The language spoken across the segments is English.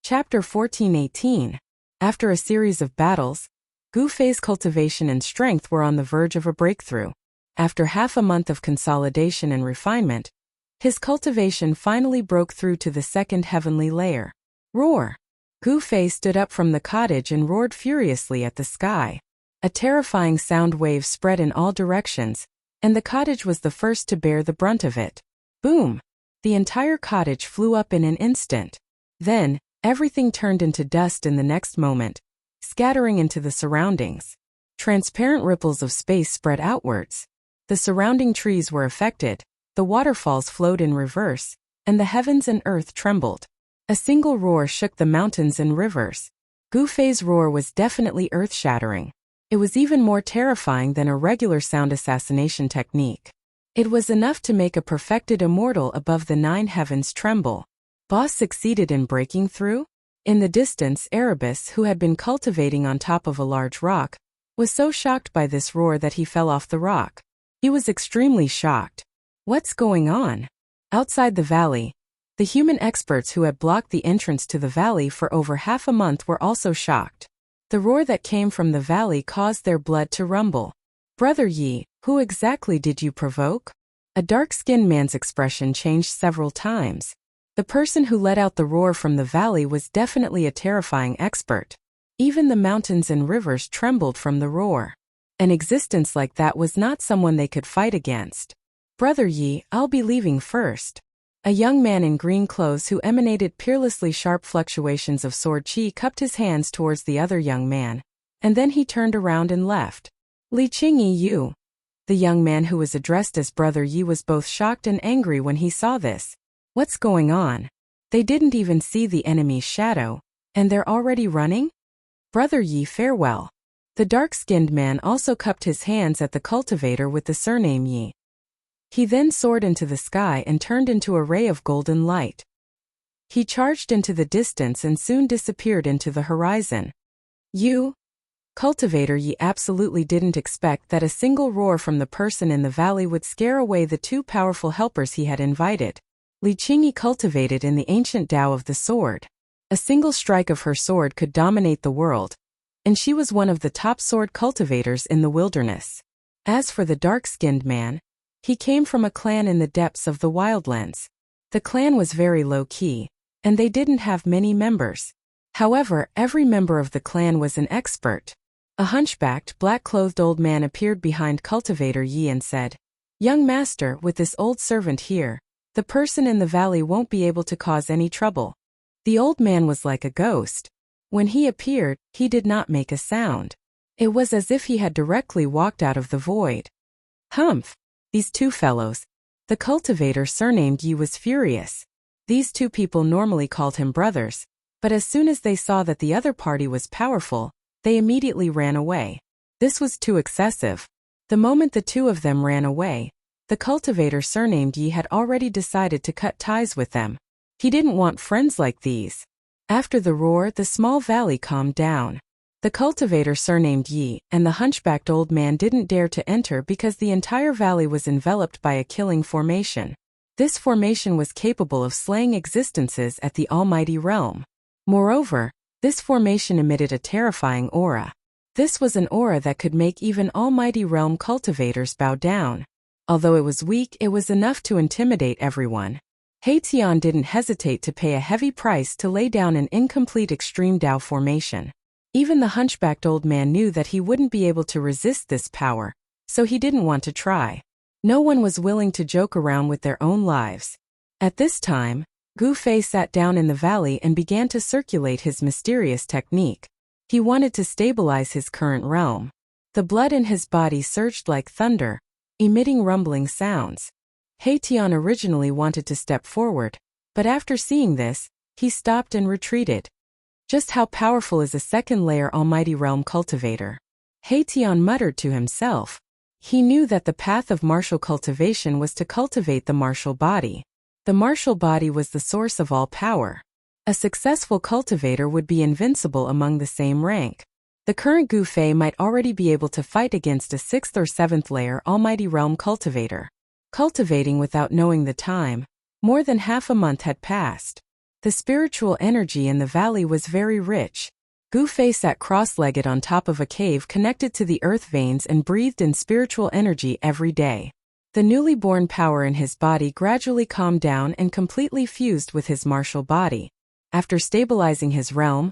Chapter 14:18. After a series of battles, Gu Fei's cultivation and strength were on the verge of a breakthrough. After half a month of consolidation and refinement, his cultivation finally broke through to the second heavenly layer. Roar! Gu Fei stood up from the cottage and roared furiously at the sky. A terrifying sound wave spread in all directions, and the cottage was the first to bear the brunt of it. Boom! The entire cottage flew up in an instant. Then, everything turned into dust in the next moment, scattering into the surroundings. Transparent ripples of space spread outwards. The surrounding trees were affected, the waterfalls flowed in reverse, and the heavens and earth trembled. A single roar shook the mountains and rivers. Gu Fei's roar was definitely earth-shattering. It was even more terrifying than a regular sound assassination technique. It was enough to make a perfected immortal above the 9 heavens tremble. Boss succeeded in breaking through? In the distance, Erebus, who had been cultivating on top of a large rock, was so shocked by this roar that he fell off the rock. He was extremely shocked. What's going on? Outside the valley, the human experts who had blocked the entrance to the valley for over half a month were also shocked. The roar that came from the valley caused their blood to rumble. Brother Yi, who exactly did you provoke? A dark-skinned man's expression changed several times. The person who let out the roar from the valley was definitely a terrifying expert. Even the mountains and rivers trembled from the roar. An existence like that was not someone they could fight against. Brother Yi, I'll be leaving first. A young man in green clothes who emanated peerlessly sharp fluctuations of sword chi cupped his hands towards the other young man, and then he turned around and left. Li Qingyi you. The young man who was addressed as Brother Yi was both shocked and angry when he saw this. What's going on? They didn't even see the enemy's shadow, and they're already running? Brother Yi, farewell. The dark-skinned man also cupped his hands at the cultivator with the surname Yi. He then soared into the sky and turned into a ray of golden light. He charged into the distance and soon disappeared into the horizon. You? Cultivator Yi absolutely didn't expect that a single roar from the person in the valley would scare away the 2 powerful helpers he had invited. Li Qingyi cultivated in the ancient Tao of the sword. A single strike of her sword could dominate the world, and she was one of the top sword cultivators in the wilderness. As for the dark-skinned man, he came from a clan in the depths of the wildlands. The clan was very low-key, and they didn't have many members. However, every member of the clan was an expert. A hunchbacked, black-clothed old man appeared behind Cultivator Yi and said, "Young master, with this old servant here, the person in the valley won't be able to cause any trouble." The old man was like a ghost. When he appeared, he did not make a sound. It was as if he had directly walked out of the void. Humph! These 2 fellows. The cultivator surnamed Yi was furious. These 2 people normally called him brothers, but as soon as they saw that the other party was powerful, they immediately ran away. This was too excessive. The moment the 2 of them ran away, the cultivator surnamed Yi had already decided to cut ties with them. He didn't want friends like these. After the roar, the small valley calmed down. The cultivator surnamed Yi and the hunchbacked old man didn't dare to enter because the entire valley was enveloped by a killing formation. This formation was capable of slaying existences at the almighty realm. Moreover, this formation emitted a terrifying aura. This was an aura that could make even almighty realm cultivators bow down. Although it was weak, it was enough to intimidate everyone. Tian didn't hesitate to pay a heavy price to lay down an incomplete extreme Tao formation. Even the hunchbacked old man knew that he wouldn't be able to resist this power, so he didn't want to try. No one was willing to joke around with their own lives. At this time, Gu Fei sat down in the valley and began to circulate his mysterious technique. He wanted to stabilize his current realm. The blood in his body surged like thunder, emitting rumbling sounds. Tian originally wanted to step forward, but after seeing this, he stopped and retreated. Just how powerful is a second-layer almighty realm cultivator? Tian muttered to himself. He knew that the path of martial cultivation was to cultivate the martial body. The martial body was the source of all power. A successful cultivator would be invincible among the same rank. The current Gu Fei might already be able to fight against a 6th or 7th layer almighty realm cultivator. Cultivating without knowing the time, more than half a month had passed. The spiritual energy in the valley was very rich. Gu Fei sat cross-legged on top of a cave connected to the earth veins and breathed in spiritual energy every day. The newly born power in his body gradually calmed down and completely fused with his martial body. After stabilizing his realm,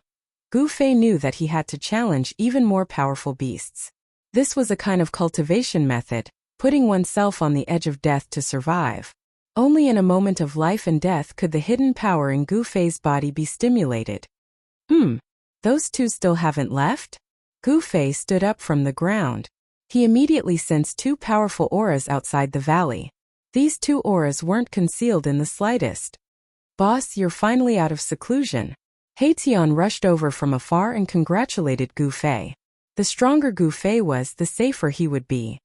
Gu Fei knew that he had to challenge even more powerful beasts. This was a kind of cultivation method, putting oneself on the edge of death to survive. Only in a moment of life and death could the hidden power in Gu Fei's body be stimulated. Those two still haven't left? Gu Fei stood up from the ground. He immediately sensed two powerful auras outside the valley. These two auras weren't concealed in the slightest. "Boss, you're finally out of seclusion." Tian rushed over from afar and congratulated Gu Fei. The stronger Gu Fei was, the safer he would be.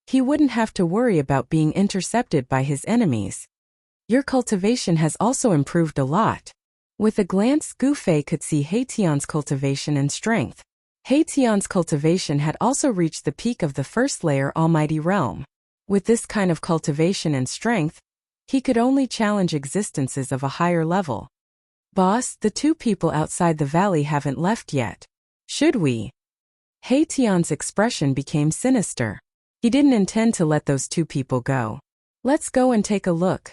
He wouldn't have to worry about being intercepted by his enemies. "Your cultivation has also improved a lot." With a glance, Gu Fei could see Tian's cultivation and strength. Tian's cultivation had also reached the peak of the first layer Almighty Realm. With this kind of cultivation and strength, he could only challenge existences of a higher level. "Boss, the two people outside the valley haven't left yet. Should we?" Tian's expression became sinister. He didn't intend to let those two people go. "Let's go and take a look."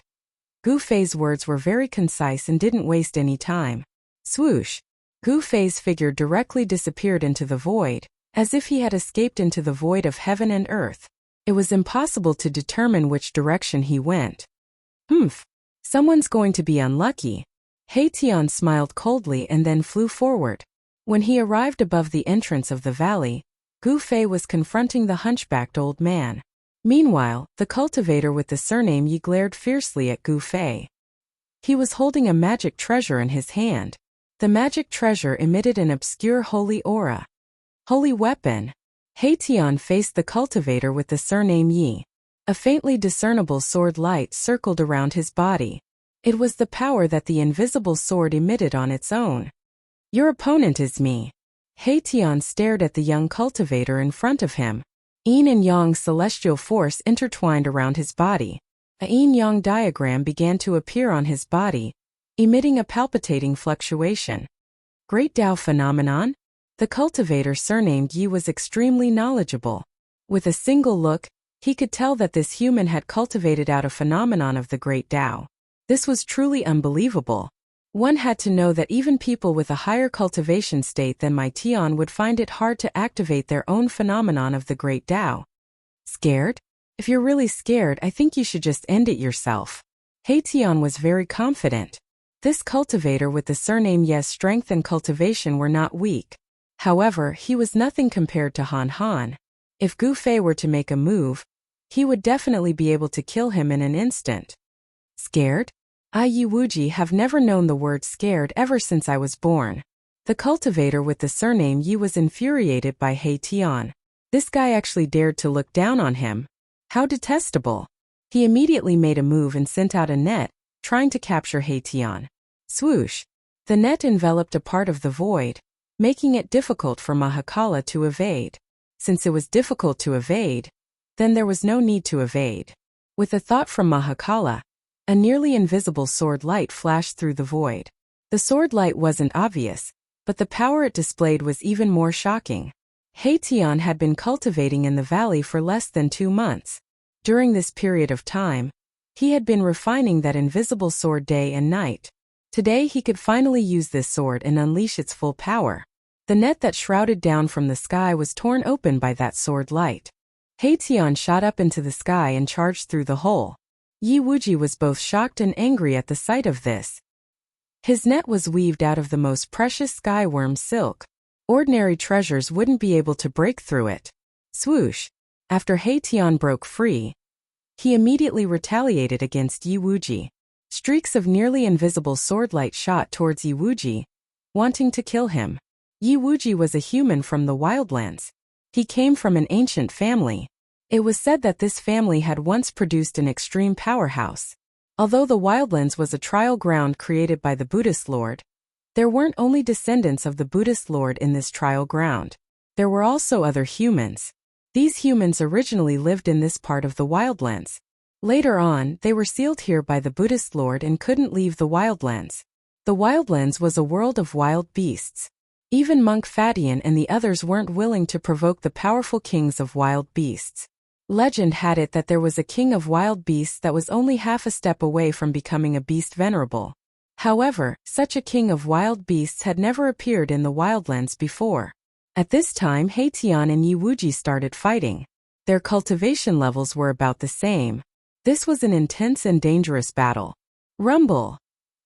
Gu Fei's words were very concise and didn't waste any time. Swoosh! Gu Fei's figure directly disappeared into the void, as if he had escaped into the void of heaven and earth. It was impossible to determine which direction he went. Someone's going to be unlucky. Tian smiled coldly and then flew forward. When he arrived above the entrance of the valley, Gu Fei was confronting the hunchbacked old man. Meanwhile, the cultivator with the surname Yi glared fiercely at Gu Fei. He was holding a magic treasure in his hand. The magic treasure emitted an obscure holy aura. Holy weapon. Tian faced the cultivator with the surname Yi. A faintly discernible sword light circled around his body. It was the power that the invisible sword emitted on its own. "Your opponent is me." Tian stared at the young cultivator in front of him. Yin and Yang celestial force intertwined around his body. A yin-yang diagram began to appear on his body, emitting a palpitating fluctuation. Great Tao phenomenon? The cultivator surnamed Yi was extremely knowledgeable. With a single look, he could tell that this human had cultivated out a phenomenon of the Great Tao. This was truly unbelievable. One had to know that even people with a higher cultivation state than Tian would find it hard to activate their own phenomenon of the Great Tao. "Scared? If you're really scared, I think you should just end it yourself." Tian was very confident. This cultivator with the surname Ye's strength and cultivation were not weak. However, he was nothing compared to Han Han. If Gu Fei were to make a move, he would definitely be able to kill him in an instant. "Scared? I Yi Wuji have never known the word scared ever since I was born." The cultivator with the surname Yi was infuriated by Tian. This guy actually dared to look down on him. How detestable. He immediately made a move and sent out a net, trying to capture Tian. Swoosh! The net enveloped a part of the void, making it difficult for Mahakala to evade. Since it was difficult to evade, then there was no need to evade. With a thought from Mahakala, a nearly invisible sword light flashed through the void. The sword light wasn't obvious, but the power it displayed was even more shocking. Tian had been cultivating in the valley for less than 2 months. During this period of time, he had been refining that invisible sword day and night. Today he could finally use this sword and unleash its full power. The net that shrouded down from the sky was torn open by that sword light. Tian shot up into the sky and charged through the hole. Yi Wuji was both shocked and angry at the sight of this. His net was weaved out of the most precious skyworm silk. Ordinary treasures wouldn't be able to break through it. Swoosh! After Tian broke free, he immediately retaliated against Yi Wuji. Streaks of nearly invisible swordlight shot towards Yi Wuji, wanting to kill him. Yi Wuji was a human from the wildlands. He came from an ancient family. It was said that this family had once produced an extreme powerhouse. Although the wildlands was a trial ground created by the Buddhist Lord, there weren't only descendants of the Buddhist Lord in this trial ground. There were also other humans. These humans originally lived in this part of the wildlands. Later on, they were sealed here by the Buddhist Lord and couldn't leave the wildlands. The Wildlands was a world of wild beasts. Even Monk Fadian and the others weren't willing to provoke the powerful kings of wild beasts. Legend had it that there was a king of wild beasts that was only half a step away from becoming a beast venerable. However, such a king of wild beasts had never appeared in the Wildlands before. At this time, Haitian and Yiwuji started fighting. Their cultivation levels were about the same. This was an intense and dangerous battle. Rumble!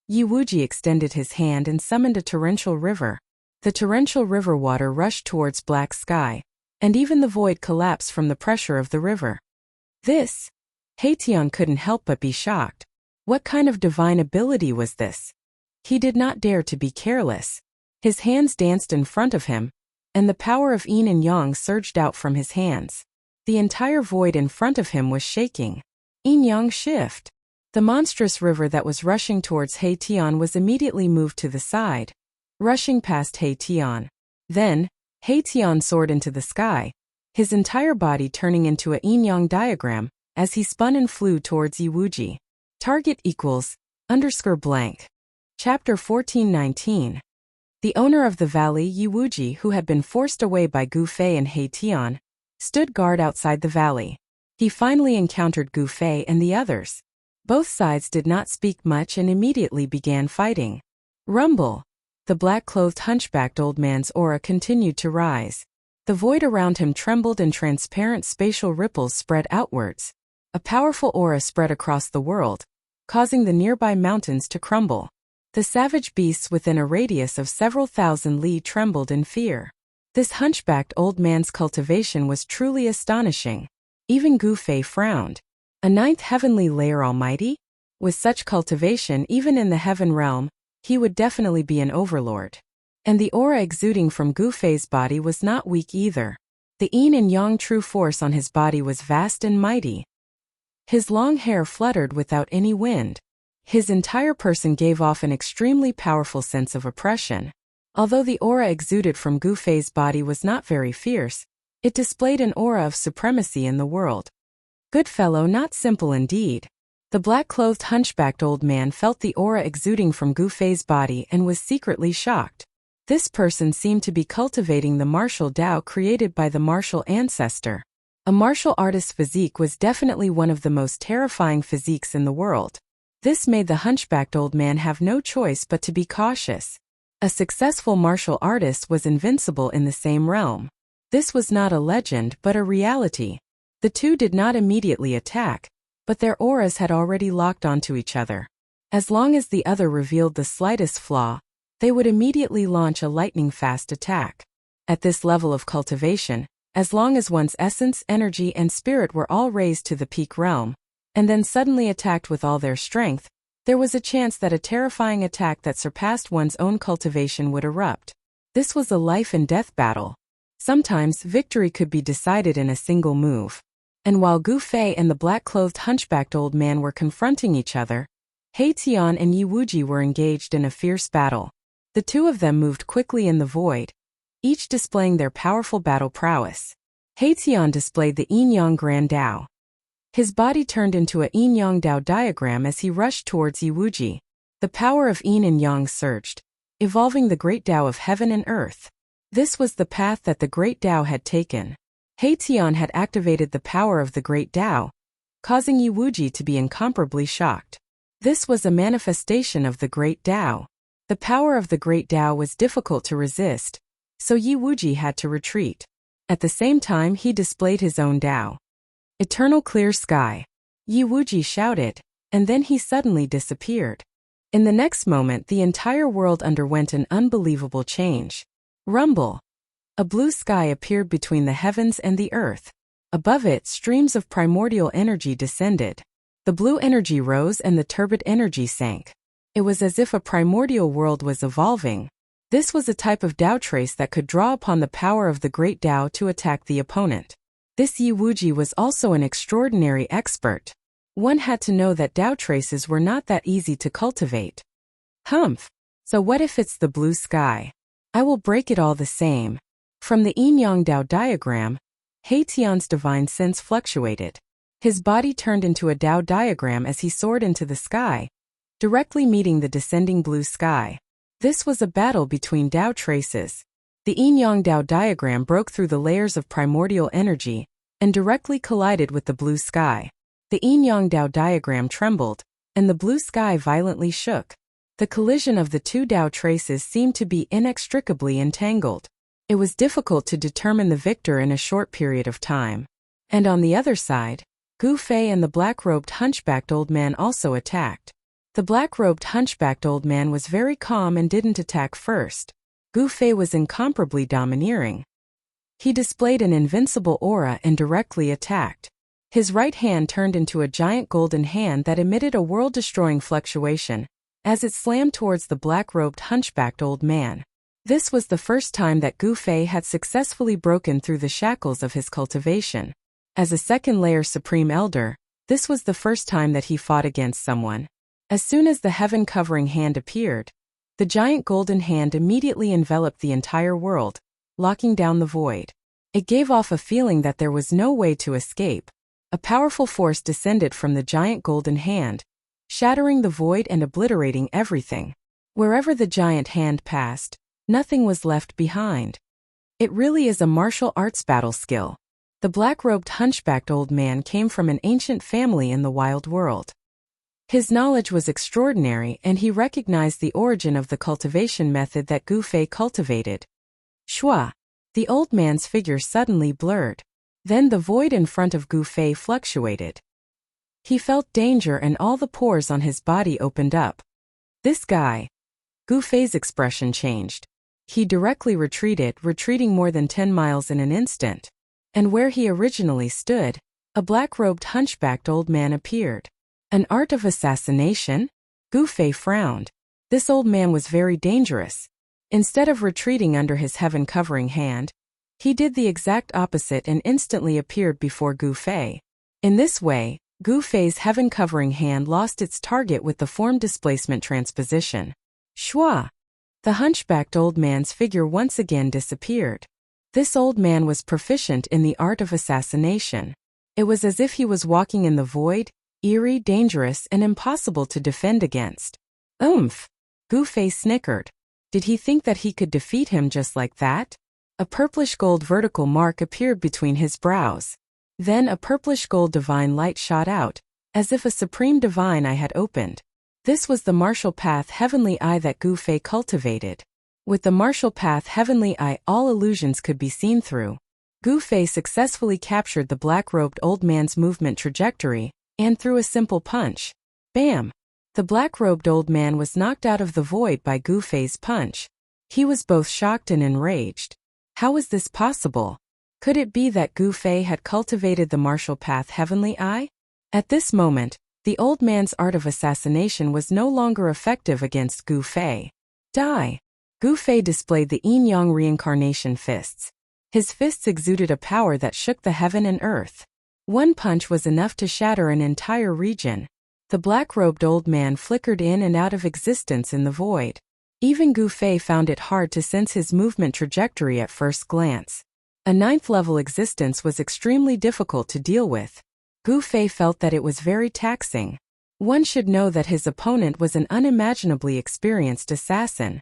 Yiwuji extended his hand and summoned a torrential river. The torrential river water rushed towards black sky, and even the void collapsed from the pressure of the river. This? Haitian couldn't help but be shocked. What kind of divine ability was this? He did not dare to be careless. His hands danced in front of him, and the power of yin and yang surged out from his hands. The entire void in front of him was shaking. Yin-yang shift. The monstrous river that was rushing towards Haitian was immediately moved to the side, rushing past Haitian. Then, Haitian soared into the sky, his entire body turning into a yin-yang diagram as he spun and flew towards Yiwuji. Target equals _blank. Chapter 14:19. The owner of the valley, Yiwuji, who had been forced away by Gu Fei and Haitian, stood guard outside the valley. He finally encountered Gu Fei and the others. Both sides did not speak much and immediately began fighting. Rumble! The black-clothed hunchbacked old man's aura continued to rise. The void around him trembled and transparent spatial ripples spread outwards. A powerful aura spread across the world, causing the nearby mountains to crumble. The savage beasts within a radius of several thousand li trembled in fear. This hunchbacked old man's cultivation was truly astonishing. Even Gu Fei frowned. A ninth heavenly layer almighty? With such cultivation even in the heaven realm, he would definitely be an overlord. And the aura exuding from Gu Fei's body was not weak either. The yin and yang true force on his body was vast and mighty. His long hair fluttered without any wind. His entire person gave off an extremely powerful sense of oppression. Although the aura exuded from Gu Fei's body was not very fierce, it displayed an aura of supremacy in the world. Good fellow, not simple indeed. The black-clothed hunchbacked old man felt the aura exuding from Gu Fei's body and was secretly shocked. This person seemed to be cultivating the martial Tao created by the martial ancestor. A martial artist's physique was definitely one of the most terrifying physiques in the world. This made the hunchbacked old man have no choice but to be cautious. A successful martial artist was invincible in the same realm. This was not a legend but a reality. The two did not immediately attack, but their auras had already locked onto each other. As long as the other revealed the slightest flaw, they would immediately launch a lightning-fast attack. At this level of cultivation, as long as one's essence, energy, and spirit were all raised to the peak realm, and then suddenly attacked with all their strength, there was a chance that a terrifying attack that surpassed one's own cultivation would erupt. This was a life-and-death battle. Sometimes victory could be decided in a single move. And while Gu Fei and the black-clothed hunchbacked old man were confronting each other, Haitian and Yiwuji were engaged in a fierce battle. The two of them moved quickly in the void, each displaying their powerful battle prowess. Haitian displayed the yin-yang grand Tao. His body turned into a yin-yang Tao diagram as he rushed towards Yiwuji. The power of yin and yang surged, evolving the great Tao of heaven and earth. This was the path that the great Tao had taken. Haitian had activated the power of the great Tao, causing Yiwuji to be incomparably shocked. This was a manifestation of the great Tao. The power of the great Tao was difficult to resist, so Yiwuji had to retreat. At the same time, he displayed his own Tao. Eternal clear sky. Yiwuji shouted, and then he suddenly disappeared. In the next moment, the entire world underwent an unbelievable change. Rumble. A blue sky appeared between the heavens and the earth. Above it, streams of primordial energy descended. The blue energy rose and the turbid energy sank. It was as if a primordial world was evolving. This was a type of Tao trace that could draw upon the power of the great Tao to attack the opponent. This Yiwuji was also an extraordinary expert. One had to know that Tao traces were not that easy to cultivate. Humph! So what if it's the blue sky? I will break it all the same. From the yin-yang Tao diagram, Haitian's divine sense fluctuated. His body turned into a Tao diagram as he soared into the sky, directly meeting the descending blue sky. This was a battle between Tao traces. The yin-yang Tao diagram broke through the layers of primordial energy and directly collided with the blue sky. The yin-yang Tao diagram trembled, and the blue sky violently shook. The collision of the two Tao traces seemed to be inextricably entangled. It was difficult to determine the victor in a short period of time. And on the other side, Gu Fei and the black-robed hunchbacked old man also attacked. The black-robed hunchbacked old man was very calm and didn't attack first. Gu Fei was incomparably domineering. He displayed an invincible aura and directly attacked. His right hand turned into a giant golden hand that emitted a world-destroying fluctuation as it slammed towards the black-robed hunchbacked old man. This was the first time that Gu Fei had successfully broken through the shackles of his cultivation. As a second-layer Supreme Elder, this was the first time that he fought against someone. As soon as the heaven-covering hand appeared, the giant golden hand immediately enveloped the entire world, locking down the void. It gave off a feeling that there was no way to escape. A powerful force descended from the giant golden hand, shattering the void and obliterating everything. Wherever the giant hand passed, nothing was left behind. It really is a martial arts battle skill. The black-robed hunchbacked old man came from an ancient family in the wild world. His knowledge was extraordinary and he recognized the origin of the cultivation method that Gu Fei cultivated. Shua! The old man's figure suddenly blurred. Then the void in front of Gu Fei fluctuated. He felt danger and all the pores on his body opened up. This guy. Gu Fei's expression changed. He directly retreated, retreating more than 10 miles in an instant. And where he originally stood, a black-robed hunchbacked old man appeared. An art of assassination? Gu Fei frowned. This old man was very dangerous. Instead of retreating under his heaven-covering hand, he did the exact opposite and instantly appeared before Gu Fei. In this way, Gu Fei's heaven-covering hand lost its target with the form displacement transposition. Shua! The hunchbacked old man's figure once again disappeared. This old man was proficient in the art of assassination. It was as if he was walking in the void, eerie, dangerous, and impossible to defend against. Oomph! Gu Fei snickered. Did he think that he could defeat him just like that? A purplish-gold vertical mark appeared between his brows. Then a purplish-gold divine light shot out, as if a supreme divine eye had opened. This was the martial path heavenly eye that Gu Fei cultivated. With the martial path heavenly eye, all illusions could be seen through. Gu Fei successfully captured the black-robed old man's movement trajectory, and threw a simple punch. Bam! The black-robed old man was knocked out of the void by Gu Fei's punch. He was both shocked and enraged. How was this possible? Could it be that Gu Fei had cultivated the martial path heavenly eye? At this moment, the old man's art of assassination was no longer effective against Gu Fei. Die! Gu Fei displayed the yin-yang reincarnation fists. His fists exuded a power that shook the heaven and earth. One punch was enough to shatter an entire region. The black-robed old man flickered in and out of existence in the void. Even Gu Fei found it hard to sense his movement trajectory at first glance. A ninth-level existence was extremely difficult to deal with. Gu Fei felt that it was very taxing. One should know that his opponent was an unimaginably experienced assassin.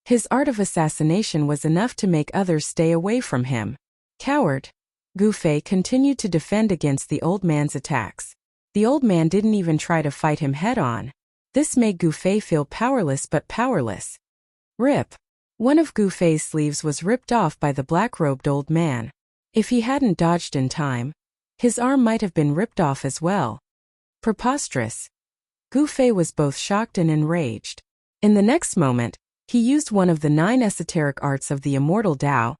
His art of assassination was enough to make others stay away from him. Coward! Gu Fei continued to defend against the old man's attacks. The old man didn't even try to fight him head-on. This made Gu Fei feel powerless but powerless. Rip! One of Gu Fei's sleeves was ripped off by the black-robed old man. If he hadn't dodged in time, his arm might have been ripped off as well. Preposterous! Gu Fei was both shocked and enraged. In the next moment, he used one of the 9 esoteric arts of the immortal Tao,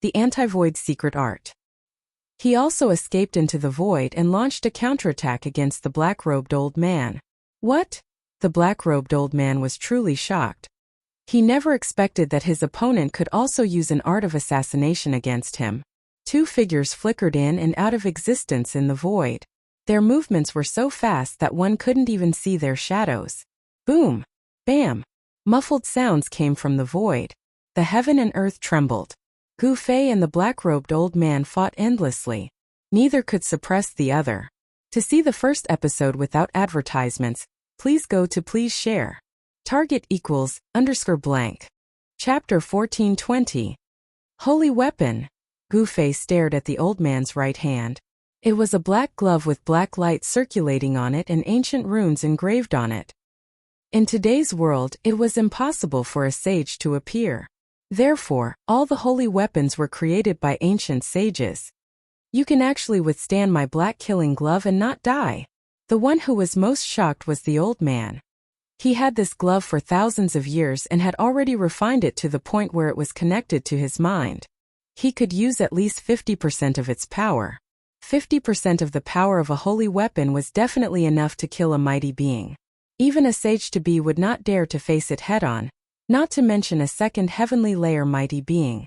the anti-void secret art. He also escaped into the void and launched a counterattack against the black-robed old man. What? The black-robed old man was truly shocked. He never expected that his opponent could also use an art of assassination against him. 2 figures flickered in and out of existence in the void. Their movements were so fast that one couldn't even see their shadows. Boom! Bam! Muffled sounds came from the void. The heaven and earth trembled. Gu Fei and the black-robed old man fought endlessly. Neither could suppress the other. To see the first episode without advertisements, Please go to please share. Target equals _blank. Chapter 1420. Holy Weapon. Gu Fei stared at the old man's right hand. It was a black glove with black light circulating on it and ancient runes engraved on it. In today's world, it was impossible for a sage to appear. Therefore, all the holy weapons were created by ancient sages. You can actually withstand my black killing glove and not die. The one who was most shocked was the old man. He had this glove for thousands of years and had already refined it to the point where it was connected to his mind. He could use at least 50% of its power. 50% of the power of a holy weapon was definitely enough to kill a mighty being. Even a sage-to-be would not dare to face it head-on, not to mention a second heavenly layer mighty being.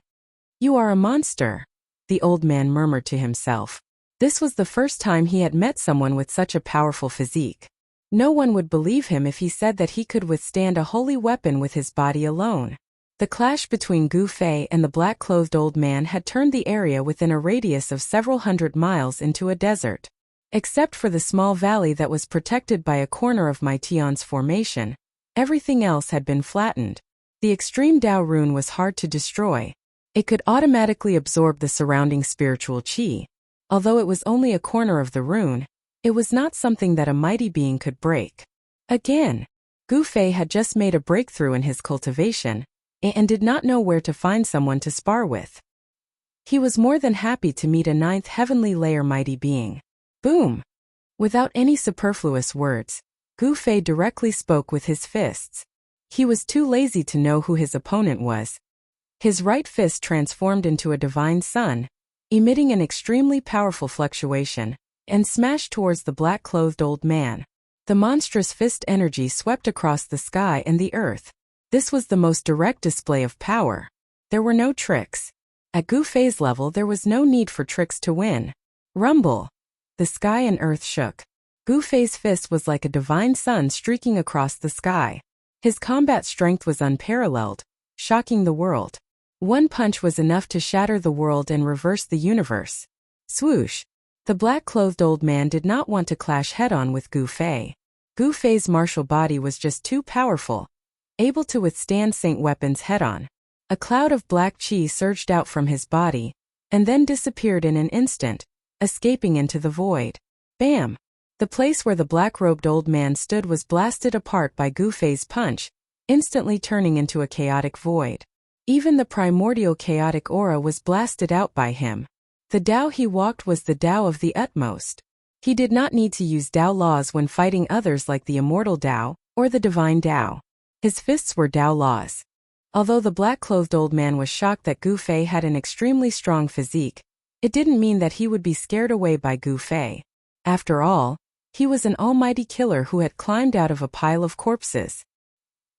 You are a monster, the old man murmured to himself. This was the first time he had met someone with such a powerful physique. No one would believe him if he said that he could withstand a holy weapon with his body alone. The clash between Gu Fei and the black-clothed old man had turned the area within a radius of several hundred miles into a desert. Except for the small valley that was protected by a corner of Maition's formation, everything else had been flattened. The extreme Dao rune was hard to destroy. It could automatically absorb the surrounding spiritual qi. Although it was only a corner of the rune, it was not something that a mighty being could break. Again, Gu Fei had just made a breakthrough in his cultivation, and did not know where to find someone to spar with. He was more than happy to meet a ninth heavenly layer mighty being. Boom! Without any superfluous words, Gu Fei directly spoke with his fists. He was too lazy to know who his opponent was. His right fist transformed into a divine sun, emitting an extremely powerful fluctuation, and smashed towards the black-clothed old man. The monstrous fist energy swept across the sky and the earth. This was the most direct display of power. There were no tricks. At Gu Fei's level there was no need for tricks to win. Rumble! The sky and earth shook. Gu Fei's fist was like a divine sun streaking across the sky. His combat strength was unparalleled, shocking the world. One punch was enough to shatter the world and reverse the universe. Swoosh! The black-clothed old man did not want to clash head-on with Gu Fei. Gu Fei's martial body was just too powerful, able to withstand saint weapons head-on. A cloud of black qi surged out from his body, and then disappeared in an instant, escaping into the void. Bam! The place where the black-robed old man stood was blasted apart by Gu Fei's punch, instantly turning into a chaotic void. Even the primordial chaotic aura was blasted out by him. The Tao he walked was the Tao of the utmost. He did not need to use Tao laws when fighting others like the immortal Tao, or the divine Tao. His fists were Tao laws. Although the black-clothed old man was shocked that Gu Fei had an extremely strong physique, it didn't mean that he would be scared away by Gu Fei. After all, he was an almighty killer who had climbed out of a pile of corpses.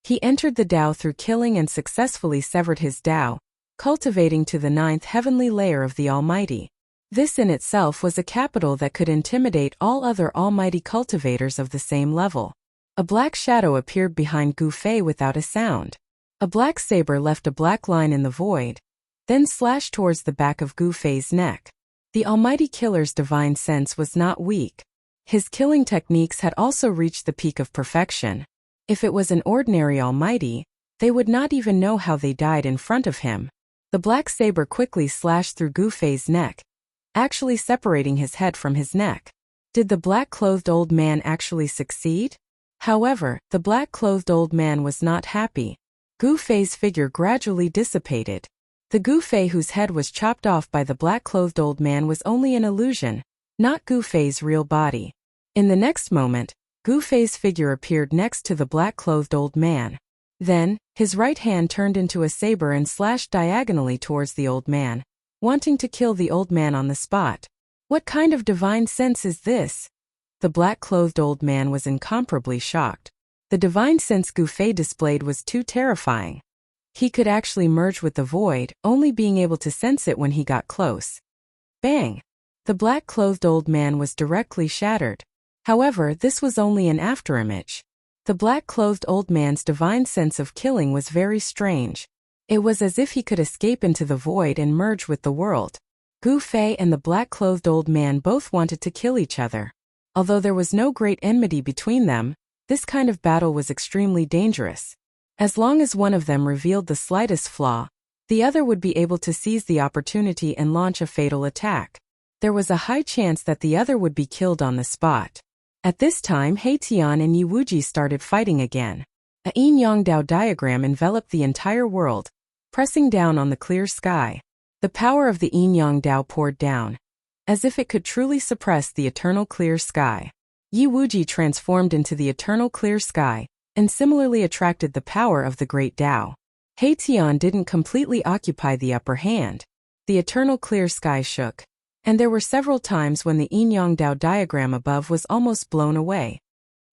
He entered the Tao through killing and successfully severed his Tao, cultivating to the ninth heavenly layer of the Almighty. This in itself was a capital that could intimidate all other almighty cultivators of the same level. A black shadow appeared behind Gu Fei without a sound. A black saber left a black line in the void, then slashed towards the back of Gu Fei's neck. The almighty killer's divine sense was not weak. His killing techniques had also reached the peak of perfection. If it was an ordinary almighty, they would not even know how they died in front of him. The black saber quickly slashed through Gu Fei's neck, actually separating his head from his neck. Did the black-clothed old man actually succeed? However, the black-clothed old man was not happy. Gu Fei's figure gradually dissipated. The Gu Fei whose head was chopped off by the black-clothed old man was only an illusion, not Gu Fei's real body. In the next moment, Gu Fei's figure appeared next to the black-clothed old man. Then, his right hand turned into a saber and slashed diagonally towards the old man, wanting to kill the old man on the spot. What kind of divine sense is this? The black-clothed old man was incomparably shocked. The divine sense Gu Fei displayed was too terrifying. He could actually merge with the void, only being able to sense it when he got close. Bang! The black-clothed old man was directly shattered. However, this was only an afterimage. The black-clothed old man's divine sense of killing was very strange. It was as if he could escape into the void and merge with the world. Gu Fei and the black-clothed old man both wanted to kill each other. Although there was no great enmity between them, This kind of battle was extremely dangerous. As long as one of them revealed the slightest flaw, the other would be able to seize the opportunity and launch a fatal attack. There was a high chance that the other would be killed on the spot. At this time, Haitian and Yiwuji started fighting again. A yin-yang Dao diagram enveloped the entire world, pressing down on the clear sky. The power of the yin-yang Dao poured down, as if it could truly suppress the eternal clear sky. Yiwuji transformed into the eternal clear sky, and similarly attracted the power of the great Dao. Haitian didn't completely occupy the upper hand. The eternal clear sky shook, and there were several times when the yin-yang Dao diagram above was almost blown away.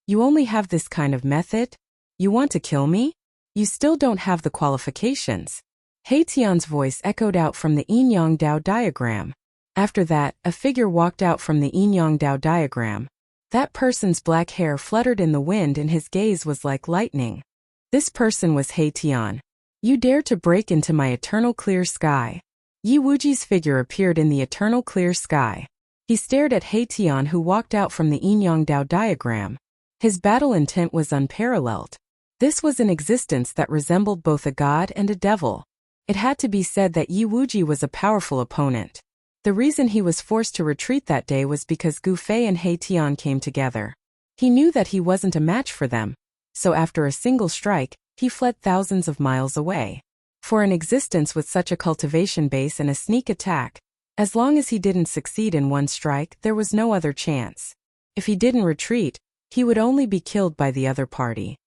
You only have this kind of method? You want to kill me? You still don't have the qualifications. Haitian's voice echoed out from the yin-yang Dao diagram. After that, a figure walked out from the yin-yang Dao diagram. That person's black hair fluttered in the wind and his gaze was like lightning. This person was Haitian. You dare to break into my eternal clear sky. Yiwuji's figure appeared in the eternal clear sky. He stared at Haitian, who walked out from the yin-yang Dao diagram. His battle intent was unparalleled. This was an existence that resembled both a god and a devil. It had to be said that Yiwuji was a powerful opponent. The reason he was forced to retreat that day was because Gu Fei and Haitian came together. He knew that he wasn't a match for them, so after a single strike, he fled thousands of miles away. For an existence with such a cultivation base and a sneak attack, as long as he didn't succeed in one strike, there was no other chance. If he didn't retreat, he would only be killed by the other party.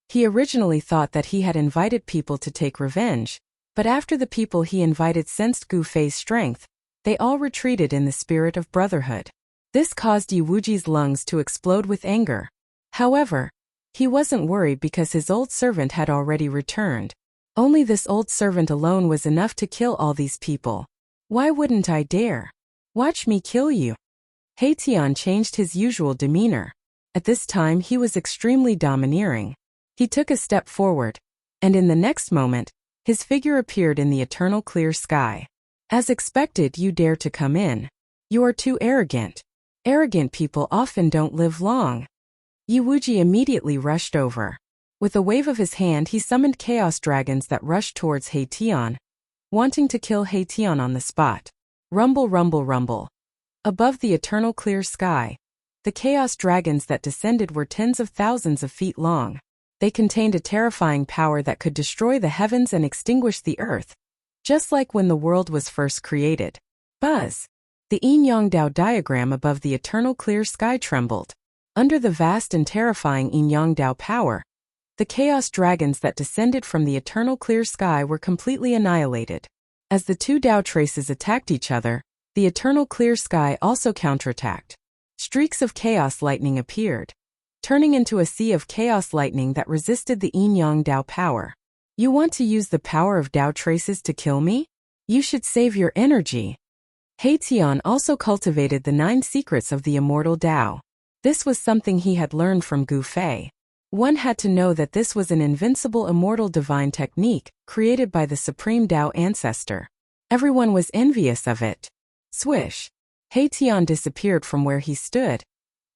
He originally thought that he had invited people to take revenge, but after the people he invited sensed Gu Fei's strength, they all retreated in the spirit of brotherhood. This caused Yiwuji's lungs to explode with anger. However, he wasn't worried because his old servant had already returned. Only this old servant alone was enough to kill all these people. Why wouldn't I dare? Watch me kill you. Haitian changed his usual demeanor. At this time he was extremely domineering. He took a step forward, and in the next moment, his figure appeared in the eternal clear sky. As expected, you dare to come in. You are too arrogant. Arrogant people often don't live long. Yiwuji immediately rushed over. With a wave of his hand, he summoned chaos dragons that rushed towards Haitian, wanting to kill Haitian on the spot. Rumble, rumble, rumble. Above the eternal clear sky, the chaos dragons that descended were tens of thousands of feet long. They contained a terrifying power that could destroy the heavens and extinguish the earth, just like when the world was first created. Buzz! The yin-yang Dao diagram above the eternal clear sky trembled. Under the vast and terrifying yin-yang Dao power, the chaos dragons that descended from the eternal clear sky were completely annihilated. As the two Dao traces attacked each other, the eternal clear sky also counterattacked. Streaks of chaos lightning appeared, turning into a sea of chaos lightning that resisted the yin-yang Dao power. You want to use the power of Dao traces to kill me? You should save your energy. Haitian also cultivated the 9 secrets of the immortal Dao. This was something he had learned from Gu Fei. One had to know that this was an invincible immortal divine technique created by the supreme Dao ancestor. Everyone was envious of it. Swish! Haitian disappeared from where he stood,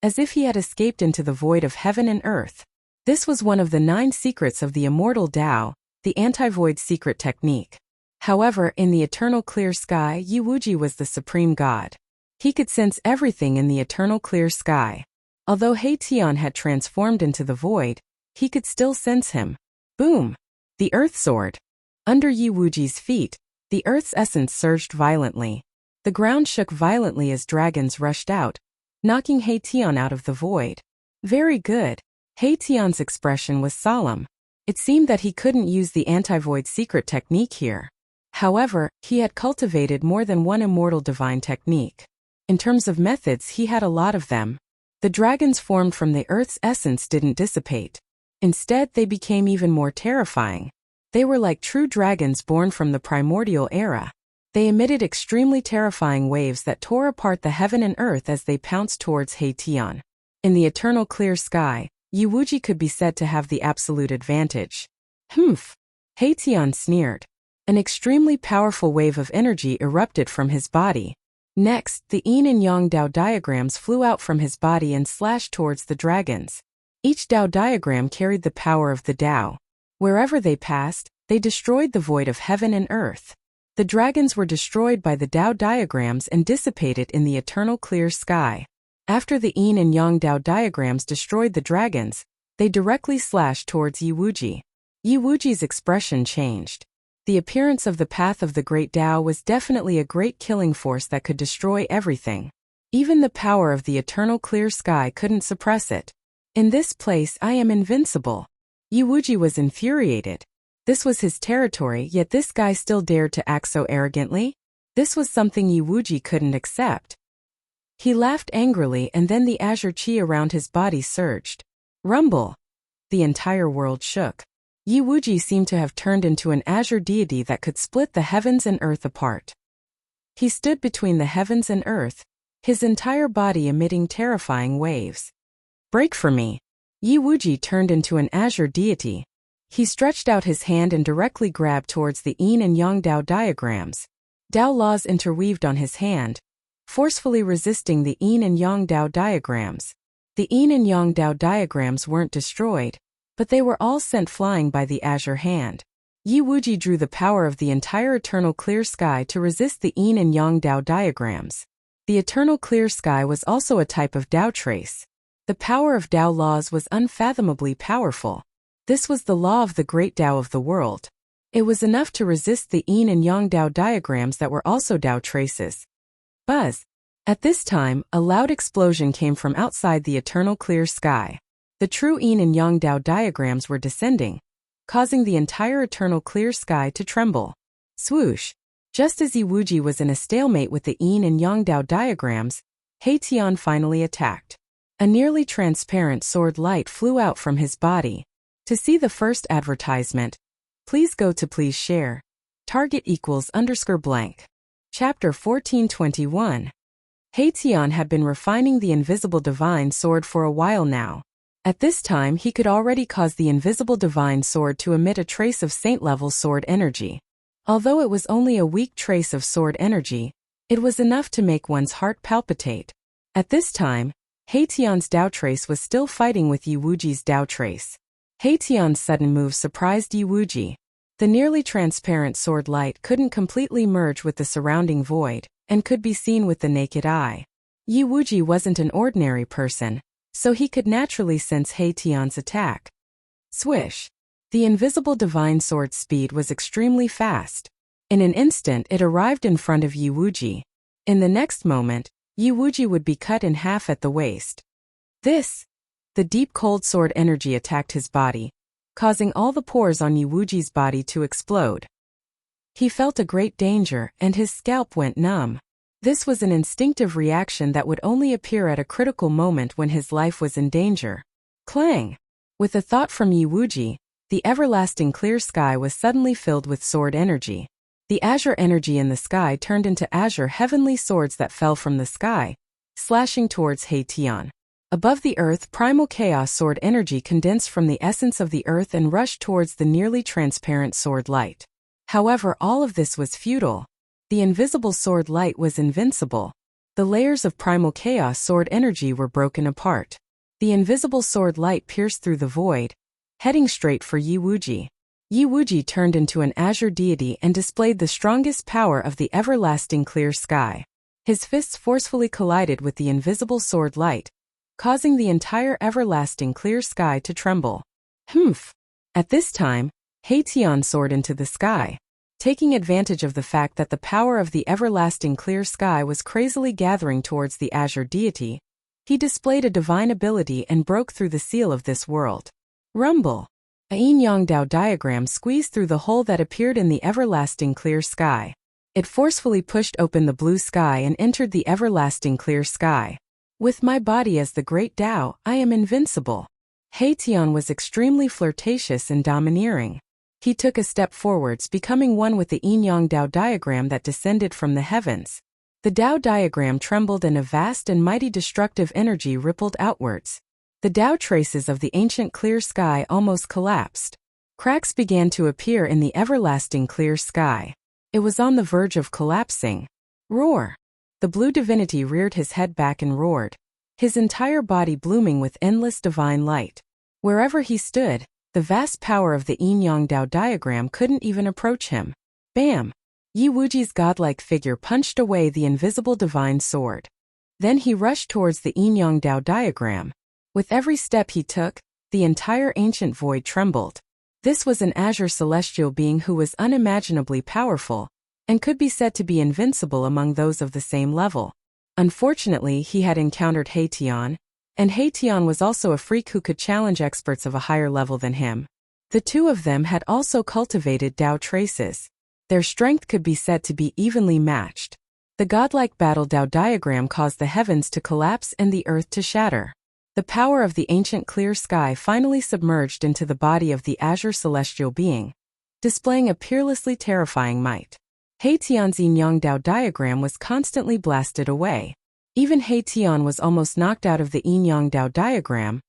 as if he had escaped into the void of heaven and earth. This was one of the 9 secrets of the immortal Dao, the anti-void secret technique. However, in the eternal clear sky, Yiwuji was the supreme god. He could sense everything in the eternal clear sky. Although Haitian had transformed into the void, he could still sense him. Boom! The earth sword. Under Yiwuji's feet, the earth's essence surged violently. The ground shook violently as dragons rushed out, knocking Haitian out of the void. Very good. Haitian's expression was solemn. It seemed that he couldn't use the anti-void secret technique here. However, he had cultivated more than one immortal divine technique. In terms of methods, he had a lot of them. The dragons formed from the earth's essence didn't dissipate. Instead, they became even more terrifying. They were like true dragons born from the primordial era. They emitted extremely terrifying waves that tore apart the heaven and earth as they pounced towards Haitian. In the eternal clear sky, Yiwuji could be said to have the absolute advantage. Humph! Haitian sneered. An extremely powerful wave of energy erupted from his body. Next, the yin and yang Dao diagrams flew out from his body and slashed towards the dragons. Each Tao diagram carried the power of the Tao. Wherever they passed, they destroyed the void of heaven and earth. The dragons were destroyed by the Tao diagrams and dissipated in the eternal clear sky. After the yin and yang Tao diagrams destroyed the dragons, they directly slashed towards Yi Wuji. Yi Wuji's expression changed. The appearance of the path of the great Tao was definitely a great killing force that could destroy everything. Even the power of the eternal clear sky couldn't suppress it. In this place I am invincible. Yi Wuji was infuriated. This was his territory, yet this guy still dared to act so arrogantly? This was something Yi Wuji couldn't accept. He laughed angrily, and then the azure chi around his body surged. Rumble! The entire world shook. Yi Wuji seemed to have turned into an azure deity that could split the heavens and earth apart. He stood between the heavens and earth, his entire body emitting terrifying waves. Break for me! Yi Wuji turned into an azure deity. He stretched out his hand and directly grabbed towards the yin and yang Tao diagrams. Tao laws interweaved on his hand, forcefully resisting the yin and yang Tao diagrams. The yin and yang Tao diagrams weren't destroyed, but they were all sent flying by the azure hand. Yi Wuji drew the power of the entire eternal clear sky to resist the yin and yang Tao diagrams. The eternal clear sky was also a type of Tao trace. The power of Tao laws was unfathomably powerful. This was the law of the great Tao of the world. It was enough to resist the yin and yang Tao diagrams that were also Tao traces. Buzz! At this time, a loud explosion came from outside the eternal clear sky. The true yin and yang Tao diagrams were descending, causing the entire eternal clear sky to tremble. Swoosh! Just as Yi Wuji was in a stalemate with the yin and yang Tao diagrams, Tian finally attacked. A nearly transparent sword light flew out from his body. To see the first advertisement, please go to please share. Target =_blank. Chapter 1421. Tian had been refining the invisible divine sword for a while now. At this time he could already cause the invisible divine sword to emit a trace of saint-level sword energy. Although it was only a weak trace of sword energy, it was enough to make one's heart palpitate. At this time, Tian's Tao trace was still fighting with Yi Wuji's Tao trace. Tian's sudden move surprised Yi Wuji. The nearly transparent sword light couldn't completely merge with the surrounding void, and could be seen with the naked eye. Yi Wuji wasn't an ordinary person, so he could naturally sense Tian's attack. Swish! The invisible divine sword's speed was extremely fast. In an instant it arrived in front of Yi Wuji. In the next moment, Yi Wuji would be cut in half at the waist. The deep cold sword energy attacked his body, causing all the pores on Yi Wuji's body to explode. He felt a great danger, and his scalp went numb. This was an instinctive reaction that would only appear at a critical moment when his life was in danger. Clang! With a thought from Yi Wuji, the everlasting clear sky was suddenly filled with sword energy. The azure energy in the sky turned into azure heavenly swords that fell from the sky, slashing towards Tian. Above the earth, primal chaos sword energy condensed from the essence of the earth and rushed towards the nearly transparent sword light. However, all of this was futile. The invisible sword light was invincible. The layers of primal chaos sword energy were broken apart. The invisible sword light pierced through the void, heading straight for Yi Wuji. Yi Wuji turned into an azure deity and displayed the strongest power of the everlasting clear sky. His fists forcefully collided with the invisible sword light, causing the entire everlasting clear sky to tremble. Humph! At this time, Tian soared into the sky. Taking advantage of the fact that the power of the everlasting clear sky was crazily gathering towards the azure deity, he displayed a divine ability and broke through the seal of this world. Rumble! A yin-yang Tao diagram squeezed through the hole that appeared in the everlasting clear sky. It forcefully pushed open the blue sky and entered the everlasting clear sky. With my body as the great Tao, I am invincible. Tian was extremely flirtatious and domineering. He took a step forwards, becoming one with the yin-yang Tao diagram that descended from the heavens. The Tao diagram trembled and a vast and mighty destructive energy rippled outwards. The Tao traces of the ancient clear sky almost collapsed. Cracks began to appear in the everlasting clear sky. It was on the verge of collapsing. Roar! The blue divinity reared his head back and roared, his entire body blooming with endless divine light. Wherever he stood, the vast power of the yin-yang Dao diagram couldn't even approach him. Bam! Yi Wuji's godlike figure punched away the invisible divine sword. Then he rushed towards the yin-yang Dao diagram. With every step he took, the entire ancient void trembled. This was an azure celestial being who was unimaginably powerful, and could be said to be invincible among those of the same level. Unfortunately, he had encountered Haitian, and Haitian was also a freak who could challenge experts of a higher level than him. The two of them had also cultivated Dao traces. Their strength could be said to be evenly matched. The godlike battle Dao diagram caused the heavens to collapse and the earth to shatter. The power of the ancient clear sky finally submerged into the body of the azure celestial being, displaying a peerlessly terrifying might. Haitian's yin-yang Dao diagram was constantly blasted away. Even Haitian was almost knocked out of the yin-yang Dao diagram,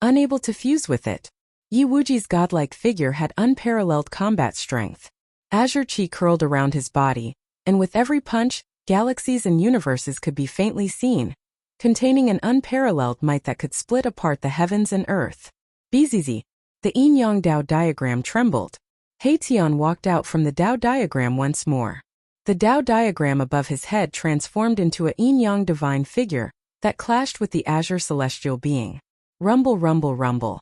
unable to fuse with it. Yi Wuji's godlike figure had unparalleled combat strength. Azure chi curled around his body, and with every punch, galaxies and universes could be faintly seen, containing an unparalleled might that could split apart the heavens and earth. Bzz. The yin-yang Dao diagram trembled. Haitian walked out from the Dao diagram once more. The Dao diagram above his head transformed into a yin-yang divine figure that clashed with the azure celestial being. Rumble, rumble, rumble.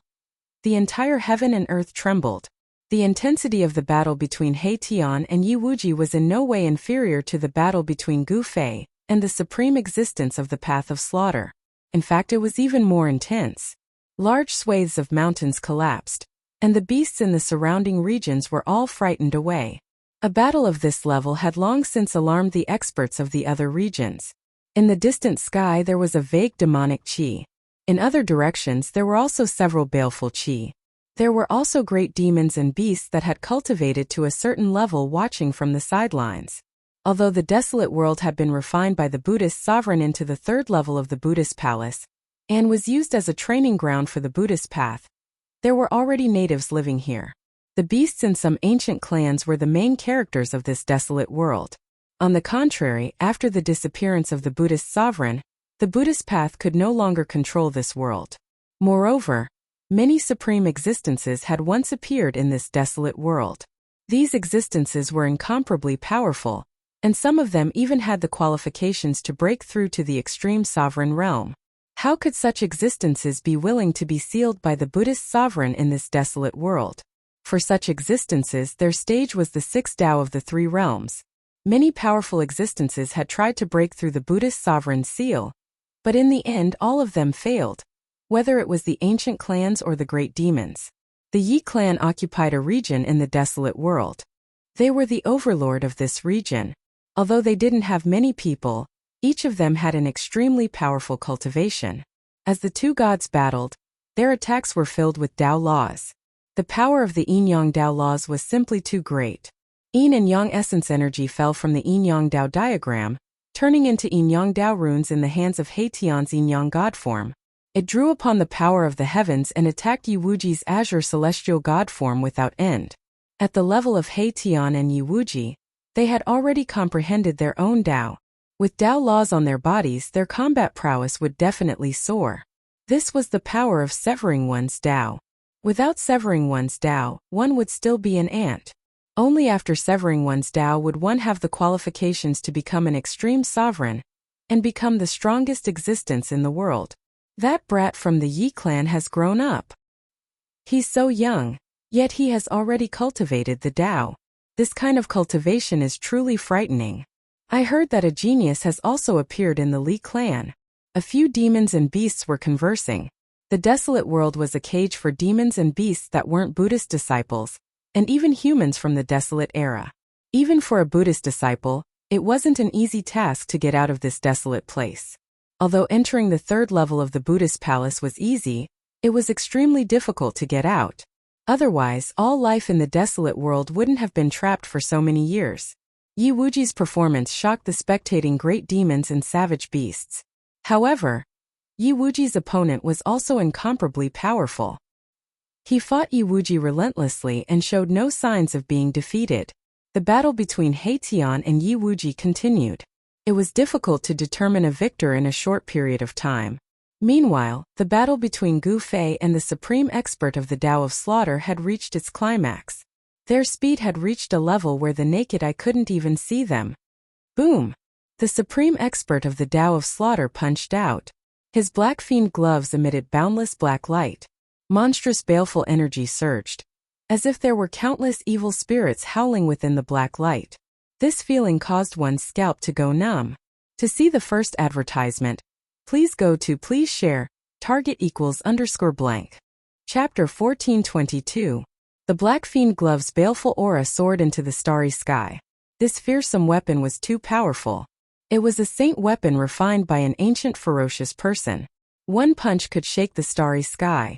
The entire heaven and earth trembled. The intensity of the battle between Haitian and Yi Wuji was in no way inferior to the battle between Gu Fei and the supreme existence of the Path of Slaughter. In fact, it was even more intense. Large swathes of mountains collapsed, and the beasts in the surrounding regions were all frightened away. A battle of this level had long since alarmed the experts of the other regions. In the distant sky there was a vague demonic qi. In other directions there were also several baleful qi. There were also great demons and beasts that had cultivated to a certain level watching from the sidelines. Although the desolate world had been refined by the Buddhist sovereign into the third level of the Buddhist palace, and was used as a training ground for the Buddhist path, there were already natives living here. The beasts and some ancient clans were the main characters of this desolate world. On the contrary, after the disappearance of the Buddhist sovereign, the Buddhist path could no longer control this world. Moreover, many supreme existences had once appeared in this desolate world. These existences were incomparably powerful, and some of them even had the qualifications to break through to the extreme sovereign realm. How could such existences be willing to be sealed by the Buddhist sovereign in this desolate world? For such existences, their stage was the sixth Tao of the three realms. Many powerful existences had tried to break through the Buddhist sovereign's seal, but in the end all of them failed, whether it was the ancient clans or the great demons. The Yi clan occupied a region in the desolate world. They were the overlord of this region. Although they didn't have many people, each of them had an extremely powerful cultivation. As the two gods battled, their attacks were filled with Tao laws. The power of the yin-yang Tao laws was simply too great. Yin and yang essence energy fell from the yin-yang Tao diagram, turning into yin-yang Tao runes in the hands of Haitian's yin-yang god form. It drew upon the power of the heavens and attacked Yi Wuji's azure celestial god form without end. At the level of Haitian and Yi Wuji, they had already comprehended their own Tao. With Tao laws on their bodies, their combat prowess would definitely soar. This was the power of severing one's Tao. Without severing one's Tao, one would still be an ant. Only after severing one's Tao would one have the qualifications to become an extreme sovereign and become the strongest existence in the world. That brat from the Yi clan has grown up. He's so young, yet he has already cultivated the Tao. This kind of cultivation is truly frightening. I heard that a genius has also appeared in the Li clan. A few demons and beasts were conversing. The desolate world was a cage for demons and beasts that weren't Buddhist disciples, and even humans from the desolate era. Even for a Buddhist disciple, it wasn't an easy task to get out of this desolate place. Although entering the third level of the Buddhist palace was easy, it was extremely difficult to get out. Otherwise, all life in the desolate world wouldn't have been trapped for so many years. Yi Wuji's performance shocked the spectating great demons and savage beasts. However, Yi Wuji's opponent was also incomparably powerful. He fought Yi Wuji relentlessly and showed no signs of being defeated. The battle between Haitian and Yi Wuji continued. It was difficult to determine a victor in a short period of time. Meanwhile, the battle between Gu Fei and the supreme expert of the Tao of Slaughter had reached its climax. Their speed had reached a level where the naked eye couldn't even see them. Boom! The supreme expert of the Tao of Slaughter punched out. His black fiend gloves emitted boundless black light. Monstrous baleful energy surged, as if there were countless evil spirits howling within the black light. This feeling caused one's scalp to go numb. To see the first advertisement, please go to please share, target =_blank. Chapter 1422. The black fiend glove's baleful aura soared into the starry sky. This fearsome weapon was too powerful. It was a saint weapon refined by an ancient ferocious person. One punch could shake the starry sky,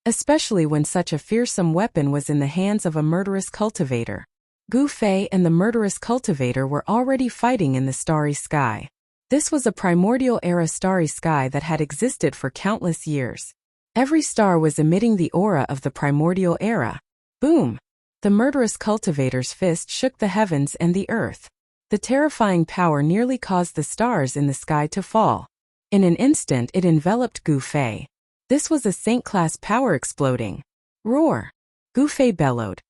especially when such a fearsome weapon was in the hands of a murderous cultivator. Gu Fei and the murderous cultivator were already fighting in the starry sky. This was a primordial era starry sky that had existed for countless years. Every star was emitting the aura of the primordial era. Boom! The murderous cultivator's fist shook the heavens and the earth. The terrifying power nearly caused the stars in the sky to fall. In an instant it enveloped Gu Fei. This was a saint-class power exploding. Roar! Gu Fei bellowed.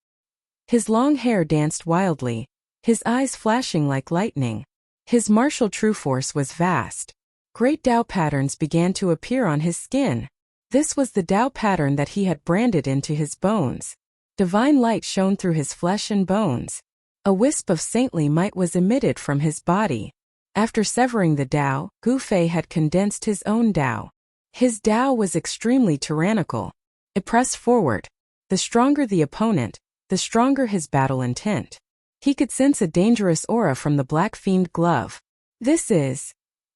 His long hair danced wildly, his eyes flashing like lightning. His martial true force was vast. Great Tao patterns began to appear on his skin. This was the Tao pattern that he had branded into his bones. Divine light shone through his flesh and bones. A wisp of saintly might was emitted from his body. After severing the Tao, Gu Fei had condensed his own Tao. His Tao was extremely tyrannical. It pressed forward. The stronger the opponent, the stronger his battle intent. He could sense a dangerous aura from the black fiend glove. This is...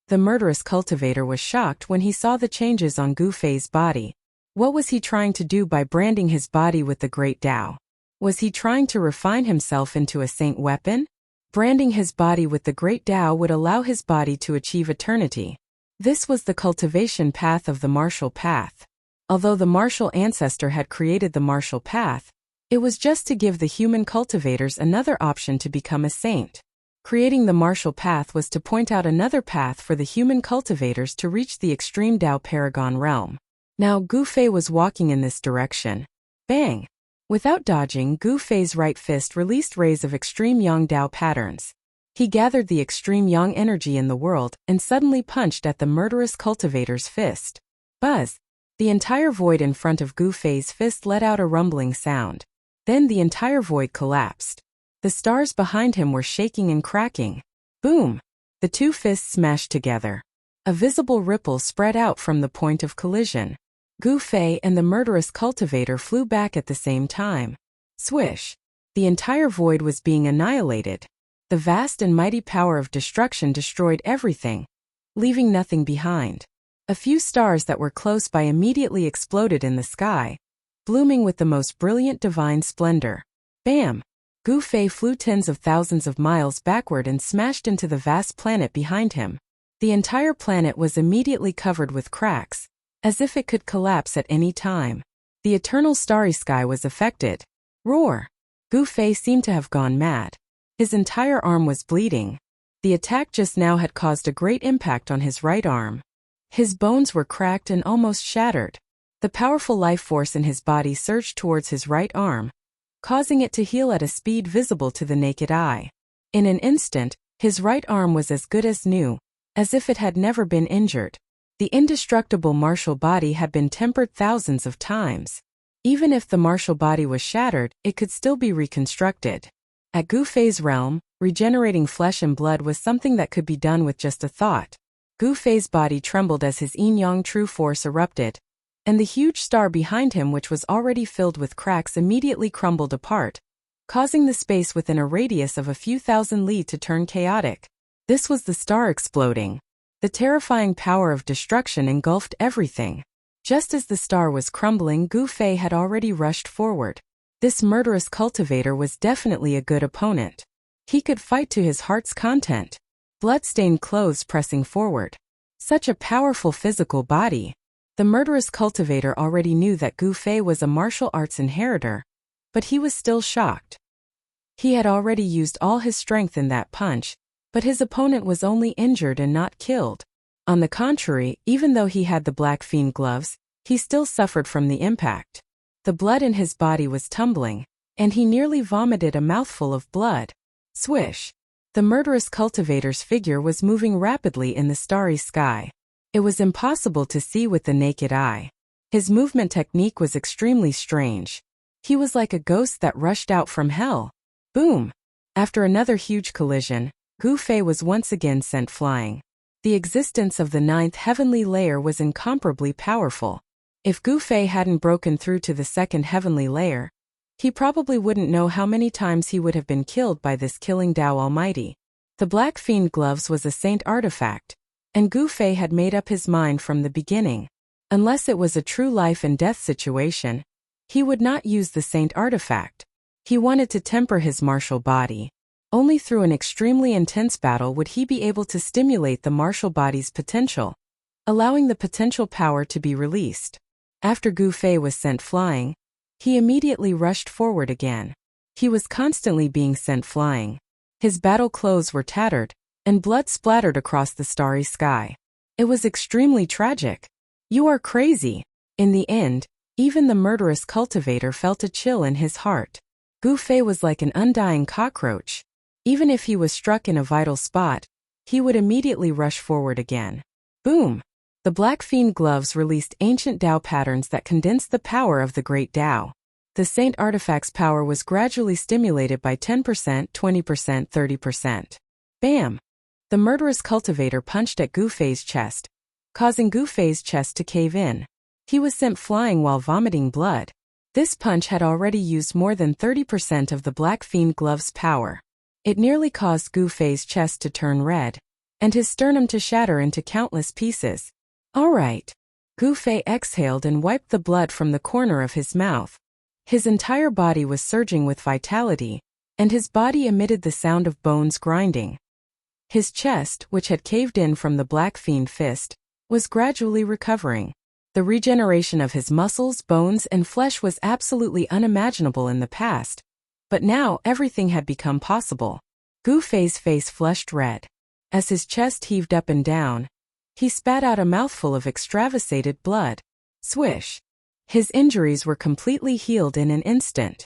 The murderous cultivator was shocked when he saw the changes on Gu Fei's body. What was he trying to do by branding his body with the great Tao? Was he trying to refine himself into a saint weapon? Branding his body with the great Tao would allow his body to achieve eternity. This was the cultivation path of the martial path. Although the martial ancestor had created the martial path, it was just to give the human cultivators another option to become a saint. Creating the martial path was to point out another path for the human cultivators to reach the extreme Tao paragon realm. Now Gu Fei was walking in this direction. Bang! Without dodging, Gu Fei's right fist released rays of extreme yang Tao patterns. He gathered the extreme yang energy in the world and suddenly punched at the murderous cultivator's fist. Buzz! The entire void in front of Gu Fei's fist let out a rumbling sound. Then the entire void collapsed. The stars behind him were shaking and cracking. Boom! The two fists smashed together. A visible ripple spread out from the point of collision. Gu Fei and the murderous cultivator flew back at the same time. Swish! The entire void was being annihilated. The vast and mighty power of destruction destroyed everything, leaving nothing behind. A few stars that were close by immediately exploded in the sky, blooming with the most brilliant divine splendor. Bam! Gu Fei flew tens of thousands of miles backward and smashed into the vast planet behind him. The entire planet was immediately covered with cracks, as if it could collapse at any time. The eternal starry sky was affected. Roar! Gu Fei seemed to have gone mad. His entire arm was bleeding. The attack just now had caused a great impact on his right arm. His bones were cracked and almost shattered. The powerful life force in his body surged towards his right arm, causing it to heal at a speed visible to the naked eye. In an instant, his right arm was as good as new, as if it had never been injured. The indestructible martial body had been tempered thousands of times. Even if the martial body was shattered, it could still be reconstructed. At Gu Fei's realm, regenerating flesh and blood was something that could be done with just a thought. Gu Fei's body trembled as his yin-yang true force erupted, and the huge star behind him, which was already filled with cracks, immediately crumbled apart, causing the space within a radius of a few thousand li to turn chaotic. This was the star exploding. The terrifying power of destruction engulfed everything. Just as the star was crumbling, Gu Fei had already rushed forward. This murderous cultivator was definitely a good opponent. He could fight to his heart's content. Blood-stained clothes pressing forward. Such a powerful physical body. The murderous cultivator already knew that Gu Fei was a martial arts inheritor, but he was still shocked. He had already used all his strength in that punch, but his opponent was only injured and not killed. On the contrary, even though he had the black fiend gloves, he still suffered from the impact. The blood in his body was tumbling, and he nearly vomited a mouthful of blood. Swish! The murderous cultivator's figure was moving rapidly in the starry sky. It was impossible to see with the naked eye. His movement technique was extremely strange. He was like a ghost that rushed out from hell. Boom! After another huge collision, Gu Fei was once again sent flying. The existence of the 9th heavenly layer was incomparably powerful. If Gu Fei hadn't broken through to the 2nd heavenly layer, he probably wouldn't know how many times he would have been killed by this killing Tao Almighty. The Black Fiend Gloves was a saint artifact, and Gu Fei had made up his mind from the beginning. Unless it was a true life and death situation, he would not use the saint artifact. He wanted to temper his martial body. Only through an extremely intense battle would he be able to stimulate the martial body's potential, allowing the potential power to be released. After Gu Fei was sent flying, he immediately rushed forward again. He was constantly being sent flying. His battle clothes were tattered, and blood splattered across the starry sky. It was extremely tragic. You are crazy. In the end, even the murderous cultivator felt a chill in his heart. Gu Fei was like an undying cockroach. Even if he was struck in a vital spot, he would immediately rush forward again. Boom! The Black Fiend Gloves released ancient Tao patterns that condensed the power of the great Tao. The Saint Artifact's power was gradually stimulated by 10%, 20%, 30%. Bam! The murderous cultivator punched at Gu Fei's chest, causing Gu Fei's chest to cave in. He was sent flying while vomiting blood. This punch had already used more than 30% of the Black Fiend Glove's power. It nearly caused Gu Fei's chest to turn red, and his sternum to shatter into countless pieces. All right. Gu Fei exhaled and wiped the blood from the corner of his mouth. His entire body was surging with vitality, and his body emitted the sound of bones grinding. His chest, which had caved in from the Black Fiend fist, was gradually recovering. The regeneration of his muscles, bones, and flesh was absolutely unimaginable in the past, but now everything had become possible. Gu Fei's face flushed red. As his chest heaved up and down, he spat out a mouthful of extravasated blood. Swish! His injuries were completely healed in an instant.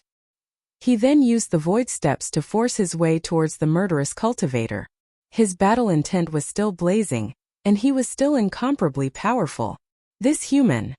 He then used the void steps to force his way towards the murderous cultivator. His battle intent was still blazing, and he was still incomparably powerful. This human.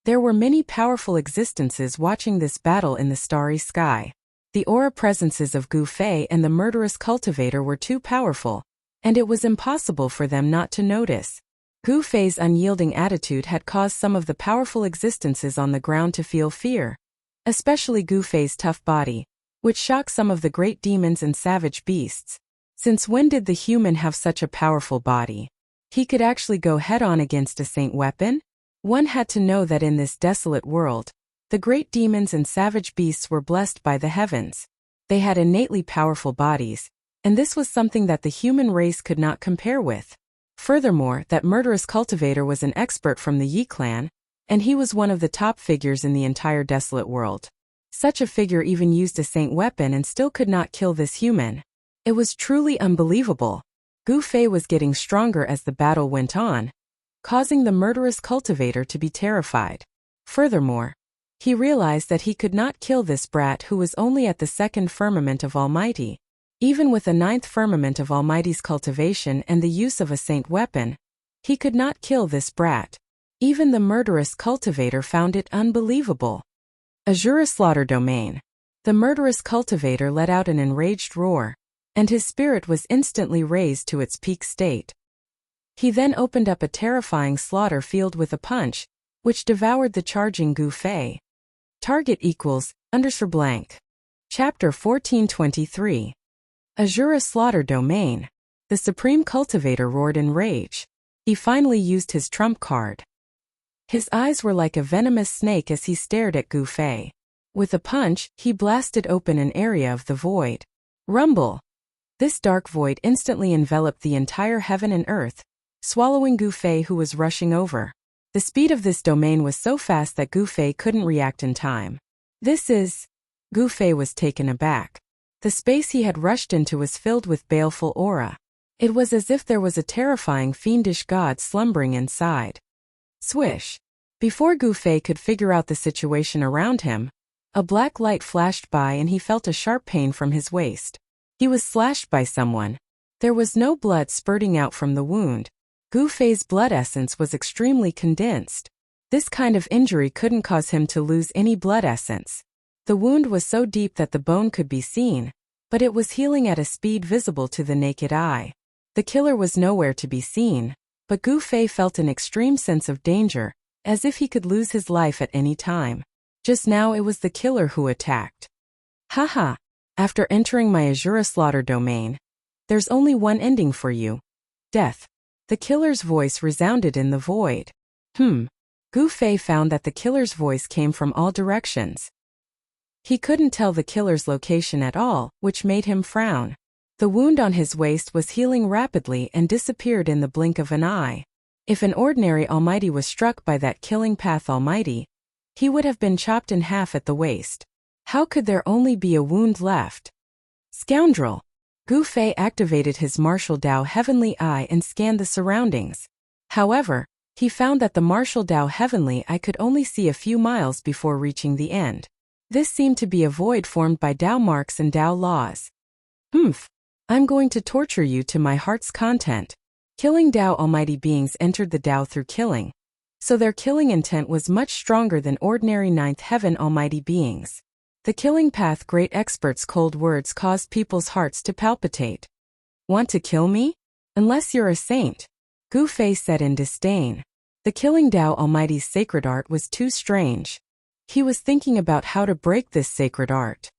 There were many powerful existences watching this battle in the starry sky. The aura presences of Gu Fei and the murderous cultivator were too powerful, and it was impossible for them not to notice. Gu Fei's unyielding attitude had caused some of the powerful existences on the ground to feel fear, especially Gu Fei's tough body, which shocked some of the great demons and savage beasts. Since when did the human have such a powerful body? He could actually go head-on against a saint weapon? One had to know that in this desolate world, the great demons and savage beasts were blessed by the heavens. They had innately powerful bodies, and this was something that the human race could not compare with. Furthermore, that murderous cultivator was an expert from the Yi clan, and he was one of the top figures in the entire desolate world. Such a figure even used a saint weapon and still could not kill this human. It was truly unbelievable. Gu Fei was getting stronger as the battle went on, causing the murderous cultivator to be terrified. Furthermore, he realized that he could not kill this brat who was only at the 2nd firmament of Almighty. Even with the 9th firmament of Almighty's cultivation and the use of a saint weapon, he could not kill this brat. Even the murderous cultivator found it unbelievable. Azura Slaughter Domain. The murderous cultivator let out an enraged roar, and his spirit was instantly raised to its peak state. He then opened up a terrifying slaughter field with a punch, which devoured the charging Gu Fei. Target equals _blank. Chapter 1423. Azura Slaughter Domain. The Supreme Cultivator roared in rage. He finally used his trump card. His eyes were like a venomous snake as he stared at Gu Fei. With a punch, he blasted open an area of the void. Rumble! This dark void instantly enveloped the entire heaven and earth, swallowing Gu Fei, who was rushing over. The speed of this domain was so fast that Gu Fei couldn't react in time. This is... Gu Fei was taken aback. The space he had rushed into was filled with baleful aura. It was as if there was a terrifying fiendish god slumbering inside. Swish! Before Gu Fei could figure out the situation around him, a black light flashed by and he felt a sharp pain from his waist. He was slashed by someone. There was no blood spurting out from the wound. Gu Fei's blood essence was extremely condensed. This kind of injury couldn't cause him to lose any blood essence. The wound was so deep that the bone could be seen, but it was healing at a speed visible to the naked eye. The killer was nowhere to be seen, but Gu Fei felt an extreme sense of danger, as if he could lose his life at any time. Just now it was the killer who attacked. Haha! After entering my Azura slaughter domain, there's only one ending for you. Death. The killer's voice resounded in the void. Gu Fei found that the killer's voice came from all directions. He couldn't tell the killer's location at all, which made him frown. The wound on his waist was healing rapidly and disappeared in the blink of an eye. If an ordinary almighty was struck by that killing path almighty, he would have been chopped in half at the waist. How could there only be a wound left? Scoundrel! Gu Fei activated his martial Dao Heavenly Eye and scanned the surroundings. However, he found that the martial Dao Heavenly Eye could only see a few miles before reaching the end. This seemed to be a void formed by Dao marks and Dao laws. I'm going to torture you to my heart's content. Killing Dao almighty beings entered the Dao through killing, so their killing intent was much stronger than ordinary ninth heaven almighty beings. The killing path great experts' cold words caused people's hearts to palpitate. Want to kill me? Unless you're a saint, Gu Fei said in disdain. The killing Dao almighty's sacred art was too strange. He was thinking about how to break this sacred art.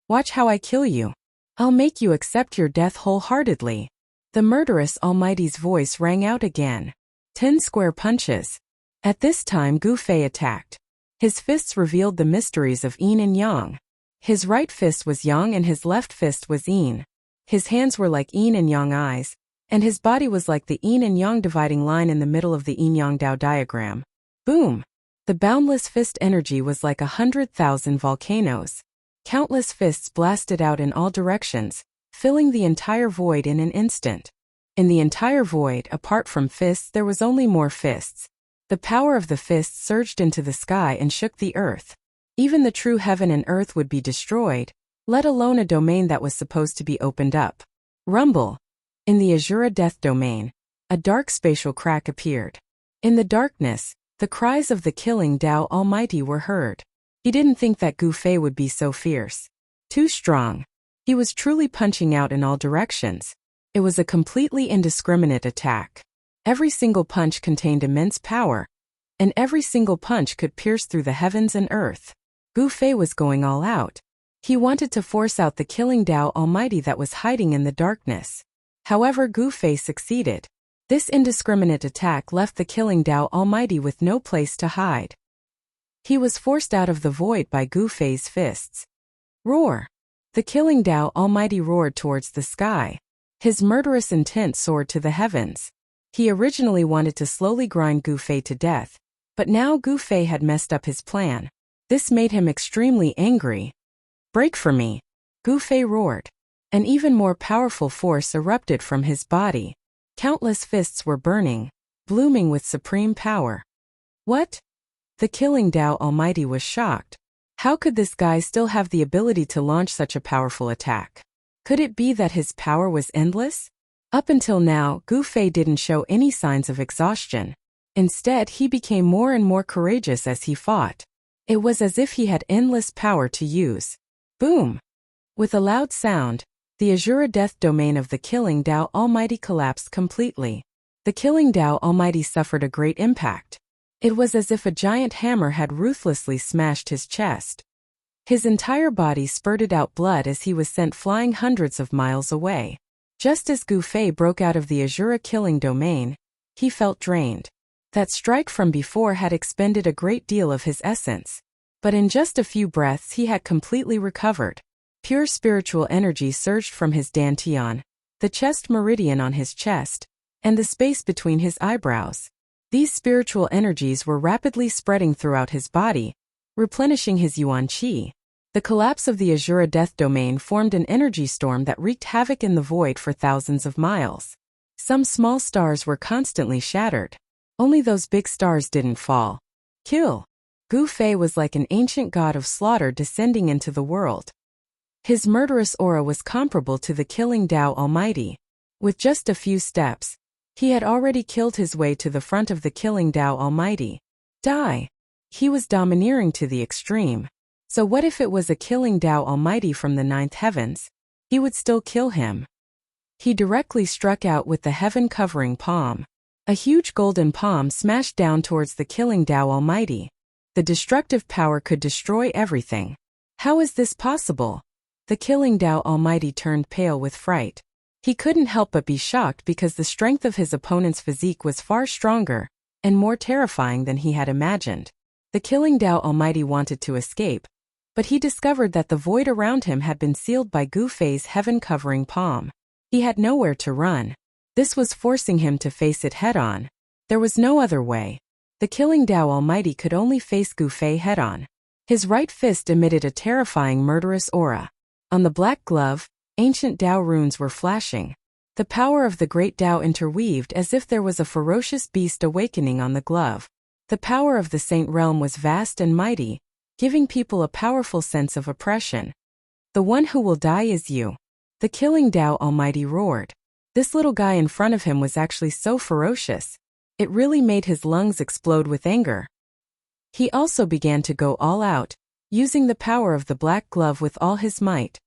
Watch how I kill you. I'll make you accept your death wholeheartedly. The murderous almighty's voice rang out again. 10 square punches. At this time Gu Fei attacked. His fists revealed the mysteries of yin and yang. His right fist was yang and his left fist was yin. His hands were like yin and yang eyes, and his body was like the yin and yang dividing line in the middle of the yin-yang Dao diagram. Boom! The boundless fist energy was like 100,000 volcanoes. Countless fists blasted out in all directions, filling the entire void in an instant. In the entire void, apart from fists, there was only more fists. The power of the fists surged into the sky and shook the earth. Even the true heaven and earth would be destroyed, let alone a domain that was supposed to be opened up. Rumble! In the Azura death domain, a dark spatial crack appeared. In the darkness, the cries of the killing Dao Almighty were heard. He didn't think that Gu Fei would be so fierce. Too strong. He was truly punching out in all directions. It was a completely indiscriminate attack. Every single punch contained immense power, and every single punch could pierce through the heavens and earth. Gu Fei was going all out. He wanted to force out the killing Dao Almighty that was hiding in the darkness. However, Gu Fei succeeded. This indiscriminate attack left the killing Dao Almighty with no place to hide. He was forced out of the void by Gu Fei's fists. Roar! The killing Dao Almighty roared towards the sky. His murderous intent soared to the heavens. He originally wanted to slowly grind Gu Fei to death, but now Gu Fei had messed up his plan. This made him extremely angry. Break for me! Gu Fei roared. An even more powerful force erupted from his body. Countless fists were burning, blooming with supreme power. What? The killing Dao Almighty was shocked. How could this guy still have the ability to launch such a powerful attack? Could it be that his power was endless? Up until now, Gu Fei didn't show any signs of exhaustion. Instead, he became more and more courageous as he fought. It was as if he had endless power to use. Boom! With a loud sound, the Azura death domain of the killing Dao Almighty collapsed completely. The killing Dao Almighty suffered a great impact. It was as if a giant hammer had ruthlessly smashed his chest. His entire body spurted out blood as he was sent flying hundreds of miles away. Just as Gu Fei broke out of the Azura killing domain, he felt drained. That strike from before had expended a great deal of his essence. But in just a few breaths he had completely recovered. Pure spiritual energy surged from his dantian, the chest meridian on his chest, and the space between his eyebrows. These spiritual energies were rapidly spreading throughout his body, replenishing his yuan qi. The collapse of the Azura death domain formed an energy storm that wreaked havoc in the void for thousands of miles. Some small stars were constantly shattered. Only those big stars didn't fall. Kill. Gu Fei was like an ancient god of slaughter descending into the world. His murderous aura was comparable to the killing Tao Almighty. With just a few steps, he had already killed his way to the front of the killing Tao Almighty. Die. He was domineering to the extreme. So what if it was a killing Tao Almighty from the ninth heavens? He would still kill him. He directly struck out with the heaven-covering palm. A huge golden palm smashed down towards the killing Tao Almighty. The destructive power could destroy everything. How is this possible? The killing Tao Almighty turned pale with fright. He couldn't help but be shocked because the strength of his opponent's physique was far stronger and more terrifying than he had imagined. The killing Tao Almighty wanted to escape, but he discovered that the void around him had been sealed by Gu Fei's heaven-covering palm. He had nowhere to run. This was forcing him to face it head-on. There was no other way. The killing Tao Almighty could only face Gu Fei head-on. His right fist emitted a terrifying murderous aura. On the black glove, ancient Tao runes were flashing. The power of the great Tao interweaved as if there was a ferocious beast awakening on the glove. The power of the Saint Realm was vast and mighty, giving people a powerful sense of oppression. The one who will die is you. The killing Tao Almighty roared. This little guy in front of him was actually so ferocious. It really made his lungs explode with anger. He also began to go all out, using the power of the black glove with all his might.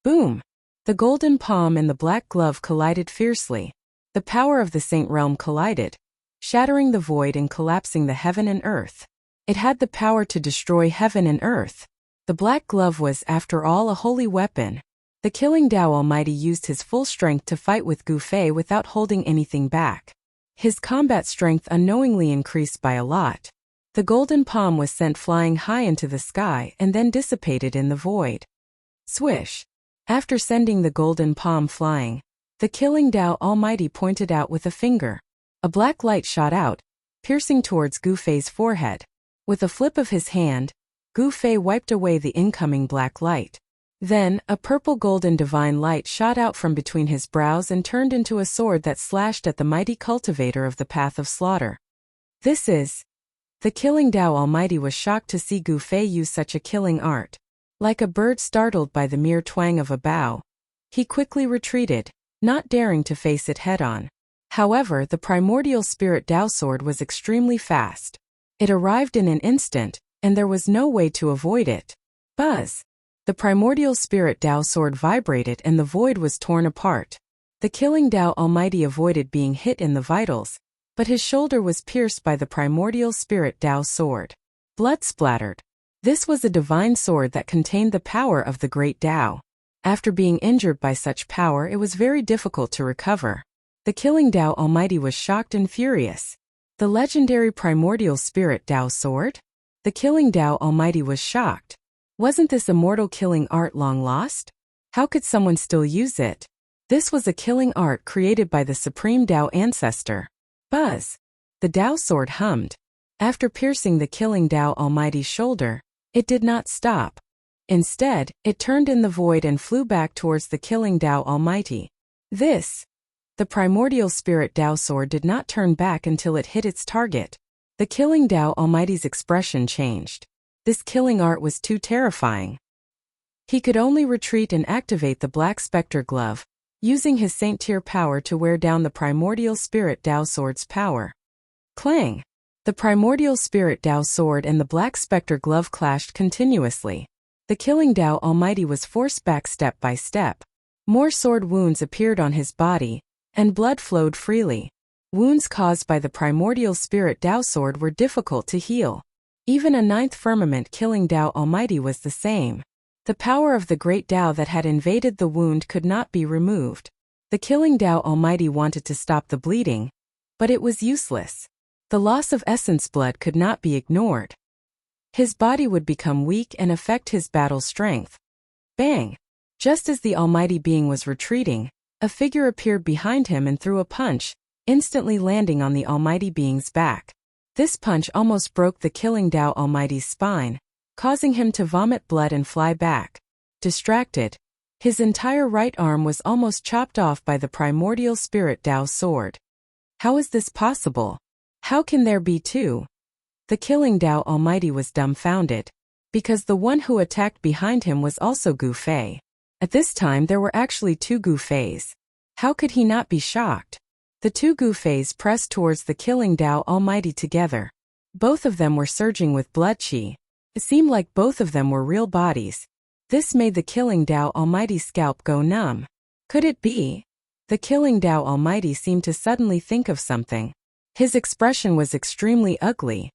Boom! The golden palm and the black glove collided fiercely. The power of the Saint Realm collided, shattering the void and collapsing the heaven and earth. It had the power to destroy heaven and earth. The black glove was, after all, a holy weapon. The killing Tao Almighty used his full strength to fight with Gu Fei without holding anything back. His combat strength unknowingly increased by a lot. The golden palm was sent flying high into the sky and then dissipated in the void. Swish! After sending the golden palm flying, the killing Tao Almighty pointed out with a finger. A black light shot out, piercing towards Gu Fei's forehead. With a flip of his hand, Gu Fei wiped away the incoming black light. Then, a purple golden divine light shot out from between his brows and turned into a sword that slashed at the mighty cultivator of the path of slaughter. This is... The killing Tao Almighty was shocked to see Gu Fei use such a killing art. Like a bird startled by the mere twang of a bow, he quickly retreated, not daring to face it head-on. However, the primordial spirit Tao sword was extremely fast. It arrived in an instant, and there was no way to avoid it. Buzz! The primordial spirit Tao sword vibrated and the void was torn apart. The killing Tao Almighty avoided being hit in the vitals, but his shoulder was pierced by the primordial spirit Tao sword. Blood splattered. This was a divine sword that contained the power of the great Tao. After being injured by such power, it was very difficult to recover. The killing Tao Almighty was shocked and furious. The legendary primordial spirit Tao sword? The killing Tao Almighty was shocked. Wasn't this immortal killing art long lost? How could someone still use it? This was a killing art created by the supreme Tao ancestor. Buzz! The Tao sword hummed. After piercing the killing Tao Almighty's shoulder, it did not stop. Instead, it turned in the void and flew back towards the killing Tao Almighty. The primordial spirit Tao sword did not turn back until it hit its target. The killing Tao Almighty's expression changed. This killing art was too terrifying. He could only retreat and activate the Black Spectre glove, using his Saint Tier power to wear down the primordial spirit Tao sword's power. Clang! The primordial spirit Tao sword and the Black Spectre glove clashed continuously. The killing Tao Almighty was forced back step by step. More sword wounds appeared on his body, and blood flowed freely. Wounds caused by the primordial spirit Tao sword were difficult to heal. Even a ninth firmament killing Tao Almighty was the same. The power of the great Tao that had invaded the wound could not be removed. The killing Tao Almighty wanted to stop the bleeding, but it was useless. The loss of essence blood could not be ignored. His body would become weak and affect his battle strength. Bang! Just as the almighty being was retreating, a figure appeared behind him and threw a punch, instantly landing on the almighty being's back. This punch almost broke the killing Tao Almighty's spine, causing him to vomit blood and fly back. Distracted, His entire right arm was almost chopped off by the primordial spirit Tao's sword. How is this possible? How can there be two? The killing Tao Almighty was dumbfounded, because the one who attacked behind him was also Gu Fei. At this time there were actually two Gu Feis. How could he not be shocked? The two Gu Feis pressed towards the killing Tao Almighty together. Both of them were surging with blood qi. It seemed like both of them were real bodies. This made the killing Tao Almighty's scalp go numb. Could it be? The killing Tao Almighty seemed to suddenly think of something. His expression was extremely ugly.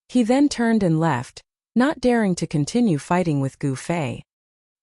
He then turned and left, not daring to continue fighting with Gu Fei.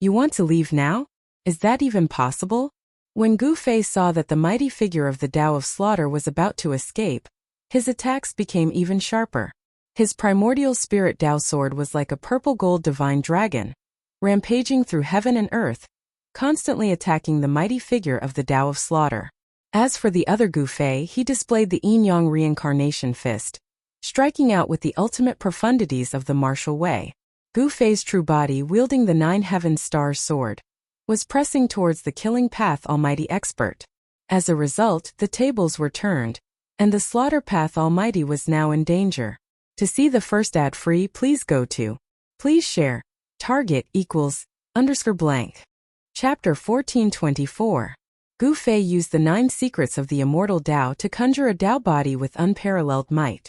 You want to leave now? Is that even possible? When Gu Fei saw that the mighty figure of the Tao of Slaughter was about to escape, his attacks became even sharper. His primordial spirit Tao sword was like a purple-gold divine dragon, rampaging through heaven and earth, constantly attacking the mighty figure of the Tao of Slaughter. As for the other Gu Fei, he displayed the yin-yang reincarnation fist, striking out with the ultimate profundities of the martial way. Gu Fei's true body, wielding the 9 heaven stars sword, was pressing towards the killing path Almighty expert. As a result, the tables were turned, and the slaughter path Almighty was now in danger. To see the first ad free, please go to Please Share. Target =_ Chapter 1424. Gu Fei used the 9 secrets of the immortal Tao to conjure a Tao body with unparalleled might.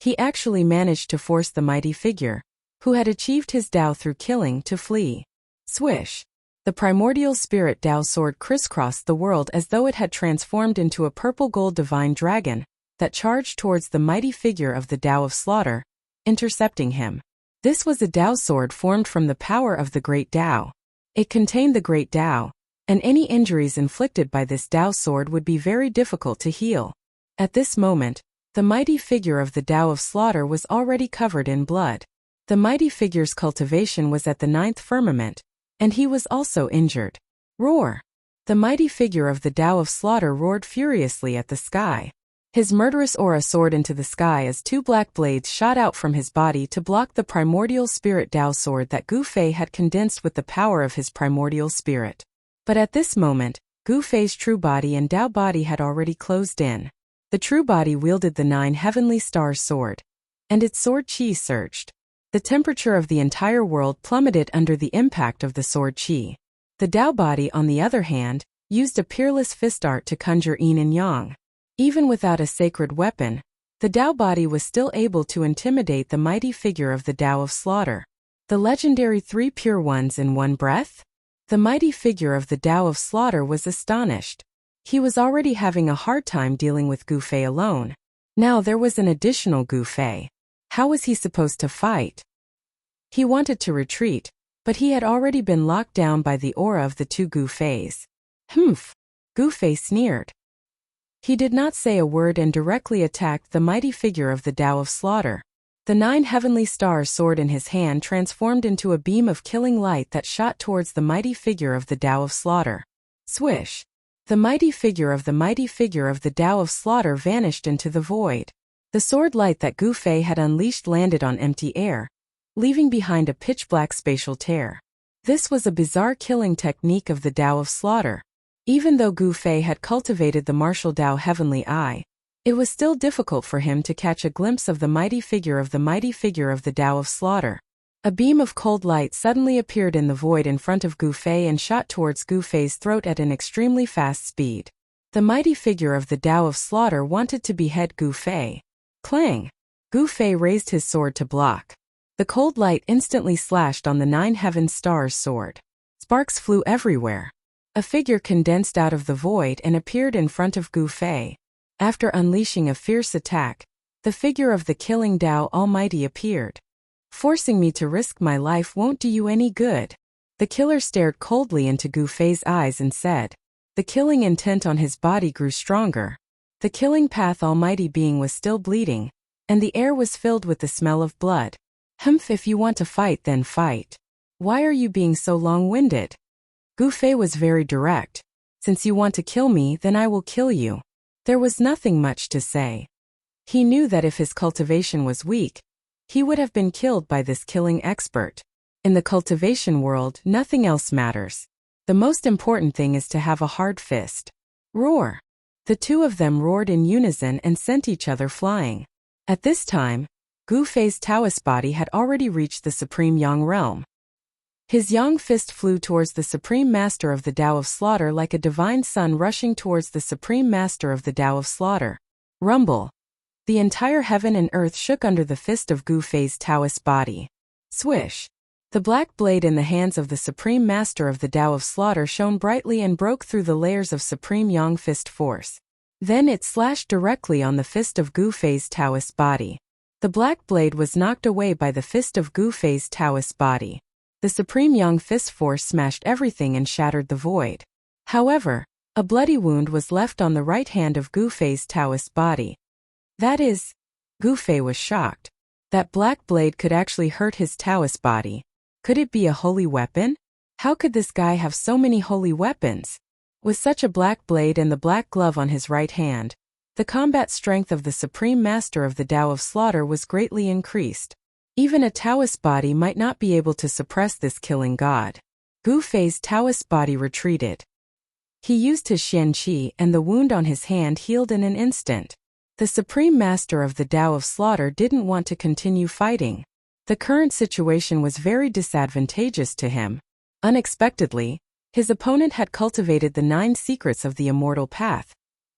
He actually managed to force the mighty figure, who had achieved his Tao through killing, to flee. Swish! The primordial spirit Tao sword crisscrossed the world as though it had transformed into a purple-gold divine dragon that charged towards the mighty figure of the Tao of Slaughter, intercepting him. This was a Tao sword formed from the power of the Great Tao. It contained the Great Tao, and any injuries inflicted by this Tao sword would be very difficult to heal. At this moment, the mighty figure of the Tao of Slaughter was already covered in blood. The mighty figure's cultivation was at the 9th firmament, and he was also injured. Roar! The mighty figure of the Tao of Slaughter roared furiously at the sky. His murderous aura soared into the sky as 2 black blades shot out from his body to block the primordial spirit Tao sword that Gu Fei had condensed with the power of his primordial spirit. But at this moment, Gu Fei's true body and Tao body had already closed in. The true body wielded the 9 heavenly stars sword, and its sword qi surged. The temperature of the entire world plummeted under the impact of the sword qi. The Tao body, on the other hand, used a peerless fist art to conjure yin and yang. Even without a sacred weapon, the Tao body was still able to intimidate the mighty figure of the Tao of Slaughter. The legendary 3 pure ones in one breath? The mighty figure of the Tao of Slaughter was astonished. He was already having a hard time dealing with Gu Fei alone. Now there was an additional Gu Fei. How was he supposed to fight? He wanted to retreat, but he had already been locked down by the aura of the 2 Gu Feis. Humph! Gu Fei sneered. He did not say a word and directly attacked the mighty figure of the Tao of Slaughter. The 9 heavenly stars sword in his hand transformed into a beam of killing light that shot towards the mighty figure of the Tao of Slaughter. Swish! The mighty figure of the Tao of Slaughter vanished into the void. The sword light that Gu Fei had unleashed landed on empty air, leaving behind a pitch-black spatial tear. This was a bizarre killing technique of the Tao of Slaughter. Even though Gu Fei had cultivated the martial Tao heavenly eye, it was still difficult for him to catch a glimpse of the mighty figure of the Tao of Slaughter. A beam of cold light suddenly appeared in the void in front of Gu Fei and shot towards Gu Fei's throat at an extremely fast speed. The mighty figure of the Tao of Slaughter wanted to behead Gu Fei. Clang! Gu Fei raised his sword to block. The cold light instantly slashed on the 9 heaven stars sword. Sparks flew everywhere. A figure condensed out of the void and appeared in front of Gu Fei. After unleashing a fierce attack, the figure of the killing Tao Almighty appeared. Forcing me to risk my life won't do you any good. The killer stared coldly into Gu Fei's eyes and said. The killing intent on his body grew stronger. The killing path Almighty being was still bleeding, and the air was filled with the smell of blood. Humph, if you want to fight, then fight. Why are you being so long-winded? Gu Fei was very direct. Since you want to kill me, then I will kill you. There was nothing much to say. He knew that if his cultivation was weak, he would have been killed by this killing expert. In the cultivation world, nothing else matters. The most important thing is to have a hard fist. Roar! The two of them roared in unison and sent each other flying. At this time, Gu Fei's Taoist body had already reached the supreme Yang realm. His Yang fist flew towards the supreme master of the Tao of Slaughter like a divine sun rushing towards the supreme master of the Tao of Slaughter. Rumble! The entire heaven and earth shook under the fist of Gu Fei's Taoist body. Swish! The black blade in the hands of the supreme master of the Tao of Slaughter shone brightly and broke through the layers of supreme Yang fist force. Then it slashed directly on the fist of Gu Fei's Taoist body. The black blade was knocked away by the fist of Gu Fei's Taoist body. The supreme Yang fist force smashed everything and shattered the void. However, a bloody wound was left on the right hand of Gu Fei's Taoist body. That is, Gu Fei was shocked. That black blade could actually hurt his Taoist body. Could it be a holy weapon? How could this guy have so many holy weapons? With such a black blade and the black glove on his right hand, the combat strength of the supreme master of the Tao of Slaughter was greatly increased. Even a Taoist body might not be able to suppress this killing god. Gu Fei's Taoist body retreated. He used his Xian Qi and the wound on his hand healed in an instant. The supreme master of the Tao of Slaughter didn't want to continue fighting. The current situation was very disadvantageous to him. Unexpectedly, his opponent had cultivated the 9 secrets of the Immortal Path,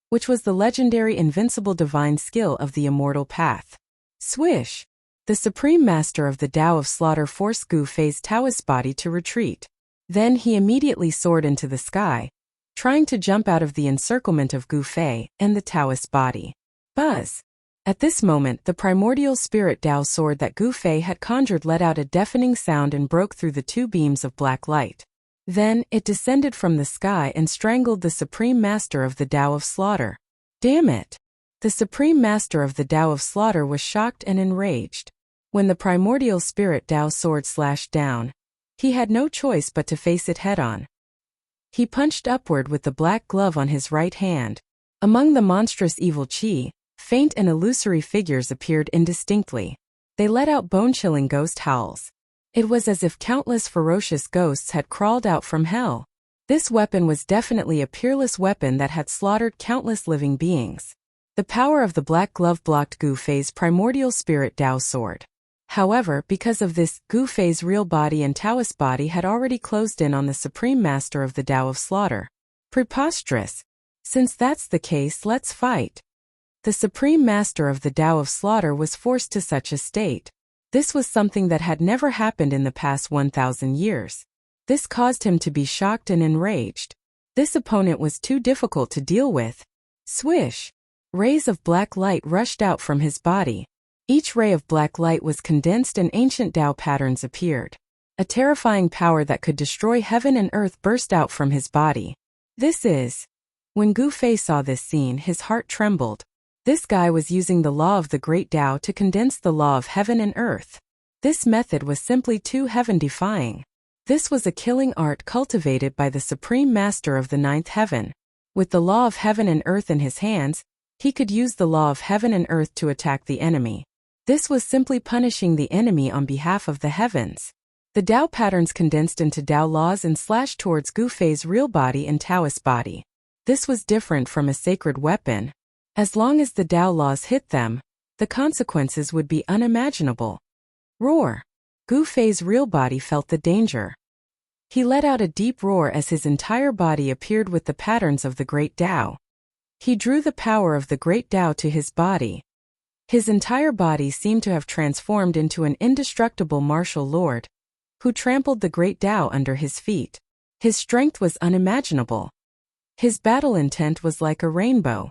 which was the legendary invincible divine skill of the Immortal Path. Swish! The supreme master of the Tao of Slaughter forced Gu Fei's Taoist body to retreat. Then he immediately soared into the sky, trying to jump out of the encirclement of Gu Fei and the Taoist body. Buzz! At this moment, the primordial spirit Tao sword that Gu Fei had conjured let out a deafening sound and broke through the 2 beams of black light. Then, it descended from the sky and strangled the supreme master of the Tao of Slaughter. Damn it! The supreme master of the Tao of Slaughter was shocked and enraged. When the primordial spirit Tao sword slashed down, he had no choice but to face it head-on. He punched upward with the black glove on his right hand. Among the monstrous evil qi, faint and illusory figures appeared indistinctly. They let out bone-chilling ghost howls. It was as if countless ferocious ghosts had crawled out from hell. This weapon was definitely a peerless weapon that had slaughtered countless living beings. The power of the black glove blocked Gu Fei's primordial spirit Tao sword. However, because of this, Gu Fei's real body and Taoist body had already closed in on the supreme master of the Tao of Slaughter. Preposterous! Since that's the case, let's fight. The supreme master of the Tao of Slaughter was forced to such a state. This was something that had never happened in the past 1,000 years. This caused him to be shocked and enraged. This opponent was too difficult to deal with. Swish! Rays of black light rushed out from his body. Each ray of black light was condensed and ancient Tao patterns appeared. A terrifying power that could destroy heaven and earth burst out from his body. This is... When Gu Fei saw this scene, his heart trembled. This guy was using the law of the great Tao to condense the law of heaven and earth. This method was simply too heaven-defying. This was a killing art cultivated by the supreme master of the 9th heaven. With the law of heaven and earth in his hands, he could use the law of heaven and earth to attack the enemy. This was simply punishing the enemy on behalf of the heavens. The Tao patterns condensed into Tao laws and slashed towards Gu Fei's real body and Taoist body. This was different from a sacred weapon. As long as the Tao laws hit them, the consequences would be unimaginable. Roar! Gu Fei's real body felt the danger. He let out a deep roar as his entire body appeared with the patterns of the great Tao. He drew the power of the great Tao to his body. His entire body seemed to have transformed into an indestructible martial lord, who trampled the great Tao under his feet. His strength was unimaginable. His battle intent was like a rainbow.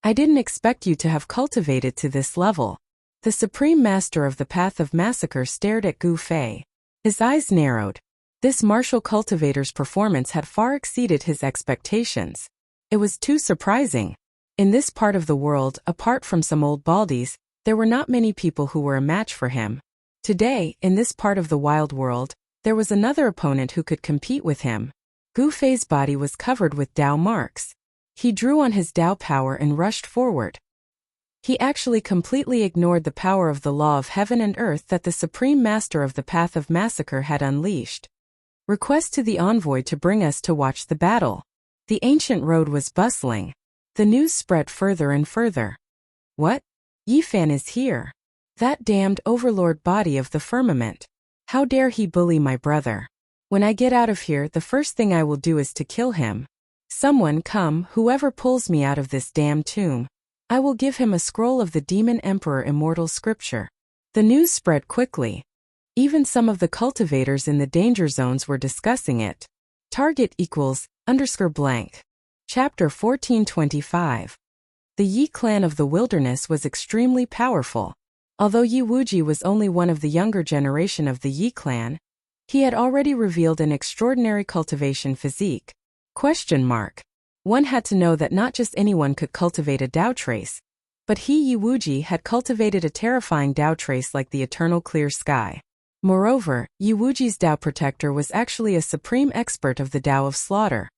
I didn't expect you to have cultivated to this level. The supreme master of the Path of Massacre stared at Gu Fei. His eyes narrowed. This martial cultivator's performance had far exceeded his expectations. It was too surprising. In this part of the world, apart from some old baldies, there were not many people who were a match for him. Today, in this part of the wild world, there was another opponent who could compete with him. Gu Fei's body was covered with Tao marks. He drew on his Tao power and rushed forward. He actually completely ignored the power of the law of heaven and earth that the supreme master of the Path of Massacre had unleashed. Request to the envoy to bring us to watch the battle. The ancient road was bustling. The news spread further and further. What? Yifan is here. That damned overlord body of the firmament. How dare he bully my brother? When I get out of here, the first thing I will do is to kill him. Someone come, whoever pulls me out of this damned tomb. I will give him a scroll of the demon emperor immortal scripture. The news spread quickly. Even some of the cultivators in the danger zones were discussing it. Target =_blank. Chapter 1425. The Yi clan of the wilderness was extremely powerful. Although Yi Wuji was only one of the younger generation of the Yi clan, he had already revealed an extraordinary cultivation physique. One had to know that not just anyone could cultivate a Dao trace, but Yi Wuji had cultivated a terrifying Dao trace like the eternal clear sky. Moreover, Yi Wuji's Dao protector was actually a supreme expert of the Dao of slaughter.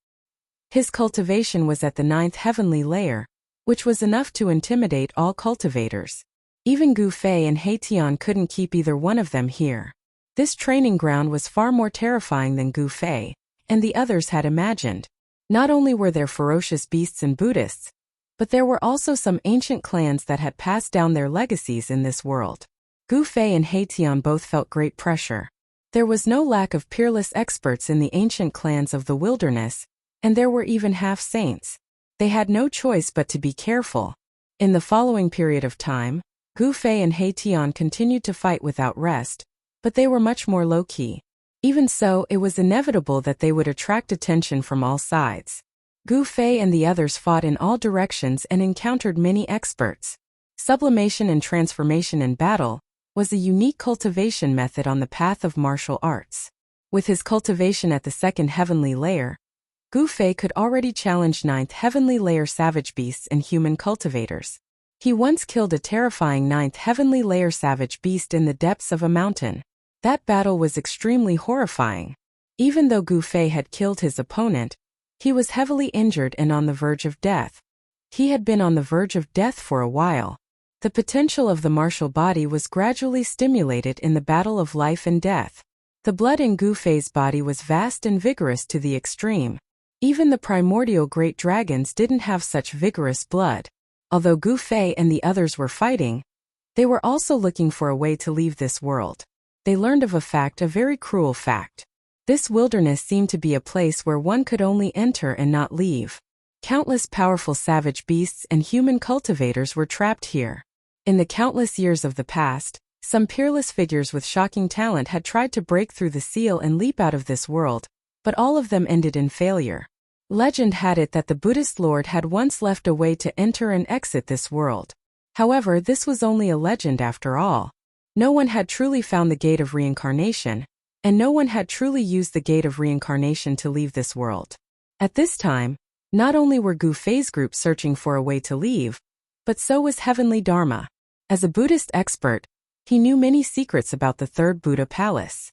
His cultivation was at the 9th heavenly layer, which was enough to intimidate all cultivators. Even Gu Fei and He Tian couldn't keep either one of them here. This training ground was far more terrifying than Gu Fei and the others had imagined. Not only were there ferocious beasts and Buddhists, but there were also some ancient clans that had passed down their legacies in this world. Gu Fei and He Tian both felt great pressure. There was no lack of peerless experts in the ancient clans of the wilderness, and there were even half-saints. They had no choice but to be careful. In the following period of time, Gu Fei and He Tian continued to fight without rest, but they were much more low-key. Even so, it was inevitable that they would attract attention from all sides. Gu Fei and the others fought in all directions and encountered many experts. Sublimation and transformation in battle was a unique cultivation method on the path of martial arts. With his cultivation at the 2nd heavenly layer, Gu Fei could already challenge 9th heavenly layer savage beasts and human cultivators. He once killed a terrifying 9th heavenly layer savage beast in the depths of a mountain. That battle was extremely horrifying. Even though Gu Fei had killed his opponent, he was heavily injured and on the verge of death. He had been on the verge of death for a while. The potential of the martial body was gradually stimulated in the battle of life and death. The blood in Gu Fei's body was vast and vigorous to the extreme. Even the primordial great dragons didn't have such vigorous blood. Although Gu Fei and the others were fighting, they were also looking for a way to leave this world. They learned of a very cruel fact. This wilderness seemed to be a place where one could only enter and not leave. Countless powerful savage beasts and human cultivators were trapped here. In the countless years of the past, some peerless figures with shocking talent had tried to break through the seal and leap out of this world, but all of them ended in failure. Legend had it that the Buddhist Lord had once left a way to enter and exit this world. However, this was only a legend after all. No one had truly found the gate of reincarnation, and no one had truly used the gate of reincarnation to leave this world. At this time, not only were Gu Fei's group searching for a way to leave, but so was Heavenly Dharma. As a Buddhist expert, he knew many secrets about the third Buddha palace.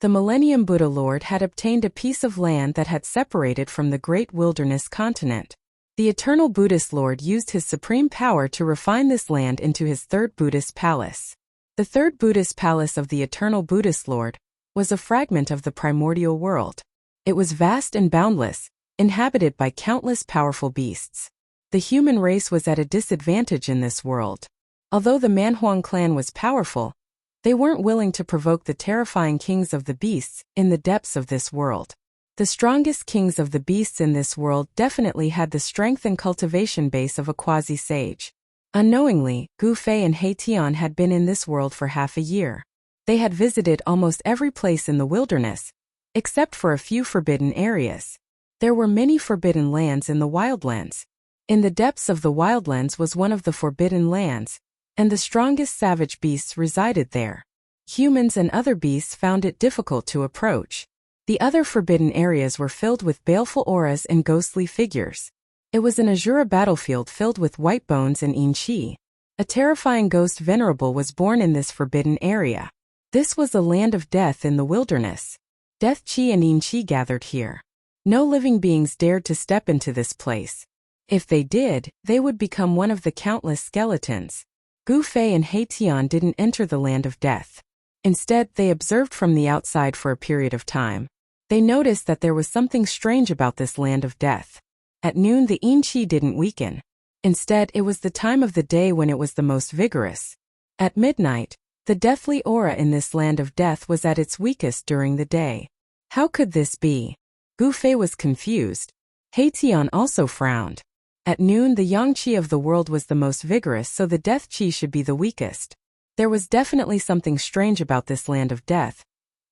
The Millennium Buddha Lord had obtained a piece of land that had separated from the great wilderness continent. The Eternal Buddhist Lord used his supreme power to refine this land into his third Buddhist palace. The third Buddhist palace of the Eternal Buddhist Lord was a fragment of the primordial world. It was vast and boundless, inhabited by countless powerful beasts. The human race was at a disadvantage in this world. Although the Manhuang clan was powerful, they weren't willing to provoke the terrifying kings of the beasts in the depths of this world. The strongest kings of the beasts in this world definitely had the strength and cultivation base of a quasi-sage. Unknowingly, Gu Fei and He Tian had been in this world for half a year. They had visited almost every place in the wilderness, except for a few forbidden areas. There were many forbidden lands in the wildlands. In the depths of the wildlands was one of the forbidden lands, and the strongest savage beasts resided there. Humans and other beasts found it difficult to approach. The other forbidden areas were filled with baleful auras and ghostly figures. It was an Azura battlefield filled with white bones and yin qi. A terrifying ghost venerable was born in this forbidden area. This was a land of death in the wilderness. Death qi and yin qi gathered here. No living beings dared to step into this place. If they did, they would become one of the countless skeletons. Gu Fei and He Tian didn't enter the land of death. Instead, they observed from the outside for a period of time. They noticed that there was something strange about this land of death. At noon the yin qi didn't weaken. Instead, it was the time of the day when it was the most vigorous. At midnight, the deathly aura in this land of death was at its weakest during the day. How could this be? Gu Fei was confused. He Tian also frowned. At noon the yang qi of the world was the most vigorous, so the death qi should be the weakest. There was definitely something strange about this land of death.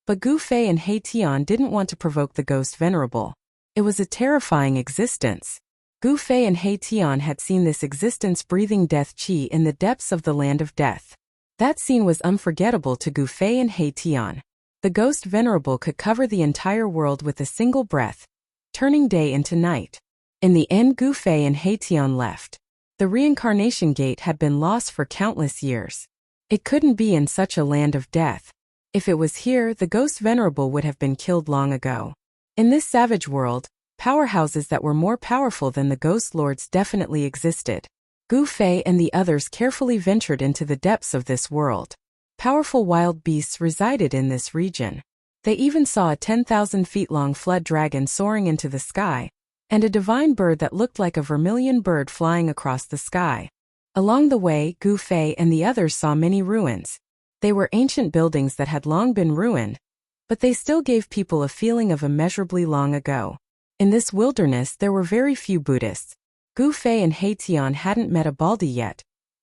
But Gu Fei and He Tian didn't want to provoke the ghost venerable. It was a terrifying existence. Gu Fei and He Tian had seen this existence breathing death qi in the depths of the land of death. That scene was unforgettable to Gu Fei and He Tian. The ghost venerable could cover the entire world with a single breath, turning day into night. In the end, Gu Fei and He Tian left. The reincarnation gate had been lost for countless years. It couldn't be in such a land of death. If it was here, the ghost venerable would have been killed long ago. In this savage world, powerhouses that were more powerful than the ghost lords definitely existed. Gu Fei and the others carefully ventured into the depths of this world. Powerful wild beasts resided in this region. They even saw a 10,000 feet long flood dragon soaring into the sky, and a divine bird that looked like a vermilion bird flying across the sky. Along the way, Gu Fei and the others saw many ruins. They were ancient buildings that had long been ruined, but they still gave people a feeling of immeasurably long ago. In this wilderness there were very few Buddhists. Gu Fei and He Tian hadn't met a Baldi yet,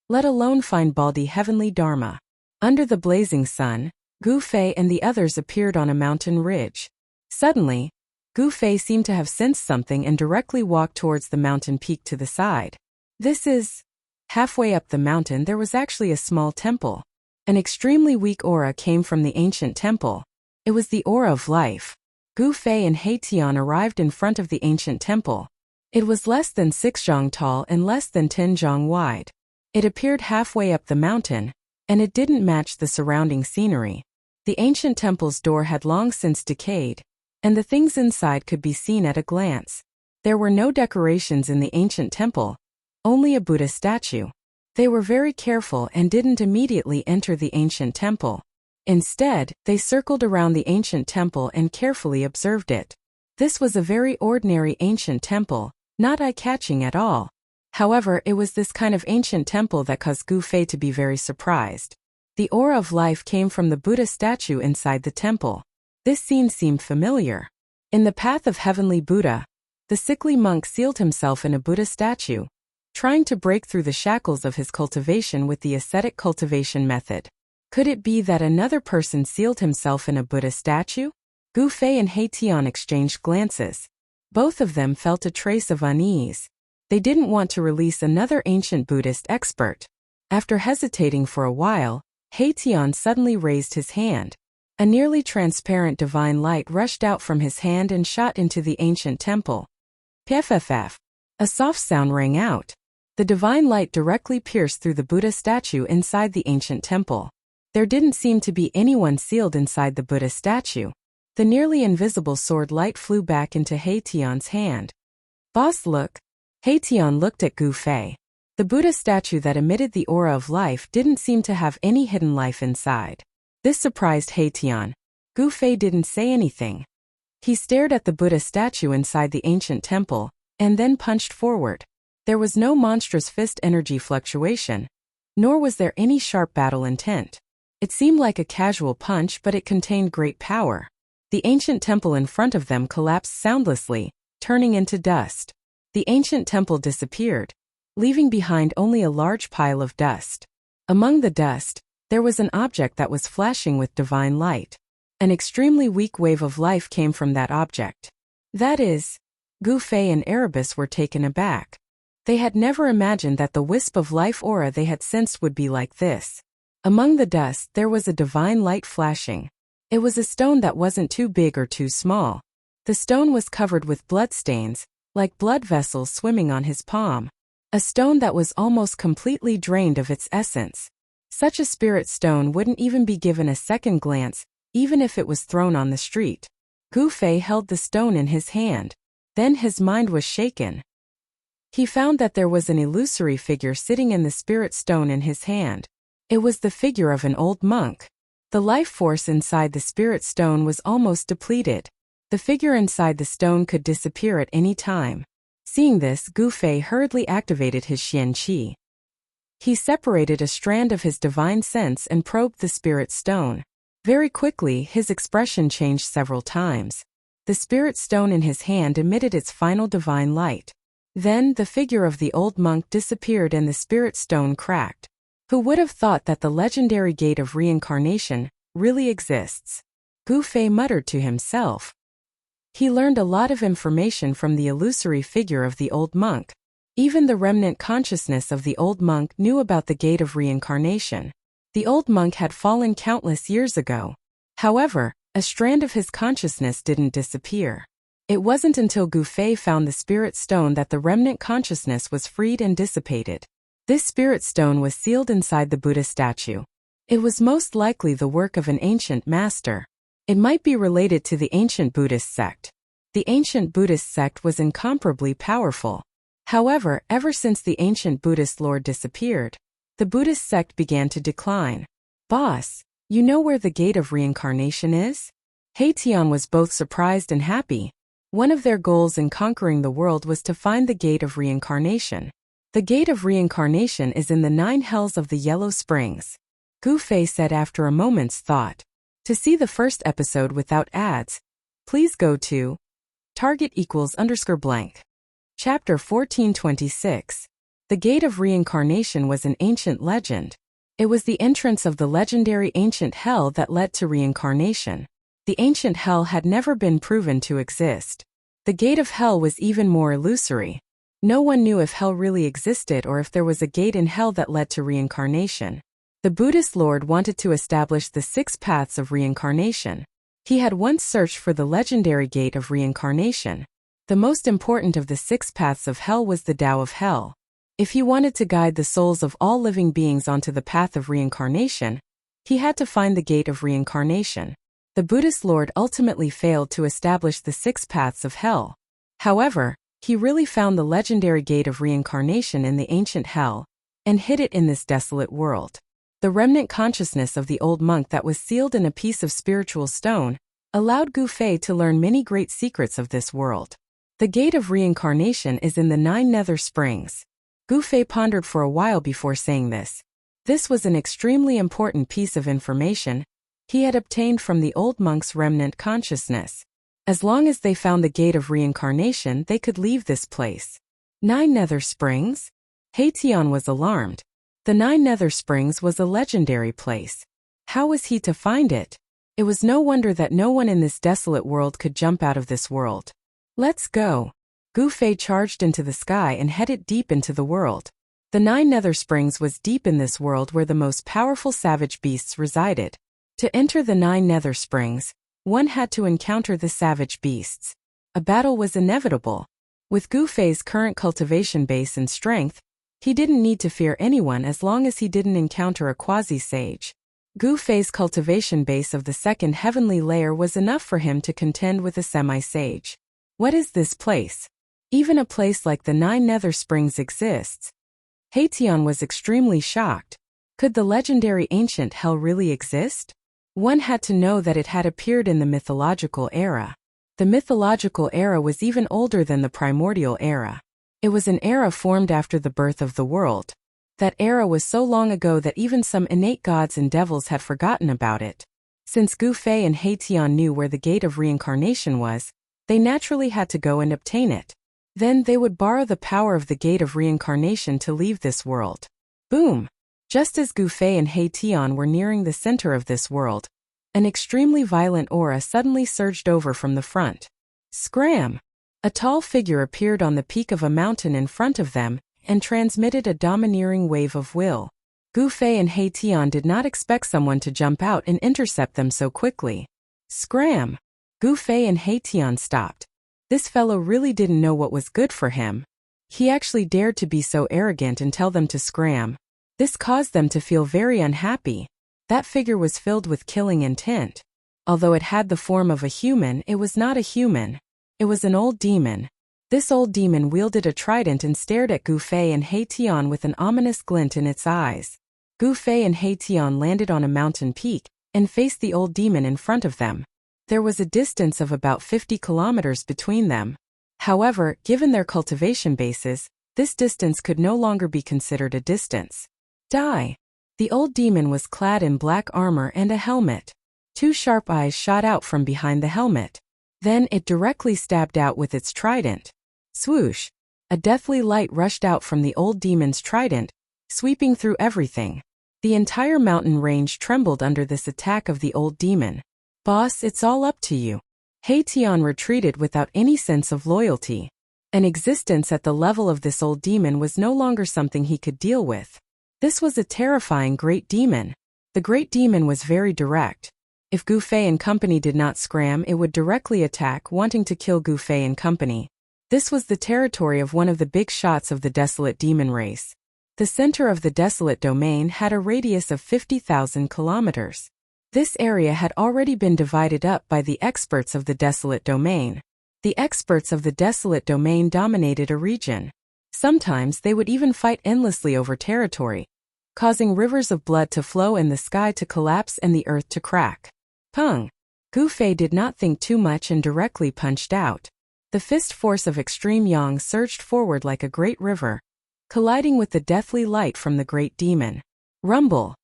let alone find Baldi heavenly Dharma. Under the blazing sun, Gu Fei and the others appeared on a mountain ridge. Suddenly, Gu Fei seemed to have sensed something and directly walked towards the mountain peak to the side. This is... Halfway up the mountain there was actually a small temple. An extremely weak aura came from the ancient temple. It was the aura of life. Gu Fei and He Tian arrived in front of the ancient temple. It was less than 6 zhang tall and less than 10 zhang wide. It appeared halfway up the mountain, and it didn't match the surrounding scenery. The ancient temple's door had long since decayed, and the things inside could be seen at a glance. There were no decorations in the ancient temple, only a Buddha statue. They were very careful and didn't immediately enter the ancient temple. Instead, they circled around the ancient temple and carefully observed it. This was a very ordinary ancient temple, not eye-catching at all. However, it was this kind of ancient temple that caused Gu Fei to be very surprised. The aura of life came from the Buddha statue inside the temple. This scene seemed familiar. In the path of heavenly Buddha, the sickly monk sealed himself in a Buddha statue, trying to break through the shackles of his cultivation with the ascetic cultivation method. Could it be that another person sealed himself in a Buddha statue? Gu Fei and He Tian exchanged glances. Both of them felt a trace of unease. They didn't want to release another ancient Buddhist expert. After hesitating for a while, He Tian suddenly raised his hand. A nearly transparent divine light rushed out from his hand and shot into the ancient temple. Pff. A soft sound rang out. The divine light directly pierced through the Buddha statue inside the ancient temple. There didn't seem to be anyone sealed inside the Buddha statue. The nearly invisible sword light flew back into He Tian's hand. Boss, look. He Tian looked at Gu Fei. The Buddha statue that emitted the aura of life didn't seem to have any hidden life inside. This surprised He Tian. Gu Fei didn't say anything. He stared at the Buddha statue inside the ancient temple, and then punched forward. There was no monstrous fist energy fluctuation, nor was there any sharp battle intent. It seemed like a casual punch, but it contained great power. The ancient temple in front of them collapsed soundlessly, turning into dust. The ancient temple disappeared, leaving behind only a large pile of dust. Among the dust, there was an object that was flashing with divine light. An extremely weak wave of life came from that object. That is, Gu Fei and Erebus were taken aback. They had never imagined that the wisp of life aura they had sensed would be like this. Among the dust, there was a divine light flashing. It was a stone that wasn't too big or too small. The stone was covered with bloodstains, like blood vessels swimming on his palm. A stone that was almost completely drained of its essence. Such a spirit stone wouldn't even be given a second glance, even if it was thrown on the street. Gu Fei held the stone in his hand. Then his mind was shaken. He found that there was an illusory figure sitting in the spirit stone in his hand. It was the figure of an old monk. The life force inside the spirit stone was almost depleted. The figure inside the stone could disappear at any time. Seeing this, Gu Fei hurriedly activated his Xian Qi. He separated a strand of his divine sense and probed the spirit stone. Very quickly, his expression changed several times. The spirit stone in his hand emitted its final divine light. Then, the figure of the old monk disappeared and the spirit stone cracked. Who would have thought that the legendary gate of reincarnation really exists? Gu Fei muttered to himself. He learned a lot of information from the illusory figure of the old monk. Even the remnant consciousness of the old monk knew about the gate of reincarnation. The old monk had fallen countless years ago. However, a strand of his consciousness didn't disappear. It wasn't until Gu Fei found the spirit stone that the remnant consciousness was freed and dissipated. This spirit stone was sealed inside the Buddha statue. It was most likely the work of an ancient master. It might be related to the ancient Buddhist sect. The ancient Buddhist sect was incomparably powerful. However, ever since the ancient Buddhist lord disappeared, the Buddhist sect began to decline. Boss, you know where the gate of reincarnation is? Tian was both surprised and happy. One of their goals in conquering the world was to find the gate of reincarnation. The gate of reincarnation is in the 9 hells of the Yellow Springs. Gu Fei said after a moment's thought. To see the first episode without ads, please go to target=_blank. Chapter 1426. The Gate of Reincarnation was an ancient legend. It was the entrance of the legendary ancient hell that led to reincarnation. The ancient hell had never been proven to exist. The gate of hell was even more illusory. No one knew if hell really existed or if there was a gate in hell that led to reincarnation. The Buddhist lord wanted to establish the 6 paths of reincarnation. He had once searched for the legendary gate of reincarnation. The most important of the 6 paths of hell was the Tao of Hell. If he wanted to guide the souls of all living beings onto the path of reincarnation, he had to find the gate of reincarnation. The Buddhist lord ultimately failed to establish the 6 paths of hell. However, he really found the legendary gate of reincarnation in the ancient hell and hid it in this desolate world. The remnant consciousness of the old monk that was sealed in a piece of spiritual stone allowed Gu Fei to learn many great secrets of this world. The gate of reincarnation is in the 9 nether springs. Gu Fei pondered for a while before saying this. This was an extremely important piece of information he had obtained from the old monk's remnant consciousness. As long as they found the gate of reincarnation, they could leave this place. 9 nether springs? Tian was alarmed. The 9 nether springs was a legendary place. How was he to find it? It was no wonder that no one in this desolate world could jump out of this world. Let's go. Gu Fei charged into the sky and headed deep into the world. The 9 nether springs was deep in this world where the most powerful savage beasts resided. To enter the 9 nether springs, one had to encounter the savage beasts. A battle was inevitable. With Gu Fei's current cultivation base and strength, he didn't need to fear anyone as long as he didn't encounter a quasi-sage. Gu Fei's cultivation base of the 2nd heavenly layer was enough for him to contend with a semi-sage. What is this place? Even a place like the 9 nether springs exists. Tian was extremely shocked. Could the legendary ancient hell really exist? One had to know that it had appeared in the mythological era. The mythological era was even older than the primordial era. It was an era formed after the birth of the world. That era was so long ago that even some innate gods and devils had forgotten about it. Since Gu Fei and Tian knew where the gate of reincarnation was, they naturally had to go and obtain it. Then they would borrow the power of the gate of reincarnation to leave this world. Boom! Just as Gu Fei and Tian were nearing the center of this world, an extremely violent aura suddenly surged over from the front. Scram! A tall figure appeared on the peak of a mountain in front of them and transmitted a domineering wave of will. Gu Fei and Tian did not expect someone to jump out and intercept them so quickly. Scram! Gu Fei and Tian stopped. This fellow really didn't know what was good for him. He actually dared to be so arrogant and tell them to scram. This caused them to feel very unhappy. That figure was filled with killing intent. Although it had the form of a human, it was not a human. It was an old demon. This old demon wielded a trident and stared at Gu Fei and Tian with an ominous glint in its eyes. Gu Fei and Tian landed on a mountain peak and faced the old demon in front of them. There was a distance of about 50 kilometers between them. However, given their cultivation bases, this distance could no longer be considered a distance. Die. The old demon was clad in black armor and a helmet. Two sharp eyes shot out from behind the helmet. Then it directly stabbed out with its trident. Swoosh! A deathly light rushed out from the old demon's trident, sweeping through everything. The entire mountain range trembled under this attack of the old demon. Boss, it's all up to you. Tian retreated without any sense of loyalty. An existence at the level of this old demon was no longer something he could deal with. This was a terrifying great demon. The great demon was very direct. If Gu Fei and company did not scram, it would directly attack, wanting to kill Gu Fei and company. This was the territory of one of the big shots of the desolate demon race. The center of the desolate domain had a radius of 50,000 kilometers. This area had already been divided up by the experts of the desolate domain. The experts of the desolate domain dominated a region. Sometimes they would even fight endlessly over territory, causing rivers of blood to flow and the sky to collapse and the earth to crack. Pung! Gu Fei did not think too much and directly punched out. The fist force of extreme yang surged forward like a great river, colliding with the deathly light from the great demon. Rumble!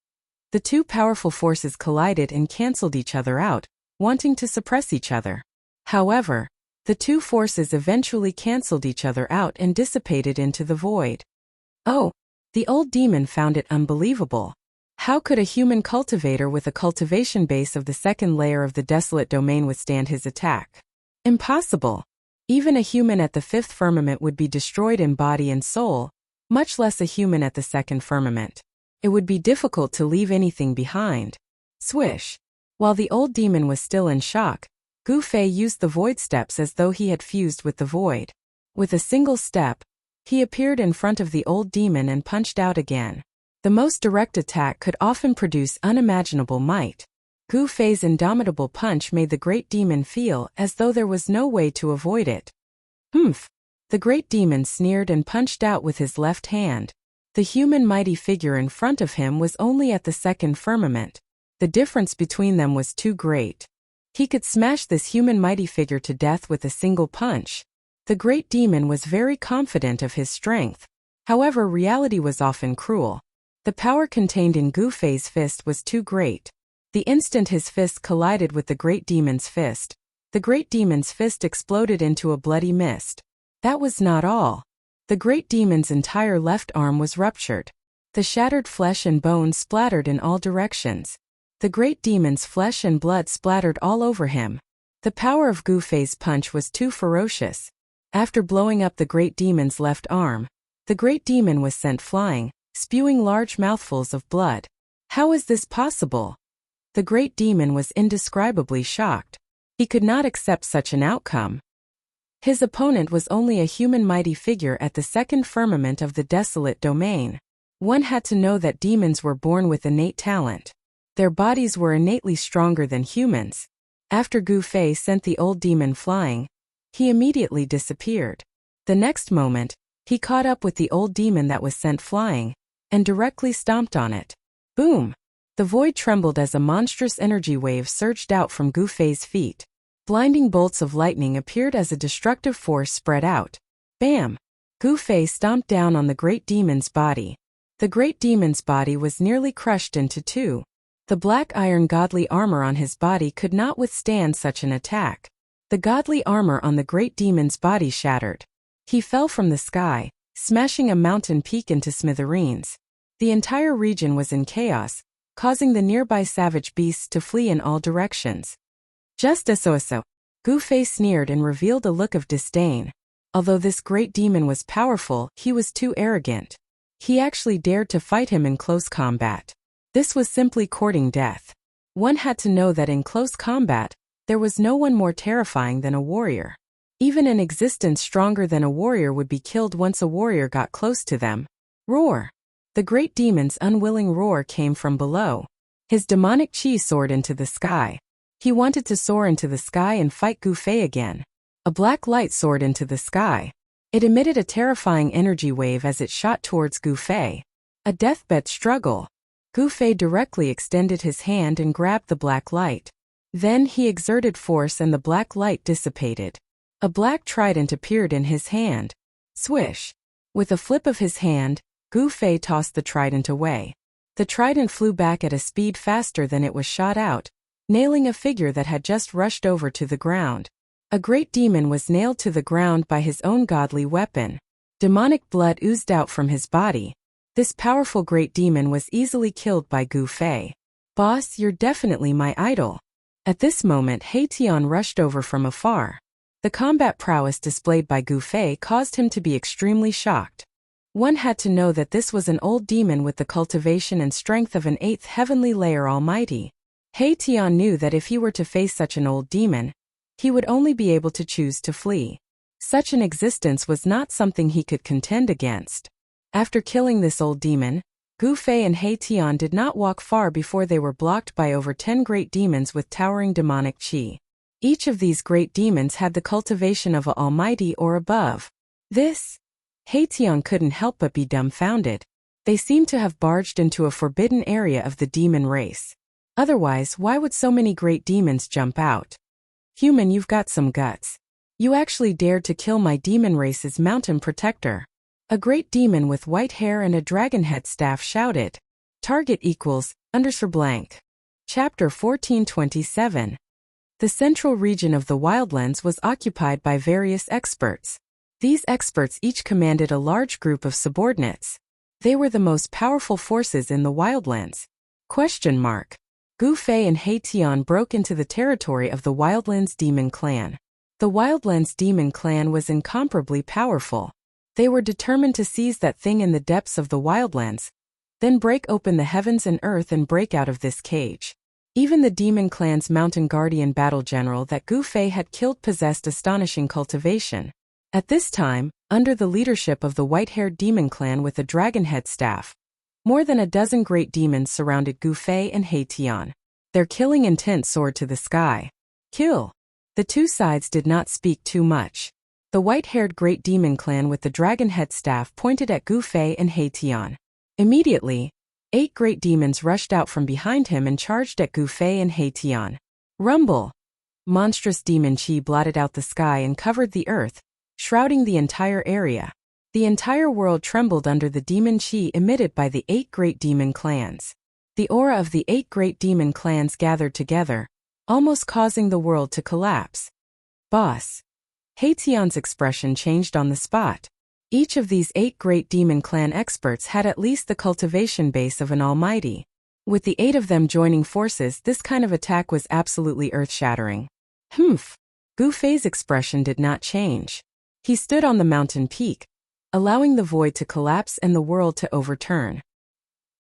The two powerful forces collided and cancelled each other out, wanting to suppress each other. However, the two forces eventually cancelled each other out and dissipated into the void. Oh! The old demon found it unbelievable. How could a human cultivator with a cultivation base of the second layer of the desolate domain withstand his attack? Impossible! Even a human at the fifth firmament would be destroyed in body and soul, much less a human at the second firmament. It would be difficult to leave anything behind. Swish! While the old demon was still in shock, Gu Fei used the void steps as though he had fused with the void. With a single step, he appeared in front of the old demon and punched out again. The most direct attack could often produce unimaginable might. Gu Fei's indomitable punch made the great demon feel as though there was no way to avoid it. Humph! The great demon sneered and punched out with his left hand. The human mighty figure in front of him was only at the second firmament. The difference between them was too great. He could smash this human mighty figure to death with a single punch. The great demon was very confident of his strength. However, reality was often cruel. The power contained in Gu Fei's fist was too great. The instant his fist collided with the great demon's fist, the great demon's fist exploded into a bloody mist. That was not all. The great demon's entire left arm was ruptured. The shattered flesh and bones splattered in all directions. The great demon's flesh and blood splattered all over him. The power of Gu Fei's punch was too ferocious. After blowing up the great demon's left arm, the great demon was sent flying, spewing large mouthfuls of blood. How is this possible? The great demon was indescribably shocked. He could not accept such an outcome. His opponent was only a human mighty figure at the second firmament of the desolate domain. One had to know that demons were born with innate talent. Their bodies were innately stronger than humans. After Gu Fei sent the old demon flying, he immediately disappeared. The next moment, he caught up with the old demon that was sent flying, and directly stomped on it. Boom! The void trembled as a monstrous energy wave surged out from Gu Fei's feet. Blinding bolts of lightning appeared as a destructive force spread out. Bam! Gu Fei stomped down on the great demon's body. The great demon's body was nearly crushed into two. The black iron godly armor on his body could not withstand such an attack. The godly armor on the great demon's body shattered. He fell from the sky, smashing a mountain peak into smithereens. The entire region was in chaos, causing the nearby savage beasts to flee in all directions. Just so. Gu Fei sneered and revealed a look of disdain. Although this great demon was powerful, he was too arrogant. He actually dared to fight him in close combat. This was simply courting death. One had to know that in close combat, there was no one more terrifying than a warrior. Even an existence stronger than a warrior would be killed once a warrior got close to them. Roar! The great demon's unwilling roar came from below. His demonic chi soared into the sky. He wanted to soar into the sky and fight Gu Fei again. A black light soared into the sky. It emitted a terrifying energy wave as it shot towards Gu Fei. A deathbed struggle. Gu Fei directly extended his hand and grabbed the black light. Then he exerted force and the black light dissipated. A black trident appeared in his hand. Swish! With a flip of his hand, Gu Fei tossed the trident away. The trident flew back at a speed faster than it was shot out, nailing a figure that had just rushed over to the ground. A great demon was nailed to the ground by his own godly weapon. Demonic blood oozed out from his body. This powerful great demon was easily killed by Gu Fei. "Boss, you're definitely my idol." At this moment He Tian rushed over from afar. The combat prowess displayed by Gu Fei caused him to be extremely shocked. One had to know that this was an old demon with the cultivation and strength of an 8th heavenly layer almighty. He Tian knew that if he were to face such an old demon, he would only be able to choose to flee. Such an existence was not something he could contend against. After killing this old demon, Gu Fei and He Tian did not walk far before they were blocked by over 10 great demons with towering demonic qi. Each of these great demons had the cultivation of an almighty or above. He Tian couldn't help but be dumbfounded. They seemed to have barged into a forbidden area of the demon race. Otherwise, why would so many great demons jump out? "Human, you've got some guts. You actually dared to kill my demon race's mountain protector." A great demon with white hair and a dragon head staff shouted. Target equals _blank. Chapter 1427. The central region of the Wildlands was occupied by various experts. These experts each commanded a large group of subordinates. They were the most powerful forces in the Wildlands. Gu Fei and He Tian broke into the territory of the Wildlands Demon Clan. The Wildlands Demon Clan was incomparably powerful. They were determined to seize that thing in the depths of the Wildlands, then break open the heavens and earth and break out of this cage. Even the Demon Clan's mountain guardian battle general that Gu Fei had killed possessed astonishing cultivation. At this time, under the leadership of the white-haired Demon Clan with a dragon head staff, more than a dozen great demons surrounded Gu Fei and He Tian. Their killing intent soared to the sky. Kill! The two sides did not speak too much. The white-haired great demon clan with the dragon head staff pointed at Gu Fei and He Tian. Immediately, 8 great demons rushed out from behind him and charged at Gu Fei and He Tian. Rumble! Monstrous demon qi blotted out the sky and covered the earth, shrouding the entire area. The entire world trembled under the demon qi emitted by the 8 great demon clans. The aura of the 8 great demon clans gathered together, almost causing the world to collapse. Boss! He Tian's expression changed on the spot. Each of these 8 great demon clan experts had at least the cultivation base of an almighty. With the 8 of them joining forces, this kind of attack was absolutely earth-shattering. Gu Fei's expression did not change. He stood on the mountain peak, allowing the void to collapse and the world to overturn.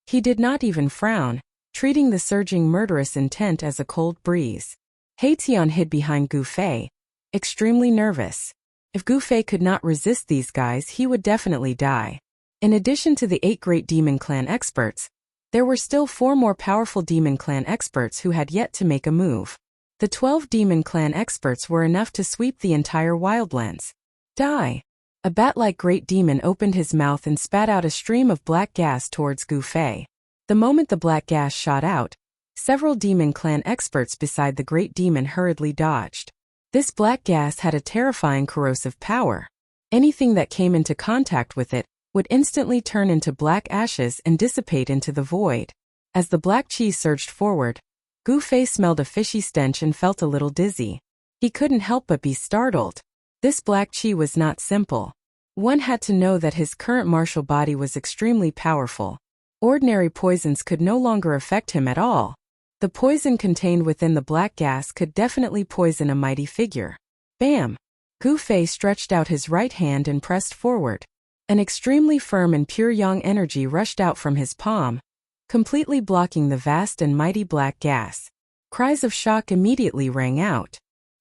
He did not even frown, treating the surging murderous intent as a cold breeze. He Tian hid behind Gu Fei, extremely nervous. If Gu Fei could not resist these guys, he would definitely die. In addition to the 8 great demon clan experts, there were still 4 more powerful demon clan experts who had yet to make a move. The 12 demon clan experts were enough to sweep the entire Wildlands. Die! A bat-like great demon opened his mouth and spat out a stream of black gas towards Gu Fei. The moment the black gas shot out, several demon clan experts beside the great demon hurriedly dodged. This black gas had a terrifying corrosive power. Anything that came into contact with it would instantly turn into black ashes and dissipate into the void. As the black qi surged forward, Gu Fei smelled a fishy stench and felt a little dizzy. He couldn't help but be startled. This black qi was not simple. One had to know that his current martial body was extremely powerful. Ordinary poisons could no longer affect him at all. The poison contained within the black gas could definitely poison a mighty figure. Bam! Gu Fei stretched out his right hand and pressed forward. An extremely firm and pure yang energy rushed out from his palm, completely blocking the vast and mighty black gas. Cries of shock immediately rang out.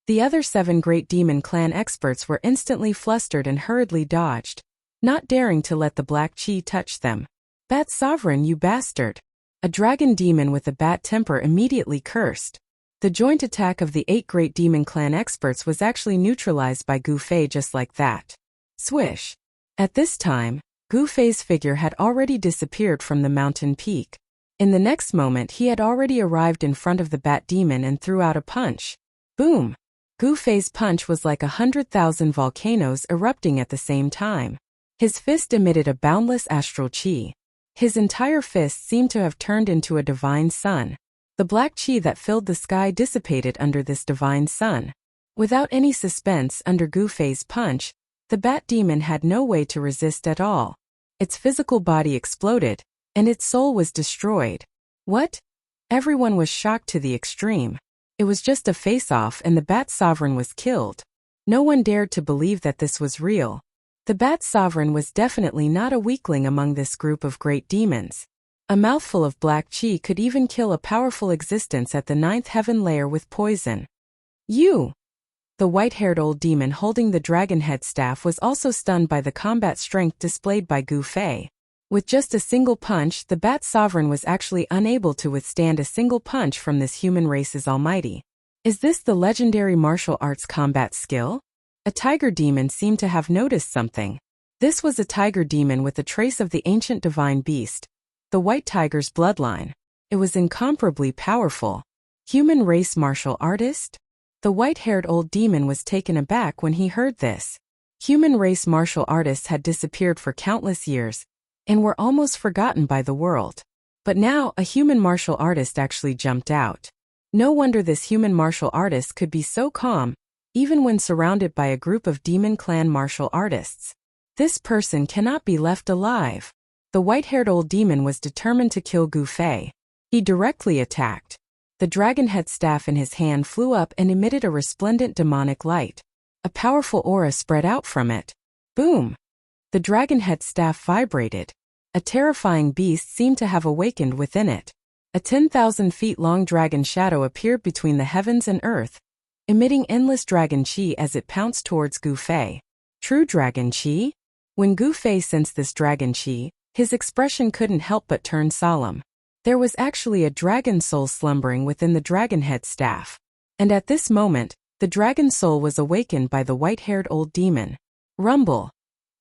The other 7 great demon clan experts were instantly flustered and hurriedly dodged, not daring to let the black qi touch them. Bat Sovereign, you bastard! A dragon demon with a bat temper immediately cursed. The joint attack of the 8 great demon clan experts was actually neutralized by Gu Fei just like that. Swish! At this time, Gu Fei's figure had already disappeared from the mountain peak. In the next moment he had already arrived in front of the bat demon and threw out a punch. Boom! Gu Fei's punch was like 100,000 volcanoes erupting at the same time. His fist emitted a boundless astral qi. His entire fist seemed to have turned into a divine sun. The black qi that filled the sky dissipated under this divine sun. Without any suspense under Gu Fei's punch, the bat demon had no way to resist at all. Its physical body exploded, and its soul was destroyed. What? Everyone was shocked to the extreme. It was just a face-off and the Bat Sovereign was killed. No one dared to believe that this was real. The Bat Sovereign was definitely not a weakling among this group of great demons. A mouthful of black qi could even kill a powerful existence at the 9th heaven layer with poison. You! The white-haired old demon holding the dragon head staff was also stunned by the combat strength displayed by Gu Fei. With just a single punch, the Bat Sovereign was actually unable to withstand a single punch from this human race's almighty. Is this the legendary martial arts combat skill? A tiger demon seemed to have noticed something. This was a tiger demon with a trace of the ancient divine beast, the white tiger's bloodline. It was incomparably powerful. Human race martial artist? The white-haired old demon was taken aback when he heard this. Human race martial artists had disappeared for countless years, and were almost forgotten by the world. But now, a human martial artist actually jumped out. No wonder this human martial artist could be so calm, even when surrounded by a group of demon clan martial artists. This person cannot be left alive. The white-haired old demon was determined to kill Gu Fei. He directly attacked. The dragon head staff in his hand flew up and emitted a resplendent demonic light. A powerful aura spread out from it. Boom! The dragon head staff vibrated. A terrifying beast seemed to have awakened within it. A 10,000 feet long dragon shadow appeared between the heavens and earth, emitting endless dragon qi as it pounced towards Gu Fei. True dragon qi? When Gu Fei sensed this dragon qi, his expression couldn't help but turn solemn. There was actually a dragon soul slumbering within the dragon head staff. And at this moment, the dragon soul was awakened by the white-haired old demon. Rumble!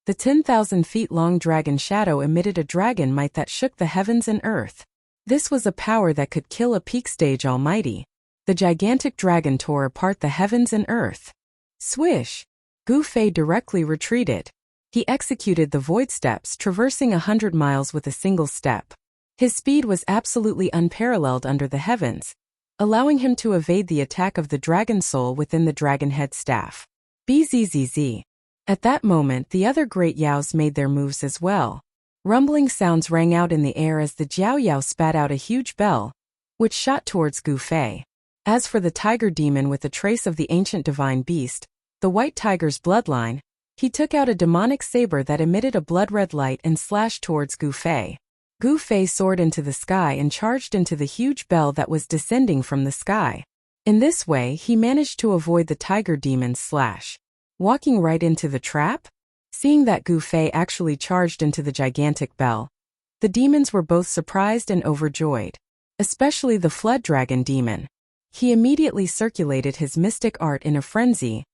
The 10,000 feet long dragon shadow emitted a dragon might that shook the heavens and earth. This was a power that could kill a peak stage almighty. The gigantic dragon tore apart the heavens and earth. Swish! Gu Fei directly retreated. He executed the void steps, traversing 100 miles with a single step. His speed was absolutely unparalleled under the heavens, allowing him to evade the attack of the dragon soul within the dragon head staff. Bzzz. At that moment, the other great Yaos made their moves as well. Rumbling sounds rang out in the air as the Jiao Yao spat out a huge bell, which shot towards Gu Fei. As for the tiger demon with a trace of the ancient divine beast, the white tiger's bloodline, he took out a demonic saber that emitted a blood-red light and slashed towards Gu Fei. Gu Fei soared into the sky and charged into the huge bell that was descending from the sky. In this way, he managed to avoid the tiger demon's slash. Walking right into the trap? Seeing that Gu Fei actually charged into the gigantic bell, the demons were both surprised and overjoyed. Especially the flood dragon demon. He immediately circulated his mystic art in a frenzy,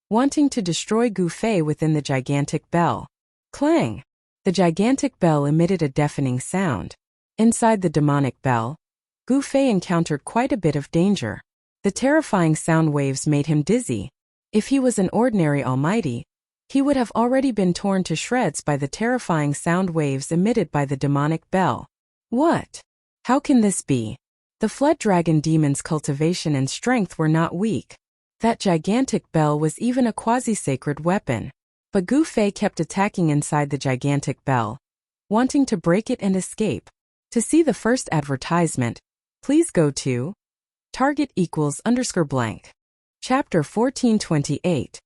wanting to destroy Gu Fei within the gigantic bell. Clang! The gigantic bell emitted a deafening sound. Inside the demonic bell, Gu Fei encountered quite a bit of danger. The terrifying sound waves made him dizzy. If he was an ordinary almighty, he would have already been torn to shreds by the terrifying sound waves emitted by the demonic bell. What? How can this be? The flood dragon demon's cultivation and strength were not weak. That gigantic bell was even a quasi-sacred weapon. But Gu Fei kept attacking inside the gigantic bell, wanting to break it and escape. To see the first advertisement, please go to target =_blank. Chapter 1428.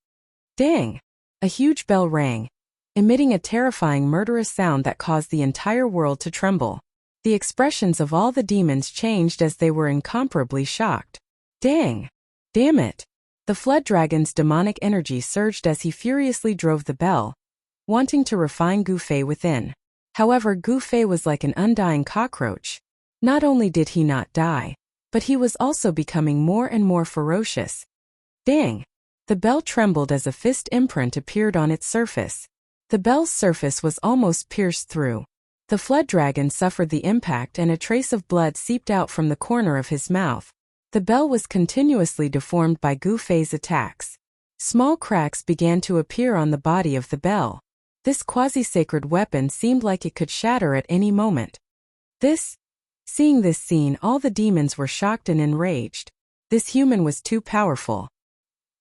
Dang! A huge bell rang, emitting a terrifying murderous sound that caused the entire world to tremble. The expressions of all the demons changed as they were incomparably shocked. Dang! Damn it! The flood dragon's demonic energy surged as he furiously drove the bell, wanting to refine Gu Fei within. However, Gu Fei was like an undying cockroach. Not only did he not die, but he was also becoming more and more ferocious. Dang! The bell trembled as a fist imprint appeared on its surface. The bell's surface was almost pierced through. The flood dragon suffered the impact and a trace of blood seeped out from the corner of his mouth. The bell was continuously deformed by Gu Fei's attacks. Small cracks began to appear on the body of the bell. This quasi-sacred weapon seemed like it could shatter at any moment. Seeing this scene, all the demons were shocked and enraged. This human was too powerful.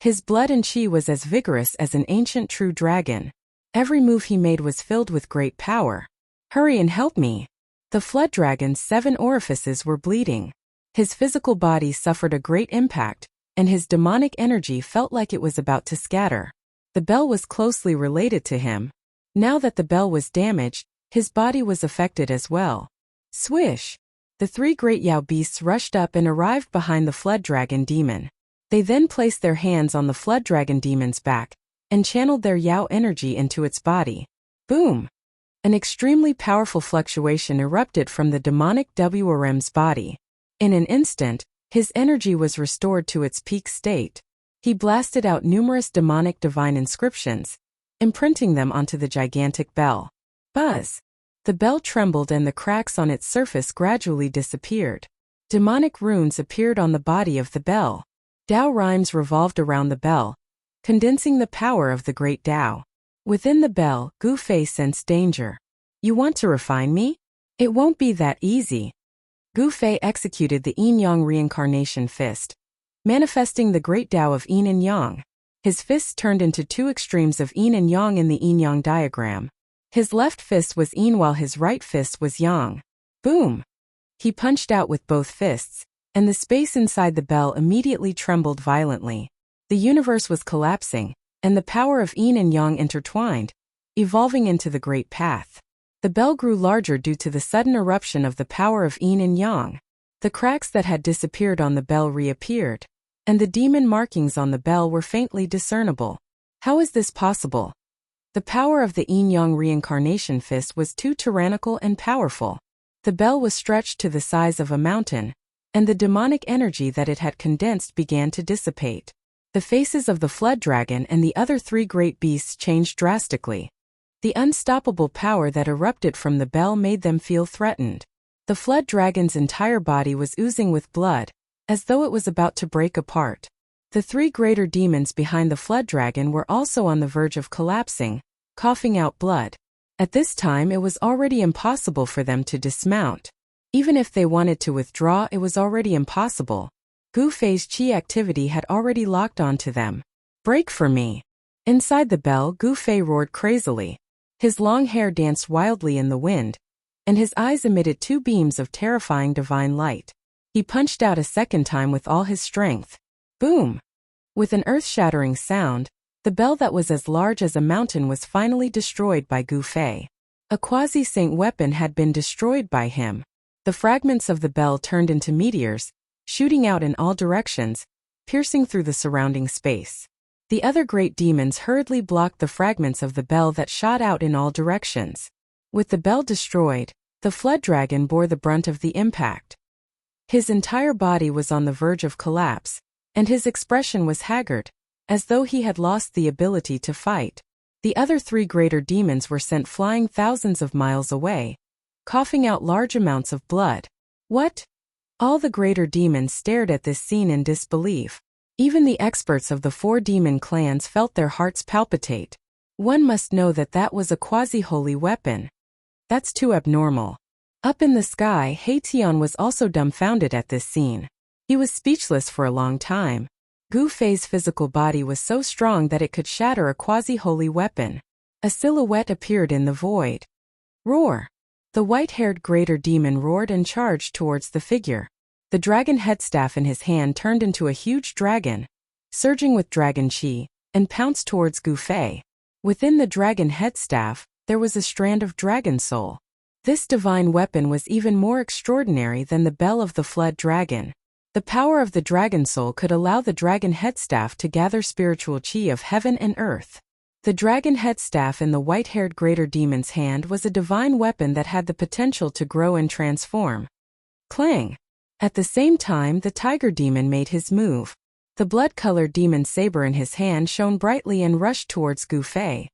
His blood and chi was as vigorous as an ancient true dragon. Every move he made was filled with great power. Hurry and help me! The flood dragon's 7 orifices were bleeding. His physical body suffered a great impact, and his demonic energy felt like it was about to scatter. The bell was closely related to him. Now that the bell was damaged, his body was affected as well. Swish! The 3 great Yao beasts rushed up and arrived behind the flood dragon demon. They then placed their hands on the flood dragon demon's back and channeled their Yao energy into its body. Boom! An extremely powerful fluctuation erupted from the demonic WRM's body. In an instant, his energy was restored to its peak state. He blasted out numerous demonic divine inscriptions, imprinting them onto the gigantic bell. Buzz! The bell trembled and the cracks on its surface gradually disappeared. Demonic runes appeared on the body of the bell. Tao rhymes revolved around the bell, condensing the power of the great Tao. Within the bell, Gu Fei sensed danger. You want to refine me? It won't be that easy. Gu Fei executed the Yin-Yang reincarnation fist, manifesting the great Tao of Yin and Yang. His fists turned into 2 extremes of Yin and Yang in the Yin-Yang diagram. His left fist was Yin while his right fist was Yang. Boom! He punched out with both fists, and the space inside the bell immediately trembled violently. The universe was collapsing, and the power of Yin and Yang intertwined, evolving into the Great Path. The bell grew larger due to the sudden eruption of the power of Yin and Yang. The cracks that had disappeared on the bell reappeared, and the demon markings on the bell were faintly discernible. How is this possible? The power of the Yin-Yang reincarnation fist was too tyrannical and powerful. The bell was stretched to the size of a mountain, and the demonic energy that it had condensed began to dissipate. The faces of the flood dragon and the other 3 great beasts changed drastically. The unstoppable power that erupted from the bell made them feel threatened. The flood dragon's entire body was oozing with blood, as though it was about to break apart. The 3 greater demons behind the flood dragon were also on the verge of collapsing, coughing out blood. At this time it was already impossible for them to dismount. Even if they wanted to withdraw, it was already impossible. Gu Fei's chi activity had already locked onto them. Break for me! Inside the bell, Gu Fei roared crazily. His long hair danced wildly in the wind, and his eyes emitted 2 beams of terrifying divine light. He punched out a second time with all his strength. Boom! With an earth-shattering sound, the bell that was as large as a mountain was finally destroyed by Gu Fei. A quasi-saint weapon had been destroyed by him. The fragments of the bell turned into meteors, shooting out in all directions, piercing through the surrounding space. The other great demons hurriedly blocked the fragments of the bell that shot out in all directions. With the bell destroyed, the flood dragon bore the brunt of the impact. His entire body was on the verge of collapse, and his expression was haggard, as though he had lost the ability to fight. The other 3 greater demons were sent flying thousands of miles away, coughing out large amounts of blood. What? All the greater demons stared at this scene in disbelief. Even the experts of the 4 demon clans felt their hearts palpitate. One must know that that was a quasi-holy weapon. That's too abnormal. Up in the sky, Heition was also dumbfounded at this scene. He was speechless for a long time. Gu Fei's physical body was so strong that it could shatter a quasi-holy weapon. A silhouette appeared in the void. Roar! The white-haired greater demon roared and charged towards the figure. The dragon headstaff in his hand turned into a huge dragon, surging with dragon chi, and pounced towards Gu Fei. Within the dragon headstaff, there was a strand of dragon soul. This divine weapon was even more extraordinary than the bell of the flood dragon. The power of the dragon soul could allow the dragon headstaff to gather spiritual chi of heaven and earth. The dragon headstaff in the white-haired greater demon's hand was a divine weapon that had the potential to grow and transform. Clang! At the same time, the tiger demon made his move. The blood-colored demon saber in his hand shone brightly and rushed towards Gu Fei.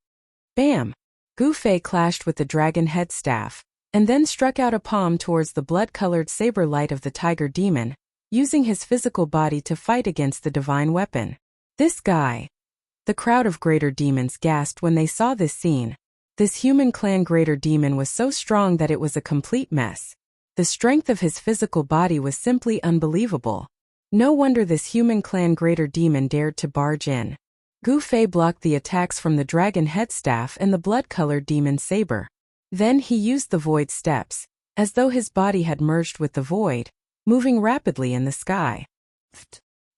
Bam! Gu Fei clashed with the dragon headstaff. and then struck out a palm towards the blood-colored saber light of the tiger demon, using his physical body to fight against the divine weapon. This guy. The crowd of greater demons gasped when they saw this scene. This human clan greater demon was so strong that it was a complete mess. The strength of his physical body was simply unbelievable. No wonder this human clan greater demon dared to barge in. Gu Fei blocked the attacks from the dragon head staff and the blood-colored demon saber. Then he used the void steps, as though his body had merged with the void, moving rapidly in the sky.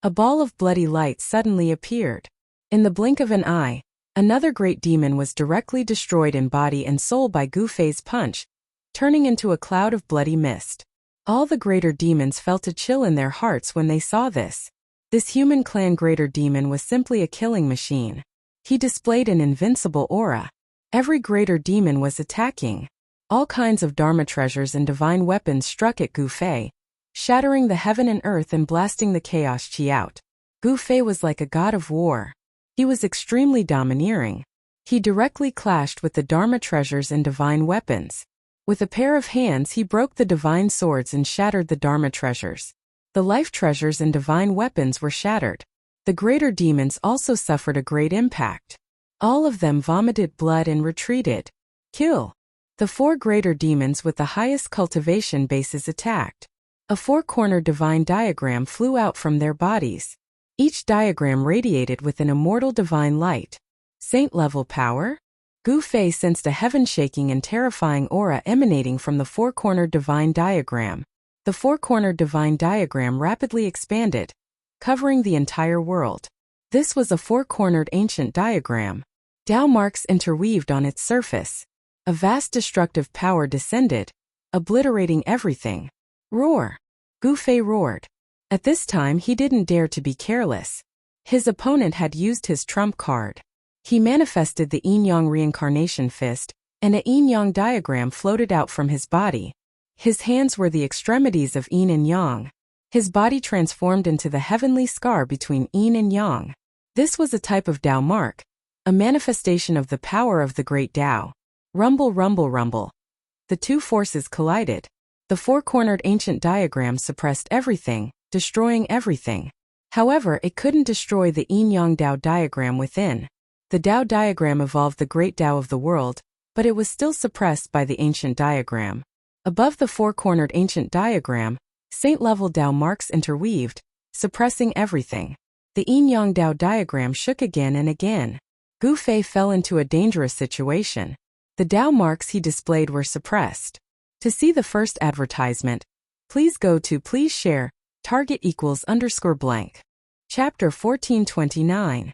A ball of bloody light suddenly appeared. In the blink of an eye, another great demon was directly destroyed in body and soul by Gu Fei's punch, turning into a cloud of bloody mist. All the greater demons felt a chill in their hearts when they saw this. This human clan greater demon was simply a killing machine. He displayed an invincible aura. Every greater demon was attacking. All kinds of Dharma treasures and divine weapons struck at Gu Fei, shattering the heaven and earth and blasting the chaos chi out. Gu Fei was like a god of war. He was extremely domineering. He directly clashed with the Dharma treasures and divine weapons. With a pair of hands he broke the divine swords and shattered the Dharma treasures. The life treasures and divine weapons were shattered. The greater demons also suffered a great impact. All of them vomited blood and retreated. Kill. The 4 greater demons with the highest cultivation bases attacked. A 4-cornered divine diagram flew out from their bodies. Each diagram radiated with an immortal divine light. Saint-level power? Gu Fei sensed a heaven-shaking and terrifying aura emanating from the 4-cornered divine diagram. The 4-cornered divine diagram rapidly expanded, covering the entire world. This was a 4-cornered ancient diagram. Tao marks interweaved on its surface. A vast destructive power descended, obliterating everything. Roar! Gu Fei roared. At this time he didn't dare to be careless. His opponent had used his trump card. He manifested the yin-yang reincarnation fist, and a yin-yang diagram floated out from his body. His hands were the extremities of yin and yang. His body transformed into the heavenly scar between yin and yang. This was a type of Tao mark, a manifestation of the power of the great Tao. Rumble, rumble, rumble. The two forces collided. The 4-cornered ancient diagram suppressed everything, destroying everything. However, it couldn't destroy the yin-yang Tao diagram within. The Tao diagram evolved the great Tao of the world, but it was still suppressed by the ancient diagram. Above the 4-cornered ancient diagram, saint-level Tao marks interweaved, suppressing everything. The yin-yang Tao diagram shook again and again. Gu Fei fell into a dangerous situation. The Tao marks he displayed were suppressed. To see the first advertisement, please go to please share, target =_blank. Chapter 1429.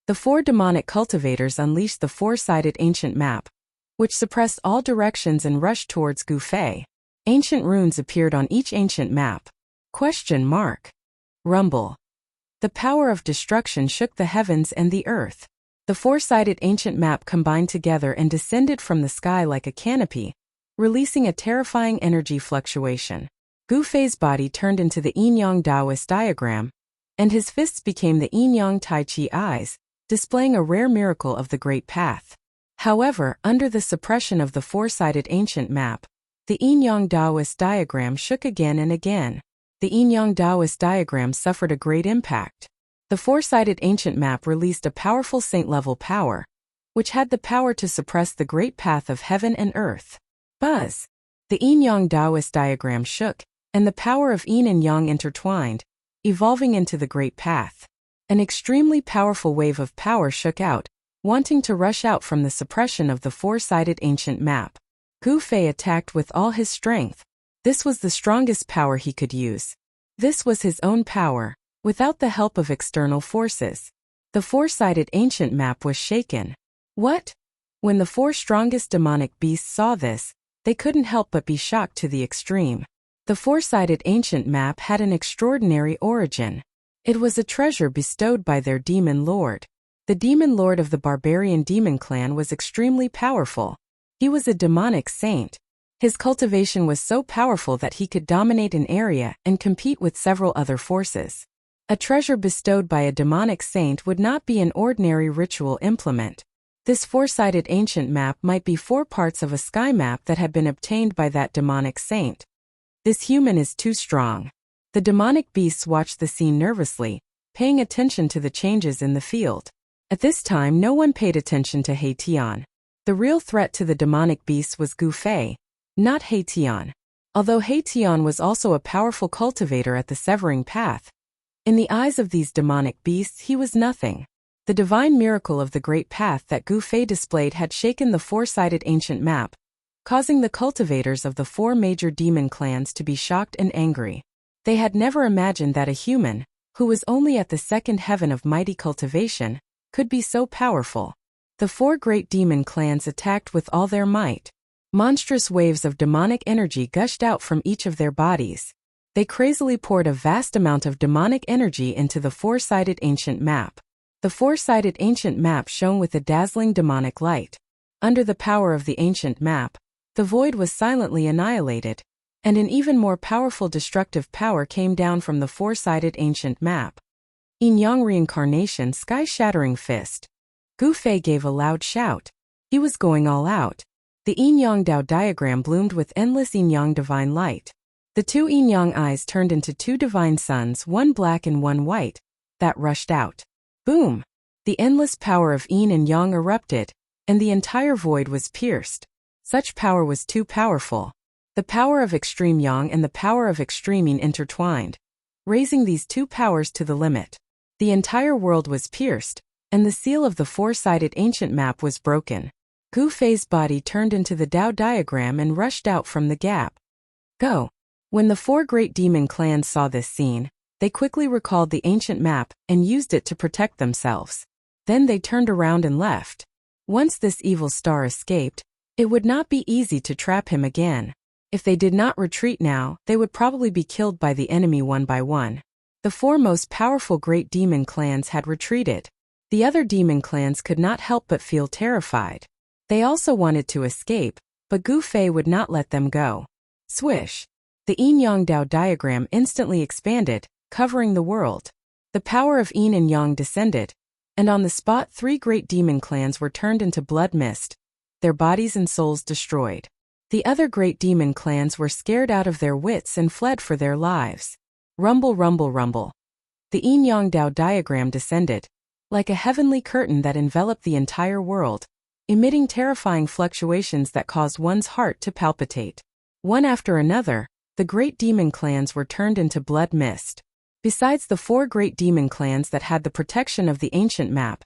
The 4 demonic cultivators unleashed the 4-sided ancient map, which suppressed all directions and rushed towards Gu Fei. Ancient runes appeared on each ancient map. Question mark. Rumble. The power of destruction shook the heavens and the earth. The 4-sided ancient map combined together and descended from the sky like a canopy, releasing a terrifying energy fluctuation. Gu Fei's body turned into the yin-yang Taoist diagram, and his fists became the yin-yang Tai Chi eyes, displaying a rare miracle of the Great Path. However, under the suppression of the 4-sided ancient map, the yin-yang Taoist diagram shook again and again. The yin-yang Taoist diagram suffered a great impact. The 4-sided ancient map released a powerful saint-level power, which had the power to suppress the great path of heaven and earth. Buzz! The yin-yang Taoist diagram shook, and the power of yin and yang intertwined, evolving into the great path. An extremely powerful wave of power shook out, wanting to rush out from the suppression of the 4-sided ancient map. Gu Fei attacked with all his strength. This was the strongest power he could use. This was his own power, without the help of external forces. The 4-sided ancient map was shaken. What? When the 4 strongest demonic beasts saw this, they couldn't help but be shocked to the extreme. The 4-sided ancient map had an extraordinary origin. It was a treasure bestowed by their demon lord. The demon lord of the barbarian demon clan was extremely powerful. He was a demonic saint. His cultivation was so powerful that he could dominate an area and compete with several other forces. A treasure bestowed by a demonic saint would not be an ordinary ritual implement. This four-sided ancient map might be 4 parts of a sky map that had been obtained by that demonic saint. This human is too strong. The demonic beasts watched the scene nervously, paying attention to the changes in the field. At this time, no one paid attention to Haitian. The real threat to the demonic beasts was Gu Fei, not Haitian. Although Haitian was also a powerful cultivator at the Severing Path, in the eyes of these demonic beasts he was nothing. The divine miracle of the Great Path that Gu Fei displayed had shaken the four-sided ancient map, causing the cultivators of the 4 major demon clans to be shocked and angry. They had never imagined that a human, who was only at the 2nd heaven of mighty cultivation, could be so powerful. The 4 great demon clans attacked with all their might. Monstrous waves of demonic energy gushed out from each of their bodies. They crazily poured a vast amount of demonic energy into the four-sided ancient map. The four-sided ancient map shone with a dazzling demonic light. Under the power of the ancient map, the void was silently annihilated, and an even more powerful destructive power came down from the four-sided ancient map. Yin-Yang Reincarnation Sky-Shattering Fist. Gu Fei gave a loud shout. He was going all out. The Yin-Yang Dao diagram bloomed with endless Yin-Yang divine light. The 2 Yin-Yang eyes turned into 2 divine suns, one black and one white, that rushed out. Boom! The endless power of Yin and Yang erupted, and the entire void was pierced. Such power was too powerful. The power of extreme Yang and the power of extreme Yin intertwined, raising these 2 powers to the limit. The entire world was pierced, and the seal of the four-sided ancient map was broken. Gu Fei's body turned into the Dao diagram and rushed out from the gap. Go! When the 4 great demon clans saw this scene, they quickly recalled the ancient map and used it to protect themselves. Then they turned around and left. Once this evil star escaped, it would not be easy to trap him again. If they did not retreat now, they would probably be killed by the enemy one by one. The 4 most powerful great demon clans had retreated. The other demon clans could not help but feel terrified. They also wanted to escape, but Gu Fei would not let them go. Swish! The Yin-Yang Dao diagram instantly expanded, covering the world. The power of Yin and Yang descended, and on the spot 3 great demon clans were turned into blood mist, their bodies and souls destroyed. The other great demon clans were scared out of their wits and fled for their lives. Rumble, rumble, rumble. The Yin-Yang Dao diagram descended, like a heavenly curtain that enveloped the entire world, emitting terrifying fluctuations that caused one's heart to palpitate. One after another, the great demon clans were turned into blood mist. Besides the 4 great demon clans that had the protection of the ancient map,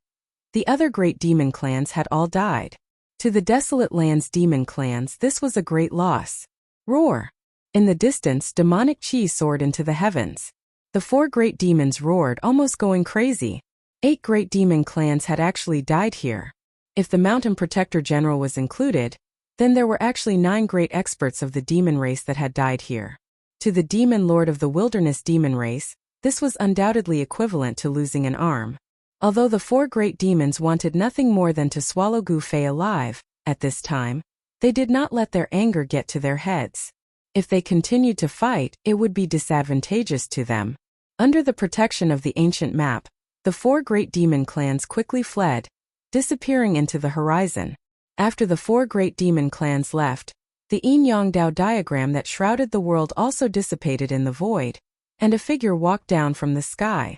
the other great demon clans had all died. To the Desolate Lands demon clans, this was a great loss. Roar! In the distance, demonic chi soared into the heavens. The 4 great demons roared, almost going crazy. 8 great demon clans had actually died here. If the Mountain Protector General was included, then there were actually 9 great experts of the demon race that had died here. To the Demon Lord of the Wilderness demon race, this was undoubtedly equivalent to losing an arm. Although the 4 great demons wanted nothing more than to swallow Gu Fei alive, at this time, they did not let their anger get to their heads. If they continued to fight, it would be disadvantageous to them. Under the protection of the ancient map, the 4 great demon clans quickly fled, disappearing into the horizon. After the 4 great demon clans left, the Yin-Yang Dao diagram that shrouded the world also dissipated in the void, and a figure walked down from the sky.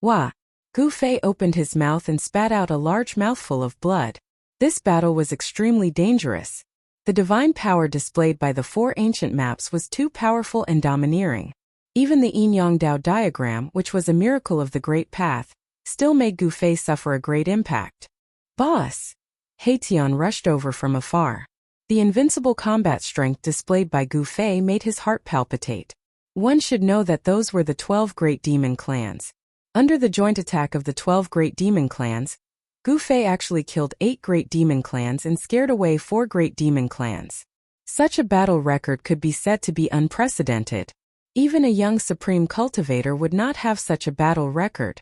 Wah! Gu Fei opened his mouth and spat out a large mouthful of blood. This battle was extremely dangerous. The divine power displayed by the 4 ancient maps was too powerful and domineering. Even the Yin-Yang Dao diagram, which was a miracle of the Great Path, still made Gu Fei suffer a great impact. Boss! Haitian rushed over from afar. The invincible combat strength displayed by Gu Fei made his heart palpitate. One should know that those were the 12 great demon clans. Under the joint attack of the 12 great demon clans, Gu Fei actually killed 8 great demon clans and scared away 4 great demon clans. Such a battle record could be said to be unprecedented. Even a young supreme cultivator would not have such a battle record.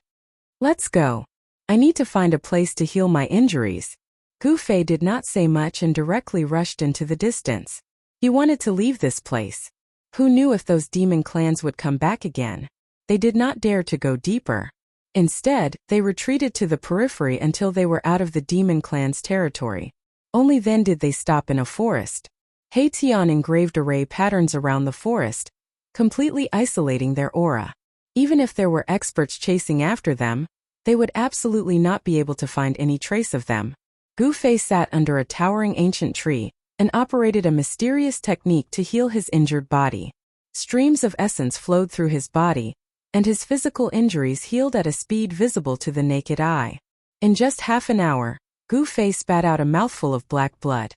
Let's go. I need to find a place to heal my injuries. Gu Fei did not say much and directly rushed into the distance. He wanted to leave this place. Who knew if those demon clans would come back again? They did not dare to go deeper. Instead, they retreated to the periphery until they were out of the demon clan's territory. Only then did they stop in a forest. Haetion engraved array patterns around the forest, completely isolating their aura. Even if there were experts chasing after them, they would absolutely not be able to find any trace of them. Gu Fei sat under a towering ancient tree and operated a mysterious technique to heal his injured body. Streams of essence flowed through his body, and his physical injuries healed at a speed visible to the naked eye. In just half an hour, Gu Fei spat out a mouthful of black blood,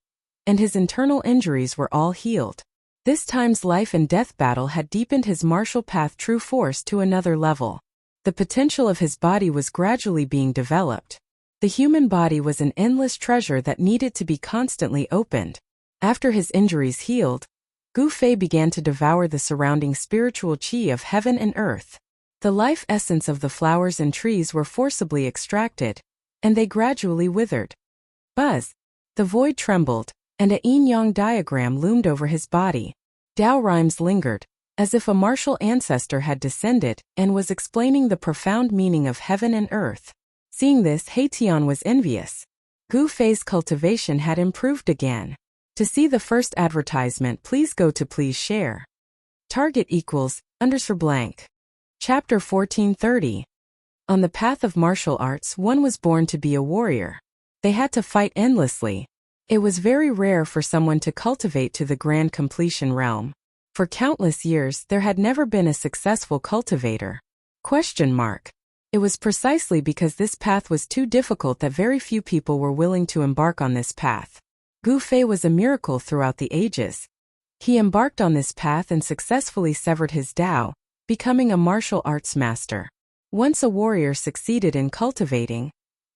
and his internal injuries were all healed. This time's life and death battle had deepened his martial path true force to another level. The potential of his body was gradually being developed. The human body was an endless treasure that needed to be constantly opened. After his injuries healed, Gu Fei began to devour the surrounding spiritual qi of heaven and earth. The life essence of the flowers and trees were forcibly extracted, and they gradually withered. Buzz! The void trembled, and a yin-yang diagram loomed over his body. Dao rhymes lingered, as if a martial ancestor had descended and was explaining the profound meaning of heaven and earth. Seeing this, Haetion was envious. Gu Fei's cultivation had improved again. To see the first advertisement, please go to please share. Target =_ blank. Chapter 1430. On the path of martial arts, one was born to be a warrior. They had to fight endlessly. It was very rare for someone to cultivate to the grand completion realm. For countless years, there had never been a successful cultivator. It was precisely because this path was too difficult that very few people were willing to embark on this path. Gu Fei was a miracle throughout the ages. He embarked on this path and successfully severed his Tao, becoming a martial arts master. Once a warrior succeeded in cultivating,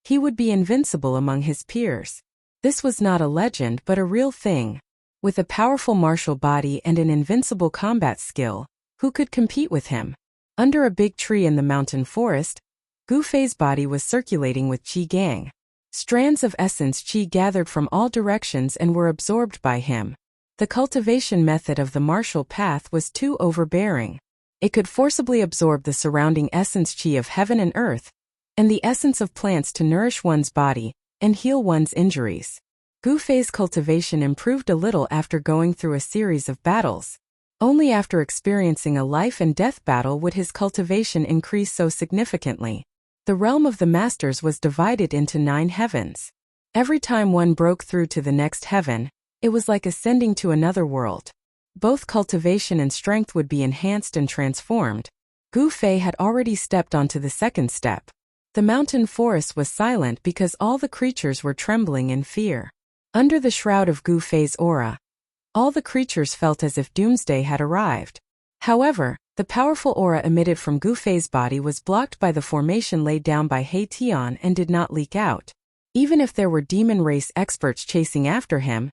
he would be invincible among his peers. This was not a legend but a real thing. With a powerful martial body and an invincible combat skill, who could compete with him? Under a big tree in the mountain forest, Gu Fei's body was circulating with qi gang. Strands of essence qi gathered from all directions and were absorbed by him. The cultivation method of the martial path was too overbearing. It could forcibly absorb the surrounding essence qi of heaven and earth, and the essence of plants to nourish one's body and heal one's injuries. Gu Fei's cultivation improved a little after going through a series of battles. Only after experiencing a life and death battle would his cultivation increase so significantly. The realm of the masters was divided into 9 heavens. Every time one broke through to the next heaven, it was like ascending to another world. Both cultivation and strength would be enhanced and transformed. Gu Fei had already stepped onto the second step. The mountain forest was silent because all the creatures were trembling in fear. Under the shroud of Gu Fei's aura, all the creatures felt as if doomsday had arrived. However, the powerful aura emitted from Gu Fei's body was blocked by the formation laid down by Haetion and did not leak out. Even if there were demon race experts chasing after him,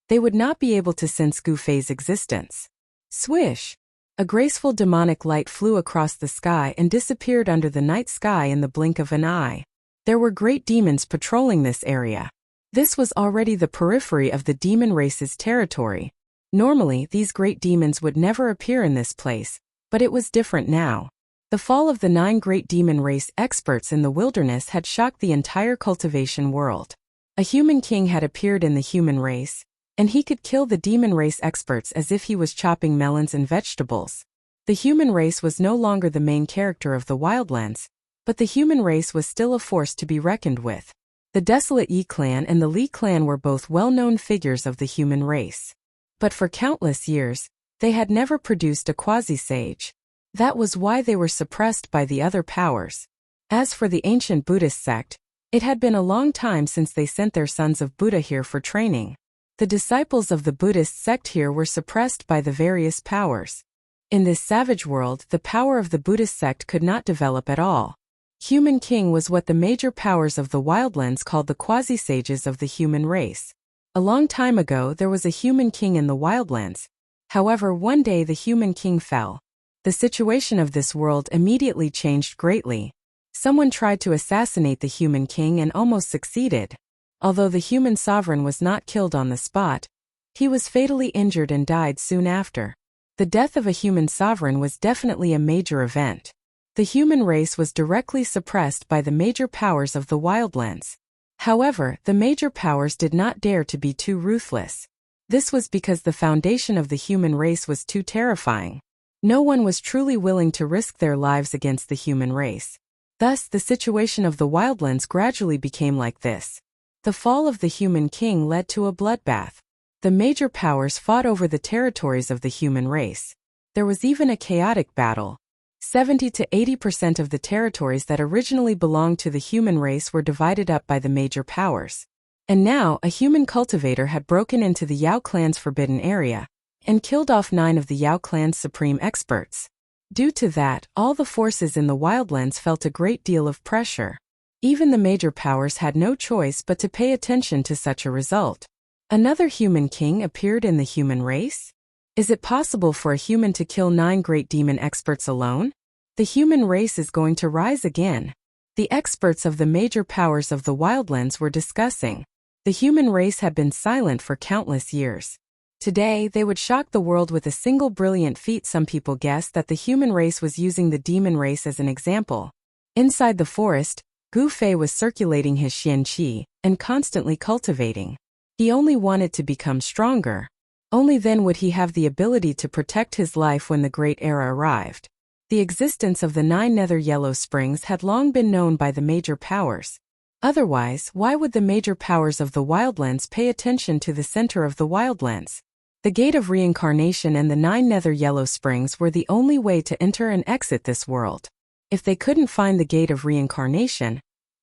they would not be able to sense Gu Fei's existence. Swish! A graceful demonic light flew across the sky and disappeared under the night sky in the blink of an eye. There were great demons patrolling this area. This was already the periphery of the demon race's territory. Normally, these great demons would never appear in this place, but it was different now. The fall of the 9 great demon race experts in the wilderness had shocked the entire cultivation world. A human king had appeared in the human race, and he could kill the demon race experts as if he was chopping melons and vegetables. The human race was no longer the main character of the wildlands, but the human race was still a force to be reckoned with. The Desolate Yi clan and the Li clan were both well-known figures of the human race. But for countless years, they had never produced a quasi-sage. That was why they were suppressed by the other powers. As for the ancient Buddhist sect, it had been a long time since they sent their sons of Buddha here for training. The disciples of the Buddhist sect here were suppressed by the various powers. In this savage world, the power of the Buddhist sect could not develop at all. Human King was what the major powers of the wildlands called the quasi-sages of the human race. A long time ago there was a human king in the wildlands. However, one day the human king fell. The situation of this world immediately changed greatly. Someone tried to assassinate the human king and almost succeeded. Although the human sovereign was not killed on the spot, he was fatally injured and died soon after. The death of a human sovereign was definitely a major event. The human race was directly suppressed by the major powers of the wildlands. However, the major powers did not dare to be too ruthless. This was because the foundation of the human race was too terrifying. No one was truly willing to risk their lives against the human race. Thus, the situation of the wildlands gradually became like this. The fall of the human king led to a bloodbath. The major powers fought over the territories of the human race. There was even a chaotic battle. 70 to 80% of the territories that originally belonged to the human race were divided up by the major powers. And now, a human cultivator had broken into the Yao clan's forbidden area and killed off 9 of the Yao clan's supreme experts. Due to that, all the forces in the wildlands felt a great deal of pressure. Even the major powers had no choice but to pay attention to such a result. Another human king appeared in the human race? Is it possible for a human to kill 9 great demon experts alone? The human race is going to rise again. The experts of the major powers of the wildlands were discussing. The human race had been silent for countless years. Today, they would shock the world with a single brilliant feat. Some people guessed that the human race was using the demon race as an example. Inside the forest, Gu Fei was circulating his Xian Qi and constantly cultivating. He only wanted to become stronger. Only then would he have the ability to protect his life when the Great Era arrived. The existence of the 9 nether yellow springs had long been known by the major powers. Otherwise, why would the major powers of the wildlands pay attention to the center of the wildlands? The Gate of Reincarnation and the 9 nether yellow springs were the only way to enter and exit this world. If they couldn't find the Gate of Reincarnation,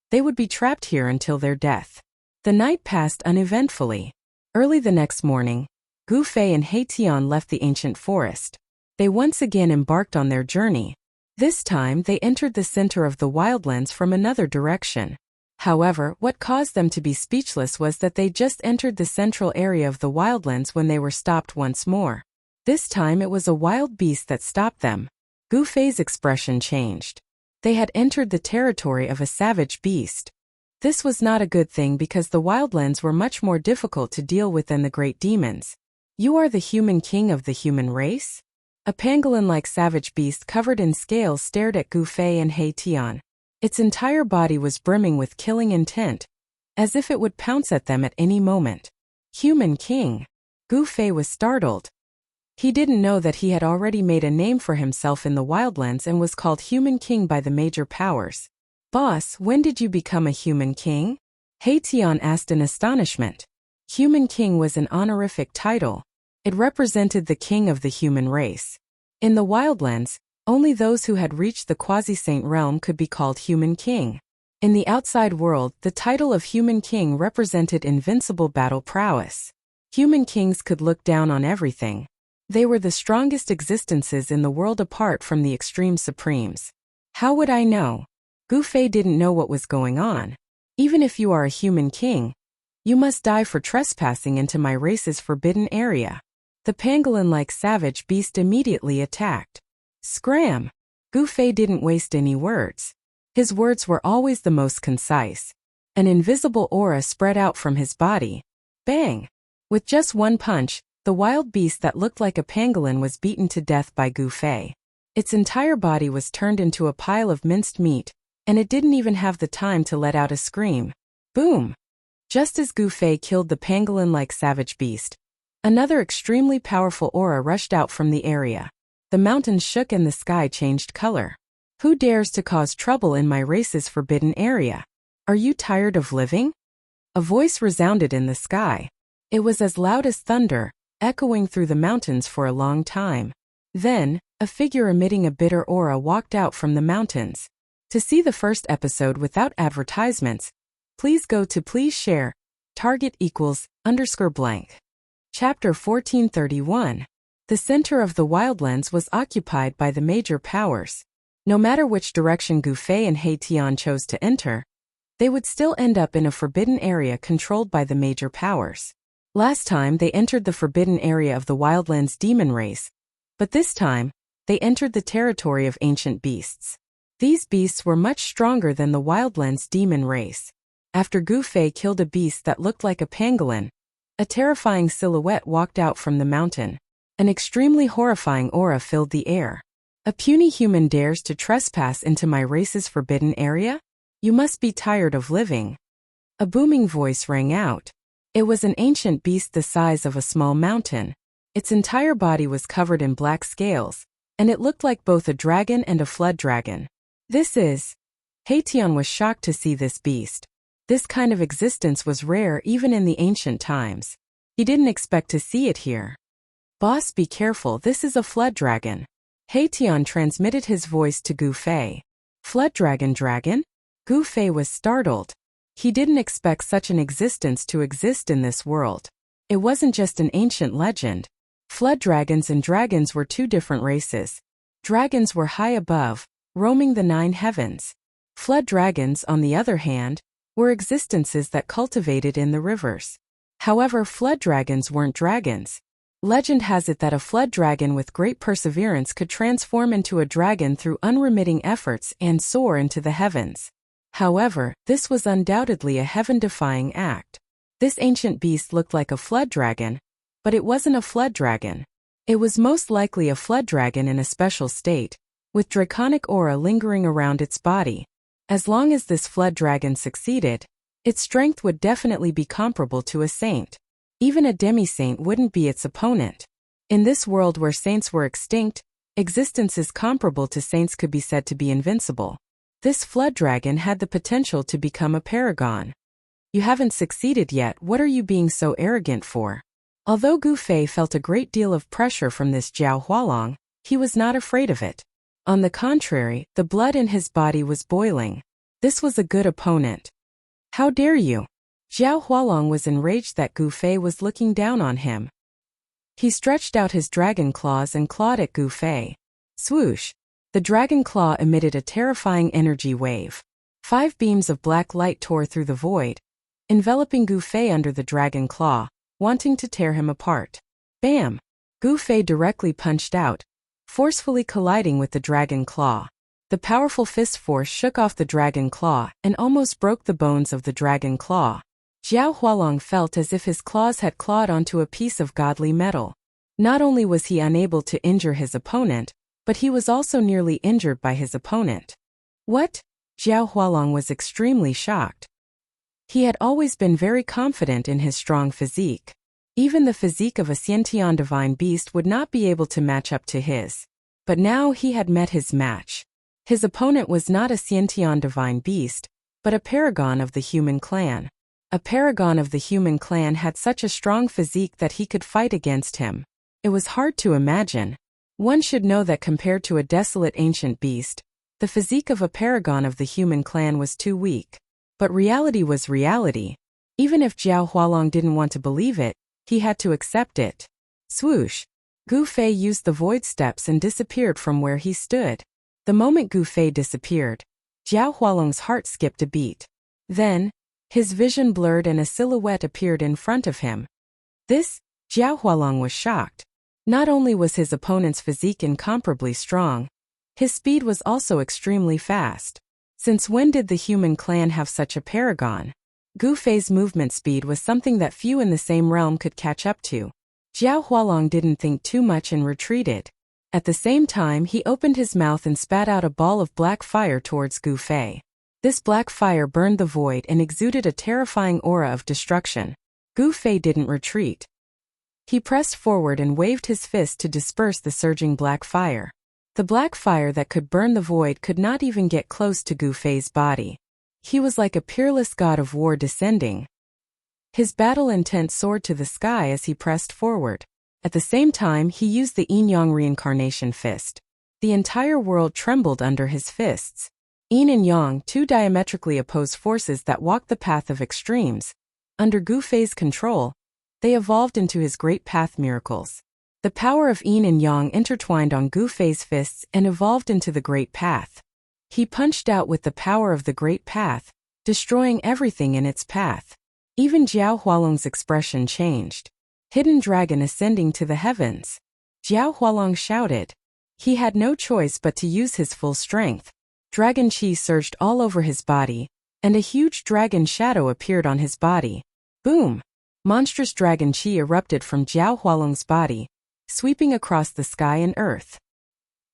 they would be trapped here until their death. The night passed uneventfully. Early the next morning, Gu Fei and He Tian left the ancient forest. They once again embarked on their journey. This time they entered the center of the wildlands from another direction. However, what caused them to be speechless was that they just entered the central area of the wildlands when they were stopped once more. This time it was a wild beast that stopped them. Gu Fei's expression changed. They had entered the territory of a savage beast. This was not a good thing because the wildlands were much more difficult to deal with than the great demons. You are the human king of the human race? A pangolin-like savage beast covered in scales stared at Gu Fei and He Tian. Its entire body was brimming with killing intent, as if it would pounce at them at any moment. Human king. Gu Fei was startled. He didn't know that he had already made a name for himself in the wildlands and was called Human King by the major powers. Boss, when did you become a human king? He Tian asked in astonishment. Human King was an honorific title. It represented the king of the human race. In the wildlands, only those who had reached the quasi-saint realm could be called Human King. In the outside world, the title of Human King represented invincible battle prowess. Human kings could look down on everything. They were the strongest existences in the world apart from the extreme supremes. How would I know? Gu Fei didn't know what was going on. Even if you are a human king, you must die for trespassing into my race's forbidden area. The pangolin-like savage beast immediately attacked. Scram! Gu Fei didn't waste any words. His words were always the most concise. An invisible aura spread out from his body. Bang! With just one punch, the wild beast that looked like a pangolin was beaten to death by Gu Fei. Its entire body was turned into a pile of minced meat, and it didn't even have the time to let out a scream. Boom! Just as Gu Fei killed the pangolin-like savage beast, another extremely powerful aura rushed out from the area. The mountains shook and the sky changed color. Who dares to cause trouble in my race's forbidden area? Are you tired of living? A voice resounded in the sky. It was as loud as thunder, echoing through the mountains for a long time. Then, a figure emitting a bitter aura walked out from the mountains. To see the first episode without advertisements, please go to Please Share, Target =_ blank. Chapter 1431. The center of the wildlands was occupied by the major powers. No matter which direction Gu Fei and He Tian chose to enter, they would still end up in a forbidden area controlled by the major powers. Last time they entered the forbidden area of the wildlands demon race, but this time, they entered the territory of ancient beasts. These beasts were much stronger than the wildlands demon race. After Gu Fei killed a beast that looked like a pangolin, a terrifying silhouette walked out from the mountain. An extremely horrifying aura filled the air. A puny human dares to trespass into my race's forbidden area? You must be tired of living. A booming voice rang out. It was an ancient beast the size of a small mountain. Its entire body was covered in black scales, and it looked like both a dragon and a flood dragon. This is... Haetion was shocked to see this beast. This kind of existence was rare even in the ancient times. He didn't expect to see it here. Boss, be careful, this is a flood dragon. Haetion transmitted his voice to Gu Fei. Flood dragon? Gu Fei was startled. He didn't expect such an existence to exist in this world. It wasn't just an ancient legend. Flood dragons and dragons were two different races. Dragons were high above, roaming the 9 heavens. Flood dragons, on the other hand, were existences that cultivated in the rivers. However, flood dragons weren't dragons. Legend has it that a flood dragon with great perseverance could transform into a dragon through unremitting efforts and soar into the heavens. However, this was undoubtedly a heaven-defying act. This ancient beast looked like a flood dragon, but it wasn't a flood dragon. It was most likely a flood dragon in a special state, with draconic aura lingering around its body. As long as this flood dragon succeeded, its strength would definitely be comparable to a saint. Even a demi-saint wouldn't be its opponent. In this world where saints were extinct, existences comparable to saints could be said to be invincible. This flood dragon had the potential to become a paragon. You haven't succeeded yet, what are you being so arrogant for? Although Gu Fei felt a great deal of pressure from this Jiao Hualong, he was not afraid of it. On the contrary, the blood in his body was boiling. This was a good opponent. How dare you? Jiao Hualong was enraged that Gu Fei was looking down on him. He stretched out his dragon claws and clawed at Gu Fei. Swoosh! The dragon claw emitted a terrifying energy wave. 5 beams of black light tore through the void, enveloping Gu Fei under the dragon claw, wanting to tear him apart. Bam! Gu Fei directly punched out, forcefully colliding with the dragon claw. The powerful fist force shook off the dragon claw and almost broke the bones of the dragon claw. Jiao Hualong felt as if his claws had clawed onto a piece of godly metal. Not only was he unable to injure his opponent, but he was also nearly injured by his opponent. What? Jiao Hualong was extremely shocked. He had always been very confident in his strong physique. Even the physique of a Xiantian divine beast would not be able to match up to his. But now he had met his match. His opponent was not a Xiantian divine beast, but a paragon of the human clan. A paragon of the human clan had such a strong physique that he could fight against him. It was hard to imagine. One should know that compared to a desolate ancient beast, the physique of a paragon of the human clan was too weak. But reality was reality. Even if Jiao Hualong didn't want to believe it, he had to accept it. Swoosh! Gu Fei used the void steps and disappeared from where he stood. The moment Gu Fei disappeared, Jiao Hualong's heart skipped a beat. Then, his vision blurred and a silhouette appeared in front of him. Jiao Hualong was shocked. Not only was his opponent's physique incomparably strong, his speed was also extremely fast. Since when did the human clan have such a paragon? Gu Fei's movement speed was something that few in the same realm could catch up to. Jiao Hualong didn't think too much and retreated. At the same time, he opened his mouth and spat out a ball of black fire towards Gu Fei. This black fire burned the void and exuded a terrifying aura of destruction. Gu Fei didn't retreat. He pressed forward and waved his fist to disperse the surging black fire. The black fire that could burn the void could not even get close to Gu Fei's body. He was like a peerless god of war descending. His battle intent soared to the sky as he pressed forward. At the same time, he used the yin-yang reincarnation fist. The entire world trembled under his fists. Yin and yang, two diametrically opposed forces that walked the path of extremes. Under Gu Fei's control, they evolved into his great path miracles. The power of yin and yang intertwined on Gu Fei's fists and evolved into the great path. He punched out with the power of the great path, destroying everything in its path. Even Jiao Hualong's expression changed. Hidden dragon ascending to the heavens. Jiao Hualong shouted. He had no choice but to use his full strength. Dragon chi surged all over his body, and a huge dragon shadow appeared on his body. Boom! Monstrous dragon chi erupted from Jiao Hualong's body, sweeping across the sky and earth.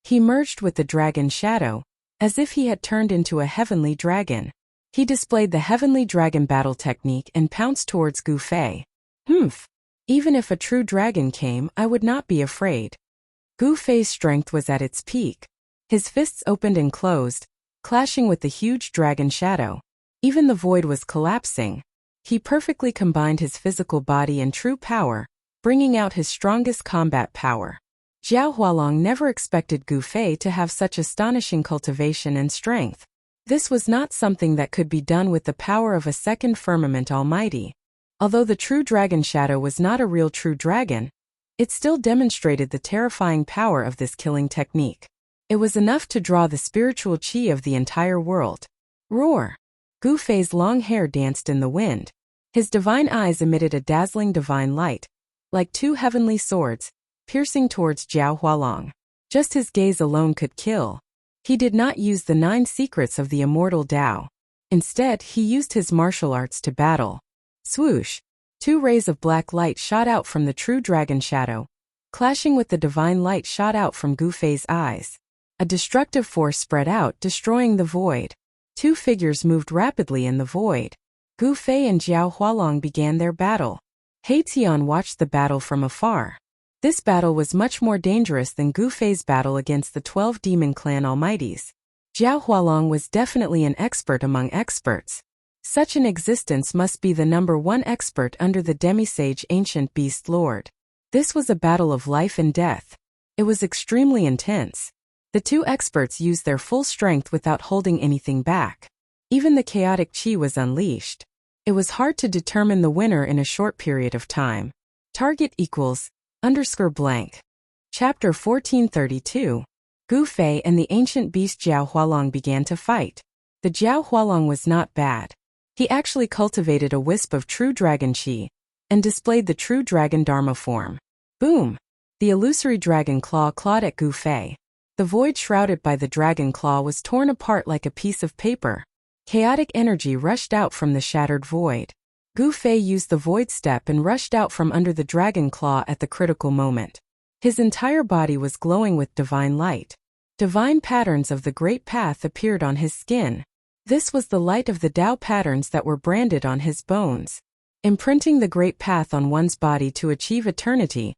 He merged with the dragon shadow, as if he had turned into a heavenly dragon. He displayed the heavenly dragon battle technique and pounced towards Gu Fei. Humph! Even if a true dragon came, I would not be afraid. Gu Fei's strength was at its peak. His fists opened and closed, clashing with the huge dragon shadow. Even the void was collapsing. He perfectly combined his physical body and true power, bringing out his strongest combat power. Zhao Hualong never expected Gu Fei to have such astonishing cultivation and strength. This was not something that could be done with the power of a second firmament almighty. Although the true dragon shadow was not a real true dragon, it still demonstrated the terrifying power of this killing technique. It was enough to draw the spiritual qi of the entire world. Roar! Gu Fei's long hair danced in the wind. His divine eyes emitted a dazzling divine light, like two heavenly swords, piercing towards Zhao Hualong. Just his gaze alone could kill. He did not use the 9 secrets of the immortal Tao. Instead, he used his martial arts to battle. Swoosh! 2 rays of black light shot out from the true dragon shadow, clashing with the divine light shot out from Gu Fei's eyes. A destructive force spread out, destroying the void. 2 figures moved rapidly in the void. Gu Fei and Zhao Hualong began their battle. He Tian watched the battle from afar. This battle was much more dangerous than Gu Fei's battle against the 12 demon clan almighties. Zhao Hualong was definitely an expert among experts. Such an existence must be the #1 expert under the demisage ancient beast lord. This was a battle of life and death. It was extremely intense. The 2 experts used their full strength without holding anything back. Even the chaotic qi was unleashed. It was hard to determine the winner in a short period of time. Target equals _blank. Chapter 1432. Gu Fei and the ancient beast Zhao Hualong began to fight. The Zhao Hualong was not bad. He actually cultivated a wisp of true dragon qi and displayed the true dragon dharma form. Boom! The illusory dragon claw clawed at Gu Fei. The void shrouded by the dragon claw was torn apart like a piece of paper. Chaotic energy rushed out from the shattered void. Gu Fei used the void step and rushed out from under the dragon claw at the critical moment. His entire body was glowing with divine light. Divine patterns of the great path appeared on his skin. This was the light of the Tao patterns that were branded on his bones. Imprinting the great path on one's body to achieve eternity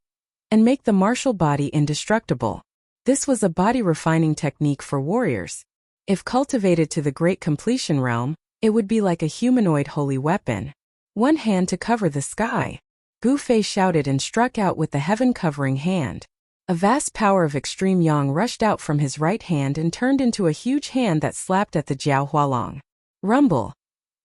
and make the martial body indestructible. This was a body refining technique for warriors. If cultivated to the great completion realm, it would be like a humanoid holy weapon. One hand to cover the sky. Gu Fei shouted and struck out with the heaven-covering hand. A vast power of extreme yang rushed out from his right hand and turned into a huge hand that slapped at the Zhao Hualong. Rumble!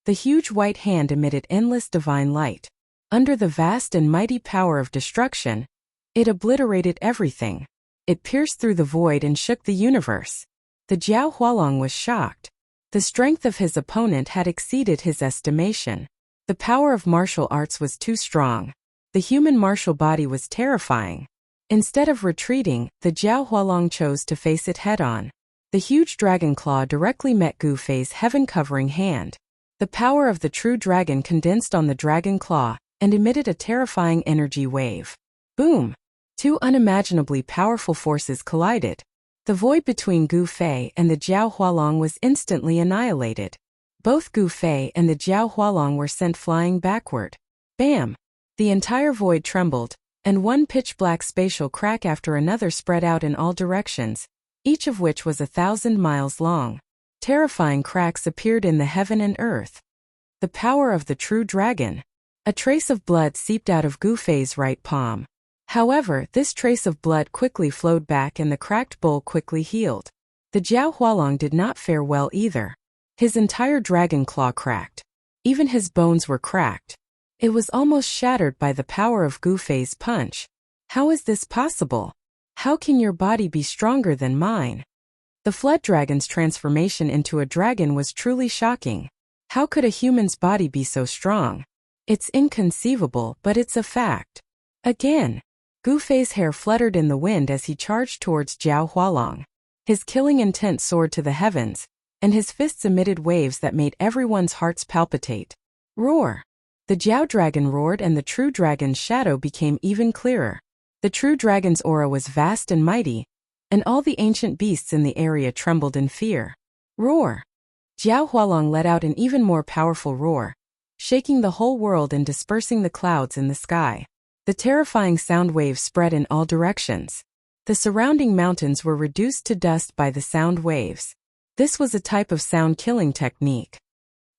The huge white hand emitted endless divine light. Under the vast and mighty power of destruction, it obliterated everything. It pierced through the void and shook the universe. The Zhao Hualong was shocked. The strength of his opponent had exceeded his estimation. The power of martial arts was too strong. The human martial body was terrifying. Instead of retreating, the Zhao Hualong chose to face it head-on. The huge dragon claw directly met Gu Fei's heaven-covering hand. The power of the true dragon condensed on the dragon claw and emitted a terrifying energy wave. Boom! 2 unimaginably powerful forces collided. The void between Gu Fei and the Zhao Hualong was instantly annihilated. Both Gu Fei and the Zhao Hualong were sent flying backward. Bam! The entire void trembled, and one pitch-black spatial crack after another spread out in all directions, each of which was 1,000 miles long. Terrifying cracks appeared in the heaven and earth. The power of the true dragon. A trace of blood seeped out of Gu Fei's right palm. However, this trace of blood quickly flowed back and the cracked bowl quickly healed. The Zhao Hualong did not fare well either. His entire dragon claw cracked. Even his bones were cracked. It was almost shattered by the power of Gu Fei's punch. How is this possible? How can your body be stronger than mine? The flood dragon's transformation into a dragon was truly shocking. How could a human's body be so strong? It's inconceivable, but it's a fact. Again, Gu Fei's hair fluttered in the wind as he charged towards Zhao Hualong. His killing intent soared to the heavens, and his fists emitted waves that made everyone's hearts palpitate. Roar! The Zhao dragon roared and the true dragon's shadow became even clearer. The true dragon's aura was vast and mighty, and all the ancient beasts in the area trembled in fear. Roar! Jiao Hualong let out an even more powerful roar, shaking the whole world and dispersing the clouds in the sky. The terrifying sound waves spread in all directions. The surrounding mountains were reduced to dust by the sound waves. This was a type of sound-killing technique.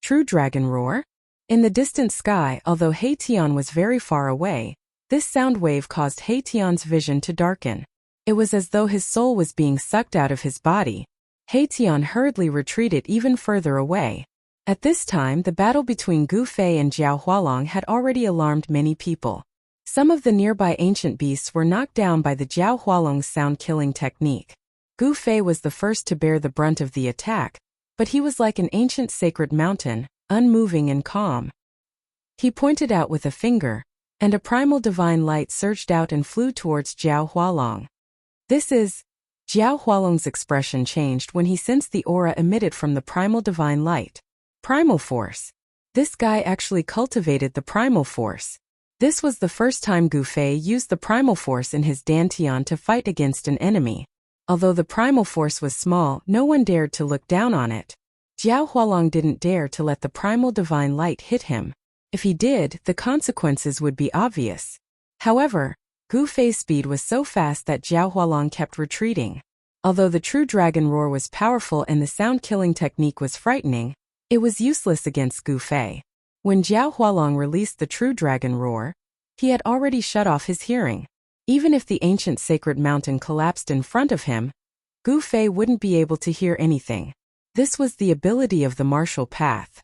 True dragon roar? In the distant sky, although Tian was very far away, this sound wave caused Tian's vision to darken. It was as though his soul was being sucked out of his body. Tian hurriedly retreated even further away. At this time, the battle between Gu Fei and Jiao Hualong had already alarmed many people. Some of the nearby ancient beasts were knocked down by the Jiao Hualong's sound-killing technique. Gu Fei was the first to bear the brunt of the attack, but he was like an ancient sacred mountain, unmoving and calm. He pointed out with a finger, and a primal divine light surged out and flew towards Jiao Hualong. This is... Jiao Hualong's expression changed when he sensed the aura emitted from the primal divine light. Primal force. This guy actually cultivated the primal force. This was the first time Gu Fei used the primal force in his dantian to fight against an enemy. Although the primal force was small, no one dared to look down on it. Jiao Hualong didn't dare to let the primal divine light hit him. If he did, the consequences would be obvious. However, Gu Fei's speed was so fast that Jiao Hualong kept retreating. Although the true dragon roar was powerful and the sound-killing technique was frightening, it was useless against Gu Fei. When Jiao Hualong released the true dragon roar, he had already shut off his hearing. Even if the ancient sacred mountain collapsed in front of him, Gu Fei wouldn't be able to hear anything. This was the ability of the martial path.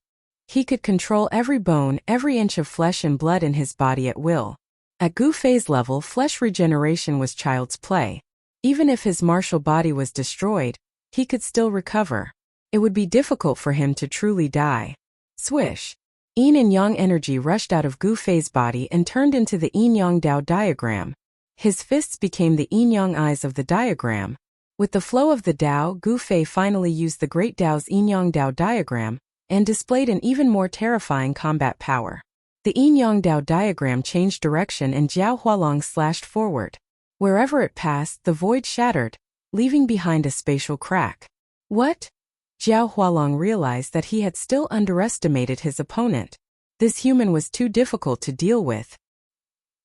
He could control every bone, every inch of flesh and blood in his body at will. At Gu Fei's level, flesh regeneration was child's play. Even if his martial body was destroyed, he could still recover. It would be difficult for him to truly die. Swish! Yin and Yang energy rushed out of Gu Fei's body and turned into the Yin-Yang Dao diagram. His fists became the Yin-Yang eyes of the diagram. With the flow of the Dao, Gu Fei finally used the Great Dao's Yin-Yang Dao diagram and displayed an even more terrifying combat power. The Yin-Yang Dao diagram changed direction and Jiao Hualong slashed forward. Wherever it passed, the void shattered, leaving behind a spatial crack. What? Jiao Hualong realized that he had still underestimated his opponent. This human was too difficult to deal with.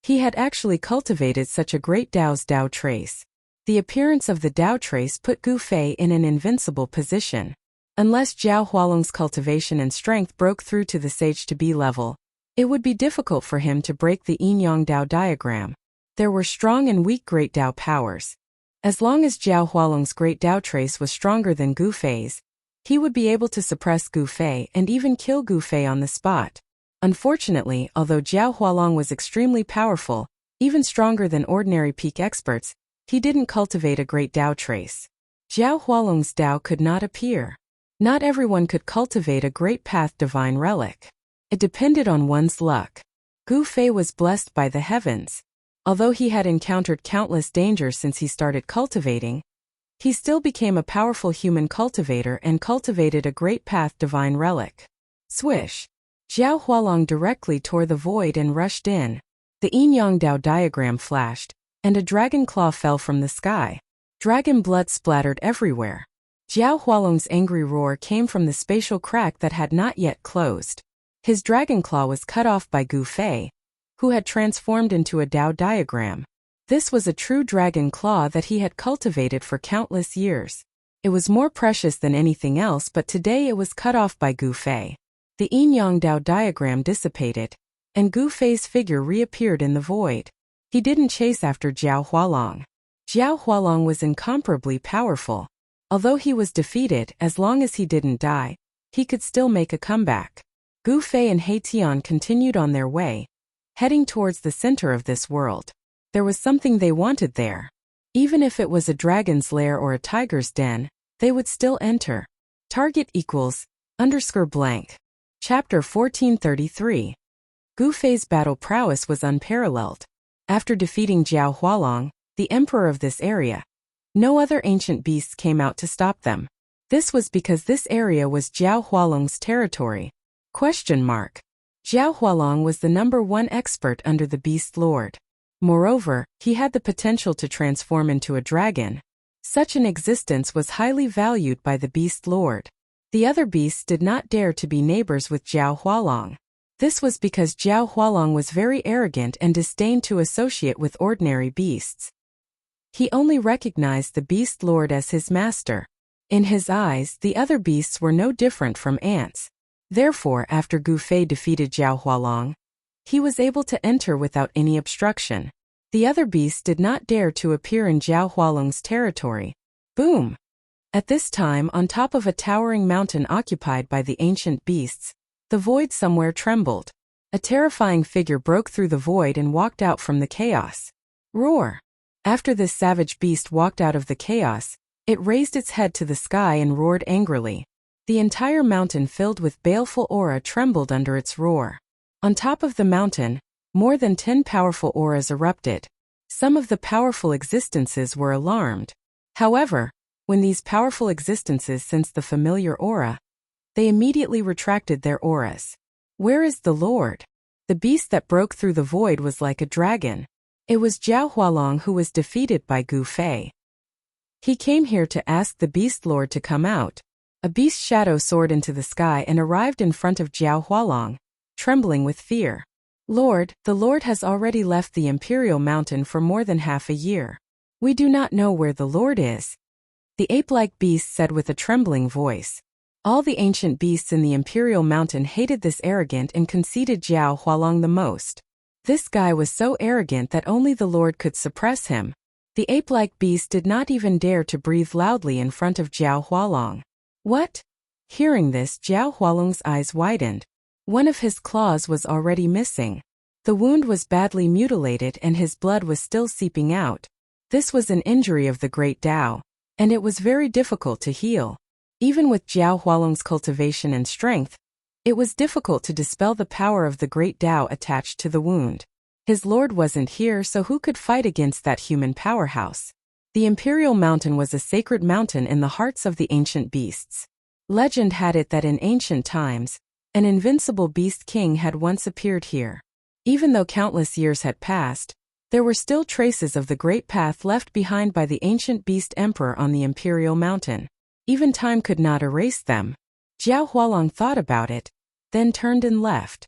He had actually cultivated such a great Dao's Dao trace. The appearance of the Dao trace put Gu Fei in an invincible position. Unless Jiao Hualong's cultivation and strength broke through to the Sage to B level, it would be difficult for him to break the Yin-Yang Dao diagram. There were strong and weak Great Dao powers. As long as Jiao Hualong's Great Dao trace was stronger than Gu Fei's, he would be able to suppress Gu Fei and even kill Gu Fei on the spot. Unfortunately, although Jiao Hualong was extremely powerful, even stronger than ordinary peak experts, he didn't cultivate a Great Dao trace. Jiao Hualong's Dao could not appear. Not everyone could cultivate a Great Path Divine Relic. It depended on one's luck. Gu Fei was blessed by the heavens. Although he had encountered countless dangers since he started cultivating, he still became a powerful human cultivator and cultivated a Great Path Divine Relic. Swish! Jiao Hualong directly tore the void and rushed in. The Yin-Yang Dao diagram flashed, and a dragon claw fell from the sky. Dragon blood splattered everywhere. Jiao Hualong's angry roar came from the spatial crack that had not yet closed. His dragon claw was cut off by Gu Fei, who had transformed into a Dao diagram. This was a true dragon claw that he had cultivated for countless years. It was more precious than anything else, but today it was cut off by Gu Fei. The Yin-Yang Dao diagram dissipated, and Gu Fei's figure reappeared in the void. He didn't chase after Jiao Hualong. Jiao Hualong was incomparably powerful. Although he was defeated, as long as he didn't die, he could still make a comeback. Gu Fei and Tian continued on their way, heading towards the center of this world. There was something they wanted there. Even if it was a dragon's lair or a tiger's den, they would still enter. Target equals _blank. Chapter 1433. Gu Fei's battle prowess was unparalleled. After defeating Jiao Hualong, the emperor of this area, no other ancient beasts came out to stop them. This was because this area was Jiao Hualong's territory. Jiao Hualong was the #1 expert under the Beast Lord. Moreover, he had the potential to transform into a dragon. Such an existence was highly valued by the Beast Lord. The other beasts did not dare to be neighbors with Zhao Hualong. This was because Zhao Hualong was very arrogant and disdained to associate with ordinary beasts. He only recognized the Beast Lord as his master. In his eyes, the other beasts were no different from ants. Therefore, after Gu Fei defeated Zhao Hualong, he was able to enter without any obstruction. The other beasts did not dare to appear in Zhao Hualong's territory. Boom! At this time, on top of a towering mountain occupied by the ancient beasts, the void somewhere trembled. A terrifying figure broke through the void and walked out from the chaos. Roar! After this savage beast walked out of the chaos, it raised its head to the sky and roared angrily. The entire mountain filled with baleful aura trembled under its roar. On top of the mountain, more than 10 powerful auras erupted. Some of the powerful existences were alarmed. However, when these powerful existences sensed the familiar aura, they immediately retracted their auras. Where is the Lord? The beast that broke through the void was like a dragon. It was Zhao Hualong who was defeated by Gu Fei. He came here to ask the Beast Lord to come out. A beast shadow soared into the sky and arrived in front of Zhao Hualong, trembling with fear. Lord, the Lord has already left the Imperial Mountain for more than half a year. We do not know where the Lord is. The ape-like beast said with a trembling voice. All the ancient beasts in the Imperial Mountain hated this arrogant and conceited Zhao Hualong the most. This guy was so arrogant that only the Lord could suppress him. The ape-like beast did not even dare to breathe loudly in front of Zhao Hualong. What? Hearing this, Zhao Hualong's eyes widened. One of his claws was already missing. The wound was badly mutilated and his blood was still seeping out. This was an injury of the Great Tao, and it was very difficult to heal. Even with Zhao Hualong's cultivation and strength, it was difficult to dispel the power of the Great Tao attached to the wound. His lord wasn't here, so who could fight against that human powerhouse? The Imperial Mountain was a sacred mountain in the hearts of the ancient beasts. Legend had it that in ancient times, an invincible beast king had once appeared here. Even though countless years had passed, there were still traces of the great path left behind by the ancient beast emperor on the Imperial Mountain. Even time could not erase them. Zhao Hualong thought about it, then turned and left.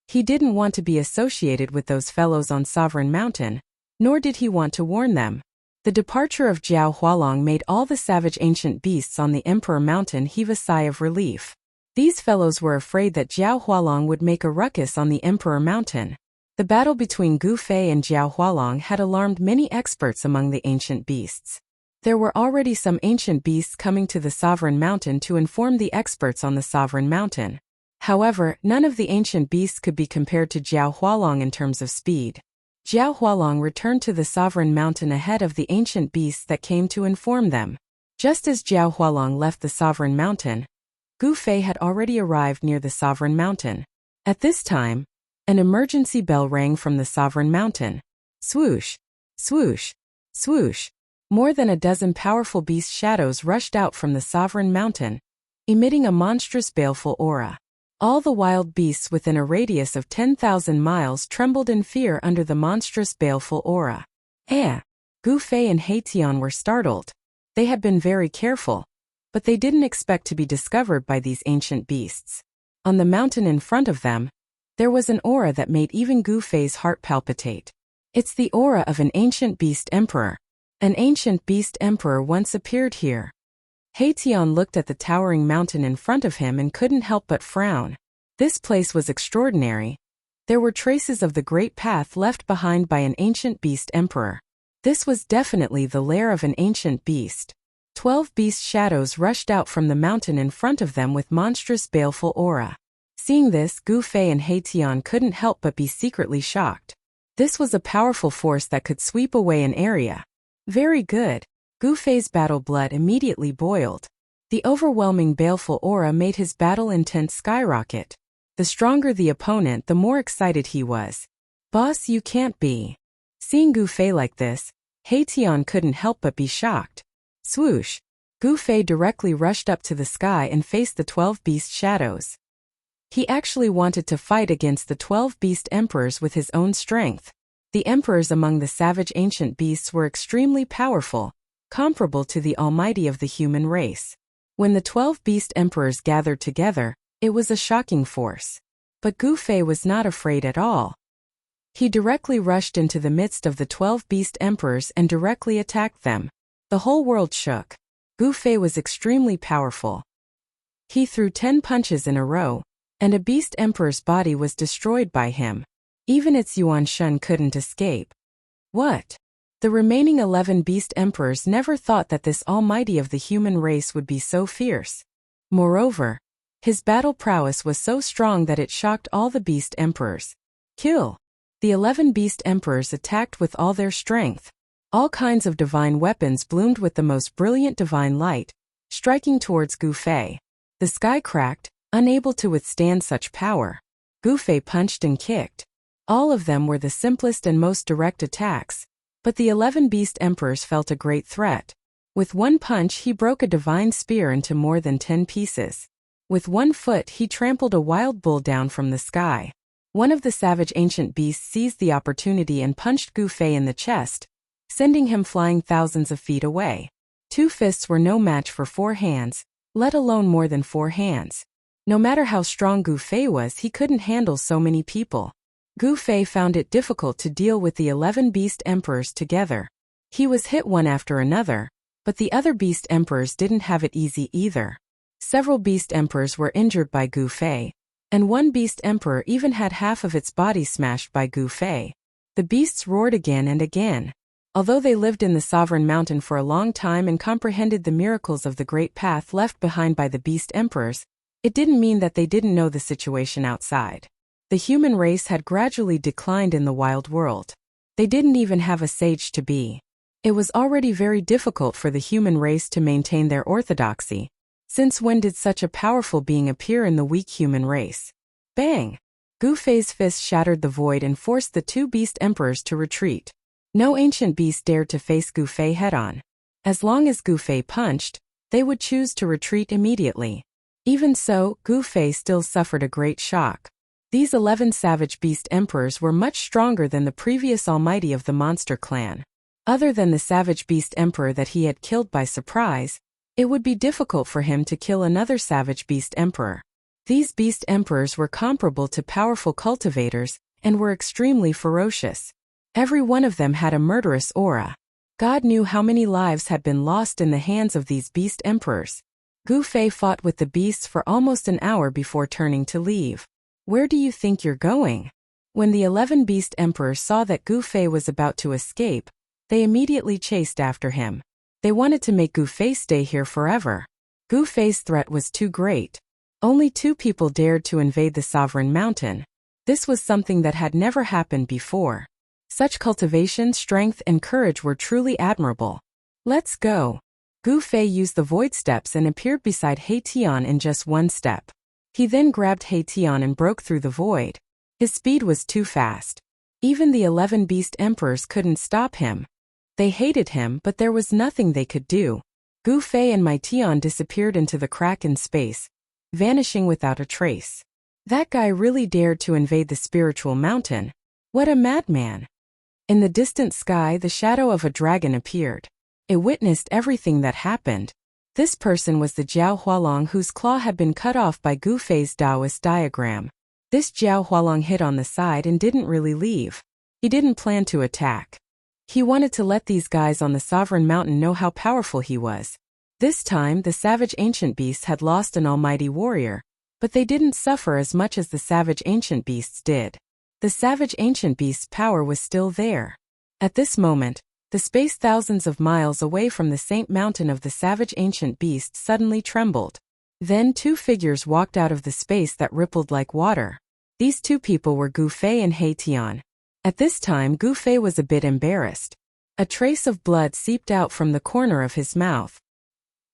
He didn't want to be associated with those fellows on Sovereign Mountain, nor did he want to warn them. The departure of Zhao Hualong made all the savage ancient beasts on the Emperor Mountain heave a sigh of relief. These fellows were afraid that Zhao Hualong would make a ruckus on the Emperor Mountain. The battle between Gu Fei and Zhao Hualong had alarmed many experts among the ancient beasts. There were already some ancient beasts coming to the Sovereign Mountain to inform the experts on the Sovereign Mountain. However, none of the ancient beasts could be compared to Zhao Hualong in terms of speed. Zhao Hualong returned to the Sovereign Mountain ahead of the ancient beasts that came to inform them. Just as Zhao Hualong left the Sovereign Mountain, Gu Fei had already arrived near the Sovereign Mountain. At this time, an emergency bell rang from the Sovereign Mountain. Swoosh, swoosh, swoosh. More than a dozen powerful beast shadows rushed out from the Sovereign Mountain, emitting a monstrous baleful aura. All the wild beasts within a radius of 10,000 miles trembled in fear under the monstrous baleful aura. Gu Fei and Heitian were startled. They had been very careful, but they didn't expect to be discovered by these ancient beasts. On the mountain in front of them, there was an aura that made even Gu Fei's heart palpitate. It's the aura of an ancient beast emperor. An ancient beast emperor once appeared here. Heitian looked at the towering mountain in front of him and couldn't help but frown. This place was extraordinary. There were traces of the great path left behind by an ancient beast emperor. This was definitely the lair of an ancient beast. 12 beast shadows rushed out from the mountain in front of them with monstrous baleful aura. Seeing this, Gu Fei and Heitian couldn't help but be secretly shocked. This was a powerful force that could sweep away an area. Very good. Gu Fei's battle blood immediately boiled. The overwhelming baleful aura made his battle intent skyrocket. The stronger the opponent, the more excited he was. Boss, you can't be. Seeing Gu Fei like this, Heitian couldn't help but be shocked. Swoosh! Gu Fei directly rushed up to the sky and faced the 12 beast shadows. He actually wanted to fight against the 12 beast emperors with his own strength. The emperors among the savage ancient beasts were extremely powerful, comparable to the almighty of the human race. When the 12 beast emperors gathered together, it was a shocking force. But Gu Fei was not afraid at all. He directly rushed into the midst of the 12 beast emperors and directly attacked them. The whole world shook. Gu Fei was extremely powerful. He threw 10 punches in a row, and a beast emperor's body was destroyed by him. Even its Yuan Shun couldn't escape. What? The remaining 11 beast emperors never thought that this almighty of the human race would be so fierce. Moreover, his battle prowess was so strong that it shocked all the beast emperors. Kill! The 11 beast emperors attacked with all their strength. All kinds of divine weapons bloomed with the most brilliant divine light, striking towards Gu Fei. The sky cracked, unable to withstand such power. Gu Fei punched and kicked. All of them were the simplest and most direct attacks, but the 11 beast emperors felt a great threat. With one punch he broke a divine spear into more than 10 pieces. With one foot he trampled a wild bull down from the sky. One of the savage ancient beasts seized the opportunity and punched Gu Fei in the chest, sending him flying thousands of feet away. 2 fists were no match for 4 hands, let alone more than 4 hands. No matter how strong Gu Fei was, he couldn't handle so many people. Gu Fei found it difficult to deal with the 11 beast emperors together. He was hit one after another, but the other beast emperors didn't have it easy either. Several beast emperors were injured by Gu Fei, and one beast emperor even had half of its body smashed by Gu Fei. The beasts roared again and again. Although they lived in the Sovereign Mountain for a long time and comprehended the miracles of the great path left behind by the beast emperors, it didn't mean that they didn't know the situation outside. The human race had gradually declined in the wild world. They didn't even have a sage to be. It was already very difficult for the human race to maintain their orthodoxy. Since when did such a powerful being appear in the weak human race? Bang! Gu Fei's fist shattered the void and forced the 2 beast emperors to retreat. No ancient beast dared to face Gu Fei head-on. As long as Gu Fei punched, they would choose to retreat immediately. Even so, Gu Fei still suffered a great shock. These 11 savage beast emperors were much stronger than the previous almighty of the monster clan. Other than the savage beast emperor that he had killed by surprise, it would be difficult for him to kill another savage beast emperor. These beast emperors were comparable to powerful cultivators and were extremely ferocious. Every one of them had a murderous aura. God knew how many lives had been lost in the hands of these beast emperors. Gu Fei fought with the beasts for almost an hour before turning to leave. Where do you think you're going? When the 11 beast emperors saw that Gu Fei was about to escape, they immediately chased after him. They wanted to make Gu Fei stay here forever. Gu Fei's threat was too great. Only 2 people dared to invade the Sovereign Mountain. This was something that had never happened before. Such cultivation, strength, and courage were truly admirable. Let's go. Gu Fei used the void steps and appeared beside He Tian in just 1 step. He then grabbed He Tian and broke through the void. His speed was too fast. Even the 11 beast emperors couldn't stop him. They hated him, but there was nothing they could do. Gu Fei and Mai Tian disappeared into the crack in space, vanishing without a trace. That guy really dared to invade the spiritual mountain. What a madman! In the distant sky, the shadow of a dragon appeared. It witnessed everything that happened. This person was the Jiao Hualong whose claw had been cut off by Gu Fei's Taoist diagram. This Jiao Hualong hid on the side and didn't really leave. He didn't plan to attack. He wanted to let these guys on the Sovereign Mountain know how powerful he was. This time, the savage ancient beasts had lost an almighty warrior, but they didn't suffer as much as the savage ancient beasts did. The savage ancient beast's power was still there. At this moment, the space thousands of miles away from the Saint Mountain of the savage ancient beast suddenly trembled. Then 2 figures walked out of the space that rippled like water. These 2 people were Gu Fei and He Tian. At this time, Gu Fei was a bit embarrassed. A trace of blood seeped out from the corner of his mouth.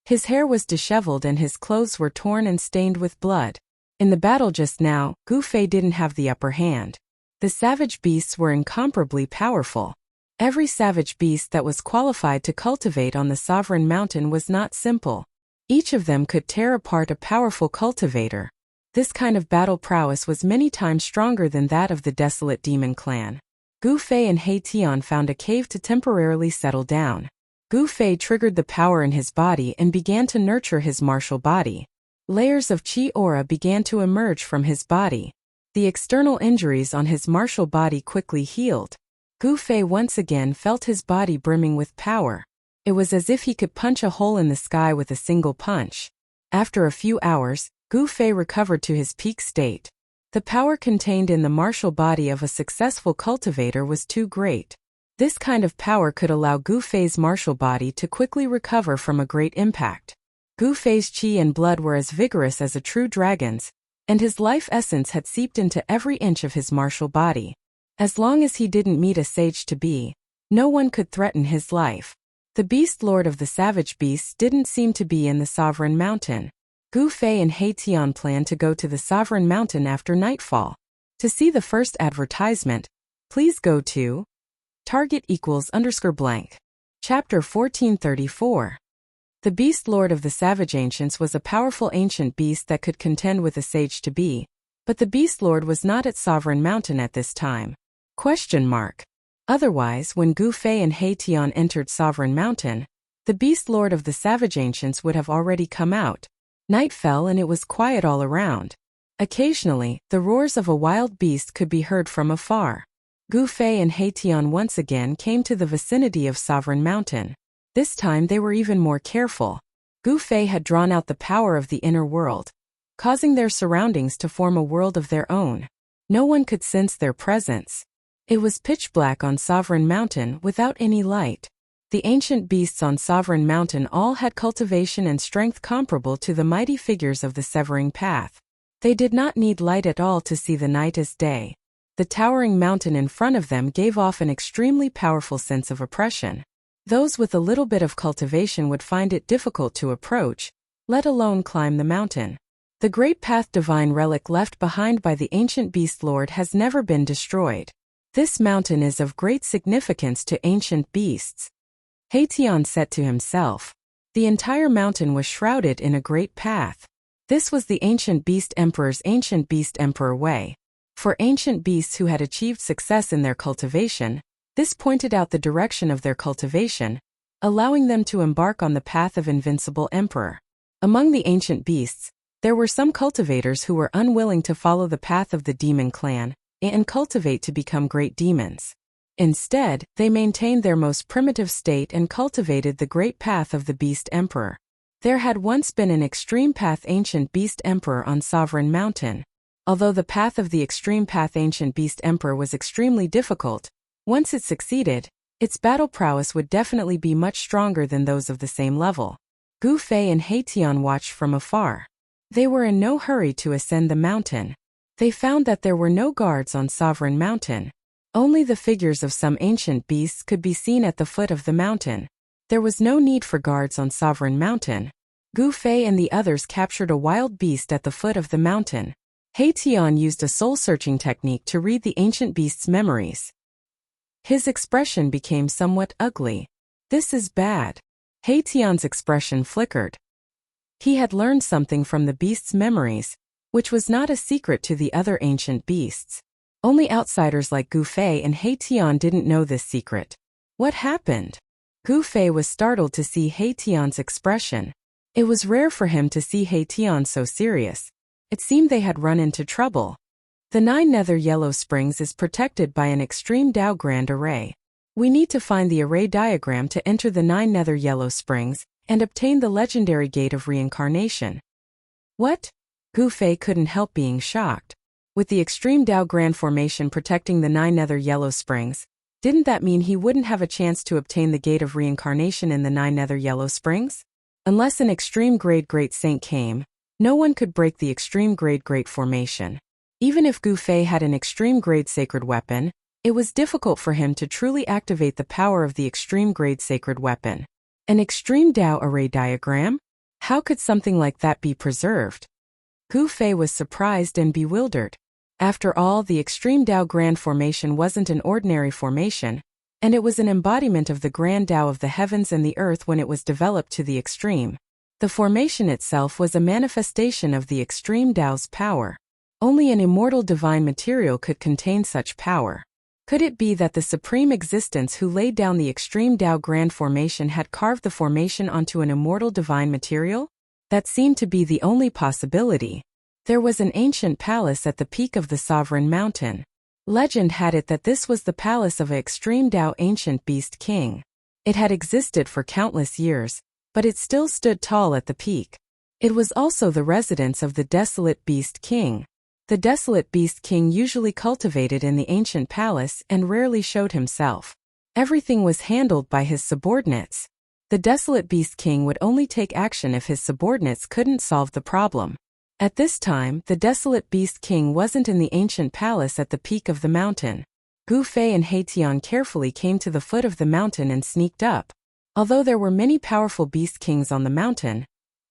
His hair was disheveled and his clothes were torn and stained with blood. In the battle just now, Gu Fei didn't have the upper hand. The savage beasts were incomparably powerful. Every savage beast that was qualified to cultivate on the Sovereign Mountain was not simple. Each of them could tear apart a powerful cultivator. This kind of battle prowess was many times stronger than that of the desolate demon clan. Gu Fei and He Tian found a cave to temporarily settle down. Gu Fei triggered the power in his body and began to nurture his martial body. Layers of qi aura began to emerge from his body. The external injuries on his martial body quickly healed. Gu Fei once again felt his body brimming with power. It was as if he could punch a hole in the sky with a single punch. After a few hours, Gu Fei recovered to his peak state. The power contained in the martial body of a successful cultivator was too great. This kind of power could allow Gu Fei's martial body to quickly recover from a great impact. Gu Fei's qi and blood were as vigorous as a true dragon's, and his life essence had seeped into every inch of his martial body. As long as he didn't meet a sage-to-be, no one could threaten his life. The beast lord of the savage beasts didn't seem to be in the Sovereign Mountain. Gu Fei and He Tian planned to go to the Sovereign Mountain after nightfall. To see the first advertisement, please go to target =_blank. Chapter 1434. The beast lord of the savage ancients was a powerful ancient beast that could contend with a sage-to-be, but the beast lord was not at Sovereign Mountain at this time. Otherwise, when Gu Fei and He Tian entered Sovereign Mountain, the beast lord of the savage ancients would have already come out. Night fell and it was quiet all around. Occasionally, the roars of a wild beast could be heard from afar. Gu Fei and He Tian once again came to the vicinity of Sovereign Mountain. This time they were even more careful. Gu Fei had drawn out the power of the inner world, causing their surroundings to form a world of their own. No one could sense their presence. It was pitch black on Sovereign Mountain without any light. The ancient beasts on Sovereign Mountain all had cultivation and strength comparable to the mighty figures of the Severing Path. They did not need light at all to see the night as day. The towering mountain in front of them gave off an extremely powerful sense of oppression. Those with a little bit of cultivation would find it difficult to approach, let alone climb the mountain. The great path divine relic left behind by the ancient beast lord has never been destroyed. This mountain is of great significance to ancient beasts. He Tian said to himself. The entire mountain was shrouded in a great path. This was the ancient beast emperor's ancient beast emperor way. For ancient beasts who had achieved success in their cultivation, this pointed out the direction of their cultivation, allowing them to embark on the path of invincible emperor. Among the ancient beasts, there were some cultivators who were unwilling to follow the path of the demon clan and cultivate to become great demons. Instead, they maintained their most primitive state and cultivated the great path of the beast emperor. There had once been an extreme path ancient beast emperor on Sovereign Mountain. Although the path of the extreme path ancient beast emperor was extremely difficult, once it succeeded, its battle prowess would definitely be much stronger than those of the same level. Gu Fei and He Tian watched from afar. They were in no hurry to ascend the mountain. They found that there were no guards on Sovereign Mountain. Only the figures of some ancient beasts could be seen at the foot of the mountain. There was no need for guards on Sovereign Mountain. Gu Fei and the others captured a wild beast at the foot of the mountain. He Tian used a soul-searching technique to read the ancient beast's memories. His expression became somewhat ugly. This is bad. He Tian's expression flickered. He had learned something from the beast's memories, which was not a secret to the other ancient beasts. Only outsiders like Gu Fei and He Tian didn't know this secret. What happened? Gu Fei was startled to see He Tian's expression. It was rare for him to see He Tian so serious. It seemed they had run into trouble. The 9 Nether Yellow Springs is protected by an extreme Dao Grand Array. We need to find the array diagram to enter the 9 Nether Yellow Springs and obtain the legendary Gate of Reincarnation. What? Gu Fei couldn't help being shocked. With the extreme Dao Grand Formation protecting the 9 Nether Yellow Springs, didn't that mean he wouldn't have a chance to obtain the Gate of Reincarnation in the 9 Nether Yellow Springs? Unless an extreme grade Great Saint came, no one could break the extreme grade Great Formation. Even if Gu Fei had an extreme grade sacred weapon, it was difficult for him to truly activate the power of the extreme grade sacred weapon. An extreme Dao array diagram? How could something like that be preserved? Gu Fei was surprised and bewildered. After all, the extreme Dao Grand Formation wasn't an ordinary formation, and it was an embodiment of the Grand Dao of the heavens and the earth when it was developed to the extreme. The formation itself was a manifestation of the extreme Dao's power. Only an immortal divine material could contain such power. Could it be that the Supreme Existence who laid down the extreme Tao Grand Formation had carved the formation onto an immortal divine material? That seemed to be the only possibility. There was an ancient palace at the peak of the Sovereign Mountain. Legend had it that this was the palace of an extreme Tao ancient beast king. It had existed for countless years, but it still stood tall at the peak. It was also the residence of the desolate beast king. The desolate beast king usually cultivated in the ancient palace and rarely showed himself. Everything was handled by his subordinates. The desolate beast king would only take action if his subordinates couldn't solve the problem. At this time, the desolate beast king wasn't in the ancient palace at the peak of the mountain. Gu Fei and He Tian carefully came to the foot of the mountain and sneaked up. Although there were many powerful beast kings on the mountain,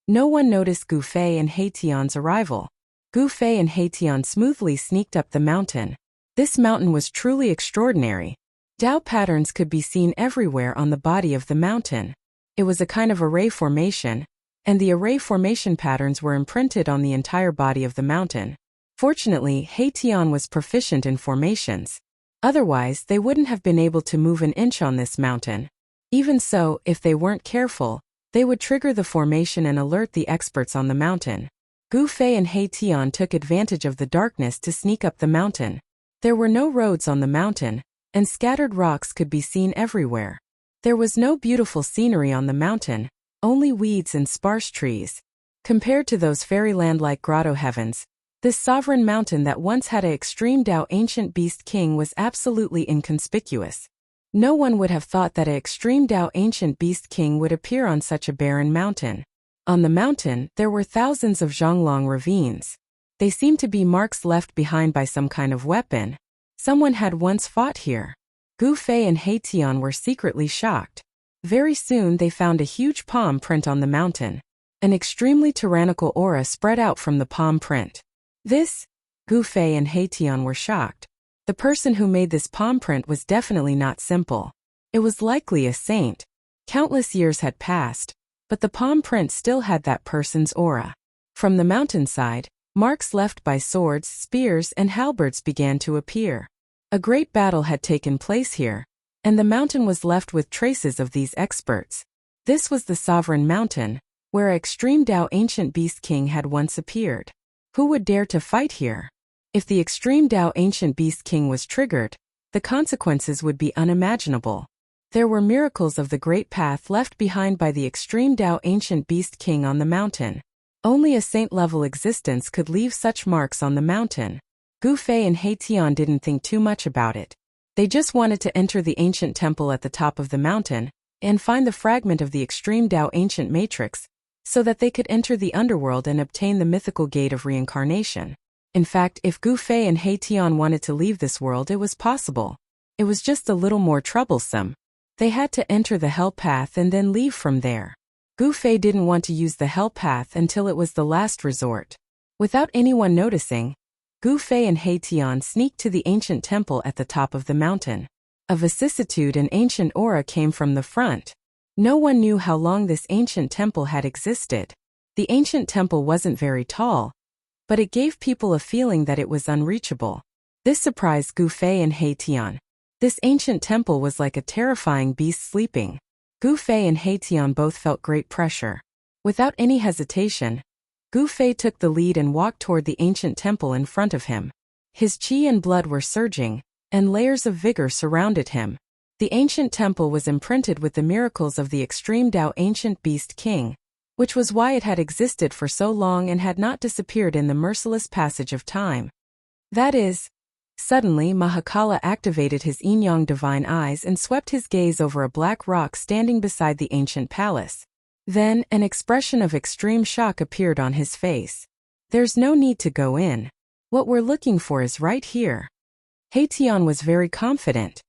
no one noticed Gu Fei and He Tian's arrival. Gu Fei and He Tian smoothly sneaked up the mountain. This mountain was truly extraordinary. Tao patterns could be seen everywhere on the body of the mountain. It was a kind of array formation, and the array formation patterns were imprinted on the entire body of the mountain. Fortunately, He Tian was proficient in formations. Otherwise, they wouldn't have been able to move an inch on this mountain. Even so, if they weren't careful, they would trigger the formation and alert the experts on the mountain. Gu Fei and He Tian took advantage of the darkness to sneak up the mountain. There were no roads on the mountain, and scattered rocks could be seen everywhere. There was no beautiful scenery on the mountain, only weeds and sparse trees. Compared to those fairyland-like grotto heavens, this sovereign mountain that once had an extreme Tao ancient beast king was absolutely inconspicuous. No one would have thought that an extreme Tao ancient beast king would appear on such a barren mountain. On the mountain, there were thousands of zhonglong ravines. They seemed to be marks left behind by some kind of weapon. Someone had once fought here. Gu Fei and He Tian were secretly shocked. Very soon they found a huge palm print on the mountain. An extremely tyrannical aura spread out from the palm print. Gu Fei and He Tian were shocked. The person who made this palm print was definitely not simple. It was likely a saint. Countless years had passed, but the palm print still had that person's aura. From the mountainside, marks left by swords, spears, and halberds began to appear. A great battle had taken place here, and the mountain was left with traces of these experts. This was the Sovereign Mountain, where an extreme Tao ancient beast king had once appeared. Who would dare to fight here? If the extreme Tao ancient beast king was triggered, the consequences would be unimaginable. There were miracles of the great path left behind by the extreme Tao ancient beast king on the mountain. Only a saint-level existence could leave such marks on the mountain. Gu Fei and He Tian didn't think too much about it. They just wanted to enter the ancient temple at the top of the mountain and find the fragment of the extreme Tao ancient matrix so that they could enter the underworld and obtain the mythical gate of reincarnation. In fact, if Gu Fei and He Tian wanted to leave this world, it was possible. It was just a little more troublesome. They had to enter the hell path and then leave from there. Gu Fei didn't want to use the hell path until it was the last resort. Without anyone noticing, Gu Fei and He Tian sneaked to the ancient temple at the top of the mountain. A vicissitude and ancient aura came from the front. No one knew how long this ancient temple had existed. The ancient temple wasn't very tall, but it gave people a feeling that it was unreachable. This surprised Gu Fei and He Tian. This ancient temple was like a terrifying beast sleeping. Gu Fei and He Tian both felt great pressure. Without any hesitation, Gu Fei took the lead and walked toward the ancient temple in front of him. His qi and blood were surging, and layers of vigor surrounded him. The ancient temple was imprinted with the miracles of the extreme Tao ancient beast king, which was why it had existed for so long and had not disappeared in the merciless passage of time. That is, suddenly Mahakala activated his yin-yang divine eyes and swept his gaze over a black rock standing beside the ancient palace. Then, an expression of extreme shock appeared on his face. There's no need to go in. What we're looking for is right here. He Tian was very confident.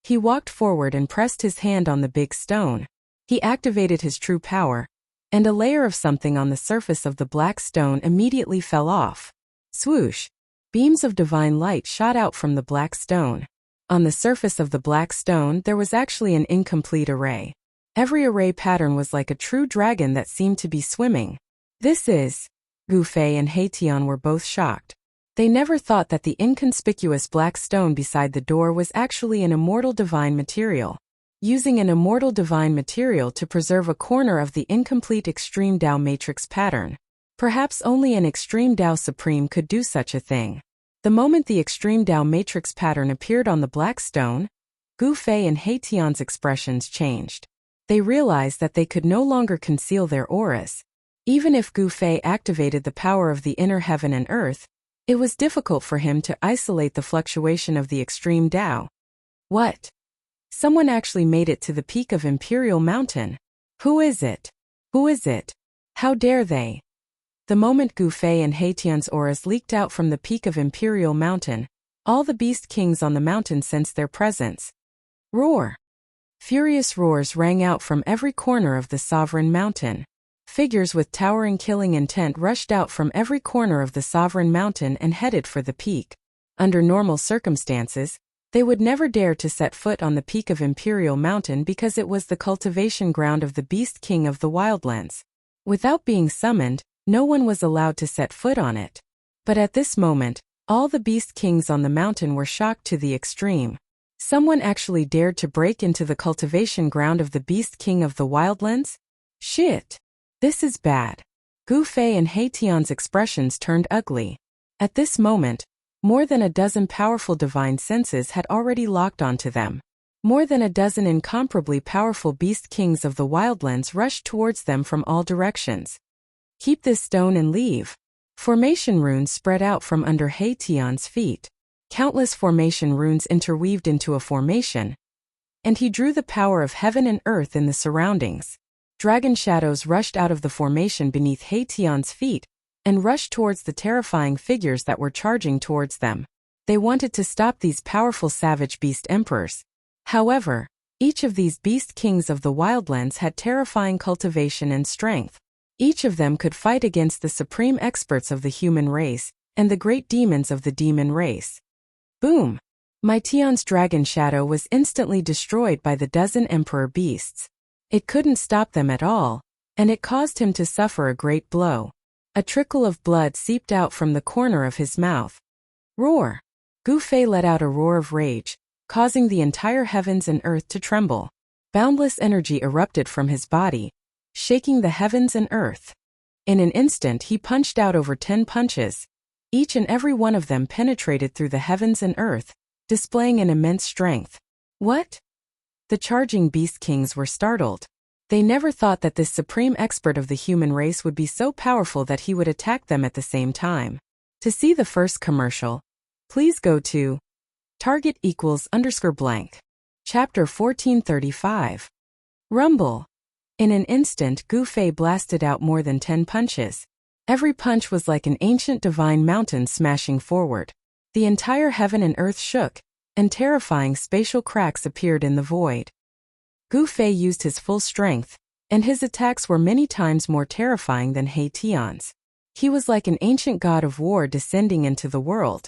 He walked forward and pressed his hand on the big stone. He activated his true power, and a layer of something on the surface of the black stone immediately fell off. Swoosh! Beams of divine light shot out from the black stone. On the surface of the black stone there was actually an incomplete array. Every array pattern was like a true dragon that seemed to be swimming. Gu Fei and He Tian were both shocked. They never thought that the inconspicuous black stone beside the door was actually an immortal divine material. Using an immortal divine material to preserve a corner of the incomplete Extreme Tao Matrix pattern. Perhaps only an Extreme Tao Supreme could do such a thing. The moment the Extreme Tao Matrix pattern appeared on the black stone, Gu Fei and He Tian's expressions changed. They realized that they could no longer conceal their auras. Even if Gu Fei activated the power of the inner heaven and earth, it was difficult for him to isolate the fluctuation of the Extreme Tao. What? Someone actually made it to the peak of Imperial Mountain. Who is it? Who is it? How dare they? The moment Gu Fei and He Tian's auras leaked out from the peak of Imperial Mountain, all the beast kings on the mountain sensed their presence. Roar! Furious roars rang out from every corner of the sovereign mountain. Figures with towering killing intent rushed out from every corner of the sovereign mountain and headed for the peak. Under normal circumstances, they would never dare to set foot on the peak of Imperial Mountain because it was the cultivation ground of the Beast King of the Wildlands. Without being summoned, no one was allowed to set foot on it. But at this moment, all the Beast Kings on the mountain were shocked to the extreme. Someone actually dared to break into the cultivation ground of the Beast King of the Wildlands? Shit! This is bad. Gu Fei and He Tian's expressions turned ugly. At this moment, more than a dozen powerful divine senses had already locked onto them. More than a dozen incomparably powerful beast kings of the wildlands rushed towards them from all directions. Keep this stone and leave. Formation runes spread out from under He Tian's feet. Countless formation runes interweaved into a formation. And he drew the power of heaven and earth in the surroundings. Dragon shadows rushed out of the formation beneath He Tian's feet, and rushed towards the terrifying figures that were charging towards them. They wanted to stop these powerful savage beast emperors. However, each of these beast kings of the wildlands had terrifying cultivation and strength. Each of them could fight against the supreme experts of the human race, and the great demons of the demon race. Boom! My Tian's dragon shadow was instantly destroyed by the dozen emperor beasts. It couldn't stop them at all, and it caused him to suffer a great blow. A trickle of blood seeped out from the corner of his mouth. Roar! Gu Fei let out a roar of rage, causing the entire heavens and earth to tremble. Boundless energy erupted from his body, shaking the heavens and earth. In an instant he punched out over 10 punches. Each and every one of them penetrated through the heavens and earth, displaying an immense strength. What? The charging beast kings were startled. They never thought that this supreme expert of the human race would be so powerful that he would attack them at the same time. To see the first commercial, please go to target=_blank. Chapter 1435. Rumble. In an instant, Gu Fei blasted out more than 10 punches. Every punch was like an ancient divine mountain smashing forward. The entire heaven and earth shook, and terrifying spatial cracks appeared in the void. Gu Fei used his full strength, and his attacks were many times more terrifying than He Tian's. He was like an ancient god of war descending into the world.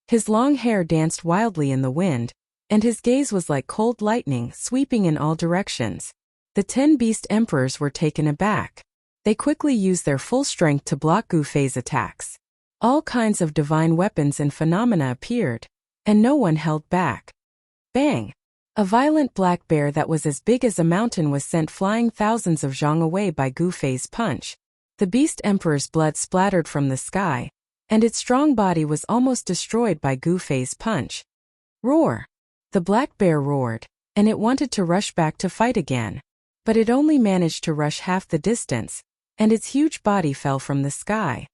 His long hair danced wildly in the wind, and his gaze was like cold lightning sweeping in all directions. The 10 beast emperors were taken aback. They quickly used their full strength to block Gu Fei's attacks. All kinds of divine weapons and phenomena appeared, and no one held back. Bang! A violent black bear that was as big as a mountain was sent flying thousands of zhang away by Gu Fei's punch. The beast emperor's blood splattered from the sky, and its strong body was almost destroyed by Gu Fei's punch. Roar! The black bear roared, and it wanted to rush back to fight again. But it only managed to rush half the distance, and its huge body fell from the sky.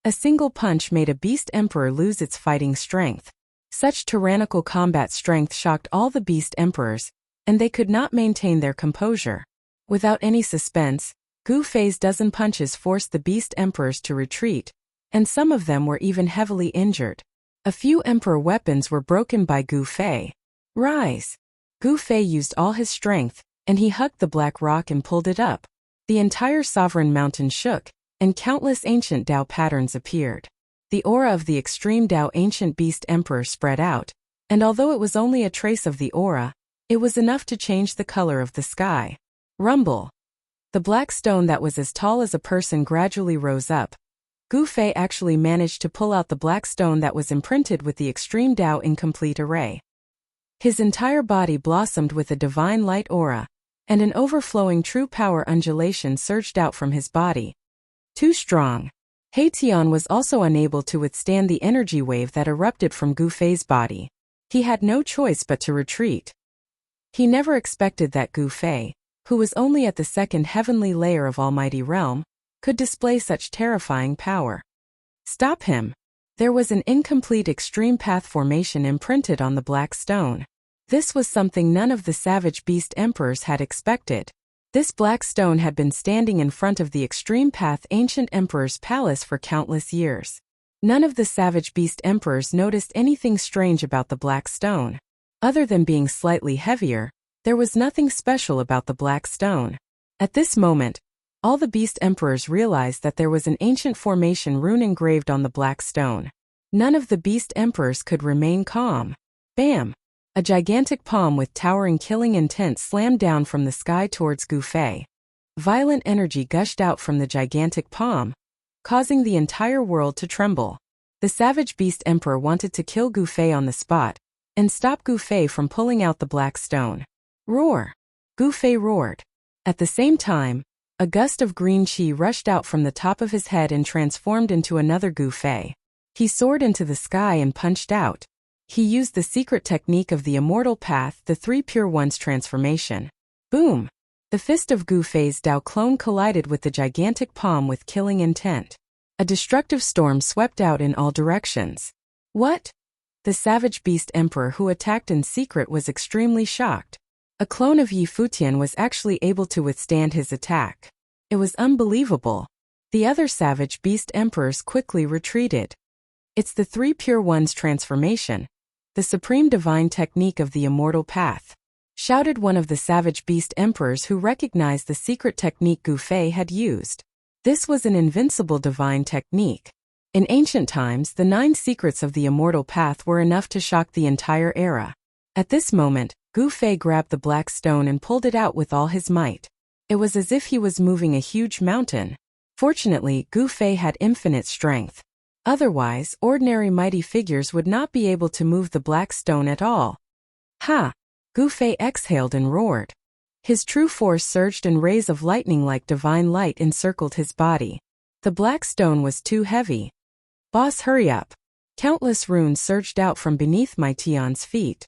A single punch made a beast emperor lose its fighting strength. Such tyrannical combat strength shocked all the beast emperors, and they could not maintain their composure. Without any suspense, Gu Fei's dozen punches forced the beast emperors to retreat, and some of them were even heavily injured. A few emperor weapons were broken by Gu Fei. Rise! Gu Fei used all his strength, and he hugged the black rock and pulled it up. The entire sovereign mountain shook, and countless ancient Tao patterns appeared. The aura of the extreme Tao ancient beast emperor spread out, and although it was only a trace of the aura, it was enough to change the color of the sky. Rumble! The black stone that was as tall as a person gradually rose up, Gu Fei actually managed to pull out the black stone that was imprinted with the Extreme Tao in complete array. His entire body blossomed with a divine light aura, and an overflowing true power undulation surged out from his body. Too strong. He Tian was also unable to withstand the energy wave that erupted from Gu Fei's body. He had no choice but to retreat. He never expected that Gu Fei, who was only at the second heavenly layer of Almighty Realm, could display such terrifying power. Stop him! There was an incomplete extreme path formation imprinted on the black stone. This was something none of the savage beast emperors had expected. This black stone had been standing in front of the extreme path ancient emperor's palace for countless years. None of the savage beast emperors noticed anything strange about the black stone. Other than being slightly heavier, there was nothing special about the black stone. At this moment, all the beast emperors realized that there was an ancient formation rune engraved on the black stone. None of the beast emperors could remain calm. Bam! A gigantic palm with towering killing intent slammed down from the sky towards Gu Fei. Violent energy gushed out from the gigantic palm, causing the entire world to tremble. The savage beast emperor wanted to kill Gu Fei on the spot, and stop Gu Fei from pulling out the black stone. Roar! Gu Fei roared. At the same time, a gust of green qi rushed out from the top of his head and transformed into another Gu Fei. He soared into the sky and punched out. He used the secret technique of the immortal path, the Three Pure Ones transformation. Boom! The fist of Gu Fei's Tao clone collided with the gigantic palm with killing intent. A destructive storm swept out in all directions. What? The savage beast emperor who attacked in secret was extremely shocked. A clone of Yi Futian was actually able to withstand his attack. It was unbelievable. The other savage beast emperors quickly retreated. It's the Three Pure Ones transformation, the supreme divine technique of the immortal path, shouted one of the savage beast emperors who recognized the secret technique Gu Fei had used. This was an invincible divine technique. In ancient times, the 9 secrets of the immortal path were enough to shock the entire era. At this moment, Gu Fei grabbed the black stone and pulled it out with all his might. It was as if he was moving a huge mountain. Fortunately, Gu Fei had infinite strength. Otherwise, ordinary mighty figures would not be able to move the black stone at all. Ha! Gu Fei exhaled and roared. His true force surged and rays of lightning like divine light encircled his body. The black stone was too heavy. Boss, hurry up! Countless runes surged out from beneath my Tian's feet.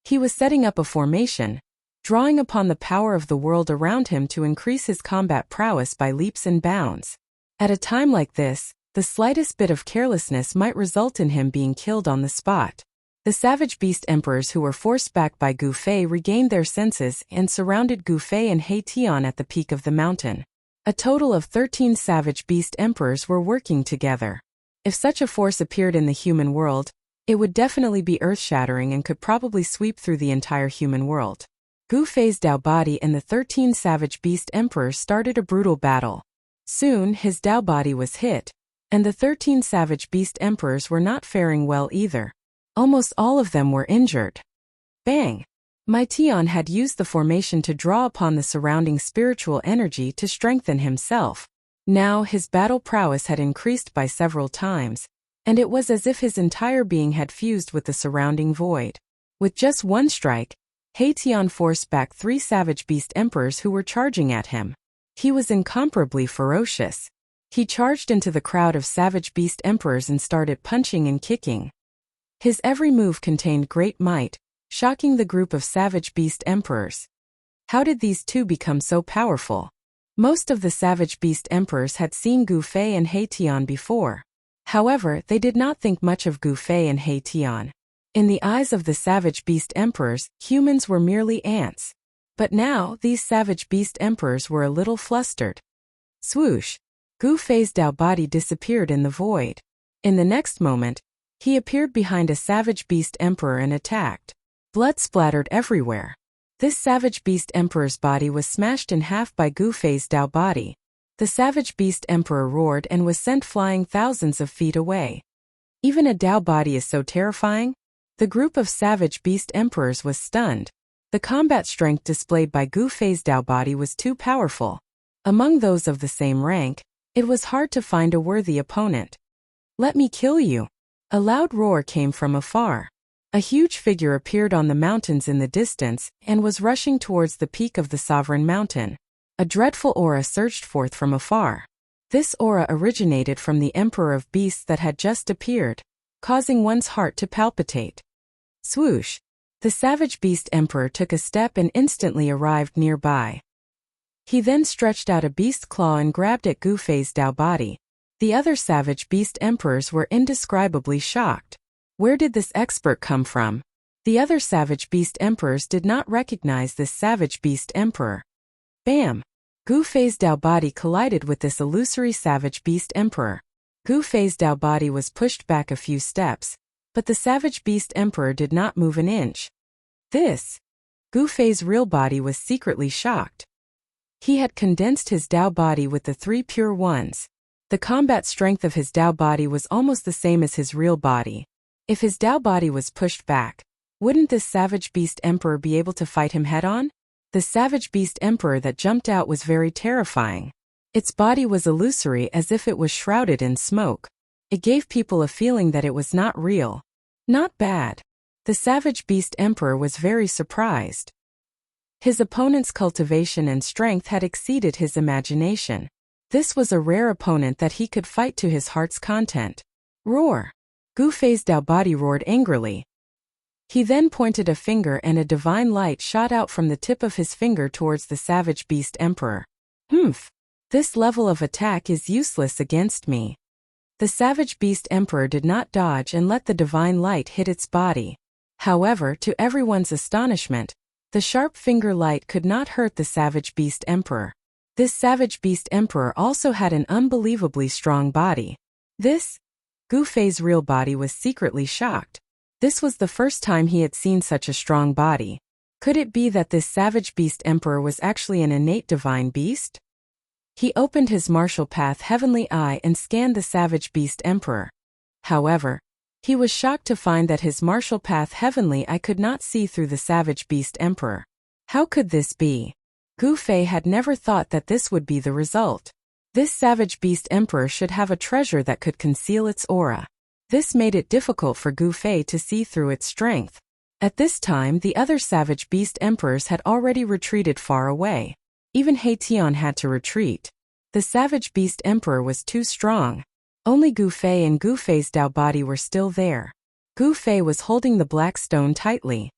He was setting up a formation, drawing upon the power of the world around him to increase his combat prowess by leaps and bounds. At a time like this, the slightest bit of carelessness might result in him being killed on the spot. The savage beast emperors who were forced back by Gu Fei regained their senses and surrounded Gu Fei and He Tian at the peak of the mountain. A total of 13 savage beast emperors were working together. If such a force appeared in the human world, it would definitely be earth-shattering and could probably sweep through the entire human world. Gu Fei's Tao body and the 13 savage beast emperors started a brutal battle. Soon, his Tao body was hit, and the 13 savage beast emperors were not faring well either. Almost all of them were injured. Bang! My Tian had used the formation to draw upon the surrounding spiritual energy to strengthen himself. Now his battle prowess had increased by several times, and it was as if his entire being had fused with the surrounding void. With just one strike, He Tian forced back 3 savage beast emperors who were charging at him. He was incomparably ferocious. He charged into the crowd of savage beast emperors and started punching and kicking. His every move contained great might, shocking the group of savage beast emperors. How did these two become so powerful? Most of the savage beast emperors had seen Gu Fei and He Tian before. However, they did not think much of Gu Fei and He Tian. In the eyes of the savage beast emperors, humans were merely ants. But now, these savage beast emperors were a little flustered. Swoosh! Gu Fei's Tao body disappeared in the void. In the next moment, he appeared behind a savage beast emperor and attacked. Blood splattered everywhere. This savage beast emperor's body was smashed in half by Gu Fei's Tao body. The savage beast emperor roared and was sent flying thousands of feet away. Even a Tao body is so terrifying? The group of savage beast emperors was stunned. The combat strength displayed by Gu Fei's Tao body was too powerful. Among those of the same rank, It was hard to find a worthy opponent. "Let me kill you!" A loud roar came from afar. A huge figure appeared on the mountains in the distance and was rushing towards the peak of the sovereign mountain. A dreadful aura surged forth from afar. This aura originated from the Emperor of Beasts that had just appeared, causing one's heart to palpitate. Swoosh! The savage beast emperor took a step and instantly arrived nearby. He then stretched out a beast claw and grabbed at Gu Fei's Dao body. The other savage beast emperors were indescribably shocked. Where did this expert come from? The other savage beast emperors did not recognize this savage beast emperor. Bam! Gu Fei's Dao body collided with this illusory savage beast emperor. Gu Fei's Dao body was pushed back a few steps, but the savage beast emperor did not move an inch. Gu Fei's real body was secretly shocked. He had condensed his Dao body with the three pure ones. The combat strength of his Dao body was almost the same as his real body. If his Dao body was pushed back, wouldn't this savage beast emperor be able to fight him head-on? The savage beast emperor that jumped out was very terrifying. Its body was illusory as if it was shrouded in smoke. It gave people a feeling that it was not real. Not bad. The savage beast emperor was very surprised. His opponent's cultivation and strength had exceeded his imagination. This was a rare opponent that he could fight to his heart's content. Roar! Gu Fei's Dao body roared angrily. He then pointed a finger and a divine light shot out from the tip of his finger towards the savage beast emperor. This level of attack is useless against me. The savage beast emperor did not dodge and let the divine light hit its body. However, to everyone's astonishment, the sharp finger light could not hurt the savage beast emperor. This savage beast emperor also had an unbelievably strong body. Gu Fei's real body was secretly shocked. This was the first time he had seen such a strong body. Could it be that this savage beast emperor was actually an innate divine beast? He opened his martial path heavenly eye and scanned the savage beast emperor. However, he was shocked to find that his martial path heavenly eye could not see through the savage beast emperor. How could this be? Gu Fei had never thought that this would be the result. This savage beast emperor should have a treasure that could conceal its aura. This made it difficult for Gu Fei to see through its strength. At this time, the other savage beast emperors had already retreated far away. Even He Tian had to retreat. The savage beast emperor was too strong. Only Gu Fei and Gu Fei's Dao body were still there. Gu Fei was holding the black stone tightly.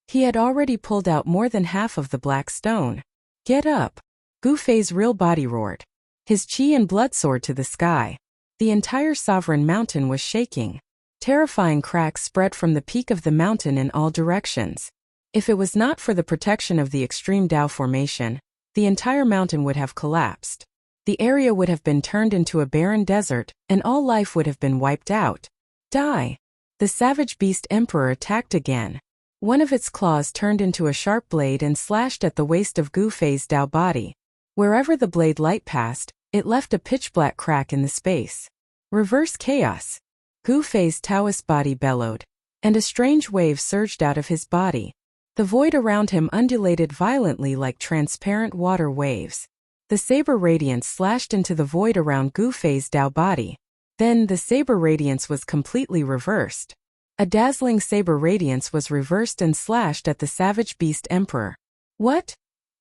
He had already pulled out more than half of the black stone. Get up! Gu Fei's real body roared. His qi and blood soared to the sky. The entire sovereign mountain was shaking. Terrifying cracks spread from the peak of the mountain in all directions. If it was not for the protection of the extreme Dao formation, the entire mountain would have collapsed. The area would have been turned into a barren desert, and all life would have been wiped out. Die! The savage beast emperor attacked again. One of its claws turned into a sharp blade and slashed at the waist of Gu Fei's Dao body. Wherever the blade light passed, it left a pitch-black crack in the space. Reverse chaos. Gu Fei's Taoist body bellowed, and a strange wave surged out of his body. The void around him undulated violently like transparent water waves. The saber radiance slashed into the void around Gu Fei's Dao body. Then the saber radiance was completely reversed. A dazzling saber radiance was reversed and slashed at the savage beast emperor. What?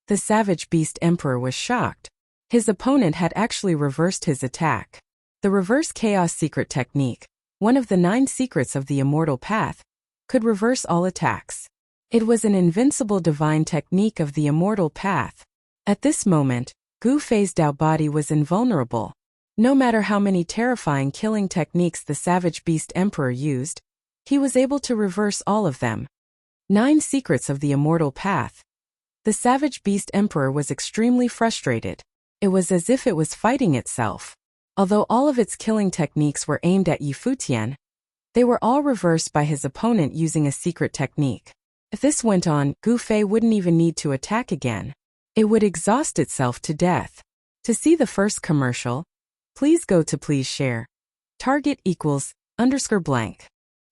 The savage beast emperor was shocked. His opponent had actually reversed his attack. The reverse chaos secret technique, one of the 9 secrets of the immortal path, could reverse all attacks. It was an invincible divine technique of the immortal path. At this moment, Gu Fei's Dao body was invulnerable. No matter how many terrifying killing techniques the savage beast emperor used, he was able to reverse all of them. 9 secrets of the immortal path. The savage beast emperor was extremely frustrated. It was as if it was fighting itself. Although all of its killing techniques were aimed at Yi Futian, they were all reversed by his opponent using a secret technique. If this went on, Gu Fei wouldn't even need to attack again. It would exhaust itself to death. To see the first commercial, please go to please share. Target =_ blank.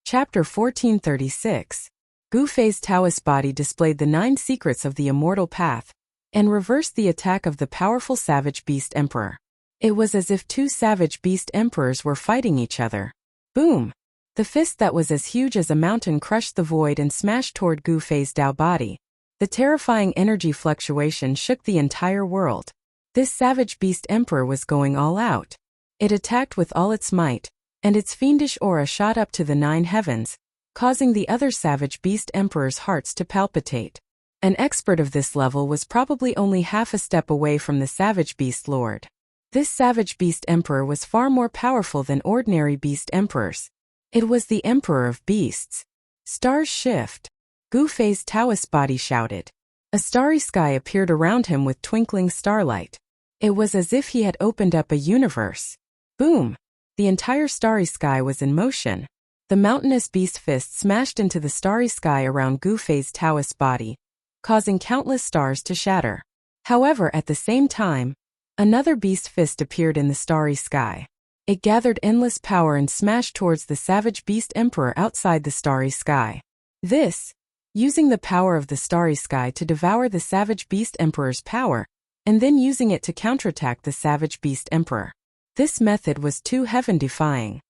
Chapter 1436. Gu Fei's Taoist body displayed the 9 secrets of the immortal path and reversed the attack of the powerful savage beast emperor. It was as if two savage beast emperors were fighting each other. Boom! The fist that was as huge as a mountain crushed the void and smashed toward Gu Fei's Dao body. The terrifying energy fluctuation shook the entire world. This savage beast emperor was going all out. It attacked with all its might, and its fiendish aura shot up to the 9 heavens, causing the other savage beast emperors' hearts to palpitate. An expert of this level was probably only half a step away from the savage beast lord. This savage beast emperor was far more powerful than ordinary beast emperors. It was the emperor of beasts. Stars shift. Gu Fei's Taoist body shouted. A starry sky appeared around him with twinkling starlight. It was as if he had opened up a universe. Boom! The entire starry sky was in motion. The mountainous beast fist smashed into the starry sky around Gu Fei's Taoist body, causing countless stars to shatter. However, at the same time, another beast fist appeared in the starry sky. It gathered endless power and smashed towards the savage beast emperor outside the starry sky. This, using the power of the starry sky to devour the savage beast emperor's power, and then using it to counterattack the savage beast emperor. This method was too heaven-defying.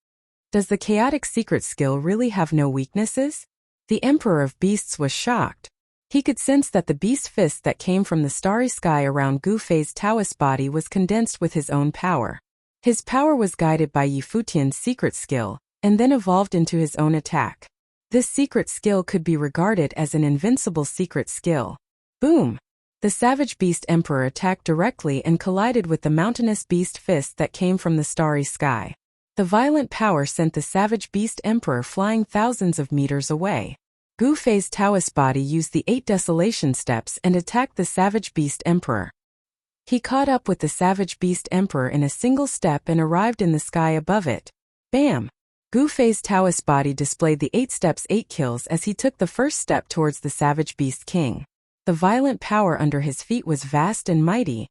Does the chaotic secret skill really have no weaknesses? The Emperor of Beasts was shocked. He could sense that the beast fist that came from the starry sky around Gu Fei's Taoist body was condensed with his own power. His power was guided by Yi Futian's secret skill, and then evolved into his own attack. This secret skill could be regarded as an invincible secret skill. Boom! The savage beast emperor attacked directly and collided with the mountainous beast fist that came from the starry sky. The violent power sent the savage beast emperor flying thousands of meters away. Gu Fei's Taoist body used the 8 desolation steps and attacked the savage beast emperor. He caught up with the savage beast emperor in a single step and arrived in the sky above it. Bam! Gu Fei's Taoist body displayed the 8 steps 8 kills as he took the first step towards the savage beast king. The violent power under his feet was vast and mighty,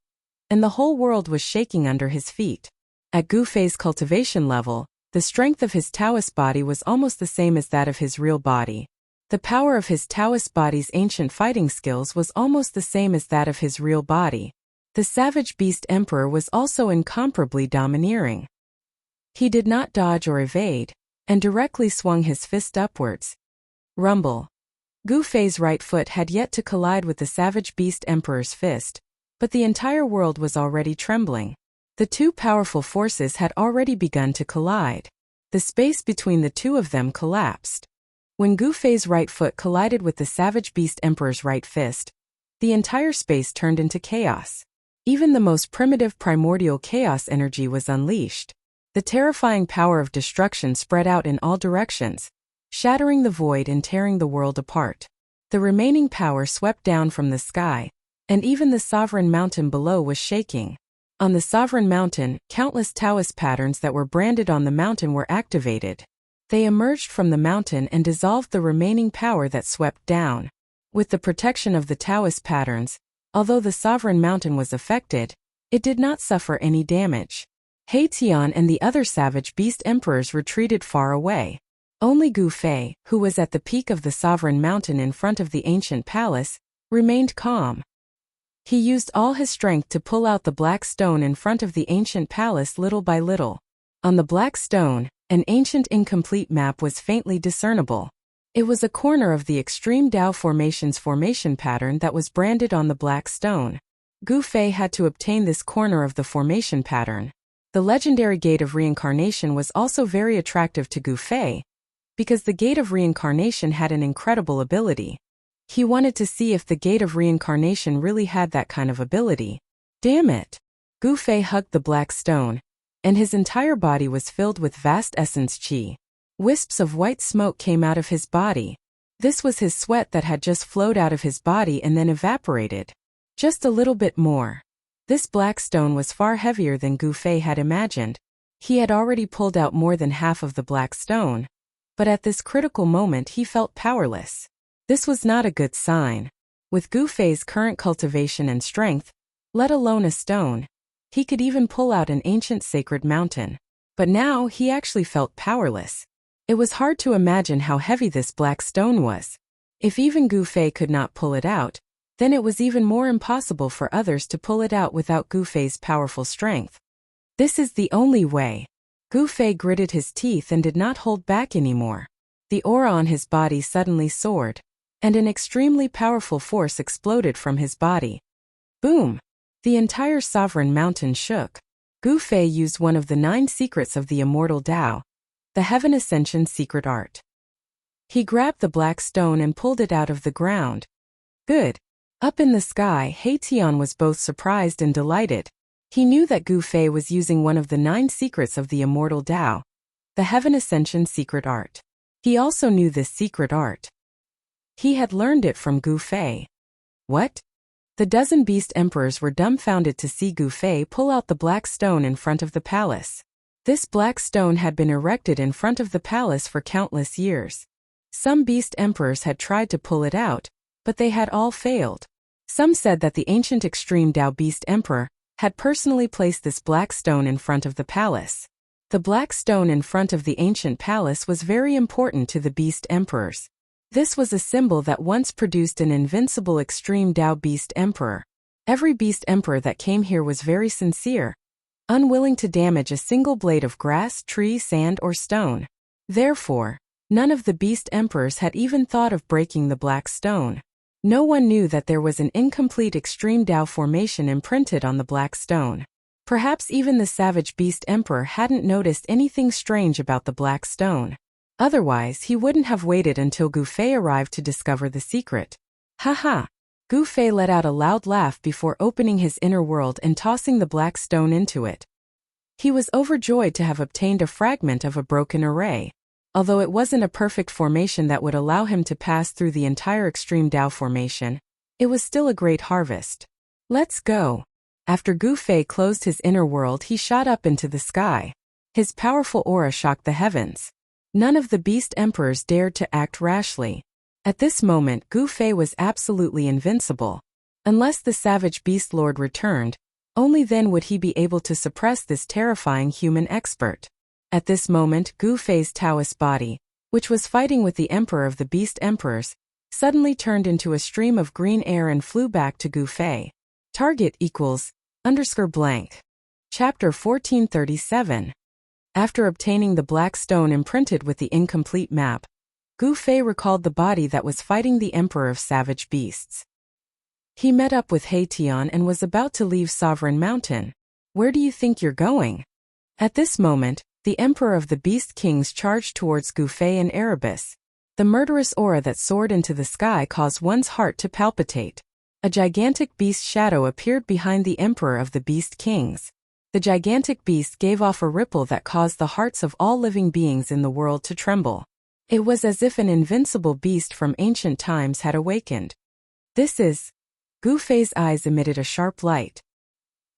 and the whole world was shaking under his feet. At Gu Fei's cultivation level, the strength of his Taoist body was almost the same as that of his real body. The power of his Taoist body's ancient fighting skills was almost the same as that of his real body. The savage beast emperor was also incomparably domineering. He did not dodge or evade, and directly swung his fist upwards. Rumble. Gu Fei's right foot had yet to collide with the savage beast emperor's fist, but the entire world was already trembling. The two powerful forces had already begun to collide. The space between the two of them collapsed. When Gu Fei's right foot collided with the savage beast emperor's right fist, the entire space turned into chaos. Even the most primitive primordial chaos energy was unleashed. The terrifying power of destruction spread out in all directions, shattering the void and tearing the world apart. The remaining power swept down from the sky, and even the sovereign mountain below was shaking. On the sovereign mountain, countless Taoist patterns that were branded on the mountain were activated. They emerged from the mountain and dissolved the remaining power that swept down. With the protection of the Taoist patterns, although the sovereign mountain was affected, it did not suffer any damage. Tian and the other savage beast emperors retreated far away. Only Gu Fei, who was at the peak of the sovereign mountain in front of the ancient palace, remained calm. He used all his strength to pull out the black stone in front of the ancient palace little by little. On the black stone, an ancient incomplete map was faintly discernible. It was a corner of the Extreme Dao Formation's formation pattern that was branded on the black stone. Gu Fei had to obtain this corner of the formation pattern. The legendary Gate of Reincarnation was also very attractive to Gu Fei, because the Gate of Reincarnation had an incredible ability. He wanted to see if the Gate of Reincarnation really had that kind of ability. Damn it! Gu Fei hugged the black stone, and his entire body was filled with vast essence qi. Wisps of white smoke came out of his body. This was his sweat that had just flowed out of his body and then evaporated. Just a little bit more. This black stone was far heavier than Gu Fei had imagined. He had already pulled out more than half of the black stone, but at this critical moment he felt powerless. This was not a good sign. With Gu Fei's current cultivation and strength, let alone a stone, he could even pull out an ancient sacred mountain. But now he actually felt powerless. It was hard to imagine how heavy this black stone was. If even Gu Fei could not pull it out, then it was even more impossible for others to pull it out without Gu Fei's powerful strength. This is the only way. Gu Fei gritted his teeth and did not hold back anymore. The aura on his body suddenly soared, and an extremely powerful force exploded from his body. Boom! The entire sovereign mountain shook. Gu Fei used one of the 9 secrets of the immortal Tao, the Heaven Ascension secret art. He grabbed the black stone and pulled it out of the ground. Good. Up in the sky, Tian was both surprised and delighted. He knew that Gu Fei was using one of the 9 secrets of the immortal Tao, the Heaven Ascension secret art. He also knew this secret art. He had learned it from Gu Fei. What? The dozen beast emperors were dumbfounded to see Gu Fei pull out the black stone in front of the palace. This black stone had been erected in front of the palace for countless years. Some beast emperors had tried to pull it out, but they had all failed. Some said that the ancient extreme Tao beast emperor had personally placed this black stone in front of the palace. The black stone in front of the ancient palace was very important to the beast emperors. This was a symbol that once produced an invincible extreme Tao beast emperor. Every beast emperor that came here was very sincere, unwilling to damage a single blade of grass, tree, sand, or stone. Therefore, none of the beast emperors had even thought of breaking the black stone. No one knew that there was an incomplete extreme Tao formation imprinted on the black stone. Perhaps even the savage beast emperor hadn't noticed anything strange about the black stone. Otherwise, he wouldn't have waited until Gu Fei arrived to discover the secret. Haha! Gu Fei let out a loud laugh before opening his inner world and tossing the black stone into it. He was overjoyed to have obtained a fragment of a broken array. Although it wasn't a perfect formation that would allow him to pass through the entire extreme Tao formation, it was still a great harvest. Let's go. After Gu Fei closed his inner world, he shot up into the sky. His powerful aura shocked the heavens. None of the beast emperors dared to act rashly. At this moment, Gu Fei was absolutely invincible. Unless the savage beast lord returned, only then would he be able to suppress this terrifying human expert. At this moment, Gu Fei's Taoist body, which was fighting with the emperor of the beast emperors, suddenly turned into a stream of green air and flew back to Gu Fei. Target equals _blank. Chapter 1437. After obtaining the black stone imprinted with the incomplete map, Gu Fei recalled the body that was fighting the emperor of savage beasts. He met up with Tian and was about to leave Sovereign Mountain. Where do you think you're going? At this moment, the emperor of the beast kings charged towards Gu Fei and Erebus. The murderous aura that soared into the sky caused one's heart to palpitate. A gigantic beast shadow appeared behind the emperor of the beast kings. The gigantic beast gave off a ripple that caused the hearts of all living beings in the world to tremble. It was as if an invincible beast from ancient times had awakened. This is... Gu Fei's eyes emitted a sharp light.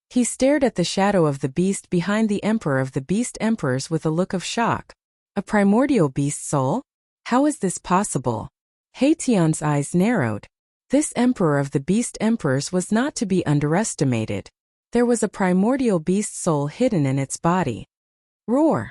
He stared at the shadow of the beast behind the emperor of the beast emperors with a look of shock. A primordial beast soul? How is this possible? Tian's eyes narrowed. This emperor of the beast emperors was not to be underestimated. There was a primordial beast soul hidden in its body. Roar!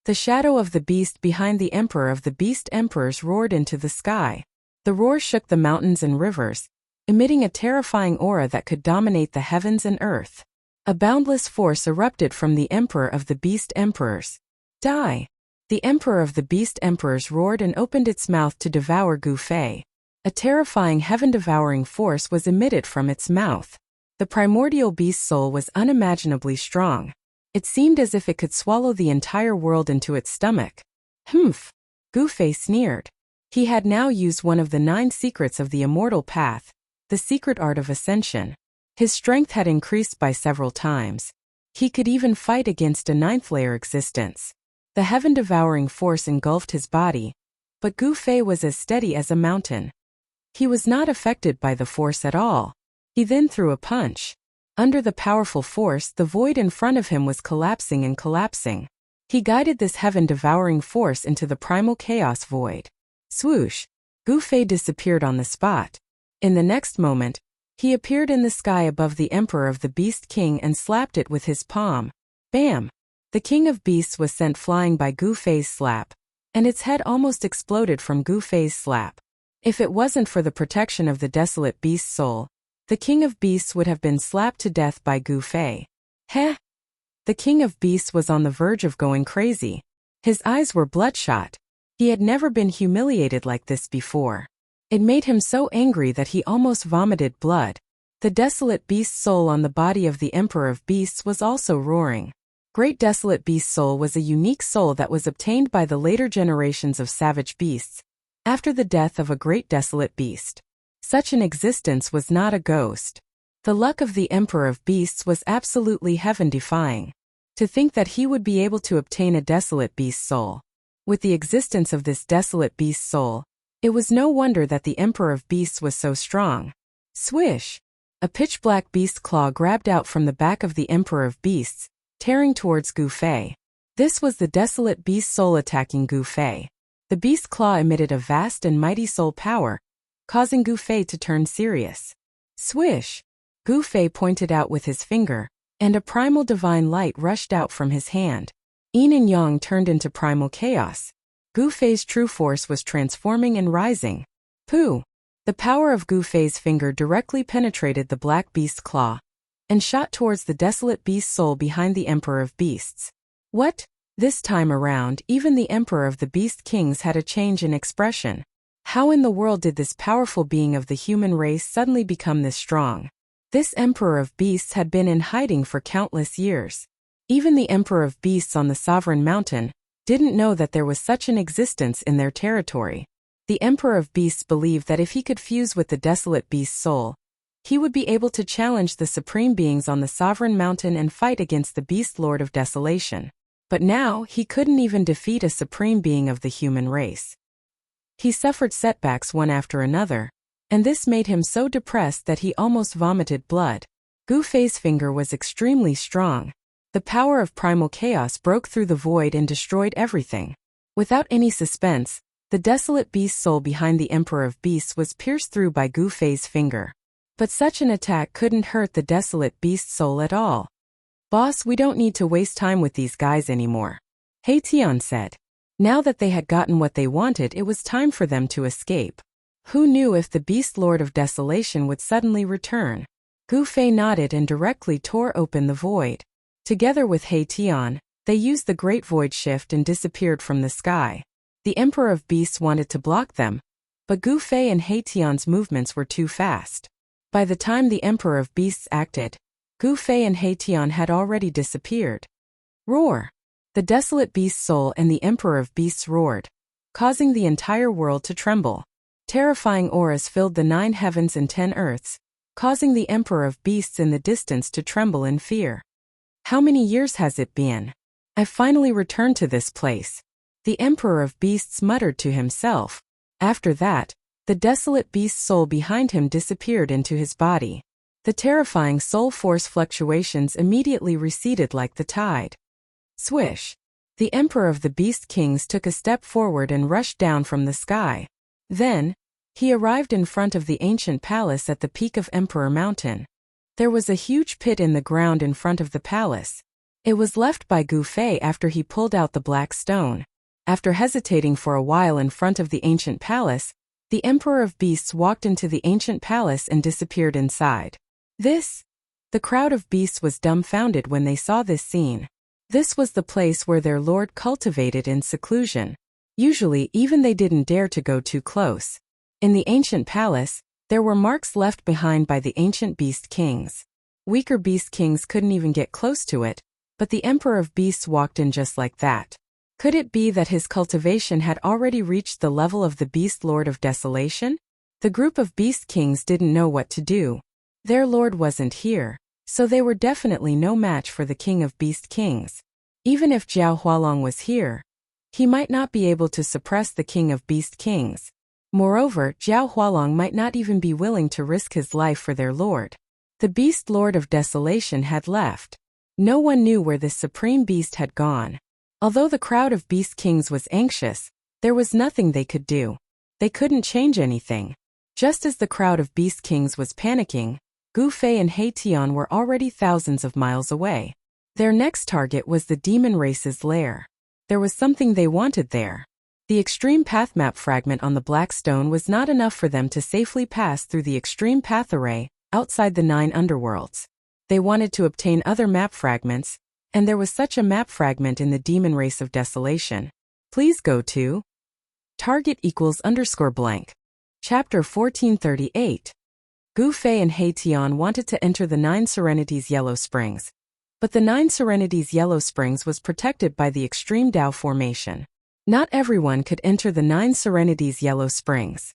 The shadow of the beast behind the emperor of the beast emperors roared into the sky. The roar shook the mountains and rivers, emitting a terrifying aura that could dominate the heavens and earth. A boundless force erupted from the emperor of the beast emperors. Die! The emperor of the beast emperors roared and opened its mouth to devour Gu Fei. A terrifying heaven-devouring force was emitted from its mouth. The primordial beast soul was unimaginably strong. It seemed as if it could swallow the entire world into its stomach. Humph! Gu Fei sneered. He had now used one of the 9 secrets of the immortal path, the secret art of ascension. His strength had increased by several times. He could even fight against a 9th-layer existence. The heaven-devouring force engulfed his body, but Gu Fei was as steady as a mountain. He was not affected by the force at all. He then threw a punch. Under the powerful force, the void in front of him was collapsing and collapsing. He guided this heaven-devouring force into the primal chaos void. Swoosh! Gu Fei disappeared on the spot. In the next moment, he appeared in the sky above the emperor of the beast king and slapped it with his palm. Bam! The king of beasts was sent flying by Gu Fei's slap, and its head almost exploded from Gu Fei's slap. If it wasn't for the protection of the desolate beast soul, the king of beasts would have been slapped to death by Gu Fei. Heh! The king of beasts was on the verge of going crazy. His eyes were bloodshot. He had never been humiliated like this before. It made him so angry that he almost vomited blood. The desolate beast soul on the body of the emperor of beasts was also roaring. Great desolate beast soul was a unique soul that was obtained by the later generations of savage beasts, after the death of a great desolate beast. Such an existence was not a ghost. The luck of the emperor of beasts was absolutely heaven-defying. To think that he would be able to obtain a desolate beast soul. With the existence of this desolate beast soul, it was no wonder that the emperor of beasts was so strong. Swish! A pitch-black beast claw grabbed out from the back of the emperor of beasts, tearing towards Gu Fei. This was the desolate beast soul attacking Gu Fei. The beast claw emitted a vast and mighty soul power, causing Gu Fei to turn serious. Swish! Gu Fei pointed out with his finger, and a primal divine light rushed out from his hand. Yin and Yang turned into primal chaos. Gu Fei's true force was transforming and rising. Pooh! The power of Gu Fei's finger directly penetrated the black beast claw and shot towards the desolate beast soul behind the emperor of beasts. What? This time around, even the emperor of the beast kings had a change in expression. How in the world did this powerful being of the human race suddenly become this strong? This emperor of beasts had been in hiding for countless years. Even the emperor of beasts on the sovereign mountain didn't know that there was such an existence in their territory. The emperor of beasts believed that if he could fuse with the desolate beast soul, he would be able to challenge the supreme beings on the sovereign mountain and fight against the beast lord of desolation. But now, he couldn't even defeat a supreme being of the human race. He suffered setbacks one after another, and this made him so depressed that he almost vomited blood. Gu Fei's finger was extremely strong. The power of primal chaos broke through the void and destroyed everything. Without any suspense, the desolate beast soul behind the emperor of beasts was pierced through by Gu Fei's finger. But such an attack couldn't hurt the desolate beast soul at all. "Boss, we don't need to waste time with these guys anymore," He Tian said. Now that they had gotten what they wanted, it was time for them to escape. Who knew if the beast lord of desolation would suddenly return? Gu Fei nodded and directly tore open the void. Together with He Tian, they used the great void shift and disappeared from the sky. The emperor of beasts wanted to block them, but Gu Fei and He Tian's movements were too fast. By the time the emperor of beasts acted, Gu Fei and He Tian had already disappeared. Roar! The desolate beast soul and the emperor of beasts roared, causing the entire world to tremble. Terrifying auras filled the 9 heavens and 10 earths, causing the emperor of beasts in the distance to tremble in fear. How many years has it been? I finally returned to this place. The emperor of beasts muttered to himself. After that, the desolate beast soul behind him disappeared into his body. The terrifying soul force fluctuations immediately receded like the tide. Swish! The emperor of the beast kings took a step forward and rushed down from the sky. Then, he arrived in front of the ancient palace at the peak of Emperor Mountain. There was a huge pit in the ground in front of the palace. It was left by Gu Fei after he pulled out the black stone. After hesitating for a while in front of the ancient palace, the Emperor of Beasts walked into the ancient palace and disappeared inside. The crowd of beasts was dumbfounded when they saw this scene. This was the place where their lord cultivated in seclusion. Usually, even they didn't dare to go too close. In the ancient palace, there were marks left behind by the ancient beast kings. Weaker beast kings couldn't even get close to it, but the Emperor of Beasts walked in just like that. Could it be that his cultivation had already reached the level of the Beast Lord of Desolation? The group of Beast Kings didn't know what to do. Their lord wasn't here, so they were definitely no match for the King of Beast Kings. Even if Zhao Hualong was here, he might not be able to suppress the King of Beast Kings. Moreover, Zhao Hualong might not even be willing to risk his life for their lord. The Beast Lord of Desolation had left. No one knew where this supreme beast had gone. Although the crowd of Beast Kings was anxious, there was nothing they could do. They couldn't change anything. Just as the crowd of Beast Kings was panicking, Gu Fei and He Tian were already thousands of miles away. Their next target was the demon race's lair. There was something they wanted there. The extreme path map fragment on the black stone was not enough for them to safely pass through the extreme path array outside the 9 underworlds. They wanted to obtain other map fragments, And there was such a map fragment in the demon race of desolation. Please go to target =_ blank. Chapter 1438. Gu Fei and He Tian wanted to enter the Nine Serenities Yellow Springs. But the Nine Serenities Yellow Springs was protected by the extreme Tao formation. Not everyone could enter the Nine Serenities Yellow Springs.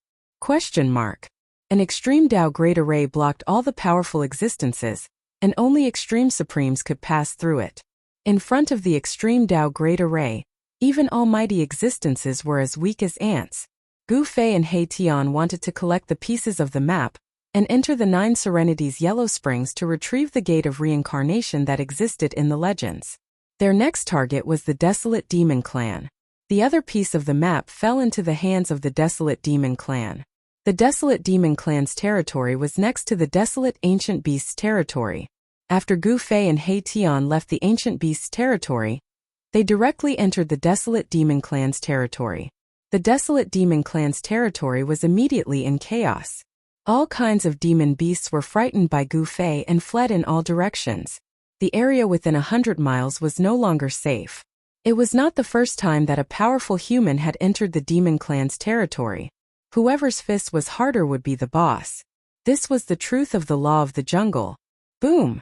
An extreme Tao Great Array blocked all the powerful existences, and only extreme supremes could pass through it. In front of the extreme Tao Great Array, even almighty existences were as weak as ants. Gu Fei and He Tian wanted to collect the pieces of the map and enter the Nine Serenities Yellow Springs to retrieve the gate of reincarnation that existed in the legends. Their next target was the Desolate Demon Clan. The other piece of the map fell into the hands of the Desolate Demon Clan. The Desolate Demon Clan's territory was next to the Desolate Ancient Beast's territory. After Gu Fei and He Tian left the Ancient Beast's territory, they directly entered the Desolate Demon Clan's territory. The Desolate Demon Clan's territory was immediately in chaos. All kinds of demon beasts were frightened by Gu Fei and fled in all directions. The area within 100 miles was no longer safe. It was not the first time that a powerful human had entered the Demon Clan's territory. Whoever's fist was harder would be the boss. This was the truth of the law of the jungle. Boom!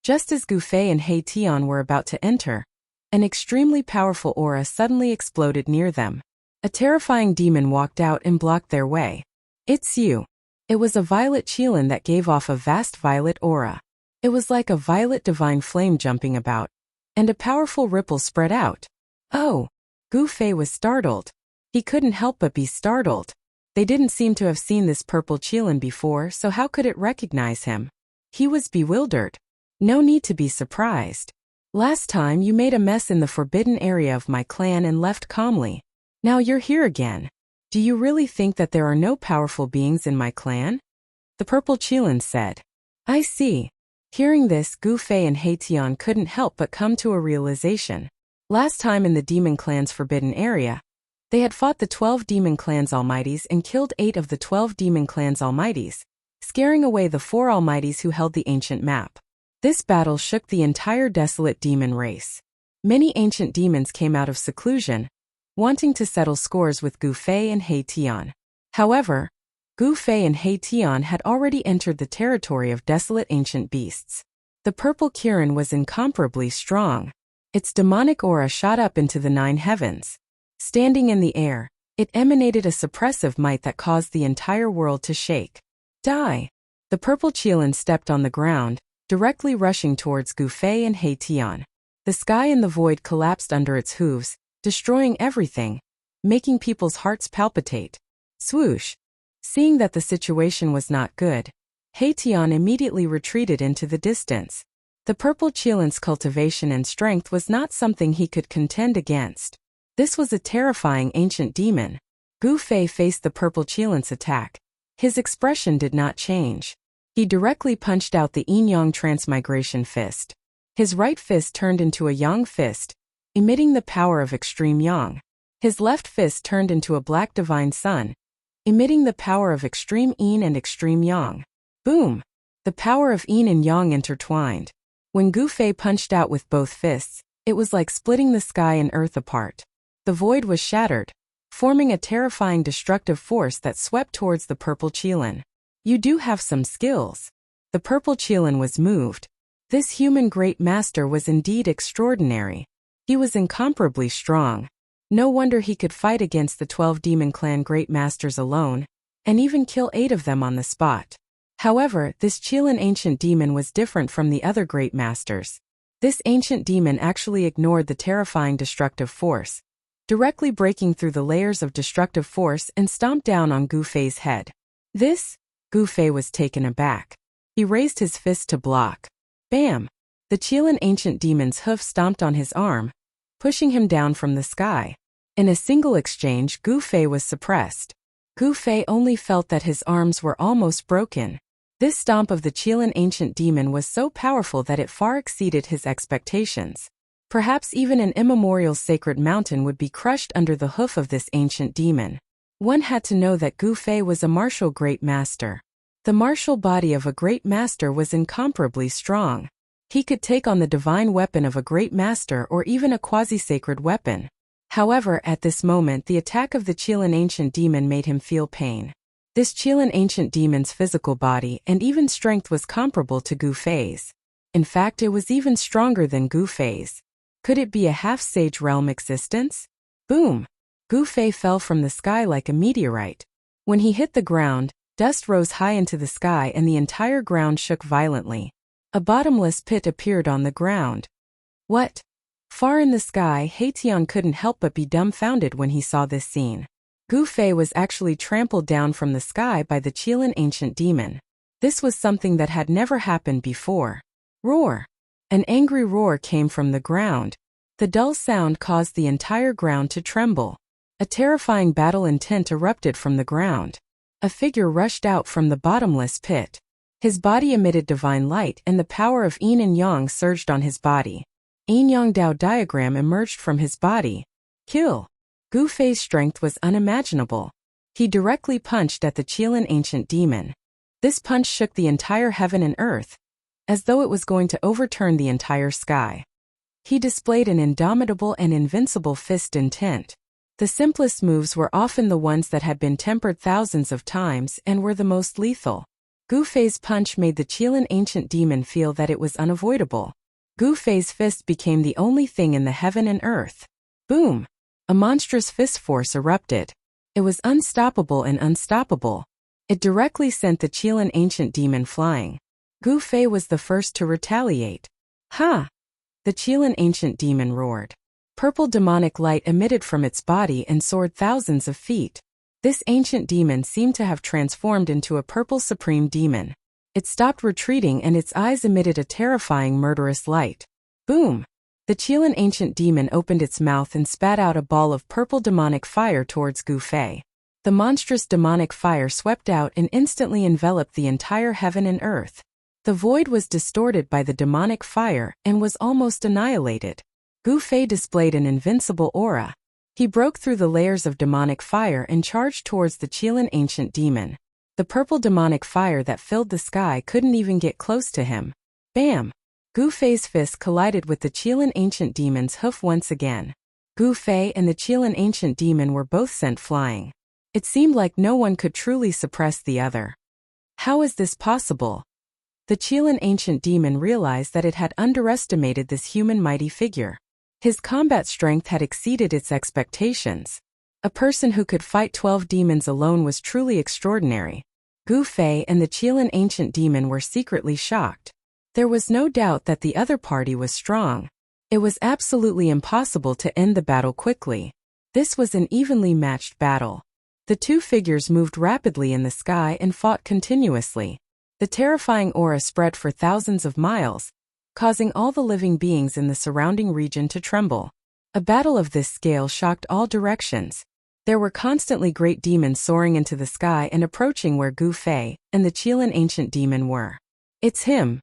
Just as Gu Fei and He Tian were about to enter, an extremely powerful aura suddenly exploded near them. A terrifying demon walked out and blocked their way. It's you. It was a violet Qilin that gave off a vast violet aura. It was like a violet divine flame jumping about, and a powerful ripple spread out. Oh! Gu Fei was startled. He couldn't help but be startled. They didn't seem to have seen this purple Qilin before, so how could it recognize him? He was bewildered. No need to be surprised. Last time you made a mess in the forbidden area of my clan and left calmly. Now you're here again. Do you really think that there are no powerful beings in my clan? The purple Qilin said. I see. Hearing this, Gu Fei and He Tian couldn't help but come to a realization. Last time in the Demon Clan's forbidden area, they had fought the 12 Demon Clan's Almighties and killed 8 of the 12 Demon Clan's Almighties, scaring away the 4 Almighties who held the ancient map. This battle shook the entire desolate demon race. Many ancient demons came out of seclusion, wanting to settle scores with Gu Fei and He Tian. However, Gu Fei and He Tian had already entered the territory of desolate ancient beasts. The purple Kirin was incomparably strong. Its demonic aura shot up into the 9 heavens. Standing in the air, it emanated a suppressive might that caused the entire world to shake. Die! The purple Qilin stepped on the ground, directly rushing towards Gu Fei and He Tian. The sky and the void collapsed under its hooves, destroying everything, making people's hearts palpitate. Swoosh! Seeing that the situation was not good, He Tian immediately retreated into the distance. The purple Qilin's cultivation and strength was not something he could contend against. This was a terrifying ancient demon. Gu Fei faced the purple Qilin's attack. His expression did not change. He directly punched out the yin-yang transmigration fist. His right fist turned into a yang fist, emitting the power of extreme yang. His left fist turned into a black divine sun, emitting the power of extreme yin and extreme yang. Boom! The power of yin and yang intertwined. When Gu Fei punched out with both fists, it was like splitting the sky and earth apart. The void was shattered, forming a terrifying destructive force that swept towards the purple Qilin. You do have some skills. The purple Qilin was moved. This human great master was indeed extraordinary. He was incomparably strong. No wonder he could fight against the 12 Demon Clan Great Masters alone, and even kill 8 of them on the spot. However, this Qilin ancient demon was different from the other Great Masters. This ancient demon actually ignored the terrifying destructive force, directly breaking through the layers of destructive force and stomped down on Gu Fei's head. Gu Fei was taken aback. He raised his fist to block. Bam! The Qilin ancient demon's hoof stomped on his arm, pushing him down from the sky. In a single exchange, Gu Fei was suppressed. Gu Fei only felt that his arms were almost broken. This stomp of the Qilin ancient demon was so powerful that it far exceeded his expectations. Perhaps even an immemorial sacred mountain would be crushed under the hoof of this ancient demon. One had to know that Gu Fei was a martial great master. The martial body of a great master was incomparably strong. He could take on the divine weapon of a great master or even a quasi-sacred weapon. However, at this moment the attack of the Qilin ancient demon made him feel pain. This Qilin ancient demon's physical body and even strength was comparable to Gu Fei's. In fact, it was even stronger than Gu Fei's. Could it be a half-sage realm existence? Boom! Gu Fei fell from the sky like a meteorite. When he hit the ground, dust rose high into the sky and the entire ground shook violently. A bottomless pit appeared on the ground. What? Far in the sky, Haitian couldn't help but be dumbfounded when he saw this scene. Gu Fei was actually trampled down from the sky by the Qilin ancient demon. This was something that had never happened before. Roar! An angry roar came from the ground. The dull sound caused the entire ground to tremble. A terrifying battle intent erupted from the ground. A figure rushed out from the bottomless pit. His body emitted divine light and the power of yin and yang surged on his body. Yin-yang Dao diagram emerged from his body. Kill! Gu Fei's strength was unimaginable. He directly punched at the Qilin ancient demon. This punch shook the entire heaven and earth, as though it was going to overturn the entire sky. He displayed an indomitable and invincible fist intent. The simplest moves were often the ones that had been tempered thousands of times and were the most lethal. Gu Fei's punch made the Qilin ancient demon feel that it was unavoidable. Gu Fei's fist became the only thing in the heaven and earth. Boom! A monstrous fist force erupted. It was unstoppable and unstoppable. It directly sent the Qilin ancient demon flying. Gu Fei was the first to retaliate. Ha! The Qilin ancient demon roared. Purple demonic light emitted from its body and soared thousands of feet. This ancient demon seemed to have transformed into a purple supreme demon. It stopped retreating and its eyes emitted a terrifying murderous light. Boom! The Qilin ancient demon opened its mouth and spat out a ball of purple demonic fire towards Gu Fei. The monstrous demonic fire swept out and instantly enveloped the entire heaven and earth. The void was distorted by the demonic fire and was almost annihilated. Gu Fei displayed an invincible aura. He broke through the layers of demonic fire and charged towards the Qilin ancient demon. The purple demonic fire that filled the sky couldn't even get close to him. Bam! Gu Fei's fist collided with the Qilin ancient demon's hoof once again. Gu Fei and the Qilin ancient demon were both sent flying. It seemed like no one could truly suppress the other. How is this possible? The Qilin ancient demon realized that it had underestimated this human mighty figure. His combat strength had exceeded its expectations. A person who could fight 12 demons alone was truly extraordinary. Gu Fei and the Qilin ancient demon were secretly shocked. There was no doubt that the other party was strong. It was absolutely impossible to end the battle quickly. This was an evenly matched battle. The two figures moved rapidly in the sky and fought continuously. The terrifying aura spread for thousands of miles, causing all the living beings in the surrounding region to tremble. A battle of this scale shocked all directions. There were constantly great demons soaring into the sky and approaching where Gu Fei and the Qilin ancient demon were. It's him.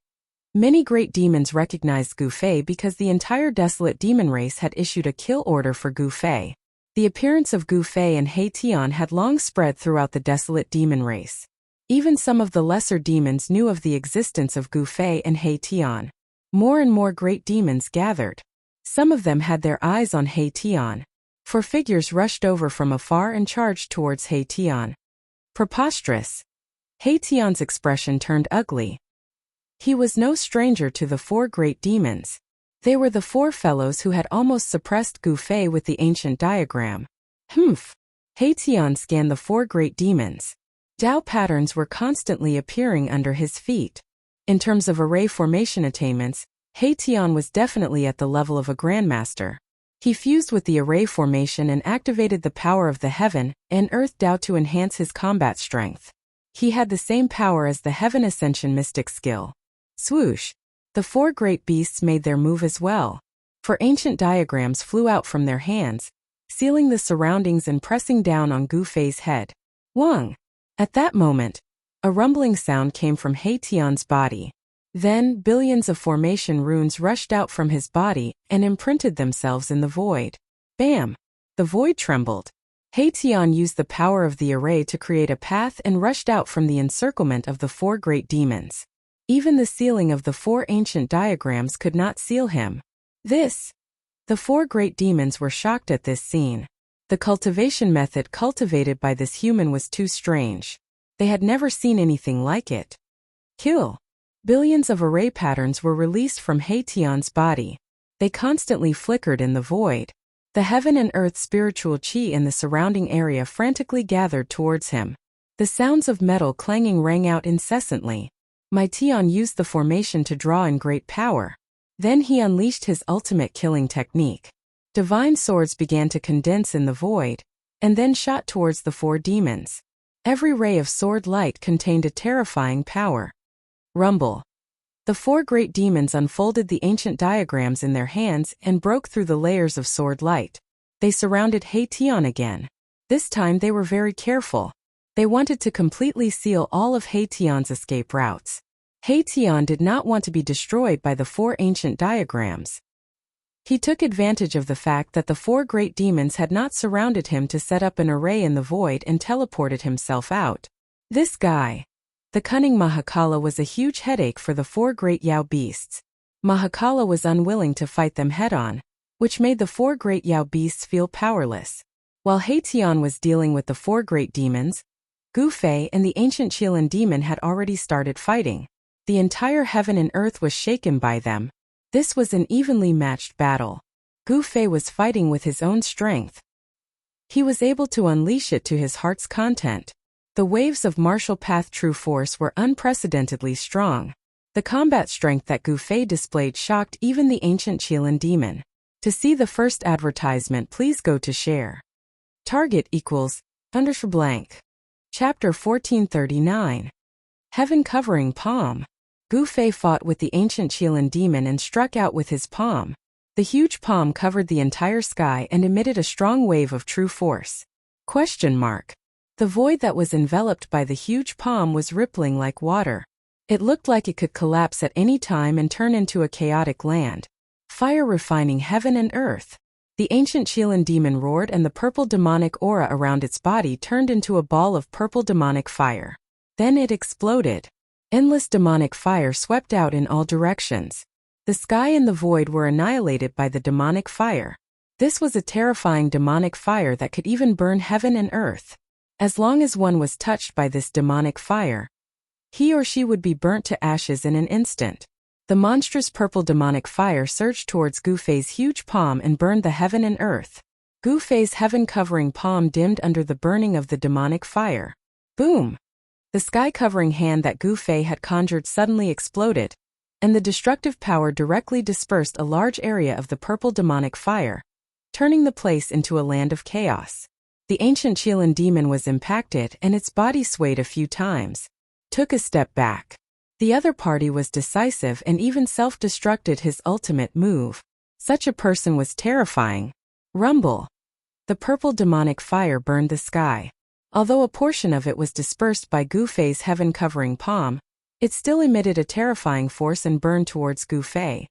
Many great demons recognized Gu Fei because the entire desolate demon race had issued a kill order for Gu Fei. The appearance of Gu Fei and He Tian had long spread throughout the desolate demon race. Even some of the lesser demons knew of the existence of Gu Fei and He Tian. More and more great demons gathered. Some of them had their eyes on He Tian. Four figures rushed over from afar and charged towards He Tian. Preposterous. He Tian's expression turned ugly. He was no stranger to the four great demons. They were the four fellows who had almost suppressed Gu Fei with the ancient diagram. Humph! He Tian scanned the four great demons. Dao patterns were constantly appearing under his feet. In terms of array formation attainments, He Tian was definitely at the level of a grandmaster. He fused with the array formation and activated the power of the heaven and earth Dao to enhance his combat strength. He had the same power as the Heaven Ascension mystic skill. Swoosh! The four great beasts made their move as well. Four ancient diagrams flew out from their hands, sealing the surroundings and pressing down on Gu Fei's head. Wang! At that moment, a rumbling sound came from He Tian's body. Then, billions of formation runes rushed out from his body and imprinted themselves in the void. Bam! The void trembled. He Tian used the power of the array to create a path and rushed out from the encirclement of the four great demons. Even the sealing of the 4 ancient diagrams could not seal him. The 4 great demons were shocked at this scene. The cultivation method cultivated by this human was too strange. They had never seen anything like it. Kill. Billions of array patterns were released from Hation's body. They constantly flickered in the void. The heaven and earth spiritual chi in the surrounding area frantically gathered towards him. The sounds of metal clanging rang out incessantly. Tion used the formation to draw in great power. Then he unleashed his ultimate killing technique. Divine swords began to condense in the void, and then shot towards the 4 demons. Every ray of sword light contained a terrifying power. Rumble. The 4 great demons unfolded the ancient diagrams in their hands and broke through the layers of sword light. They surrounded Hation again. This time they were very careful. They wanted to completely seal all of Hation's escape routes. Hation did not want to be destroyed by the 4 ancient diagrams. He took advantage of the fact that the 4 great demons had not surrounded him to set up an array in the void and teleported himself out. This guy. The cunning Mahakala was a huge headache for the 4 great Yao beasts. Mahakala was unwilling to fight them head-on, which made the 4 great Yao beasts feel powerless. While Hation was dealing with the 4 great demons, Gu Fei and the ancient Qilin demon had already started fighting. The entire heaven and earth was shaken by them. This was an evenly matched battle. Gu Fei was fighting with his own strength. He was able to unleash it to his heart's content. The waves of martial path true force were unprecedentedly strong. The combat strength that Gu Fei displayed shocked even the ancient Qilin demon. To see the first advertisement, please go to share. Target equals _blank. Chapter 1439. Heaven covering palm. Gu Fei fought with the ancient Qilin demon and struck out with his palm. The huge palm covered the entire sky and emitted a strong wave of true force. The void that was enveloped by the huge palm was rippling like water. It looked like it could collapse at any time and turn into a chaotic land. Fire refining heaven and earth. The ancient Qilin demon roared and the purple demonic aura around its body turned into a ball of purple demonic fire. Then it exploded. Endless demonic fire swept out in all directions. The sky and the void were annihilated by the demonic fire. This was a terrifying demonic fire that could even burn heaven and earth. As long as one was touched by this demonic fire, he or she would be burnt to ashes in an instant. The monstrous purple demonic fire surged towards Gu Fei's huge palm and burned the heaven and earth. Gu Fei's heaven-covering palm dimmed under the burning of the demonic fire. Boom! The sky-covering hand that Gu Fei had conjured suddenly exploded, and the destructive power directly dispersed a large area of the purple demonic fire, turning the place into a land of chaos. The ancient Qilin demon was impacted and its body swayed a few times, took a step back. The other party was decisive and even self-destructed his ultimate move. Such a person was terrifying. Rumble. The purple demonic fire burned the sky. Although a portion of it was dispersed by Gu Fei's heaven-covering palm, it still emitted a terrifying force and burned towards Gu Fei.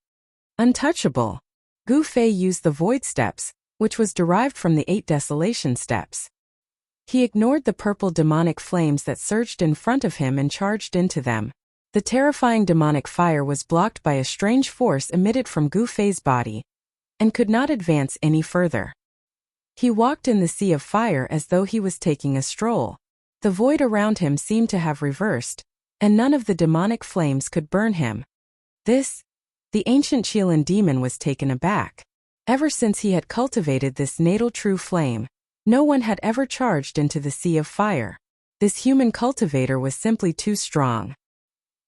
Untouchable. Gu Fei used the void steps, which was derived from the 8 desolation steps. He ignored the purple demonic flames that surged in front of him and charged into them. The terrifying demonic fire was blocked by a strange force emitted from Gu Fei's body, and could not advance any further. He walked in the sea of fire as though he was taking a stroll. The void around him seemed to have reversed, and none of the demonic flames could burn him. The ancient Qilin demon was taken aback. Ever since he had cultivated this natal true flame, no one had ever charged into the sea of fire. This human cultivator was simply too strong.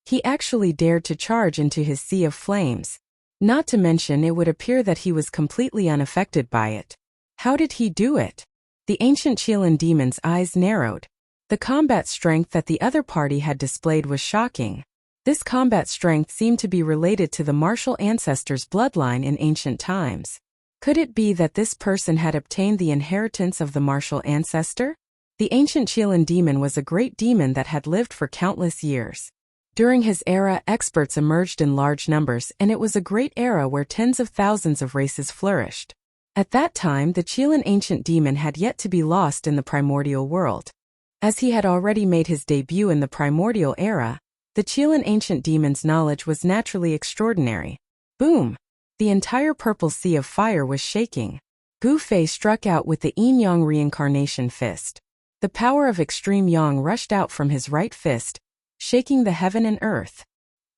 He actually dared to charge into his sea of flames. Not to mention it would appear that he was completely unaffected by it. How did he do it? The ancient Qilin demon's eyes narrowed. The combat strength that the other party had displayed was shocking. This combat strength seemed to be related to the martial ancestors' bloodline in ancient times. Could it be that this person had obtained the inheritance of the martial ancestor? The ancient Qilin demon was a great demon that had lived for countless years. During his era, experts emerged in large numbers, and it was a great era where tens of thousands of races flourished. At that time, the Qilin ancient demon had yet to be lost in the primordial world. As he had already made his debut in the primordial era, The Qilin ancient demon's knowledge was naturally extraordinary. Boom! The entire purple sea of fire was shaking. Gu Fei struck out with the Yin Yang reincarnation fist. The power of extreme yang rushed out from his right fist, shaking the heaven and earth.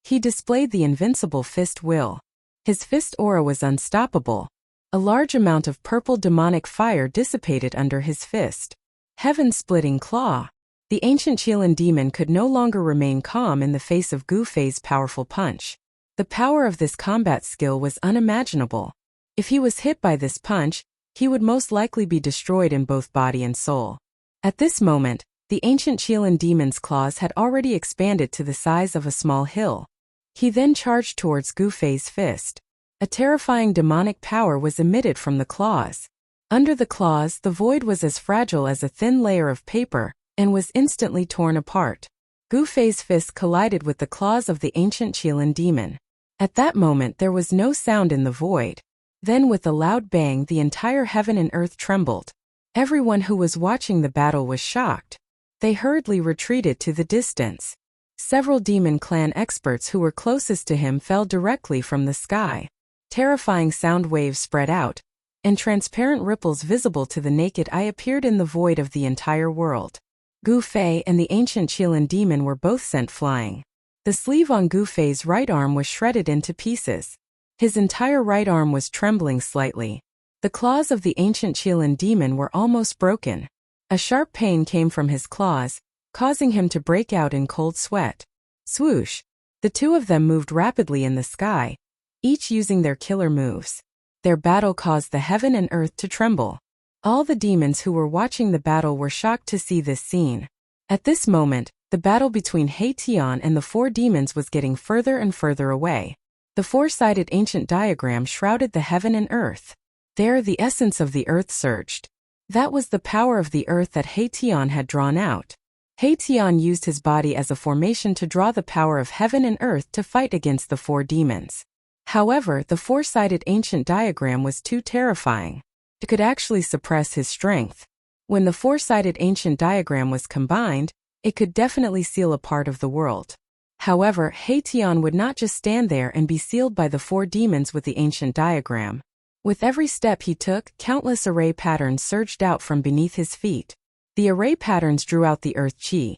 He displayed the invincible fist will. His fist aura was unstoppable. A large amount of purple demonic fire dissipated under his fist. Heaven-splitting claw. The ancient Qilin demon could no longer remain calm in the face of Gu Fei's powerful punch. The power of this combat skill was unimaginable. If he was hit by this punch, he would most likely be destroyed in both body and soul. At this moment, the ancient Qilin demon's claws had already expanded to the size of a small hill. He then charged towards Gu Fei's fist. A terrifying demonic power was emitted from the claws. Under the claws, the void was as fragile as a thin layer of paper, and was instantly torn apart. Gu Fei's fist collided with the claws of the ancient Qilin demon. At that moment there was no sound in the void. Then with a loud bang the entire heaven and earth trembled. Everyone who was watching the battle was shocked. They hurriedly retreated to the distance. Several demon clan experts who were closest to him fell directly from the sky. Terrifying sound waves spread out, and transparent ripples visible to the naked eye appeared in the void of the entire world. Gu Fei and the ancient Qilin demon were both sent flying. The sleeve on Gu Fei's right arm was shredded into pieces. His entire right arm was trembling slightly. The claws of the ancient Qilin demon were almost broken. A sharp pain came from his claws, causing him to break out in cold sweat. Swoosh! The two of them moved rapidly in the sky, each using their killer moves. Their battle caused the heaven and earth to tremble. All the demons who were watching the battle were shocked to see this scene. At this moment, the battle between He Tian and the four demons was getting further and further away. The four-sided ancient diagram shrouded the heaven and earth. There the essence of the earth surged. That was the power of the earth that He Tian had drawn out. He Tian used his body as a formation to draw the power of heaven and earth to fight against the four demons. However, the four-sided ancient diagram was too terrifying. It could actually suppress his strength. When the four-sided ancient diagram was combined, it could definitely seal a part of the world. However, He Tian would not just stand there and be sealed by the four demons with the ancient diagram. With every step he took, countless array patterns surged out from beneath his feet. The array patterns drew out the earth chi,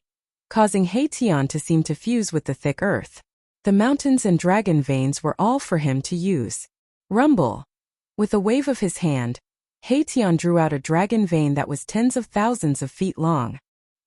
causing He Tian to seem to fuse with the thick earth. The mountains and dragon veins were all for him to use. Rumble! With a wave of his hand, He Tian drew out a dragon vein that was tens of thousands of feet long.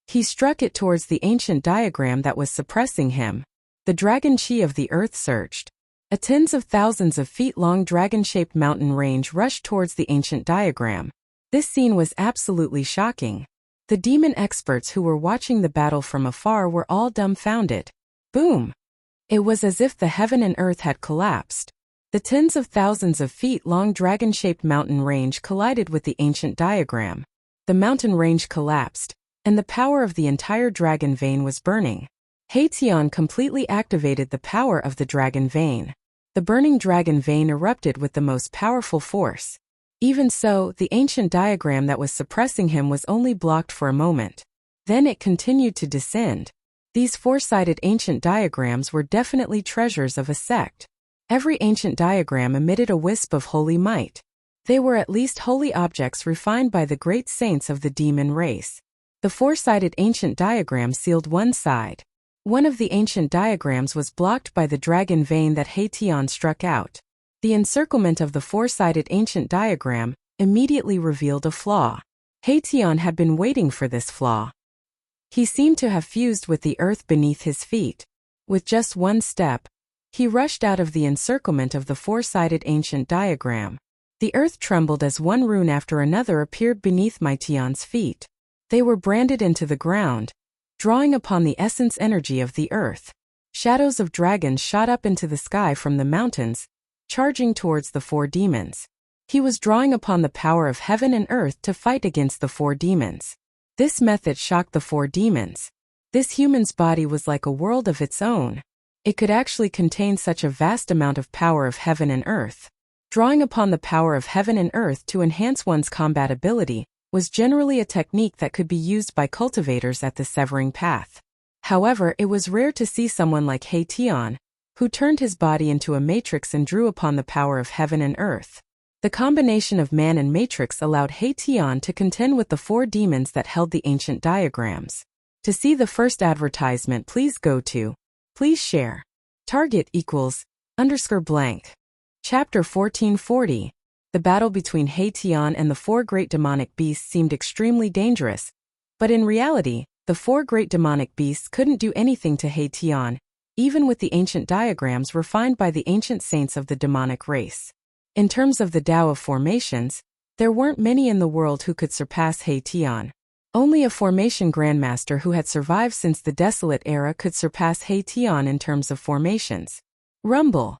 He struck it towards the ancient diagram that was suppressing him. The dragon chi of the earth surged. A tens of thousands of feet long dragon-shaped mountain range rushed towards the ancient diagram. This scene was absolutely shocking. The demon experts who were watching the battle from afar were all dumbfounded. Boom! It was as if the heaven and earth had collapsed. The tens of thousands of feet long dragon-shaped mountain range collided with the ancient diagram. The mountain range collapsed, and the power of the entire dragon vein was burning. He Tian completely activated the power of the dragon vein. The burning dragon vein erupted with the most powerful force. Even so, the ancient diagram that was suppressing him was only blocked for a moment. Then it continued to descend. These four-sided ancient diagrams were definitely treasures of a sect. Every ancient diagram emitted a wisp of holy might. They were at least holy objects refined by the great saints of the demon race. The four-sided ancient diagram sealed one side. One of the ancient diagrams was blocked by the dragon vein that He Tian struck out. The encirclement of the four-sided ancient diagram immediately revealed a flaw. He Tian had been waiting for this flaw. He seemed to have fused with the earth beneath his feet. With just one step, he rushed out of the encirclement of the four-sided ancient diagram. The earth trembled as one rune after another appeared beneath my Tian's feet. They were branded into the ground, drawing upon the essence energy of the earth. Shadows of dragons shot up into the sky from the mountains, charging towards the four demons. He was drawing upon the power of heaven and earth to fight against the four demons. This method shocked the four demons. This human's body was like a world of its own. It could actually contain such a vast amount of power of heaven and earth. Drawing upon the power of heaven and earth to enhance one's combat ability was generally a technique that could be used by cultivators at the Severing Path. However, it was rare to see someone like Haetion, who turned his body into a matrix and drew upon the power of heaven and earth. The combination of man and matrix allowed Haetion to contend with the 4 demons that held the ancient diagrams. To see the first advertisement, please go to, please share. Target equals _blank. Chapter 1440. The battle between Haetion and the 4 great demonic beasts seemed extremely dangerous, but in reality, the 4 great demonic beasts couldn't do anything to Haetion, even with the ancient diagrams refined by the ancient saints of the demonic race. In terms of the Tao of formations, there weren't many in the world who could surpass Haetion. Only a formation grandmaster who had survived since the Desolate Era could surpass Haetion in terms of formations. Rumble.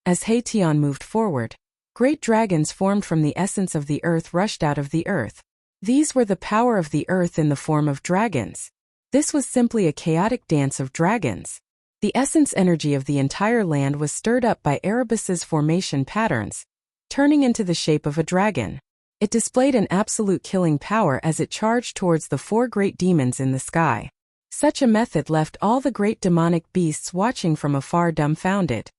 As Haetion moved forward, great dragons formed from the essence of the earth rushed out of the earth. These were the power of the earth in the form of dragons. This was simply a chaotic dance of dragons. The essence energy of the entire land was stirred up by Erebus's formation patterns, turning into the shape of a dragon. It displayed an absolute killing power as it charged towards the 4 great demons in the sky. Such a method left all the great demonic beasts watching from afar dumbfounded.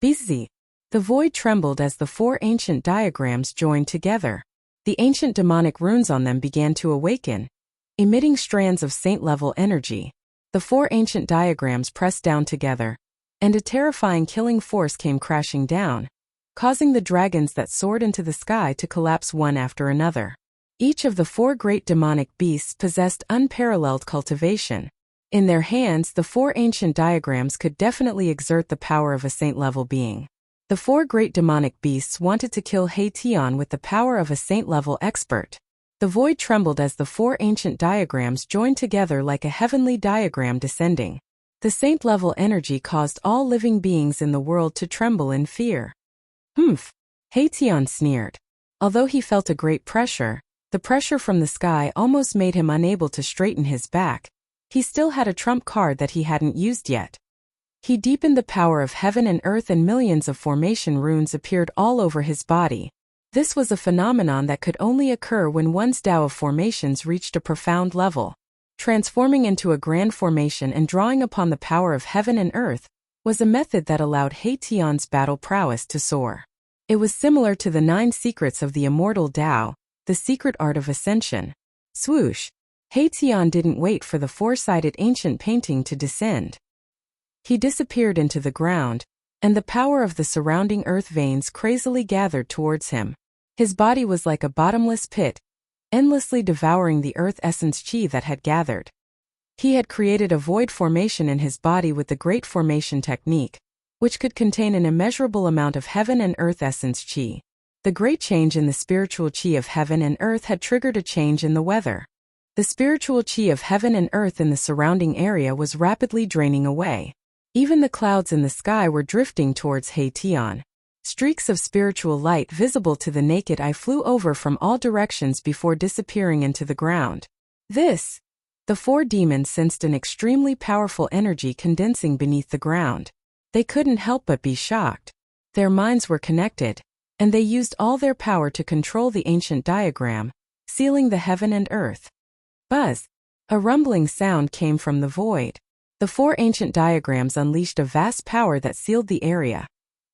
Busy. The void trembled as the 4 ancient diagrams joined together. The ancient demonic runes on them began to awaken, emitting strands of saint-level energy. The 4 ancient diagrams pressed down together, and a terrifying killing force came crashing down, causing the dragons that soared into the sky to collapse one after another. Each of the 4 great demonic beasts possessed unparalleled cultivation. In their hands, the 4 ancient diagrams could definitely exert the power of a saint-level being. The 4 great demonic beasts wanted to kill Haetion with the power of a saint-level expert. The void trembled as the 4 ancient diagrams joined together like a heavenly diagram descending. The saint-level energy caused all living beings in the world to tremble in fear. Humph! Haetion sneered. Although he felt a great pressure, the pressure from the sky almost made him unable to straighten his back. He still had a trump card that he hadn't used yet. He deepened the power of heaven and earth, and millions of formation runes appeared all over his body. This was a phenomenon that could only occur when one's Tao of formations reached a profound level. Transforming into a grand formation and drawing upon the power of heaven and earth was a method that allowed Haetion's battle prowess to soar. It was similar to the 9 secrets of the immortal Tao, the secret art of ascension. Swoosh! Haetion didn't wait for the 4-sided ancient painting to descend. He disappeared into the ground, and the power of the surrounding earth veins crazily gathered towards him. His body was like a bottomless pit, endlessly devouring the earth essence chi that had gathered. He had created a void formation in his body with the Great Formation technique, which could contain an immeasurable amount of heaven and earth essence chi. The great change in the spiritual chi of heaven and earth had triggered a change in the weather. The spiritual chi of heaven and earth in the surrounding area was rapidly draining away. Even the clouds in the sky were drifting towards Haetion. Streaks of spiritual light visible to the naked eye flew over from all directions before disappearing into the ground. The 4 demons sensed an extremely powerful energy condensing beneath the ground. They couldn't help but be shocked. Their minds were connected, and they used all their power to control the ancient diagram, sealing the heaven and earth. Buzz! A rumbling sound came from the void. The 4 ancient diagrams unleashed a vast power that sealed the area,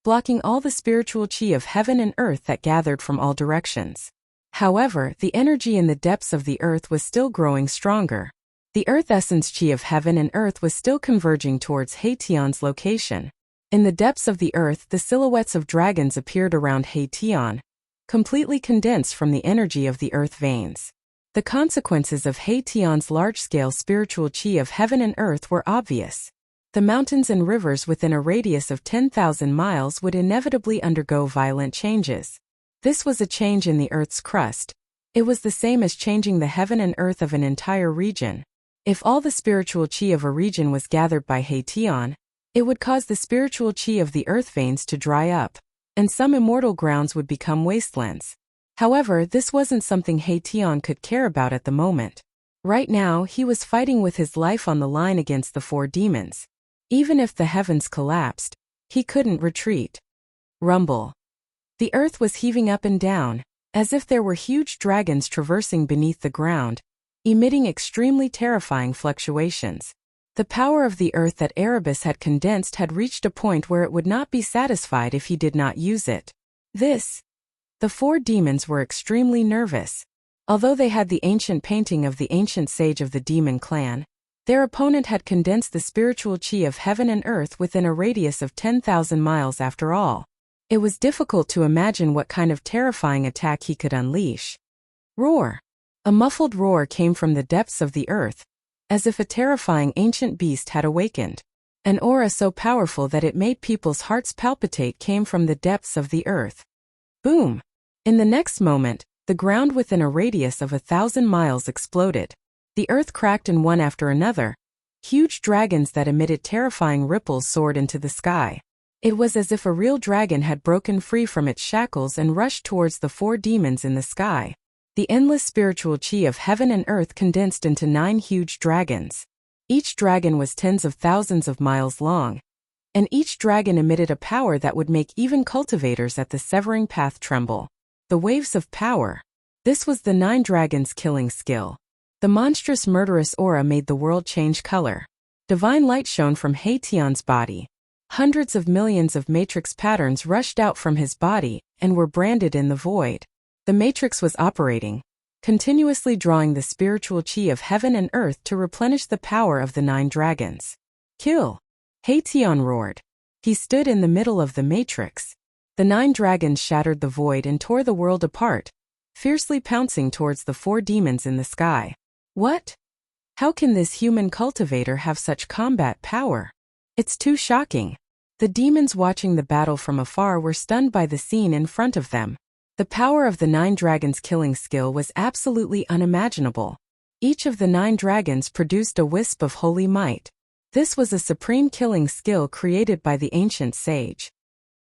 blocking all the spiritual chi of heaven and earth that gathered from all directions. However, the energy in the depths of the earth was still growing stronger. The earth essence chi of heaven and earth was still converging towards Haetion's location. In the depths of the earth, the silhouettes of dragons appeared around Haetion, completely condensed from the energy of the earth veins. The consequences of Haetion's large-scale spiritual chi of heaven and earth were obvious. The mountains and rivers within a radius of 10,000 miles would inevitably undergo violent changes. This was a change in the earth's crust. It was the same as changing the heaven and earth of an entire region. If all the spiritual chi of a region was gathered by Haetion, it would cause the spiritual chi of the earth veins to dry up, and some immortal grounds would become wastelands. However, this wasn't something Haetion could care about at the moment. Right now, he was fighting with his life on the line against the 4 demons. Even if the heavens collapsed, he couldn't retreat. Rumble. The earth was heaving up and down, as if there were huge dragons traversing beneath the ground, emitting extremely terrifying fluctuations. The power of the earth that Erebus had condensed had reached a point where it would not be satisfied if he did not use it. The four demons were extremely nervous. Although they had the ancient painting of the ancient sage of the demon clan, their opponent had condensed the spiritual chi of heaven and earth within a radius of 10,000 miles after all. It was difficult to imagine what kind of terrifying attack he could unleash. Roar! A muffled roar came from the depths of the earth, as if a terrifying ancient beast had awakened. An aura so powerful that it made people's hearts palpitate came from the depths of the earth. Boom! In the next moment, the ground within a radius of 1,000 miles exploded. The earth cracked and one after another. Huge dragons that emitted terrifying ripples soared into the sky. It was as if a real dragon had broken free from its shackles and rushed towards the four demons in the sky. The endless spiritual chi of heaven and earth condensed into 9 huge dragons. Each dragon was tens of thousands of miles long, and each dragon emitted a power that would make even cultivators at the severing path tremble. The waves of power. This was the 9 dragons' killing skill. The monstrous murderous aura made the world change color. Divine light shone from Hation's body. Hundreds of millions of matrix patterns rushed out from his body and were branded in the void. The matrix was operating, continuously drawing the spiritual chi of heaven and earth to replenish the power of the 9 dragons. Kill! Hation roared. He stood in the middle of the matrix. The 9 dragons shattered the void and tore the world apart, fiercely pouncing towards the 4 demons in the sky. What? How can this human cultivator have such combat power? It's too shocking. The demons watching the battle from afar were stunned by the scene in front of them. The power of the 9 dragons' killing skill was absolutely unimaginable. Each of the 9 dragons produced a wisp of holy might. This was a supreme killing skill created by the ancient sage.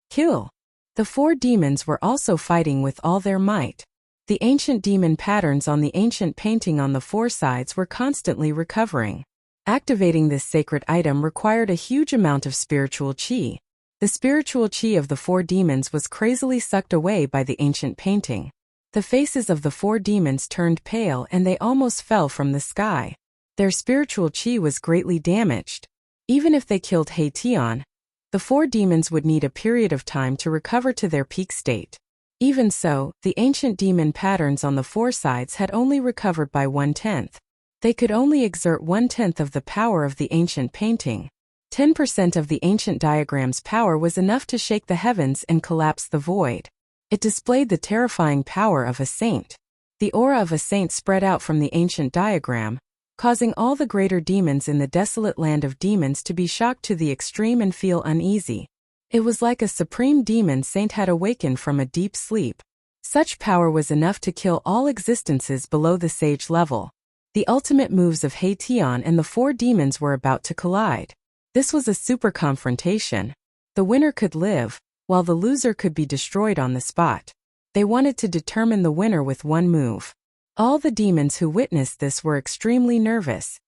Kill! The 4 demons were also fighting with all their might. The ancient demon patterns on the ancient painting on the 4 sides were constantly recovering. Activating this sacred item required a huge amount of spiritual chi. The spiritual chi of the 4 demons was crazily sucked away by the ancient painting. The faces of the 4 demons turned pale and they almost fell from the sky. Their spiritual chi was greatly damaged. Even if they killed Hation, the 4 demons would need a period of time to recover to their peak state. Even so, the ancient demon patterns on the 4 sides had only recovered by 1/10. They could only exert 1/10 of the power of the ancient painting. 10% of the ancient diagram's power was enough to shake the heavens and collapse the void. It displayed the terrifying power of a saint. The aura of a saint spread out from the ancient diagram, causing all the greater demons in the desolate land of demons to be shocked to the extreme and feel uneasy. It was like a supreme demon saint had awakened from a deep sleep. Such power was enough to kill all existences below the sage level. The ultimate moves of Hation and the 4 demons were about to collide. This was a super confrontation. The winner could live, while the loser could be destroyed on the spot. They wanted to determine the winner with one move. All the demons who witnessed this were extremely nervous.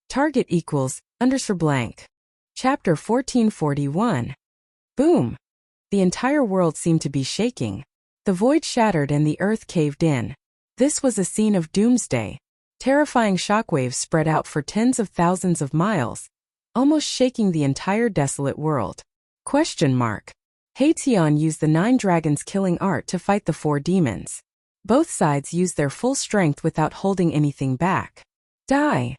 Target equals _blank. Chapter 1441. Boom! The entire world seemed to be shaking. The void shattered and the earth caved in. This was a scene of doomsday. Terrifying shockwaves spread out for tens of thousands of miles, almost shaking the entire desolate world. Hation used the 9 dragons' killing art to fight the 4 demons. Both sides used their full strength without holding anything back. Die!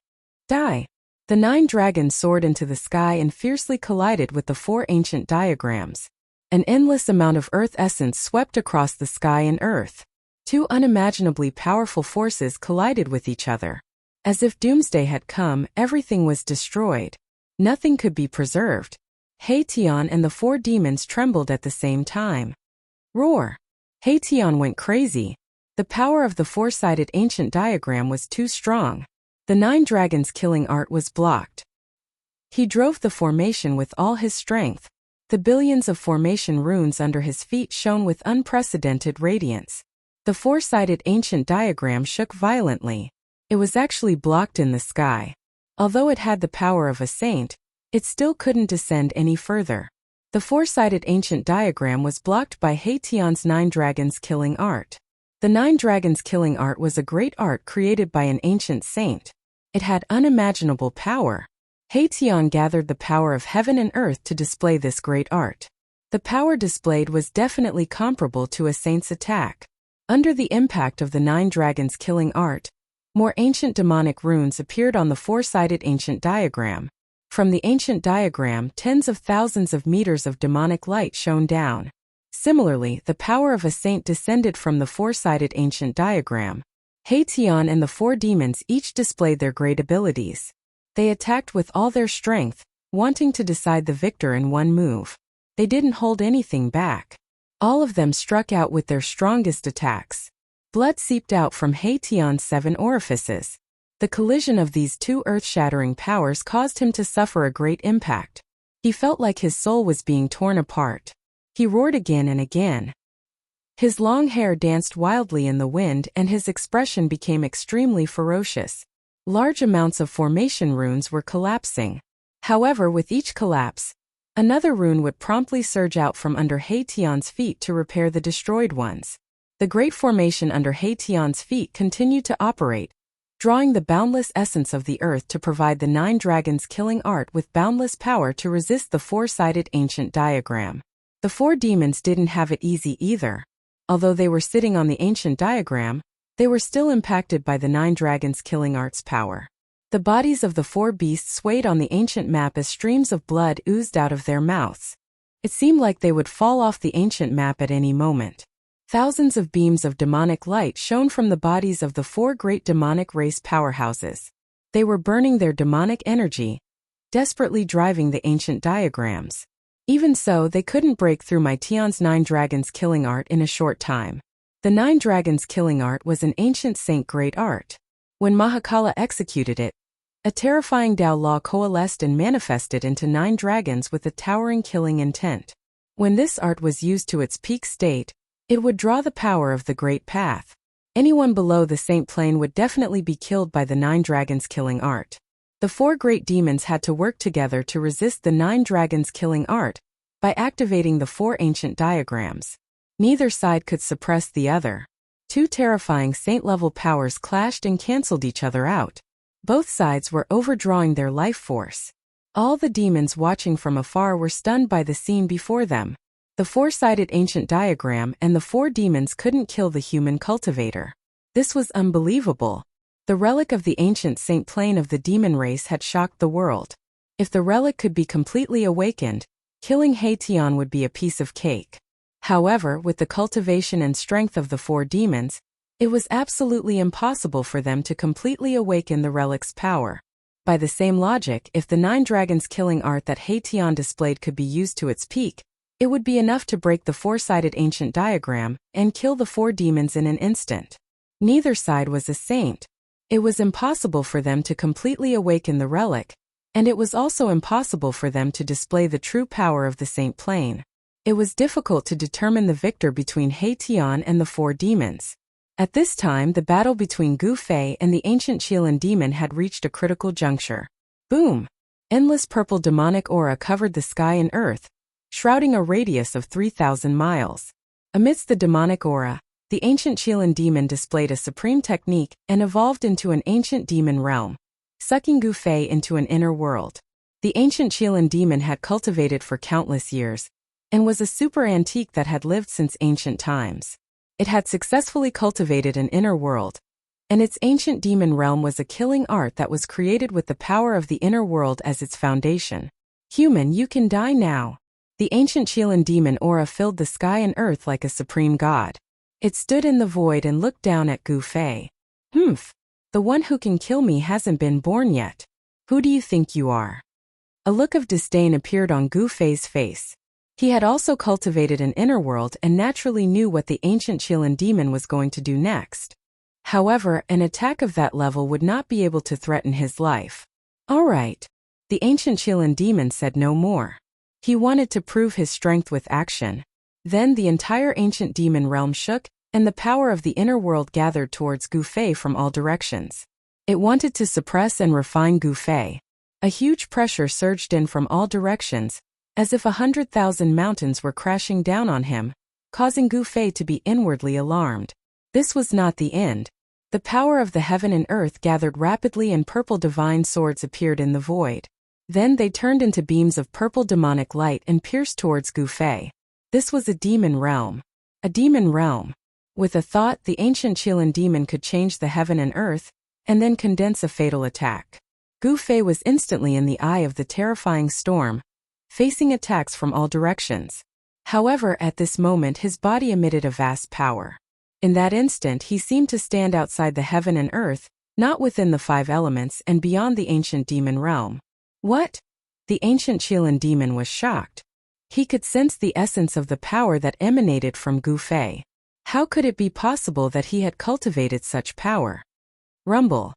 Die! The 9 dragons soared into the sky and fiercely collided with the 4 ancient diagrams. An endless amount of earth essence swept across the sky and earth. 2 unimaginably powerful forces collided with each other. As if doomsday had come, everything was destroyed. Nothing could be preserved. Hation and the 4 demons trembled at the same time. Roar! Hation went crazy. The power of the 4-sided ancient diagram was too strong. The 9 dragons' killing art was blocked. He drove the formation with all his strength. The billions of formation runes under his feet shone with unprecedented radiance. The 4-sided ancient diagram shook violently. It was actually blocked in the sky. Although it had the power of a saint, it still couldn't descend any further. The 4-sided ancient diagram was blocked by Hation's 9 dragons' killing art. The 9 dragons' killing art was a great art created by an ancient saint. It had unimaginable power. Tian gathered the power of heaven and earth to display this great art. The power displayed was definitely comparable to a saint's attack. Under the impact of the 9 dragons killing art, more ancient demonic runes appeared on the 4-sided ancient diagram. From the ancient diagram, tens of thousands of meters of demonic light shone down. Similarly, the power of a saint descended from the 4-sided ancient diagram. Tian and the 4 demons each displayed their great abilities. They attacked with all their strength, wanting to decide the victor in one move. They didn't hold anything back. All of them struck out with their strongest attacks. Blood seeped out from Tian's 7 orifices. The collision of these 2 earth-shattering powers caused him to suffer a great impact. He felt like his soul was being torn apart. He roared again and again. His long hair danced wildly in the wind and his expression became extremely ferocious. Large amounts of formation runes were collapsing. However, with each collapse, another rune would promptly surge out from under Tian's feet to repair the destroyed ones. The great formation under Tian's feet continued to operate, drawing the boundless essence of the earth to provide the 9 dragons killing art with boundless power to resist the 4-sided ancient diagram. The 4 demons didn't have it easy either. Although they were sitting on the ancient diagram, they were still impacted by the 9 dragons killing art's power. The bodies of the 4 beasts swayed on the ancient map as streams of blood oozed out of their mouths. It seemed like they would fall off the ancient map at any moment. Thousands of beams of demonic light shone from the bodies of the 4 great demonic race powerhouses. They were burning their demonic energy, desperately driving the ancient diagrams. Even so, they couldn't break through Tian's 9 dragons killing art in a short time. The 9 dragons killing art was an ancient saint great art. When Mahakala executed it, a terrifying Tao law coalesced and manifested into 9 dragons with a towering killing intent. When this art was used to its peak state, it would draw the power of the great path. Anyone below the saint plane would definitely be killed by the 9 dragons killing art. The 4 great demons had to work together to resist the 9 dragons killing art by activating the 4 ancient diagrams. Neither side could suppress the other. 2 terrifying saint-level powers clashed and cancelled each other out. Both sides were overdrawing their life force. All the demons watching from afar were stunned by the scene before them. The 4-sided ancient diagram and the 4 demons couldn't kill the human cultivator. This was unbelievable. The relic of the ancient saint plane of the demon race had shocked the world. If the relic could be completely awakened, killing Tian would be a piece of cake. However, with the cultivation and strength of the 4 demons, it was absolutely impossible for them to completely awaken the relic's power. By the same logic, if the 9 dragons killing art that Tian displayed could be used to its peak, it would be enough to break the 4-sided ancient diagram and kill the 4 demons in an instant. Neither side was a saint. It was impossible for them to completely awaken the relic, and it was also impossible for them to display the true power of the saint plane. It was difficult to determine the victor between Tian and the 4 demons. At this time, the battle between Gu Fei and the ancient Qilin demon had reached a critical juncture. Boom! Endless purple demonic aura covered the sky and earth, shrouding a radius of 3,000 miles. Amidst the demonic aura, the ancient Qilin demon displayed a supreme technique and evolved into an ancient demon realm, sucking Gu Fei into an inner world. The ancient Qilin demon had cultivated for countless years, and was a super antique that had lived since ancient times. It had successfully cultivated an inner world, and its ancient demon realm was a killing art that was created with the power of the inner world as its foundation. Human, you can die now. The ancient Qilin demon aura filled the sky and earth like a supreme god. It stood in the void and looked down at Gu Fei. The one who can kill me hasn't been born yet. Who do you think you are? A look of disdain appeared on Gu Fei's face. He had also cultivated an inner world and naturally knew what the ancient Qilin demon was going to do next. However, an attack of that level would not be able to threaten his life. All right. The ancient Qilin demon said no more. He wanted to prove his strength with action. Then the entire ancient demon realm shook, and the power of the inner world gathered towards Gu Fei from all directions. It wanted to suppress and refine Gu Fei. A huge pressure surged in from all directions, as if 100,000 mountains were crashing down on him, causing Gu Fei to be inwardly alarmed. This was not the end. The power of the heaven and earth gathered rapidly and purple divine swords appeared in the void. Then they turned into beams of purple demonic light and pierced towards Gu Fei. This was a demon realm. A demon realm. With a thought, the ancient Qilin demon could change the heaven and earth, and then condense a fatal attack. Gu Fei was instantly in the eye of the terrifying storm, facing attacks from all directions. However, at this moment his body emitted a vast power. In that instant he seemed to stand outside the heaven and earth, not within the five elements and beyond the ancient demon realm. What? The ancient Qilin demon was shocked. He could sense the essence of the power that emanated from Gu Fei. How could it be possible that he had cultivated such power? Rumble.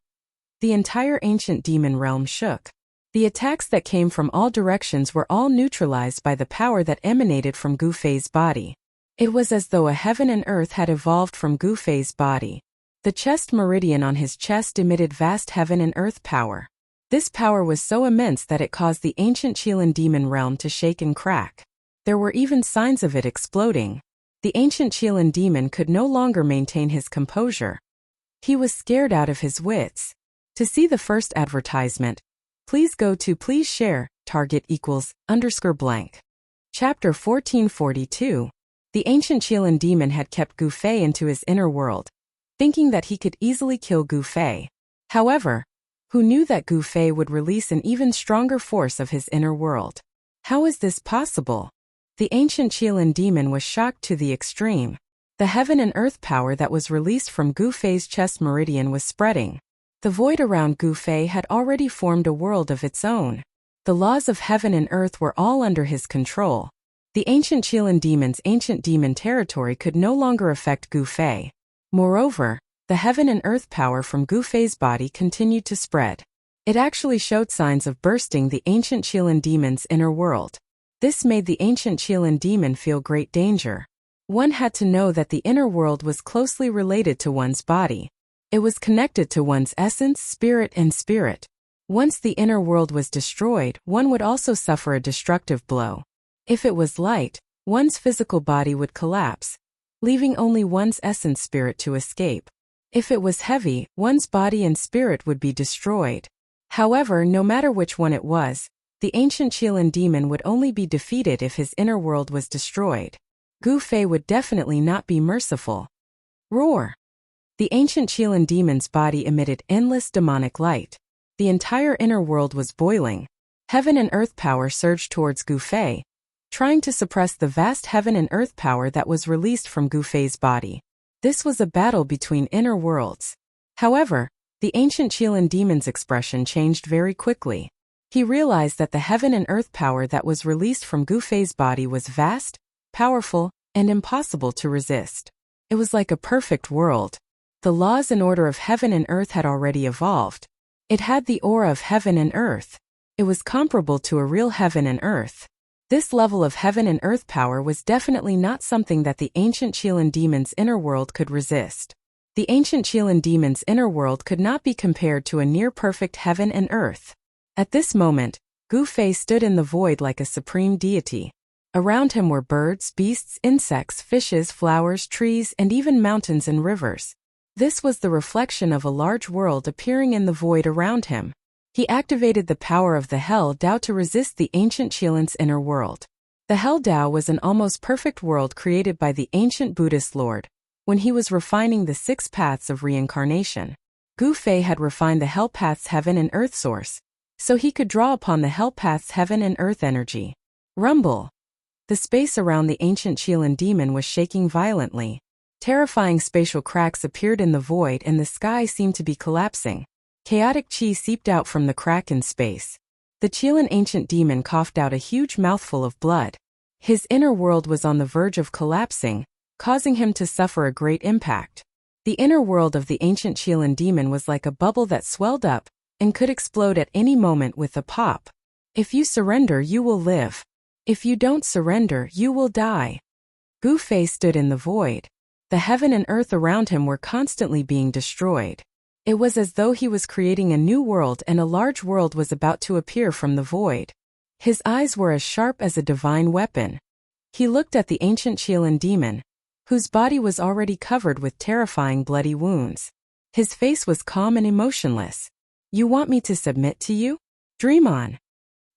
The entire ancient demon realm shook. The attacks that came from all directions were all neutralized by the power that emanated from Gu Fei's body. It was as though a heaven and earth had evolved from Gu Fei's body. The chest meridian on his chest emitted vast heaven and earth power. This power was so immense that it caused the ancient Qilin demon realm to shake and crack. There were even signs of it exploding. The ancient Qilin demon could no longer maintain his composure. He was scared out of his wits. To see the first advertisement, please go to please share, target =_blank. Chapter 1442. The ancient Qilin demon had kept Gu Fei into his inner world, thinking that he could easily kill Gu Fei. However, who knew that Gu Fei would release an even stronger force of his inner world? How is this possible? The ancient Qilin demon was shocked to the extreme. The heaven and earth power that was released from Gu Fei's chest meridian was spreading. The void around Gu Fei had already formed a world of its own. The laws of heaven and earth were all under his control. The ancient Qilin demon's ancient demon territory could no longer affect Gu Fei. Moreover, the heaven and earth power from Gu Fei's body continued to spread. It actually showed signs of bursting the ancient Qilin demon's inner world. This made the ancient Qilin demon feel great danger. One had to know that the inner world was closely related to one's body. It was connected to one's essence, spirit, and spirit. Once the inner world was destroyed, one would also suffer a destructive blow. If it was light, one's physical body would collapse, leaving only one's essence spirit to escape. If it was heavy, one's body and spirit would be destroyed. However, no matter which one it was, the ancient Qilin demon would only be defeated if his inner world was destroyed. Gu Fei would definitely not be merciful. Roar! The ancient Qilin demon's body emitted endless demonic light. The entire inner world was boiling. Heaven and earth power surged towards Gu Fei, trying to suppress the vast heaven and earth power that was released from Gu Fei's body. This was a battle between inner worlds. However, the ancient Qilin demon's expression changed very quickly. He realized that the heaven and earth power that was released from Gu Fei's body was vast, powerful, and impossible to resist. It was like a perfect world. The laws and order of heaven and earth had already evolved. It had the aura of heaven and earth. It was comparable to a real heaven and earth. This level of heaven and earth power was definitely not something that the ancient Qilin demon's inner world could resist. The ancient Qilin demon's inner world could not be compared to a near-perfect heaven and earth. At this moment, Gu Fei stood in the void like a supreme deity. Around him were birds, beasts, insects, fishes, flowers, trees, and even mountains and rivers. This was the reflection of a large world appearing in the void around him. He activated the power of the Hell Dao to resist the ancient Qilin's inner world. The Hell Dao was an almost perfect world created by the ancient Buddhist Lord when he was refining the 6 paths of reincarnation. Gu Fei had refined the Hell Path's heaven and earth source, so he could draw upon the Hell Path's heaven and earth energy. Rumble! The space around the ancient Qilin demon was shaking violently. Terrifying spatial cracks appeared in the void and the sky seemed to be collapsing. Chaotic chi seeped out from the crack in space. The Qilin ancient demon coughed out a huge mouthful of blood. His inner world was on the verge of collapsing, causing him to suffer a great impact. The inner world of the ancient Qilin demon was like a bubble that swelled up and could explode at any moment with a pop. If you surrender, you will live. If you don't surrender, you will die. Gu Fei stood in the void. The heaven and earth around him were constantly being destroyed. It was as though he was creating a new world and a large world was about to appear from the void. His eyes were as sharp as a divine weapon. He looked at the ancient Qilin demon, whose body was already covered with terrifying bloody wounds. His face was calm and emotionless. You want me to submit to you? Dream on.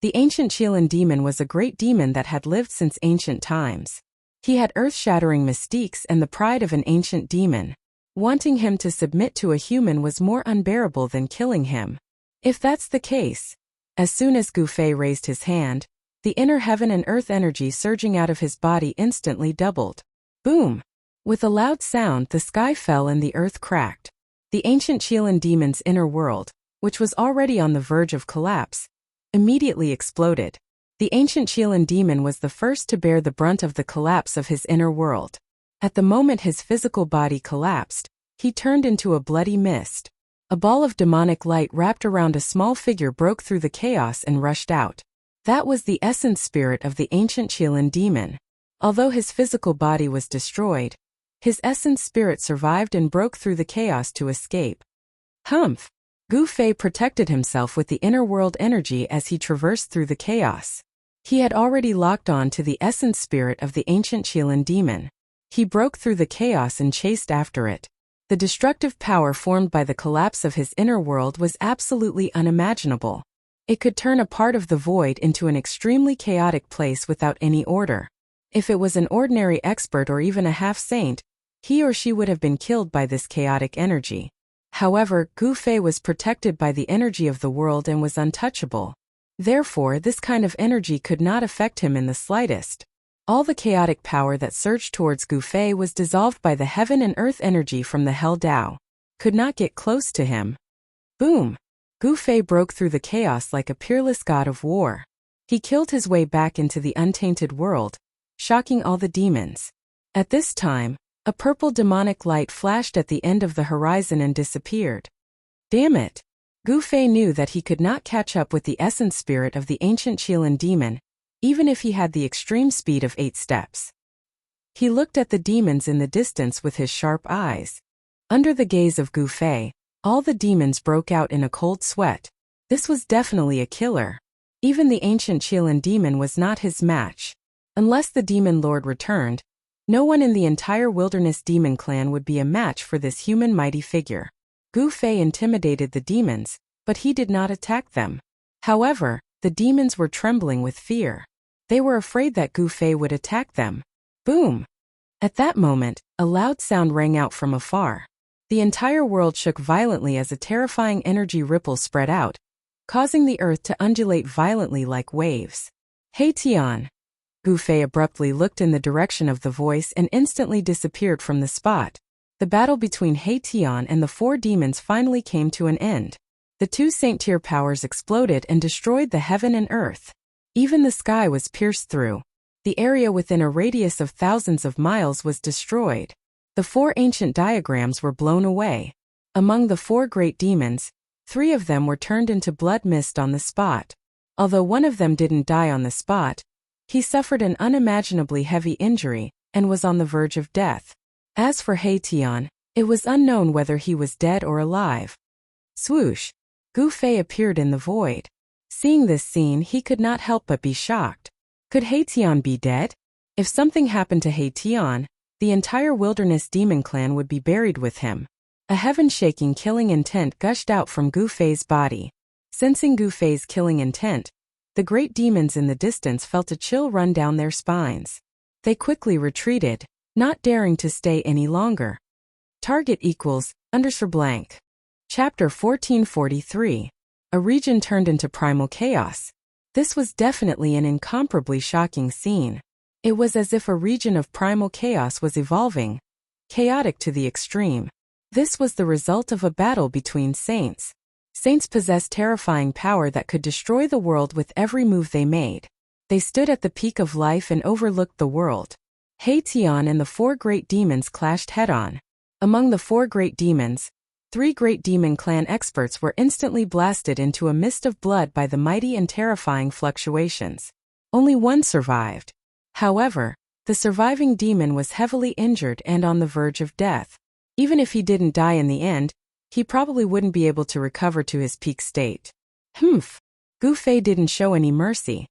The ancient Qilin demon was a great demon that had lived since ancient times. He had earth-shattering mystiques and the pride of an ancient demon. Wanting him to submit to a human was more unbearable than killing him. If that's the case, as soon as Gu Fei raised his hand, the inner heaven and earth energy surging out of his body instantly doubled. Boom! With a loud sound, the sky fell and the earth cracked. The ancient Qilin demon's inner world, which was already on the verge of collapse, immediately exploded. The ancient Qilin demon was the first to bear the brunt of the collapse of his inner world. At the moment his physical body collapsed, he turned into a bloody mist. A ball of demonic light wrapped around a small figure broke through the chaos and rushed out. That was the essence spirit of the ancient Qilin demon. Although his physical body was destroyed, his essence spirit survived and broke through the chaos to escape. Humph! Gu Fei protected himself with the inner world energy as he traversed through the chaos. He had already locked on to the essence spirit of the ancient Qilin demon. He broke through the chaos and chased after it. The destructive power formed by the collapse of his inner world was absolutely unimaginable. It could turn a part of the void into an extremely chaotic place without any order. If it was an ordinary expert or even a half-saint, he or she would have been killed by this chaotic energy. However, Gu Fei was protected by the energy of the world and was untouchable. Therefore, this kind of energy could not affect him in the slightest. All the chaotic power that surged towards Gu Fei was dissolved by the heaven and earth energy from the Hell Dao. Could not get close to him. Boom! Gu Fei broke through the chaos like a peerless god of war. He killed his way back into the untainted world, shocking all the demons. At this time, a purple demonic light flashed at the end of the horizon and disappeared. Damn it! Gu Fei knew that he could not catch up with the essence spirit of the ancient Qilin demon, even if he had the extreme speed of 8 steps. He looked at the demons in the distance with his sharp eyes. Under the gaze of Gu Fei, all the demons broke out in a cold sweat. This was definitely a killer. Even the ancient Qilin demon was not his match. Unless the demon lord returned, no one in the entire wilderness demon clan would be a match for this human mighty figure. Gu Fei intimidated the demons, but he did not attack them. However, the demons were trembling with fear. They were afraid that Gu Fei would attack them. Boom! At that moment, a loud sound rang out from afar. The entire world shook violently as a terrifying energy ripple spread out, causing the earth to undulate violently like waves. Hey Tian! Gu Fei abruptly looked in the direction of the voice and instantly disappeared from the spot. The battle between He Tian and the 4 demons finally came to an end. The 2 saint-tier powers exploded and destroyed the heaven and earth. Even the sky was pierced through. The area within a radius of thousands of miles was destroyed. The 4 ancient diagrams were blown away. Among the 4 great demons, 3 of them were turned into blood mist on the spot. Although one of them didn't die on the spot, he suffered an unimaginably heavy injury and was on the verge of death. As for He Tian, it was unknown whether he was dead or alive. Swoosh! Gu Fei appeared in the void. Seeing this scene, he could not help but be shocked. Could He Tian be dead? If something happened to He Tian, the entire wilderness demon clan would be buried with him. A heaven-shaking killing intent gushed out from Gu Fei's body. Sensing Gu Fei's killing intent, the great demons in the distance felt a chill run down their spines. They quickly retreated, not daring to stay any longer. Target equals _blank. Chapter 1443. A region turned into primal chaos. This was definitely an incomparably shocking scene. It was as if a region of primal chaos was evolving, chaotic to the extreme. This was the result of a battle between saints. Saints possessed terrifying power that could destroy the world with every move they made. They stood at the peak of life and overlooked the world. He Tian and the 4 great demons clashed head-on. Among the 4 great demons, 3 great demon clan experts were instantly blasted into a mist of blood by the mighty and terrifying fluctuations. Only one survived. However, the surviving demon was heavily injured and on the verge of death. Even if he didn't die in the end, he probably wouldn't be able to recover to his peak state. Humph! Gu Fei didn't show any mercy.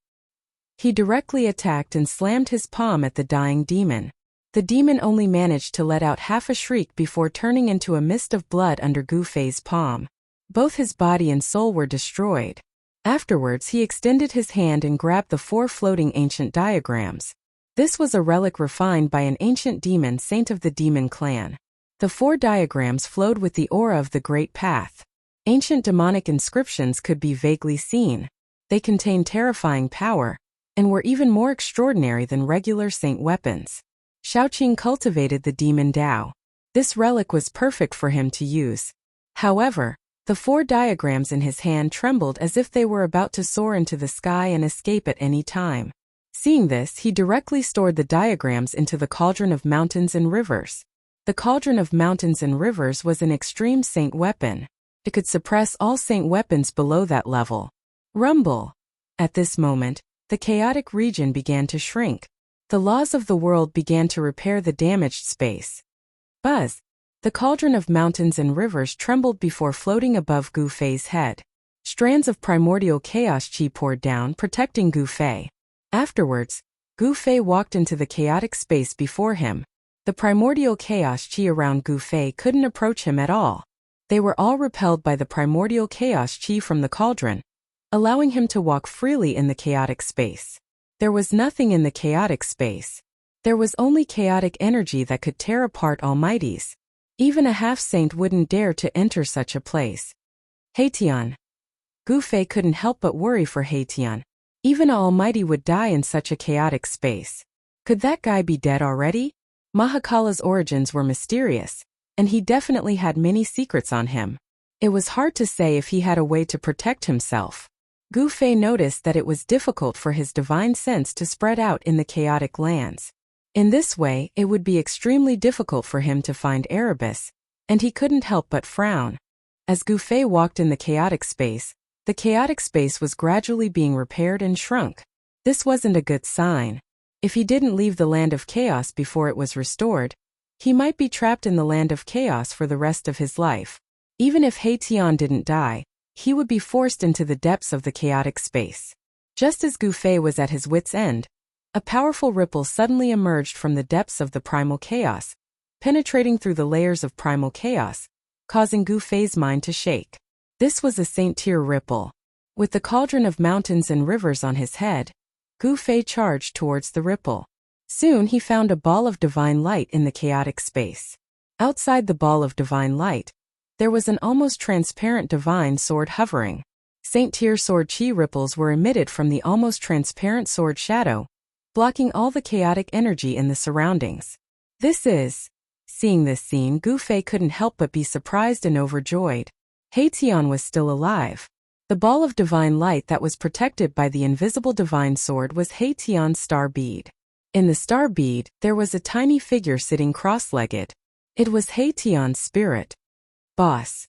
He directly attacked and slammed his palm at the dying demon. The demon only managed to let out half a shriek before turning into a mist of blood under Gu Fei's palm. Both his body and soul were destroyed. Afterwards he extended his hand and grabbed the 4 floating ancient diagrams. This was a relic refined by an ancient demon saint of the demon clan. The 4 diagrams flowed with the aura of the Great Path. Ancient demonic inscriptions could be vaguely seen. They contained terrifying power, and were even more extraordinary than regular saint weapons. Shaoqing cultivated the demon Dao. This relic was perfect for him to use. However, the 4 diagrams in his hand trembled as if they were about to soar into the sky and escape at any time. Seeing this, he directly stored the diagrams into the Cauldron of Mountains and Rivers. The Cauldron of Mountains and Rivers was an extreme saint weapon. It could suppress all saint weapons below that level. Rumble. At this moment, the chaotic region began to shrink. The laws of the world began to repair the damaged space. Buzz. The Cauldron of Mountains and Rivers trembled before floating above Gu Fei's head. Strands of primordial chaos chi poured down, protecting Gu Fei. Afterwards, Gu Fei walked into the chaotic space before him. The primordial chaos chi around Gu Fei couldn't approach him at all. They were all repelled by the primordial chaos chi from the cauldron, allowing him to walk freely in the chaotic space. There was nothing in the chaotic space. There was only chaotic energy that could tear apart almighties. Even a half-saint wouldn't dare to enter such a place. Haitian. Gu Fei couldn't help but worry for Haitian. Even an almighty would die in such a chaotic space. Could that guy be dead already? Mahakala's origins were mysterious, and he definitely had many secrets on him. It was hard to say if he had a way to protect himself. Gu Fei noticed that it was difficult for his divine sense to spread out in the chaotic lands. In this way, it would be extremely difficult for him to find Erebus, and he couldn't help but frown. As Gu Fei walked in the chaotic space was gradually being repaired and shrunk. This wasn't a good sign. If he didn't leave the land of chaos before it was restored, he might be trapped in the land of chaos for the rest of his life. Even if Haitian didn't die, he would be forced into the depths of the chaotic space. Just as Gu Fei was at his wit's end, a powerful ripple suddenly emerged from the depths of the primal chaos, penetrating through the layers of primal chaos, causing Gu Fei's mind to shake. This was a saint-tier ripple. With the Cauldron of Mountains and Rivers on his head, Gu Fei charged towards the ripple. Soon he found a ball of divine light in the chaotic space. Outside the ball of divine light, there was an almost transparent divine sword hovering. Saint-tier sword chi ripples were emitted from the almost transparent sword shadow, blocking all the chaotic energy in the surroundings. Seeing this scene, Gu Fei couldn't help but be surprised and overjoyed. Haitian was still alive. The ball of divine light that was protected by the invisible divine sword was Haitian's star bead. In the star bead, there was a tiny figure sitting cross-legged. It was Haitian's spirit. Boss.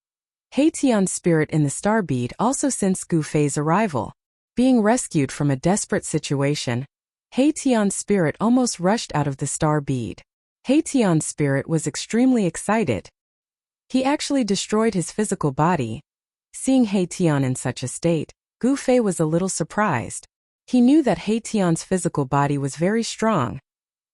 Haitian's spirit in the star bead also sensed Gu Fei's arrival. Being rescued from a desperate situation, Haitian's spirit almost rushed out of the star bead. Haitian's spirit was extremely excited. He actually destroyed his physical body. Seeing Haitian in such a state, Gu Fei was a little surprised. He knew that Haitian's physical body was very strong,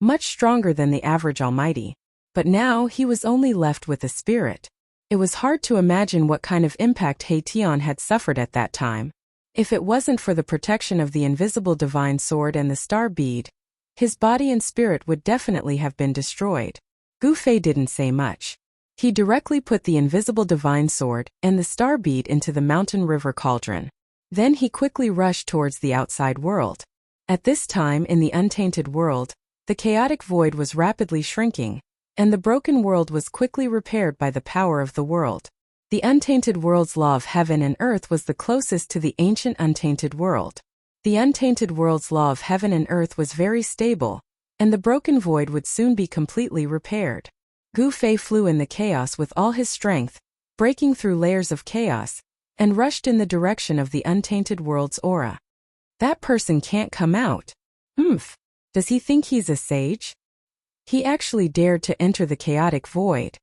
much stronger than the average almighty. But now he was only left with a spirit. It was hard to imagine what kind of impact Haitian had suffered at that time. If it wasn't for the protection of the invisible divine sword and the star bead, his body and spirit would definitely have been destroyed. Gu Fei didn't say much. He directly put the invisible divine sword and the star bead into the mountain river cauldron. Then he quickly rushed towards the outside world. At this time in the untainted world, the chaotic void was rapidly shrinking, and the broken world was quickly repaired by the power of the world. The untainted world's law of heaven and earth was the closest to the ancient untainted world. The untainted world's law of heaven and earth was very stable, and the broken void would soon be completely repaired. Gu Fei flew in the chaos with all his strength, breaking through layers of chaos, and rushed in the direction of the untainted world's aura. That person can't come out. Does he think he's a sage? He actually dared to enter the chaotic void.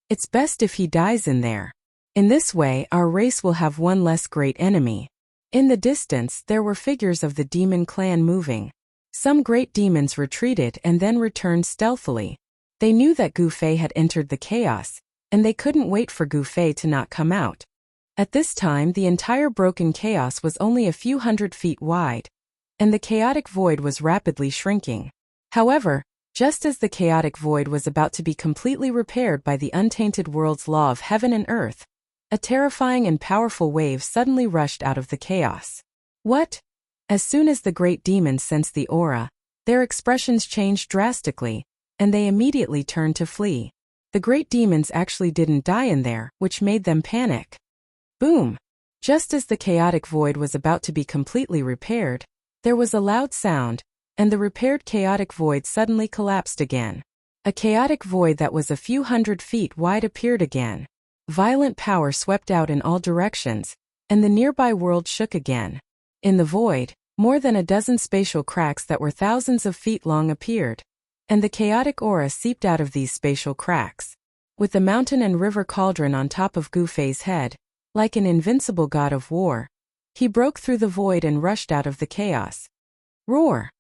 It's best if he dies in there. In this way, our race will have one less great enemy. In the distance, there were figures of the demon clan moving. Some great demons retreated and then returned stealthily. They knew that Gu Fei had entered the chaos, and they couldn't wait for Gu Fei to not come out. At this time, the entire broken chaos was only a few hundred feet wide, and the chaotic void was rapidly shrinking. However, just as the chaotic void was about to be completely repaired by the untainted world's law of heaven and earth, a terrifying and powerful wave suddenly rushed out of the chaos. What? As soon as the great demons sensed the aura, their expressions changed drastically, and they immediately turned to flee. The great demons actually didn't die in there, which made them panic. Boom! Just as the chaotic void was about to be completely repaired, there was a loud sound, and the repaired chaotic void suddenly collapsed again. A chaotic void that was a few hundred feet wide appeared again. Violent power swept out in all directions, and the nearby world shook again. In the void, more than a dozen spatial cracks that were thousands of feet long appeared, and the chaotic aura seeped out of these spatial cracks. With the mountain and river cauldron on top of Gu Fei's head, like an invincible god of war, he broke through the void and rushed out of the chaos. Roar!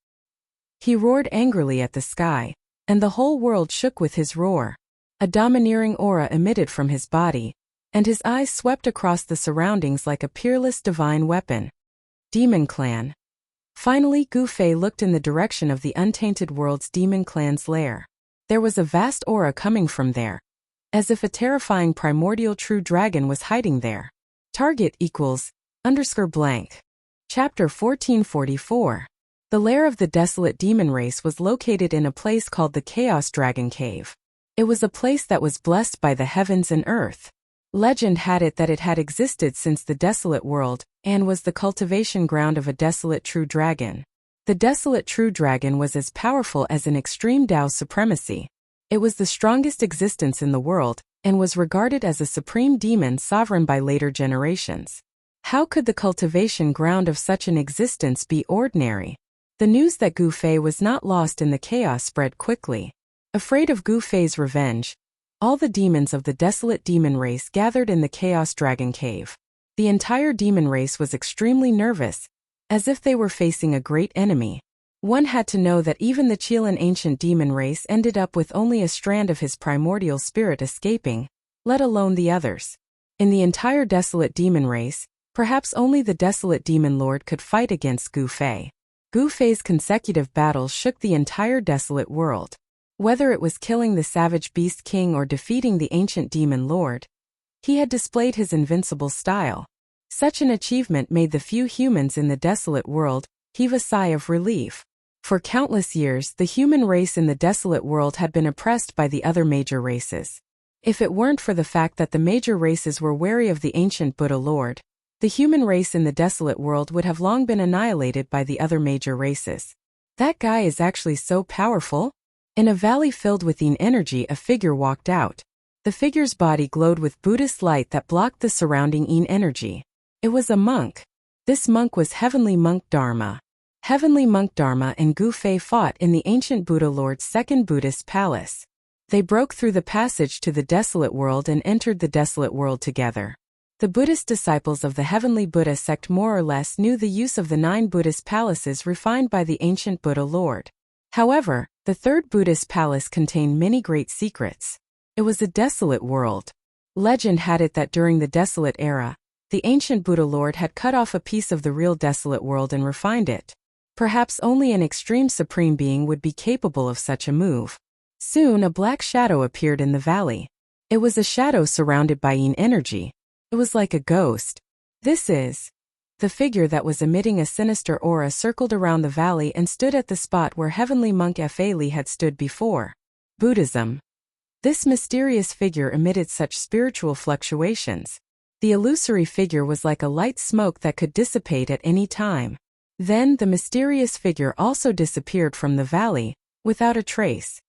He roared angrily at the sky, and the whole world shook with his roar. A domineering aura emitted from his body, and his eyes swept across the surroundings like a peerless divine weapon. Demon Clan. Finally, Gu Fei looked in the direction of the untainted world's demon clan's lair. There was a vast aura coming from there, as if a terrifying primordial true dragon was hiding there. Target equals _blank. Chapter 1444. The lair of the desolate demon race was located in a place called the Chaos Dragon Cave. It was a place that was blessed by the heavens and earth. Legend had it that it had existed since the desolate world, and was the cultivation ground of a desolate true dragon. The desolate true dragon was as powerful as an extreme Tao supremacy. It was the strongest existence in the world, and was regarded as a supreme demon sovereign by later generations. How could the cultivation ground of such an existence be ordinary? The news that Gu Fei was not lost in the chaos spread quickly. Afraid of Gu Fei's revenge, all the demons of the desolate demon race gathered in the Chaos Dragon Cave. The entire demon race was extremely nervous, as if they were facing a great enemy. One had to know that even the Chilean ancient demon race ended up with only a strand of his primordial spirit escaping, let alone the others. In the entire desolate demon race, perhaps only the desolate demon lord could fight against Gu Fei. Gu Fei's consecutive battles shook the entire desolate world. Whether it was killing the savage beast king or defeating the ancient demon lord, he had displayed his invincible style. Such an achievement made the few humans in the desolate world heave a sigh of relief. For countless years, the human race in the desolate world had been oppressed by the other major races. If it weren't for the fact that the major races were wary of the ancient Buddha Lord, the human race in the desolate world would have long been annihilated by the other major races. That guy is actually so powerful? In a valley filled with Yin energy, a figure walked out. The figure's body glowed with Buddhist light that blocked the surrounding Yin energy. It was a monk. This monk was Heavenly Monk Dharma. Heavenly Monk Dharma and Gu Fei fought in the ancient Buddha Lord's second Buddhist palace. They broke through the passage to the desolate world and entered the desolate world together. The Buddhist disciples of the Heavenly Buddha sect more or less knew the use of the 9 Buddhist palaces refined by the ancient Buddha Lord. However, the third Buddhist palace contained many great secrets. It was a desolate world. Legend had it that during the desolate era, the ancient Buddha Lord had cut off a piece of the real desolate world and refined it. Perhaps only an extreme supreme being would be capable of such a move. Soon a black shadow appeared in the valley. It was a shadow surrounded by Yin energy. It was like a ghost. This is. The figure that was emitting a sinister aura circled around the valley and stood at the spot where Heavenly Monk Fa Li had stood before. Buddhism. This mysterious figure emitted such spiritual fluctuations. The illusory figure was like a light smoke that could dissipate at any time. Then the mysterious figure also disappeared from the valley, without a trace.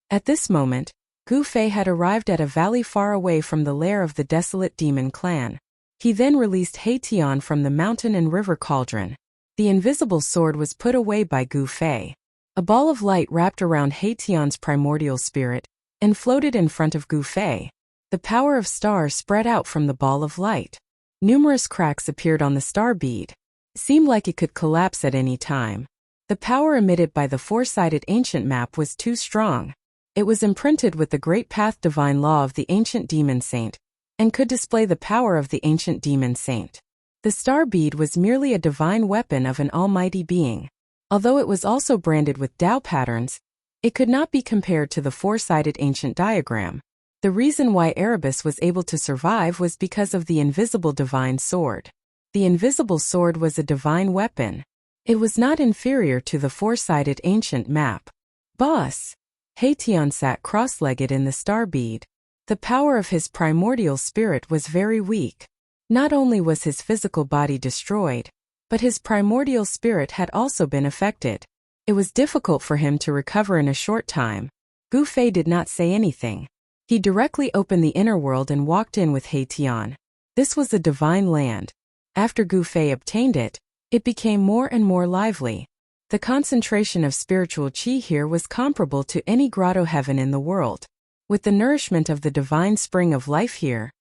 At this moment, Gu Fei had arrived at a valley far away from the lair of the desolate demon clan. He then released He Tian from the mountain and river cauldron. The invisible sword was put away by Gu Fei. A ball of light wrapped around He Tian's primordial spirit and floated in front of Gu Fei. The power of stars spread out from the ball of light. Numerous cracks appeared on the star bead. It seemed like it could collapse at any time. The power emitted by the four-sided ancient map was too strong. It was imprinted with the great path divine law of the ancient demon saint, and could display the power of the ancient demon saint. The star bead was merely a divine weapon of an almighty being. Although it was also branded with Tao patterns, it could not be compared to the four-sided ancient diagram. The reason why Erebus was able to survive was because of the invisible divine sword. The invisible sword was a divine weapon. It was not inferior to the four-sided ancient map. Boss! Haitian sat cross-legged in the star bead. The power of his primordial spirit was very weak. Not only was his physical body destroyed, but his primordial spirit had also been affected. It was difficult for him to recover in a short time. Gu Fei did not say anything. He directly opened the inner world and walked in with Haitian. This was a divine land. After Gu Fei obtained it, it became more and more lively. The concentration of spiritual qi here was comparable to any grotto heaven in the world. With the nourishment of the divine spring of life here,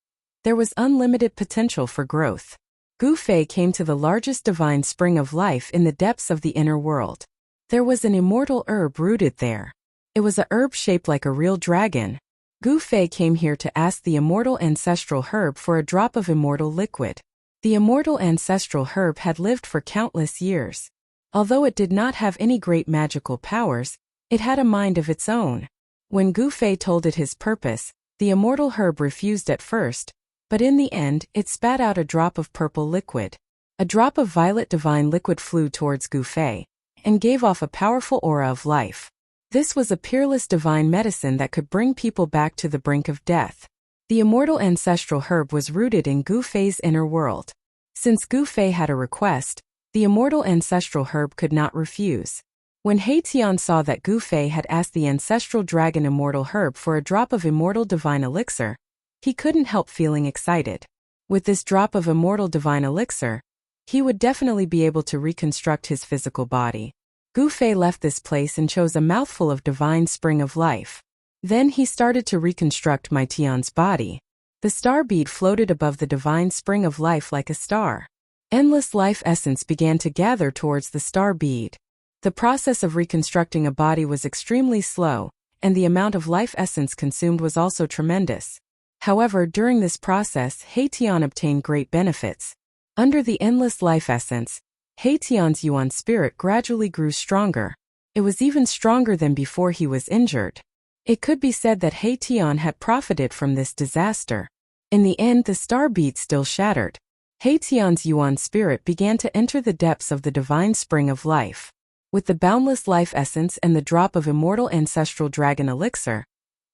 there was unlimited potential for growth. Gu Fei came to the largest divine spring of life in the depths of the inner world. There was an immortal herb rooted there. It was a herb shaped like a real dragon. Gu Fei came here to ask the immortal ancestral herb for a drop of immortal liquid. The immortal ancestral herb had lived for countless years. Although it did not have any great magical powers, it had a mind of its own. When Gu Fei told it his purpose, the immortal herb refused at first, but in the end, it spat out a drop of purple liquid. A drop of violet divine liquid flew towards Gu Fei and gave off a powerful aura of life. This was a peerless divine medicine that could bring people back to the brink of death. The immortal ancestral herb was rooted in Gu Fei's inner world. Since Gu Fei had a request, the immortal ancestral herb could not refuse. When Haitian saw that Gu Fei had asked the ancestral dragon immortal herb for a drop of immortal divine elixir, he couldn't help feeling excited. With this drop of immortal divine elixir, he would definitely be able to reconstruct his physical body. Gu Fei left this place and chose a mouthful of divine spring of life. Then he started to reconstruct Mai Tian's body. The star bead floated above the divine spring of life like a star. Endless life essence began to gather towards the star bead. The process of reconstructing a body was extremely slow, and the amount of life essence consumed was also tremendous. However, during this process, Haitian obtained great benefits. Under the endless life essence, Haitian's Yuan spirit gradually grew stronger. It was even stronger than before he was injured. It could be said that Haitian had profited from this disaster. In the end, the star bead still shattered. Haitian's Yuan spirit began to enter the depths of the divine spring of life. With the boundless life essence and the drop of immortal ancestral dragon elixir,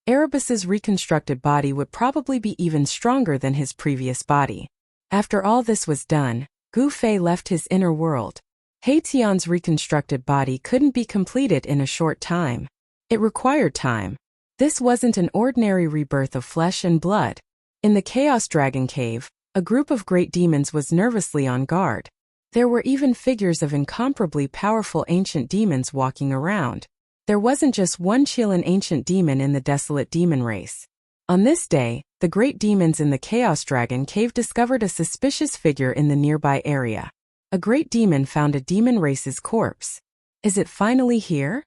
Erebus's reconstructed body would probably be even stronger than his previous body. After all this was done, Gu Fei left his inner world. Haitian's reconstructed body couldn't be completed in a short time. It required time. This wasn't an ordinary rebirth of flesh and blood. In the Chaos Dragon Cave, a group of great demons was nervously on guard. There were even figures of incomparably powerful ancient demons walking around. There wasn't just one Chilean ancient demon in the desolate demon race. On this day, the great demons in the Chaos Dragon Cave discovered a suspicious figure in the nearby area. A great demon found a demon race's corpse. Is it finally here?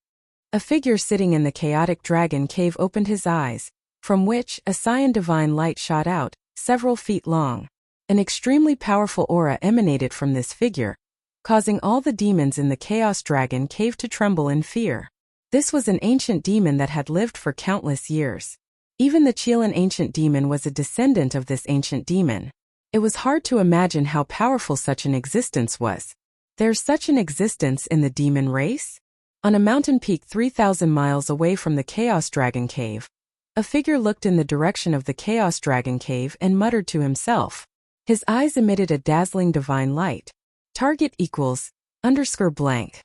A figure sitting in the Chaotic Dragon Cave opened his eyes, from which a cyan divine light shot out, several feet long. An extremely powerful aura emanated from this figure, causing all the demons in the Chaos Dragon Cave to tremble in fear. This was an ancient demon that had lived for countless years. Even the Chilean ancient demon was a descendant of this ancient demon. It was hard to imagine how powerful such an existence was. There's such an existence in the demon race? On a mountain peak 3,000 miles away from the Chaos Dragon Cave, a figure looked in the direction of the Chaos Dragon Cave and muttered to himself. His eyes emitted a dazzling divine light. Target equals _blank.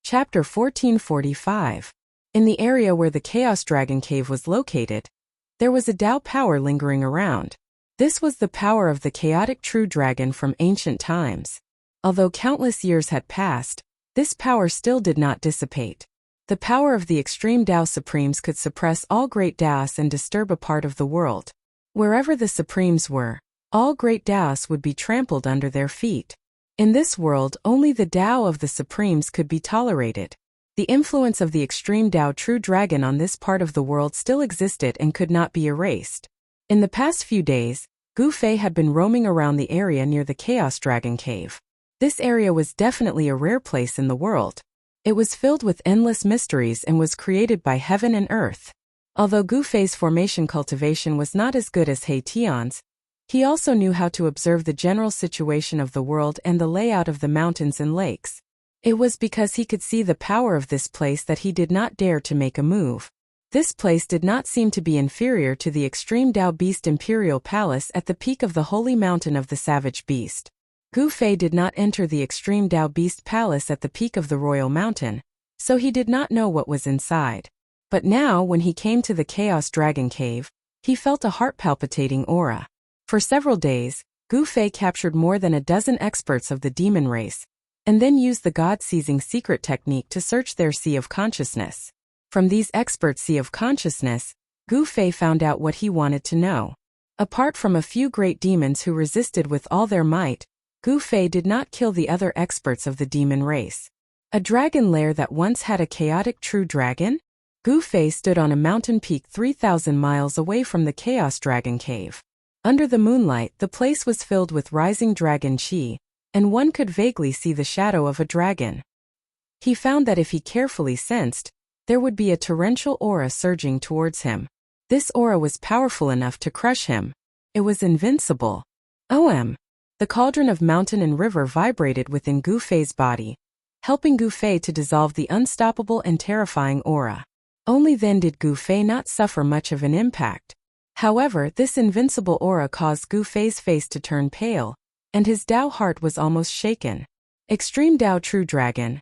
Chapter 1445. In the area where the Chaos Dragon Cave was located, there was a Tao power lingering around. This was the power of the chaotic true dragon from ancient times. Although countless years had passed, this power still did not dissipate. The power of the extreme Tao Supremes could suppress all great Taos and disturb a part of the world. Wherever the Supremes were, all great Taos would be trampled under their feet. In this world, only the Tao of the Supremes could be tolerated. The influence of the extreme Tao True Dragon on this part of the world still existed and could not be erased. In the past few days, Gu Fei had been roaming around the area near the Chaos Dragon Cave. This area was definitely a rare place in the world. It was filled with endless mysteries and was created by heaven and earth. Although Gu Fei's formation cultivation was not as good as He Tian's, he also knew how to observe the general situation of the world and the layout of the mountains and lakes. It was because he could see the power of this place that he did not dare to make a move. This place did not seem to be inferior to the Extreme Dao Beast Imperial Palace at the peak of the Holy Mountain of the Savage Beast. Gu Fei did not enter the Extreme Dao Beast Palace at the peak of the Royal Mountain, so he did not know what was inside. But now, when he came to the Chaos Dragon Cave, he felt a heart-palpitating aura. For several days, Gu Fei captured more than a dozen experts of the demon race, and then used the God-seizing secret technique to search their sea of consciousness. From these experts' sea of consciousness, Gu Fei found out what he wanted to know. Apart from a few great demons who resisted with all their might, Gu Fei did not kill the other experts of the demon race. A dragon lair that once had a chaotic true dragon? Gu Fei stood on a mountain peak 3,000 miles away from the Chaos Dragon Cave. Under the moonlight, the place was filled with rising dragon chi, and one could vaguely see the shadow of a dragon. He found that if he carefully sensed, there would be a torrential aura surging towards him. This aura was powerful enough to crush him. It was invincible. The cauldron of mountain and river vibrated within Gu Fei's body, helping Gu Fei to dissolve the unstoppable and terrifying aura. Only then did Gu Fei not suffer much of an impact. However, this invincible aura caused Gu Fei's face to turn pale, and his Dao heart was almost shaken. Extreme Dao True Dragon.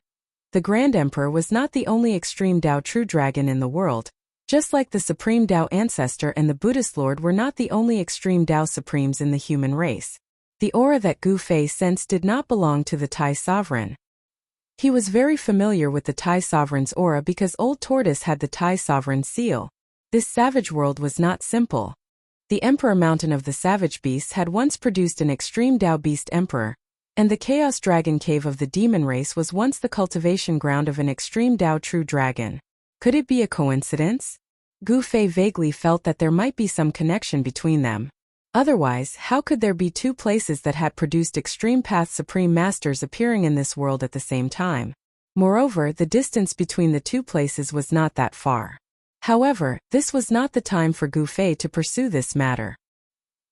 The Grand Emperor was not the only Extreme Dao True Dragon in the world, just like the Supreme Dao Ancestor and the Buddhist Lord were not the only Extreme Dao Supremes in the human race. The aura that Gu Fei sensed did not belong to the Tai Sovereign. He was very familiar with the Tai Sovereign's aura because Old Tortoise had the Tai Sovereign seal. This savage world was not simple. The Emperor Mountain of the Savage Beasts had once produced an Extreme Dao Beast Emperor, and the Chaos Dragon Cave of the demon race was once the cultivation ground of an Extreme Dao True Dragon. Could it be a coincidence? Gu Fei vaguely felt that there might be some connection between them. Otherwise, how could there be two places that had produced Extreme Path Supreme Masters appearing in this world at the same time? Moreover, the distance between the two places was not that far. However, this was not the time for Gu Fei to pursue this matter.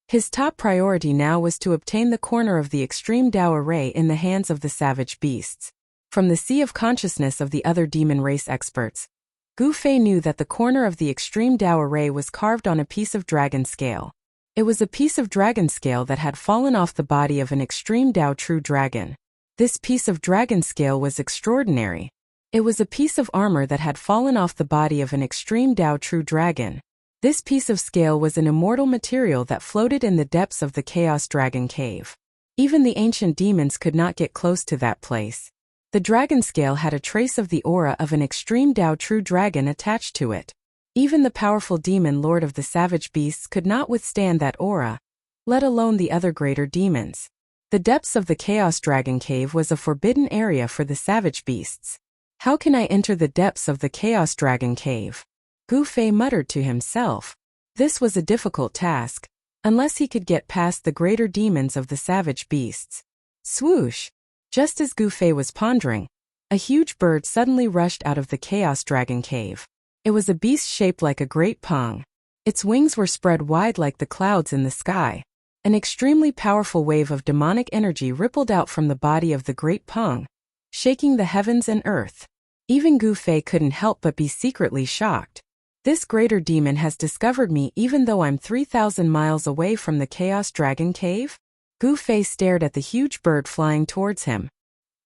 His top priority now was to obtain the corner of the Extreme Dao Array in the hands of the savage beasts. From the sea of consciousness of the other demon race experts, Gu Fei knew that the corner of the Extreme Dao Array was carved on a piece of dragon scale. It was a piece of dragon scale that had fallen off the body of an Extreme Dao True Dragon. This piece of dragon scale was extraordinary. It was a piece of armor that had fallen off the body of an Extreme Dao True Dragon. This piece of scale was an immortal material that floated in the depths of the Chaos Dragon Cave. Even the ancient demons could not get close to that place. The dragon scale had a trace of the aura of an Extreme Dao True Dragon attached to it. Even the powerful demon lord of the savage beasts could not withstand that aura, let alone the other greater demons. The depths of the Chaos Dragon Cave was a forbidden area for the savage beasts. How can I enter the depths of the Chaos Dragon Cave? Gu Fei muttered to himself. This was a difficult task, unless he could get past the greater demons of the savage beasts. Swoosh! Just as Gu Fei was pondering, a huge bird suddenly rushed out of the Chaos Dragon Cave. It was a beast shaped like a great pong. Its wings were spread wide like the clouds in the sky. An extremely powerful wave of demonic energy rippled out from the body of the great pong, shaking the heavens and earth. Even Gu Fei couldn't help but be secretly shocked. This greater demon has discovered me even though I'm 3,000 miles away from the Chaos Dragon Cave? Gu Fei stared at the huge bird flying towards him.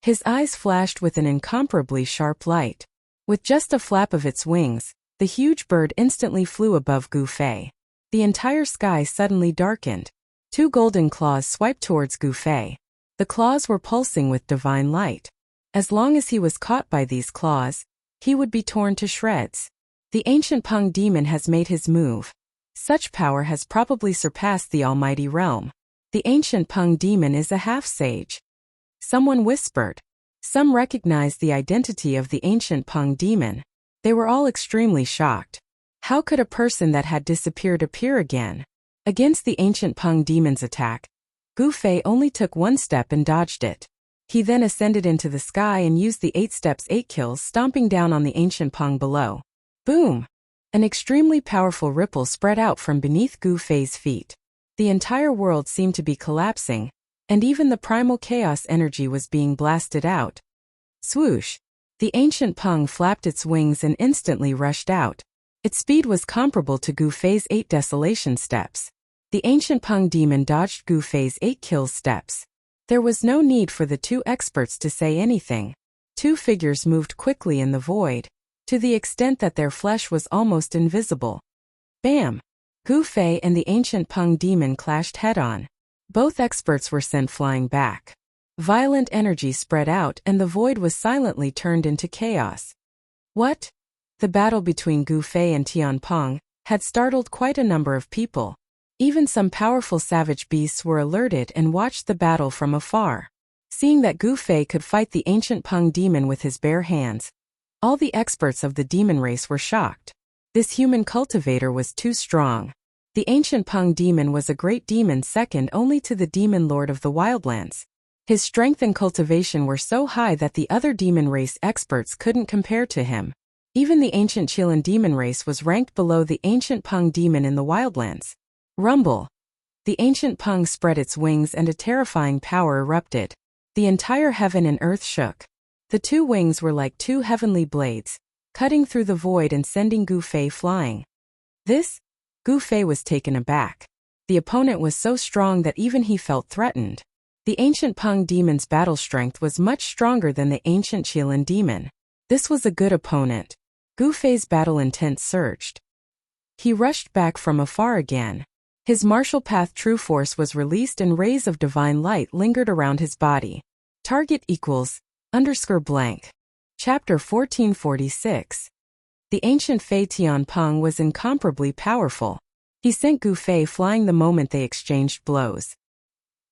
His eyes flashed with an incomparably sharp light. With just a flap of its wings, the huge bird instantly flew above Gu Fei. The entire sky suddenly darkened. Two golden claws swiped towards Gu Fei. The claws were pulsing with divine light. As long as he was caught by these claws, he would be torn to shreds. The ancient Peng demon has made his move. Such power has probably surpassed the almighty realm. The ancient Peng demon is a half-sage. Someone whispered. Some recognized the identity of the ancient Peng demon. They were all extremely shocked. How could a person that had disappeared appear again? Against the ancient Peng demon's attack, Gu Fei only took one step and dodged it. He then ascended into the sky and used the 8 steps 8 kills, stomping down on the ancient Peng below. Boom! An extremely powerful ripple spread out from beneath Gu Fei's feet. The entire world seemed to be collapsing, and even the primal chaos energy was being blasted out. Swoosh! The ancient Peng flapped its wings and instantly rushed out. Its speed was comparable to Gu Fei's 8 desolation steps. The ancient Peng demon dodged Gu Fei's 8 kills steps. There was no need for the 2 experts to say anything. 2 figures moved quickly in the void, to the extent that their flesh was almost invisible. Bam! Gu Fei and the ancient Peng demon clashed head-on. Both experts were sent flying back. Violent energy spread out and the void was silently turned into chaos. What? The battle between Gu Fei and Tian Peng had startled quite a number of people. Even some powerful savage beasts were alerted and watched the battle from afar. Seeing that Gu Fei could fight the ancient Peng demon with his bare hands, all the experts of the demon race were shocked. This human cultivator was too strong. The ancient Peng demon was a great demon second only to the demon lord of the wildlands. His strength and cultivation were so high that the other demon race experts couldn't compare to him. Even the ancient Qilin demon race was ranked below the ancient Peng demon in the wildlands. Rumble! The ancient Peng spread its wings and a terrifying power erupted. The entire heaven and earth shook. The 2 wings were like 2 heavenly blades, cutting through the void and sending Gu Fei flying. Gu Fei was taken aback. The opponent was so strong that even he felt threatened. The ancient Peng demon's battle strength was much stronger than the ancient Qilin demon. This was a good opponent. Gu Fei's battle intent surged. He rushed back from afar again. His martial path true force was released and rays of divine light lingered around his body. Target _blank. Chapter 1446. The ancient Fei Tian Peng was incomparably powerful. He sent Gu Fei flying the moment they exchanged blows.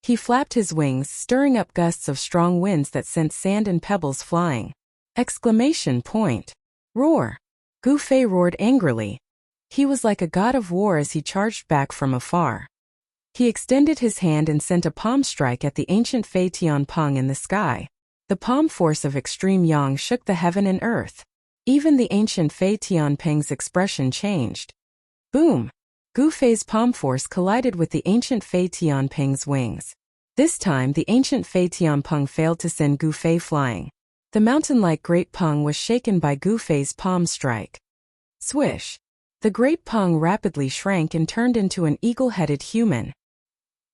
He flapped his wings, stirring up gusts of strong winds that sent sand and pebbles flying. Exclamation point. Roar! Gu Fei roared angrily. He was like a god of war as he charged back from afar. He extended his hand and sent a palm strike at the ancient Fei Tian Peng in the sky. The palm force of extreme yang shook the heaven and earth. Even the ancient Fei Tian Peng's expression changed. Boom! Gu Fei's palm force collided with the ancient Fei Tian Peng's wings. This time the ancient Fei Tian Peng failed to send Gu Fei flying. The mountain-like Great Peng was shaken by Gu Fei's palm strike. Swish! The Great Peng rapidly shrank and turned into an eagle-headed human.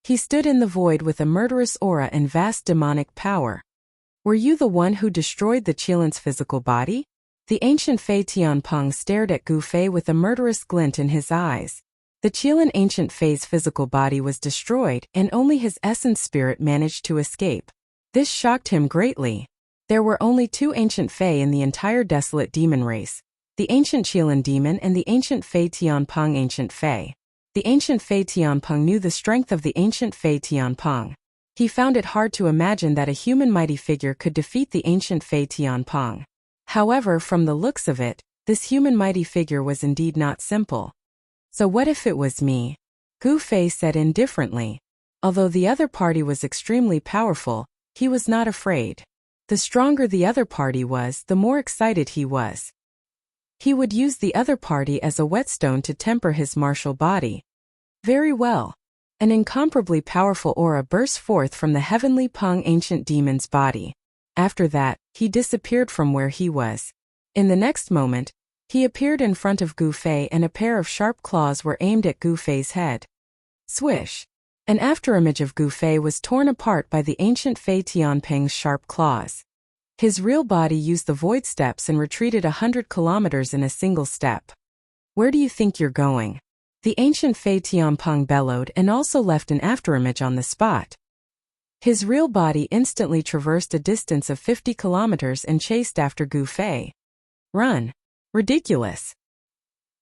He stood in the void with a murderous aura and vast demonic power. Were you the one who destroyed the Qilin's physical body? The ancient Fei Tian Peng stared at Gu Fei with a murderous glint in his eyes. The Qilin ancient Fei's physical body was destroyed and only his essence spirit managed to escape. This shocked him greatly. There were only 2 ancient Fei in the entire desolate demon race. The ancient Qilin demon and the ancient Fei Tian Peng ancient Fei. The ancient Fei Tian Peng knew the strength of the ancient Fei Tian Peng. He found it hard to imagine that a human mighty figure could defeat the ancient Fei Tian Peng. However, from the looks of it, this human mighty figure was indeed not simple. So what if it was me? Gu Fei said indifferently. Although the other party was extremely powerful, he was not afraid. The stronger the other party was, the more excited he was. He would use the other party as a whetstone to temper his martial body. Very well. An incomparably powerful aura burst forth from the heavenly Peng ancient demon's body. After that, he disappeared from where he was. In the next moment, he appeared in front of Gu Fei and a pair of sharp claws were aimed at Gu Fei's head. Swish! An afterimage of Gu Fei was torn apart by the ancient Fei Tian Peng's sharp claws. His real body used the void steps and retreated 100 kilometers in a single step. Where do you think you're going? The ancient Fei Tian Peng bellowed and also left an afterimage on the spot. His real body instantly traversed a distance of 50 kilometers and chased after Gu Fei. Run! Ridiculous!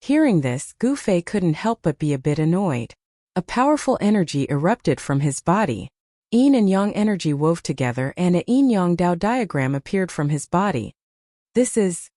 Hearing this, Gu Fei couldn't help but be a bit annoyed. A powerful energy erupted from his body. Yin and Yang energy wove together and a Yin-Yang Dao diagram appeared from his body. This is...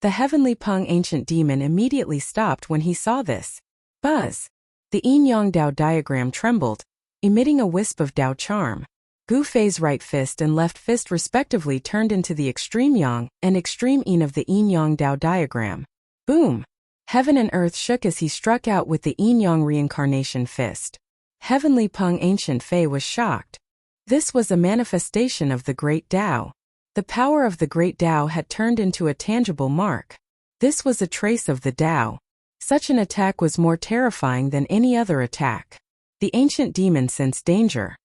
The heavenly Peng ancient demon immediately stopped when he saw this. Buzz! The yin-yang Dao diagram trembled, emitting a wisp of Dao charm. Gu Fei's right fist and left fist respectively turned into the extreme yang and extreme yin of the yin-yang Dao diagram. Boom! Heaven and earth shook as he struck out with the yin-yang reincarnation fist. Heavenly Peng Ancient Fei was shocked. This was a manifestation of the Great Dao. The power of the Great Dao had turned into a tangible mark. This was a trace of the Dao. Such an attack was more terrifying than any other attack. The ancient demon sensed danger.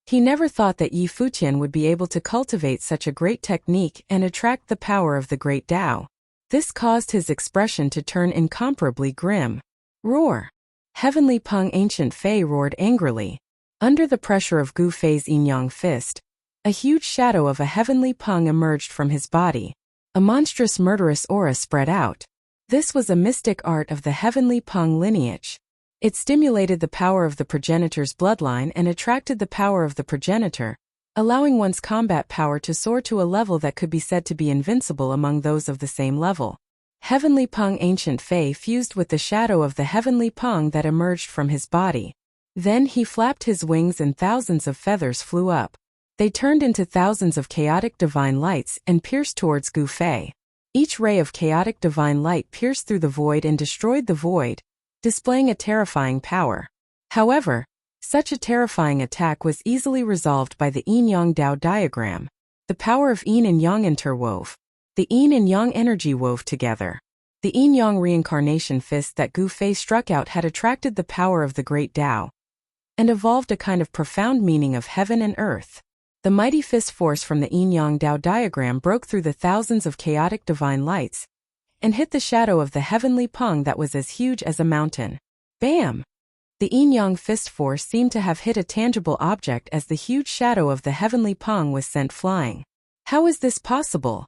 He never thought that Yi Futian would be able to cultivate such a great technique and attract the power of the Great Dao. This caused his expression to turn incomparably grim. Roar! Heavenly Peng Ancient Fei roared angrily. Under the pressure of Gu Fei's yin-yang fist, a huge shadow of a heavenly Peng emerged from his body. A monstrous murderous aura spread out. This was a mystic art of the heavenly Peng lineage. It stimulated the power of the progenitor's bloodline and attracted the power of the progenitor, allowing one's combat power to soar to a level that could be said to be invincible among those of the same level. Heavenly Peng Ancient Fei fused with the shadow of the heavenly Peng that emerged from his body. Then he flapped his wings and thousands of feathers flew up. They turned into thousands of chaotic divine lights and pierced towards Gu Fei. Each ray of chaotic divine light pierced through the void and destroyed the void, displaying a terrifying power. However, such a terrifying attack was easily resolved by the yin-yang Dao diagram. The power of yin and yang interwove. The yin and yang energy wove together. The yin-yang reincarnation fist that Gu Fei struck out had attracted the power of the Great Dao and evolved a kind of profound meaning of heaven and earth. The mighty fist force from the yin-yang Dao diagram broke through the thousands of chaotic divine lights and hit the shadow of the heavenly Peng that was as huge as a mountain. Bam! The yin-yang fist force seemed to have hit a tangible object as the huge shadow of the heavenly Peng was sent flying. How is this possible?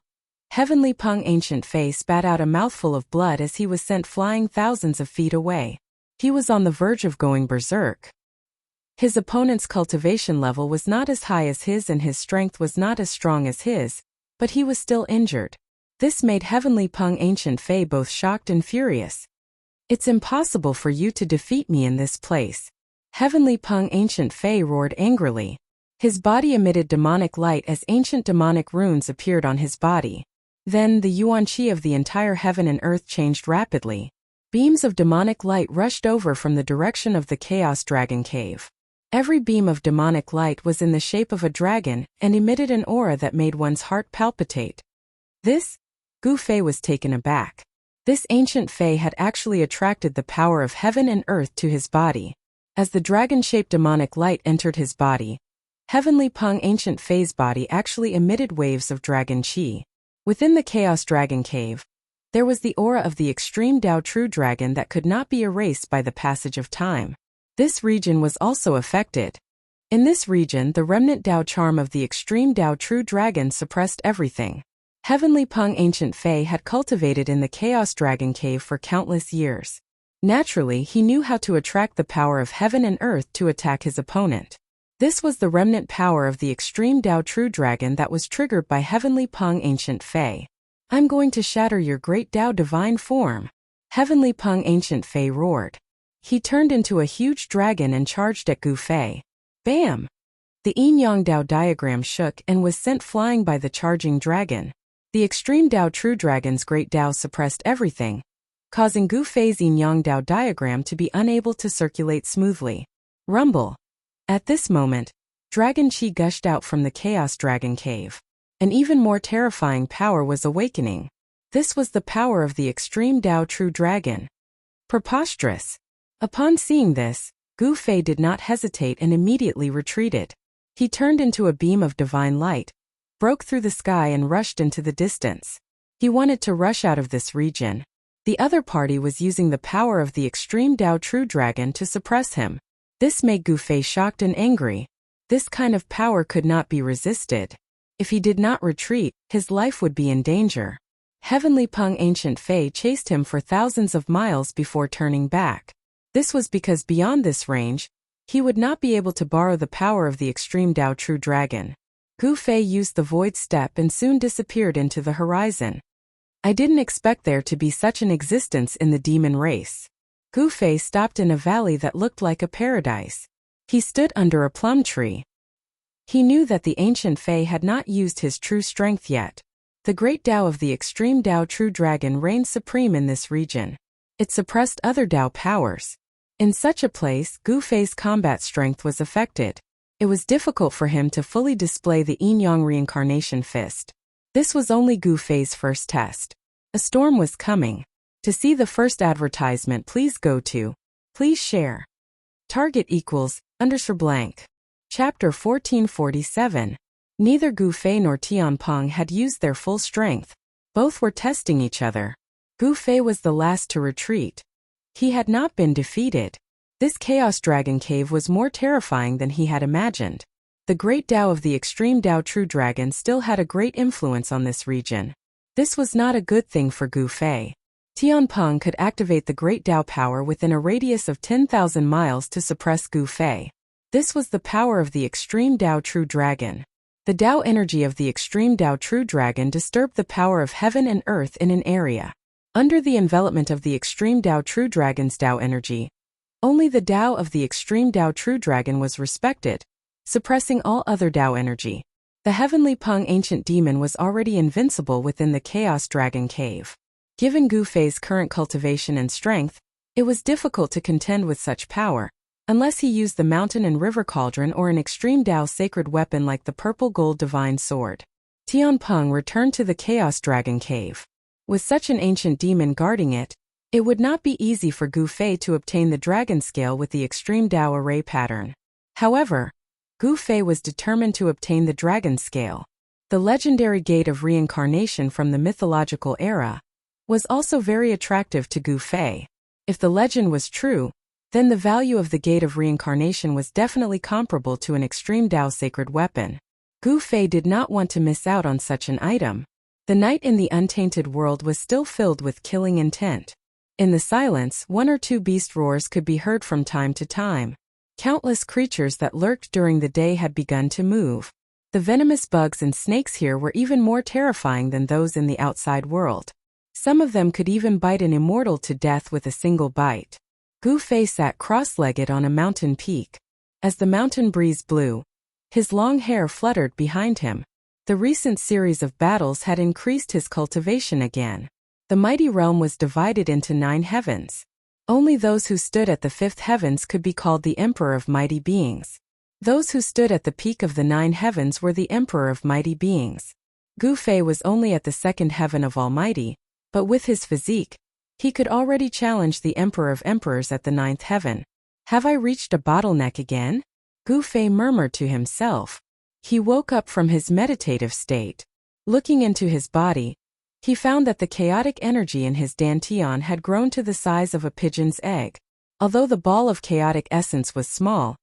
Heavenly Peng Ancient Fei spat out a mouthful of blood as he was sent flying thousands of feet away. He was on the verge of going berserk. His opponent's cultivation level was not as high as his and his strength was not as strong as his, but he was still injured. This made Heavenly Peng Ancient Fei both shocked and furious. It's impossible for you to defeat me in this place. Heavenly Peng Ancient Fei roared angrily. His body emitted demonic light as ancient demonic runes appeared on his body. Then the yuan qi of the entire heaven and earth changed rapidly. Beams of demonic light rushed over from the direction of the Chaos Dragon Cave. Every beam of demonic light was in the shape of a dragon and emitted an aura that made one's heart palpitate. This? Gu Fei was taken aback. This ancient Fei had actually attracted the power of heaven and earth to his body. As the dragon-shaped demonic light entered his body, Heavenly Peng Ancient Fei's body actually emitted waves of dragon qi. Within the Chaos Dragon Cave, there was the aura of the extreme Dao True Dragon that could not be erased by the passage of time. This region was also affected. In this region, the remnant Dao charm of the extreme Dao True Dragon suppressed everything. Heavenly Peng Ancient Fei had cultivated in the Chaos Dragon Cave for countless years. Naturally, he knew how to attract the power of heaven and earth to attack his opponent. This was the remnant power of the extreme Dao True Dragon that was triggered by Heavenly Peng Ancient Fei. I'm going to shatter your great Dao divine form. Heavenly Peng Ancient Fei roared. He turned into a huge dragon and charged at Gu Fei. Bam! The yin-yang Dao diagram shook and was sent flying by the charging dragon. The extreme Dao True Dragon's great Dao suppressed everything, causing Gu Fei's yin-yang Dao diagram to be unable to circulate smoothly. Rumble! At this moment, dragon qi gushed out from the Chaos Dragon Cave. An even more terrifying power was awakening. This was the power of the extreme Dao True Dragon. Preposterous! Upon seeing this, Gu Fei did not hesitate and immediately retreated. He turned into a beam of divine light, broke through the sky and rushed into the distance. He wanted to rush out of this region. The other party was using the power of the extreme Dao True Dragon to suppress him. This made Gu Fei shocked and angry. This kind of power could not be resisted. If he did not retreat, his life would be in danger. Heavenly Peng Ancient Fei chased him for thousands of miles before turning back. This was because beyond this range, he would not be able to borrow the power of the extreme Dao True Dragon. Gu Fei used the void step and soon disappeared into the horizon. I didn't expect there to be such an existence in the demon race. Gu Fei stopped in a valley that looked like a paradise. He stood under a plum tree. He knew that the ancient Fei had not used his true strength yet. The great Tao of the extreme Tao True Dragon reigned supreme in this region. It suppressed other Tao powers. In such a place, Gu Fei's combat strength was affected. It was difficult for him to fully display the yin-yang reincarnation fist. This was only Gu Fei's first test. A storm was coming. To see the first advertisement, please go to. Please share. Target equals _blank. Chapter 1447. Neither Gu Fei nor Tian Peng had used their full strength. Both were testing each other. Gu Fei was the last to retreat. He had not been defeated. This Chaos Dragon Cave was more terrifying than he had imagined. The great Tao of the extreme Tao True Dragon still had a great influence on this region. This was not a good thing for Gu Fei. Tian Peng could activate the great Tao power within a radius of 10,000 miles to suppress Gu Fei. This was the power of the extreme Tao True Dragon. The Tao energy of the extreme Tao True Dragon disturbed the power of heaven and earth in an area. Under the envelopment of the extreme Tao True Dragon's Tao energy, only the Tao of the extreme Tao True Dragon was respected, suppressing all other Tao energy. The heavenly Peng ancient demon was already invincible within the Chaos Dragon Cave. Given Gu Fei's current cultivation and strength, it was difficult to contend with such power, unless he used the mountain and river cauldron or an extreme Tao sacred weapon like the purple gold divine sword. Tian Peng returned to the Chaos Dragon Cave. With such an ancient demon guarding it, it would not be easy for Gu Fei to obtain the dragon scale with the extreme Tao array pattern. However, Gu Fei was determined to obtain the dragon scale. The legendary gate of reincarnation from the mythological era was also very attractive to Gu Fei. If the legend was true, then the value of the gate of reincarnation was definitely comparable to an extreme Tao sacred weapon. Gu Fei did not want to miss out on such an item. The night in the untainted world was still filled with killing intent. In the silence, one or two beast roars could be heard from time to time. Countless creatures that lurked during the day had begun to move. The venomous bugs and snakes here were even more terrifying than those in the outside world. Some of them could even bite an immortal to death with a single bite. Gu Fei sat cross-legged on a mountain peak. As the mountain breeze blew, his long hair fluttered behind him. The recent series of battles had increased his cultivation again. The mighty realm was divided into 9 heavens. Only those who stood at the 5th heavens could be called the Emperor of Mighty Beings. Those who stood at the peak of the 9 heavens were the Emperor of Mighty Beings. Gu Fei was only at the 2nd heaven of Almighty, but with his physique, he could already challenge the Emperor of Emperors at the 9th heaven. Have I reached a bottleneck again? Gu Fei murmured to himself. He woke up from his meditative state. Looking into his body, he found that the chaotic energy in his dantian had grown to the size of a pigeon's egg. Although the ball of chaotic essence was small,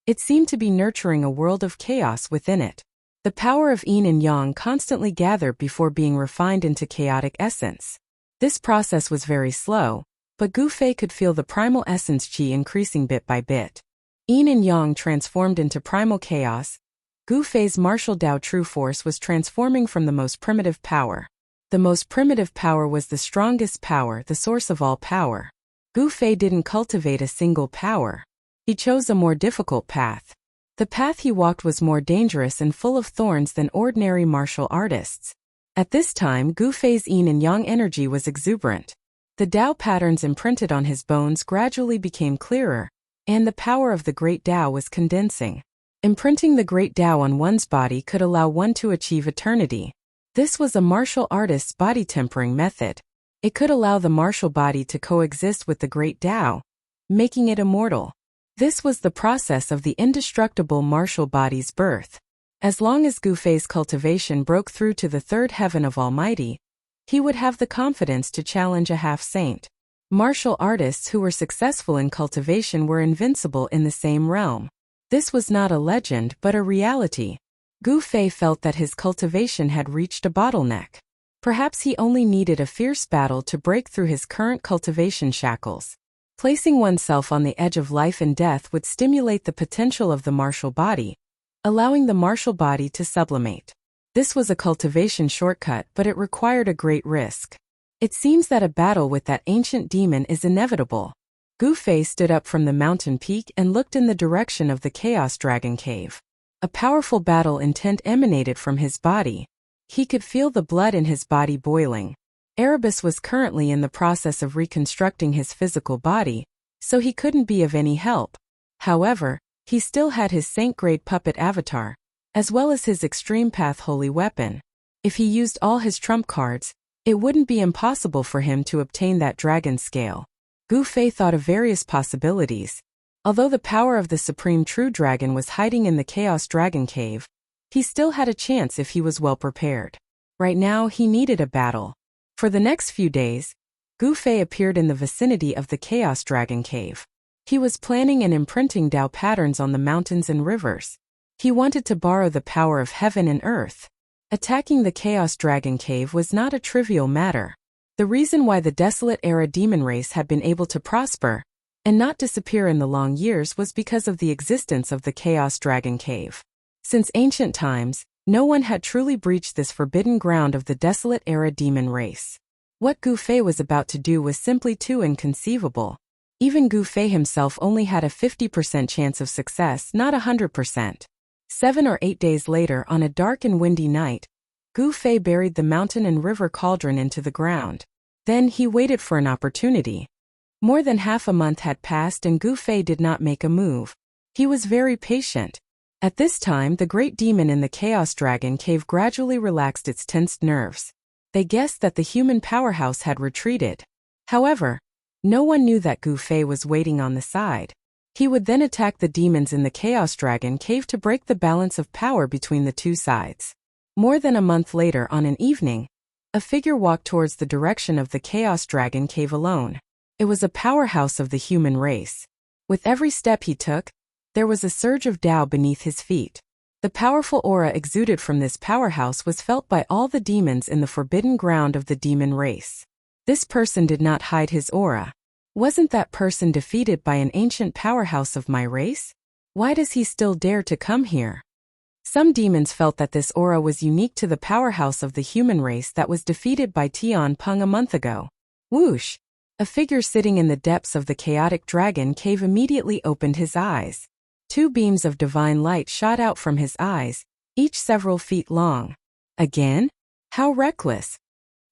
it seemed to be nurturing a world of chaos within it. The power of yin and yang constantly gathered before being refined into chaotic essence. This process was very slow, but Gu Fei could feel the primal essence qi increasing bit by bit. Yin and yang transformed into primal chaos. Gu Fei's martial Tao true force was transforming from the most primitive power. The most primitive power was the strongest power, the source of all power. Gu Fei didn't cultivate a single power. He chose a more difficult path. The path he walked was more dangerous and full of thorns than ordinary martial artists. At this time, Gu Fei's yin and yang energy was exuberant. The Tao patterns imprinted on his bones gradually became clearer, and the power of the great Tao was condensing. Imprinting the great Tao on one's body could allow one to achieve eternity. This was a martial artist's body tempering method. It could allow the martial body to coexist with the great Tao, making it immortal. This was the process of the indestructible martial body's birth. As long as Gu Fei's cultivation broke through to the 3rd heaven of Almighty, he would have the confidence to challenge a half-saint. Martial artists who were successful in cultivation were invincible in the same realm. This was not a legend but a reality. Gu Fei felt that his cultivation had reached a bottleneck. Perhaps he only needed a fierce battle to break through his current cultivation shackles. Placing oneself on the edge of life and death would stimulate the potential of the martial body, allowing the martial body to sublimate. This was a cultivation shortcut, but it required a great risk. It seems that a battle with that ancient demon is inevitable. Gu Fei stood up from the mountain peak and looked in the direction of the Chaos Dragon Cave. A powerful battle intent emanated from his body. He could feel the blood in his body boiling. Erebus was currently in the process of reconstructing his physical body, so he couldn't be of any help. However, he still had his Saint-grade puppet avatar, as well as his Extreme Path holy weapon. If he used all his trump cards, it wouldn't be impossible for him to obtain that dragon scale. Gu Fei thought of various possibilities. Although the power of the Supreme True Dragon was hiding in the Chaos Dragon Cave, he still had a chance if he was well prepared. Right now, he needed a battle. For the next few days, Gu Fei appeared in the vicinity of the Chaos Dragon Cave. He was planning and imprinting Tao patterns on the mountains and rivers. He wanted to borrow the power of heaven and earth. Attacking the Chaos Dragon Cave was not a trivial matter. The reason why the Desolate Era demon race had been able to prosper and not disappear in the long years was because of the existence of the Chaos Dragon Cave. Since ancient times, no one had truly breached this forbidden ground of the Desolate Era demon race. What Gu Fei was about to do was simply too inconceivable. Even Gu Fei himself only had a 50% chance of success, not 100%. 7 or 8 days later, on a dark and windy night, Gu Fei buried the mountain and river cauldron into the ground. Then he waited for an opportunity. More than half a month had passed and Gu Fei did not make a move. He was very patient. At this time, the great demon in the Chaos Dragon Cave gradually relaxed its tensed nerves. They guessed that the human powerhouse had retreated. However, no one knew that Gu Fei was waiting on the side. He would then attack the demons in the Chaos Dragon Cave to break the balance of power between the two sides. More than a month later, on an evening, a figure walked towards the direction of the Chaos Dragon Cave alone. It was a powerhouse of the human race. With every step he took, there was a surge of Tao beneath his feet. The powerful aura exuded from this powerhouse was felt by all the demons in the forbidden ground of the demon race. This person did not hide his aura. Wasn't that person defeated by an ancient powerhouse of my race? Why does he still dare to come here? Some demons felt that this aura was unique to the powerhouse of the human race that was defeated by Tian Peng a month ago. Whoosh! A figure sitting in the depths of the chaotic dragon cave immediately opened his eyes. 2 beams of divine light shot out from his eyes, each several feet long. Again? How reckless!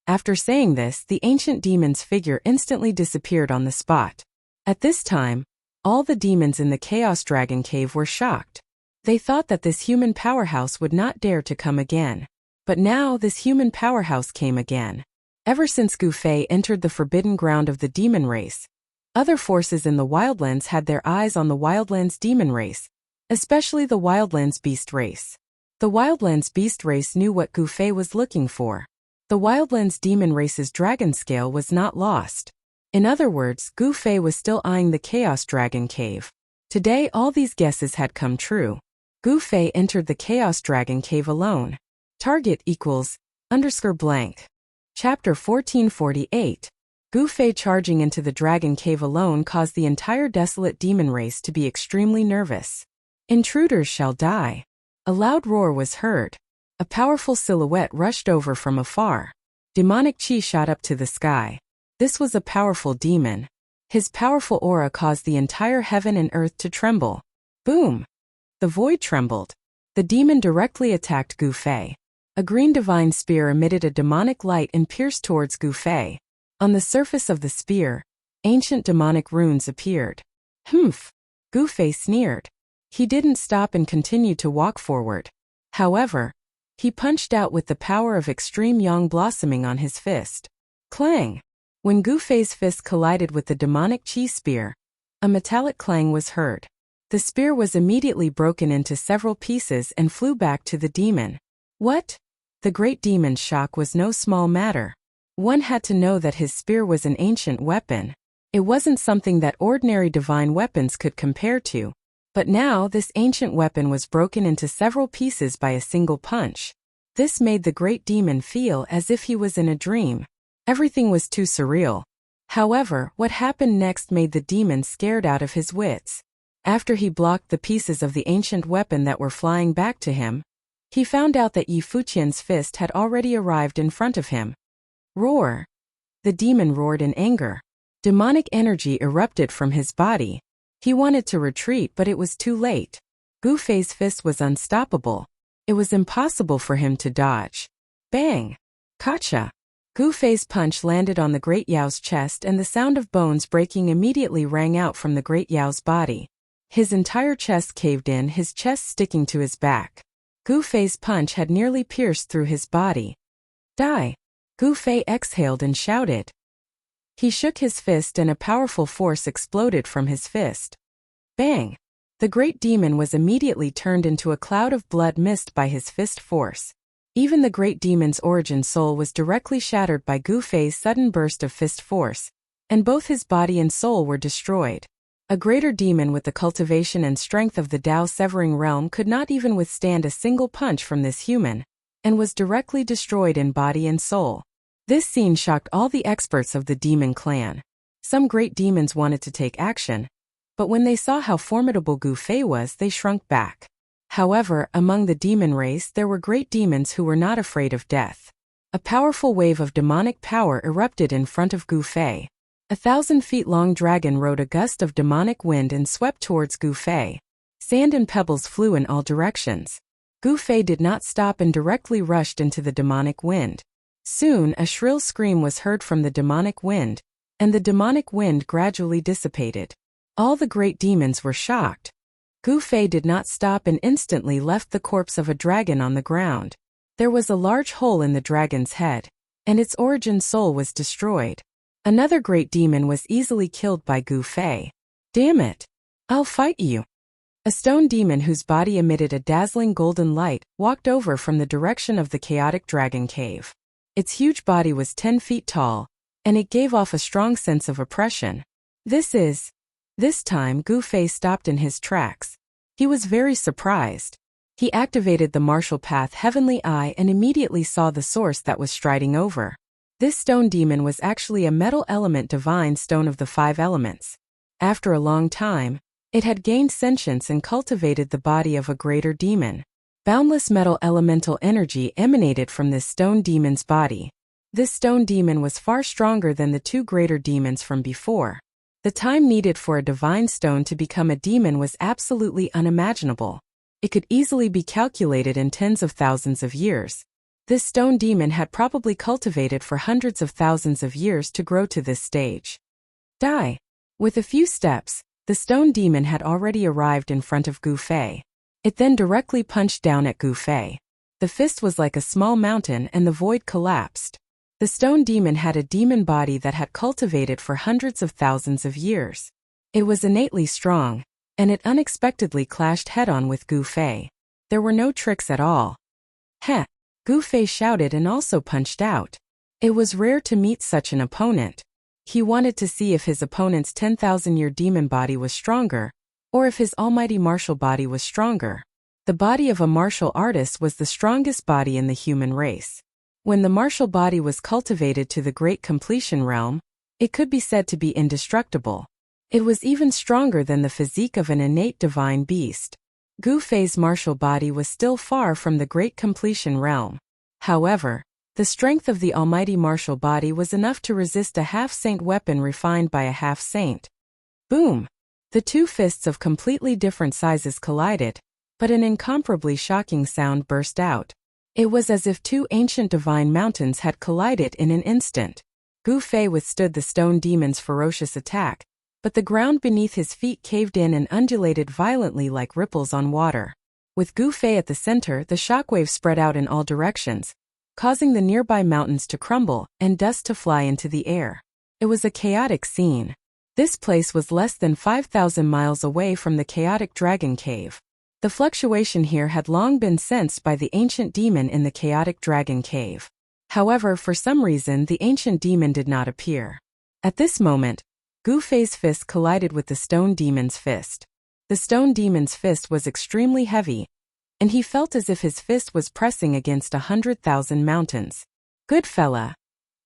After saying this, the ancient demon's figure instantly disappeared on the spot. At this time, all the demons in the Chaos Dragon Cave were shocked. They thought that this human powerhouse would not dare to come again. But now this human powerhouse came again. Ever since Gu Fei entered the forbidden ground of the demon race, other forces in the Wildlands had their eyes on the Wildlands demon race, especially the Wildlands beast race. The Wildlands beast race knew what Gu Fei was looking for. The Wildlands demon race's dragon scale was not lost. In other words, Gu Fei was still eyeing the Chaos Dragon Cave. Today all these guesses had come true. Gu Fei entered the Chaos Dragon Cave alone. Target equals _blank. Chapter 1448. Gu Fei charging into the Dragon Cave alone caused the entire desolate demon race to be extremely nervous. Intruders shall die. A loud roar was heard. A powerful silhouette rushed over from afar. Demonic chi shot up to the sky. This was a powerful demon. His powerful aura caused the entire heaven and earth to tremble. Boom! The void trembled. The demon directly attacked Gu Fei. A green divine spear emitted a demonic light and pierced towards Gu Fei. On the surface of the spear, ancient demonic runes appeared. Humph! Gu Fei sneered. He didn't stop and continued to walk forward. However, he punched out with the power of extreme yang blossoming on his fist. Clang! When Gu Fei's fist collided with the demonic chi spear, a metallic clang was heard. The spear was immediately broken into several pieces and flew back to the demon. What? The great demon's shock was no small matter. One had to know that his spear was an ancient weapon. It wasn't something that ordinary divine weapons could compare to. But now this ancient weapon was broken into several pieces by a single punch. This made the great demon feel as if he was in a dream. Everything was too surreal. However, what happened next made the demon scared out of his wits. After he blocked the pieces of the ancient weapon that were flying back to him, he found out that Yi Fuqian's fist had already arrived in front of him. Roar! The demon roared in anger. Demonic energy erupted from his body. He wanted to retreat, but it was too late. Gu Fei's fist was unstoppable. It was impossible for him to dodge. Bang! Gotcha! Gu Fei's punch landed on the Great Yao's chest, and the sound of bones breaking immediately rang out from the Great Yao's body. His entire chest caved in, his chest sticking to his back. Gu Fei's punch had nearly pierced through his body. Die! Gu Fei exhaled and shouted. He shook his fist and a powerful force exploded from his fist. Bang! The great demon was immediately turned into a cloud of blood mist by his fist force. Even the great demon's origin soul was directly shattered by Gu Fei's sudden burst of fist force, and both his body and soul were destroyed. A greater demon with the cultivation and strength of the Tao-severing realm could not even withstand a single punch from this human, and was directly destroyed in body and soul. This scene shocked all the experts of the demon clan. Some great demons wanted to take action, but when they saw how formidable Gu Fei was, they shrunk back. However, among the demon race there were great demons who were not afraid of death. A powerful wave of demonic power erupted in front of Gu Fei. 1,000-feet-long dragon rode a gust of demonic wind and swept towards Gu Fei. Sand and pebbles flew in all directions. Gu Fei did not stop and directly rushed into the demonic wind. Soon, a shrill scream was heard from the demonic wind, and the demonic wind gradually dissipated. All the great demons were shocked. Gu Fei did not stop and instantly left the corpse of a dragon on the ground. There was a large hole in the dragon's head, and its origin soul was destroyed. Another great demon was easily killed by Gu Fei. Damn it! I'll fight you! A stone demon whose body emitted a dazzling golden light walked over from the direction of the chaotic dragon cave. Its huge body was 10 feet tall, and it gave off a strong sense of oppression. This time Gu Fei stopped in his tracks. He was very surprised. He activated the martial path Heavenly Eye and immediately saw the source that was striding over. This stone demon was actually a metal element divine stone of the 5 elements. After a long time, it had gained sentience and cultivated the body of a greater demon. Boundless metal elemental energy emanated from this stone demon's body. This stone demon was far stronger than the 2 greater demons from before. The time needed for a divine stone to become a demon was absolutely unimaginable. It could easily be calculated in tens of thousands of years. This stone demon had probably cultivated for hundreds of thousands of years to grow to this stage. Die! With a few steps, the stone demon had already arrived in front of Gu Fei. It then directly punched down at Gu Fei. The fist was like a small mountain and the void collapsed. The stone demon had a demon body that had cultivated for hundreds of thousands of years. It was innately strong, and it unexpectedly clashed head-on with Gu Fei. There were no tricks at all. Heh! Gu Fei shouted and also punched out. It was rare to meet such an opponent. He wanted to see if his opponent's 10,000-year demon body was stronger, or if his almighty martial body was stronger. The body of a martial artist was the strongest body in the human race. When the martial body was cultivated to the great completion realm, it could be said to be indestructible. It was even stronger than the physique of an innate divine beast. Gu Fei's martial body was still far from the great completion realm. However, the strength of the almighty martial body was enough to resist a half-saint weapon refined by a half-saint. Boom! The 2 fists of completely different sizes collided, but an incomparably shocking sound burst out. It was as if 2 ancient divine mountains had collided in an instant. Gu Fei withstood the stone demon's ferocious attack, but the ground beneath his feet caved in and undulated violently like ripples on water. With Gu Fei at the center, the shockwave spread out in all directions, causing the nearby mountains to crumble and dust to fly into the air. It was a chaotic scene. This place was less than 5,000 miles away from the chaotic dragon cave. The fluctuation here had long been sensed by the ancient demon in the chaotic dragon cave. However, for some reason the ancient demon did not appear. At this moment, Gu Fei's fist collided with the stone demon's fist. The stone demon's fist was extremely heavy, and he felt as if his fist was pressing against 100,000 mountains. Good fella!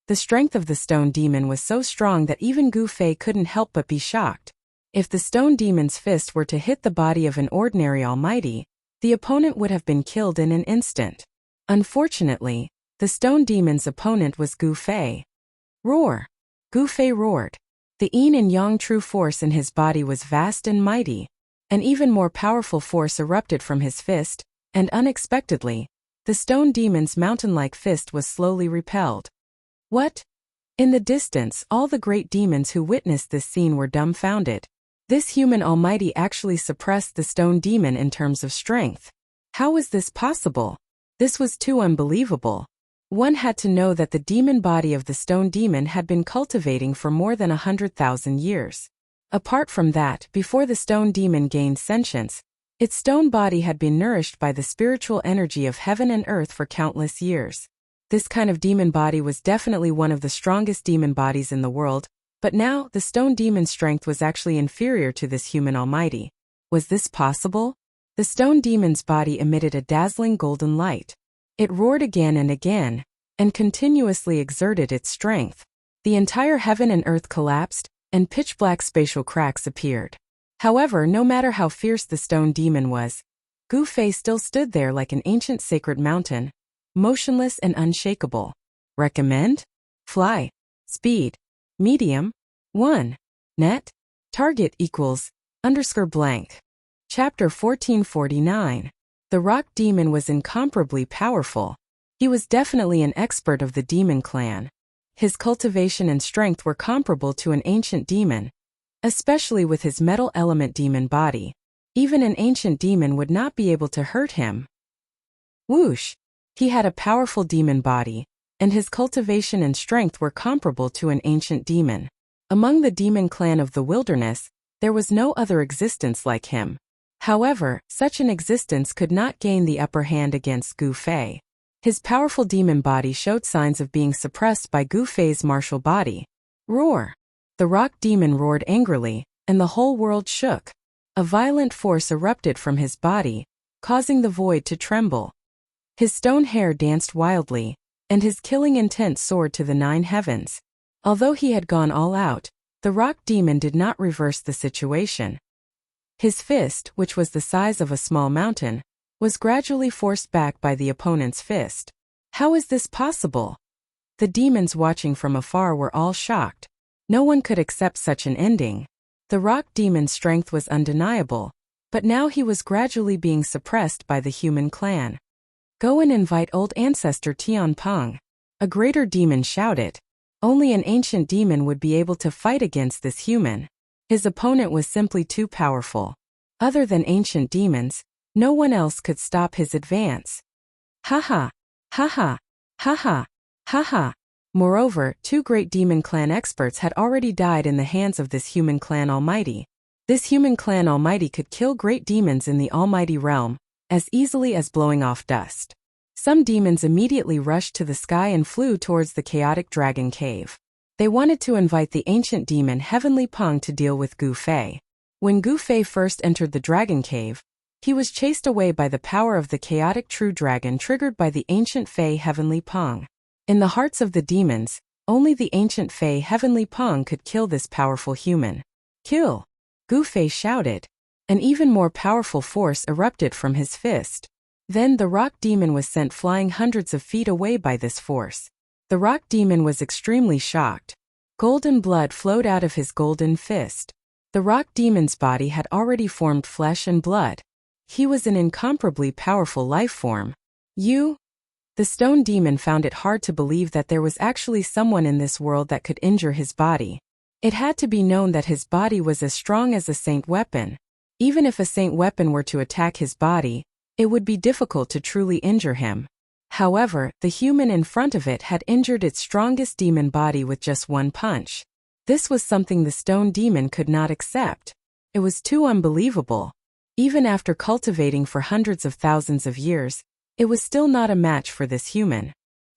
The strength of the stone demon was so strong that even Gu Fei couldn't help but be shocked. If the stone demon's fist were to hit the body of an ordinary almighty, the opponent would have been killed in an instant. Unfortunately, the stone demon's opponent was Gu Fei. Roar! Gu Fei roared. The yin and yang true force in his body was vast and mighty. An even more powerful force erupted from his fist, and unexpectedly, the stone demon's mountain-like fist was slowly repelled. What? In the distance, all the great demons who witnessed this scene were dumbfounded. This human almighty actually suppressed the stone demon in terms of strength. How was this possible? This was too unbelievable. One had to know that the demon body of the stone demon had been cultivating for more than 100,000 years. Apart from that, before the stone demon gained sentience, its stone body had been nourished by the spiritual energy of heaven and earth for countless years. This kind of demon body was definitely one of the strongest demon bodies in the world, but now the stone demon's strength was actually inferior to this human almighty. Was this possible? The stone demon's body emitted a dazzling golden light. It roared again and continuously exerted its strength. The entire heaven and earth collapsed, and pitch-black spatial cracks appeared. However, no matter how fierce the stone demon was, Gu Fei still stood there like an ancient sacred mountain, motionless and unshakable. Recommend? Fly. Speed. Medium. 1. Net. Target equals _blank. Chapter 1449. The rock demon was incomparably powerful. He was definitely an expert of the demon clan. His cultivation and strength were comparable to an ancient demon, especially with his metal element demon body. Even an ancient demon would not be able to hurt him. Whoosh! He had a powerful demon body, and his cultivation and strength were comparable to an ancient demon. Among the demon clan of the wilderness, there was no other existence like him. However, such an existence could not gain the upper hand against Gu Fei. His powerful demon body showed signs of being suppressed by Gu Fei's martial body. Roar! The rock demon roared angrily, and the whole world shook. A violent force erupted from his body, causing the void to tremble. His stone hair danced wildly, and his killing intent soared to the 9 heavens. Although he had gone all out, the rock demon did not reverse the situation. His fist, which was the size of a small mountain, was gradually forced back by the opponent's fist. How is this possible? The demons watching from afar were all shocked. No one could accept such an ending. The rock demon's strength was undeniable, but now he was gradually being suppressed by the human clan. Go and invite old ancestor Tian Peng. A greater demon shouted. Only an ancient demon would be able to fight against this human. His opponent was simply too powerful. Other than ancient demons, no one else could stop his advance. Ha ha. Moreover, 2 great demon clan experts had already died in the hands of this human clan almighty. This human clan almighty could kill great demons in the almighty realm, as easily as blowing off dust. Some demons immediately rushed to the sky and flew towards the chaotic dragon cave. They wanted to invite the ancient demon Heavenly Peng to deal with Gu Fei. When Gu Fei first entered the dragon cave, he was chased away by the power of the chaotic true dragon triggered by the ancient Fei Heavenly Peng. In the hearts of the demons, only the ancient Fei Heavenly Peng could kill this powerful human. Kill! Gu Fei shouted. An even more powerful force erupted from his fist. Then the rock demon was sent flying hundreds of feet away by this force. The rock demon was extremely shocked. Golden blood flowed out of his golden fist. The rock demon's body had already formed flesh and blood. He was an incomparably powerful life form. You? The stone demon found it hard to believe that there was actually someone in this world that could injure his body. It had to be known that his body was as strong as a saint weapon. Even if a saint weapon were to attack his body, it would be difficult to truly injure him. However, the human in front of it had injured its strongest demon body with just one punch. This was something the stone demon could not accept. It was too unbelievable. Even after cultivating for hundreds of thousands of years, it was still not a match for this human.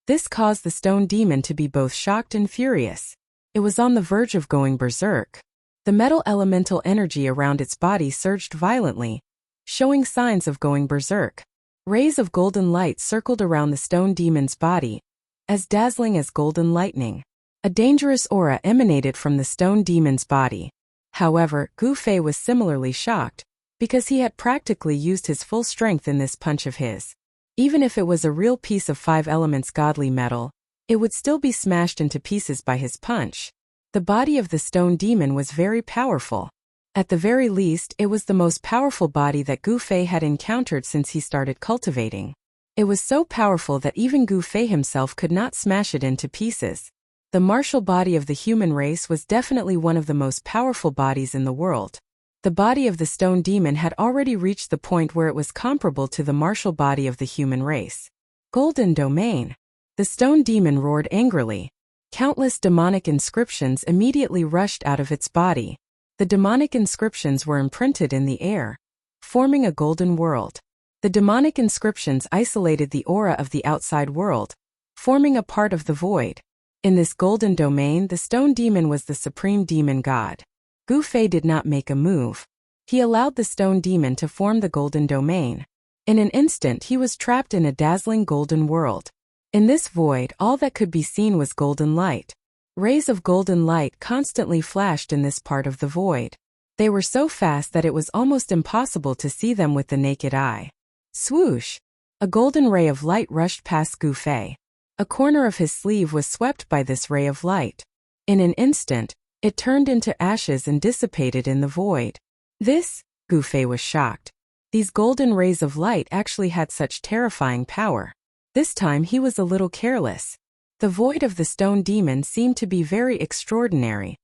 This caused the stone demon to be both shocked and furious. It was on the verge of going berserk. The metal elemental energy around its body surged violently, showing signs of going berserk. Rays of golden light circled around the stone demon's body, as dazzling as golden lightning. A dangerous aura emanated from the stone demon's body. However, Gu Fei was similarly shocked, because he had practically used his full strength in this punch of his. Even if it was a real piece of 5 elements godly metal, it would still be smashed into pieces by his punch. The body of the stone demon was very powerful. At the very least, it was the most powerful body that Gu Fei had encountered since he started cultivating. It was so powerful that even Gu Fei himself could not smash it into pieces. The martial body of the human race was definitely one of the most powerful bodies in the world. The body of the stone demon had already reached the point where it was comparable to the martial body of the human race. Golden domain. The stone demon roared angrily. Countless demonic inscriptions immediately rushed out of its body. The demonic inscriptions were imprinted in the air, forming a golden world. The demonic inscriptions isolated the aura of the outside world, forming a part of the void. In this golden domain, the stone demon was the supreme demon god. Gu Fei did not make a move. He allowed the stone demon to form the golden domain. In an instant, he was trapped in a dazzling golden world. In this void, all that could be seen was golden light. Rays of golden light constantly flashed in this part of the void. They were so fast that it was almost impossible to see them with the naked eye. Swoosh! A golden ray of light rushed past Gu Fei. A corner of his sleeve was swept by this ray of light. In an instant, it turned into ashes and dissipated in the void. Gu Fei was shocked. These golden rays of light actually had such terrifying power. This time he was a little careless. The void of the stone demon seemed to be very extraordinary.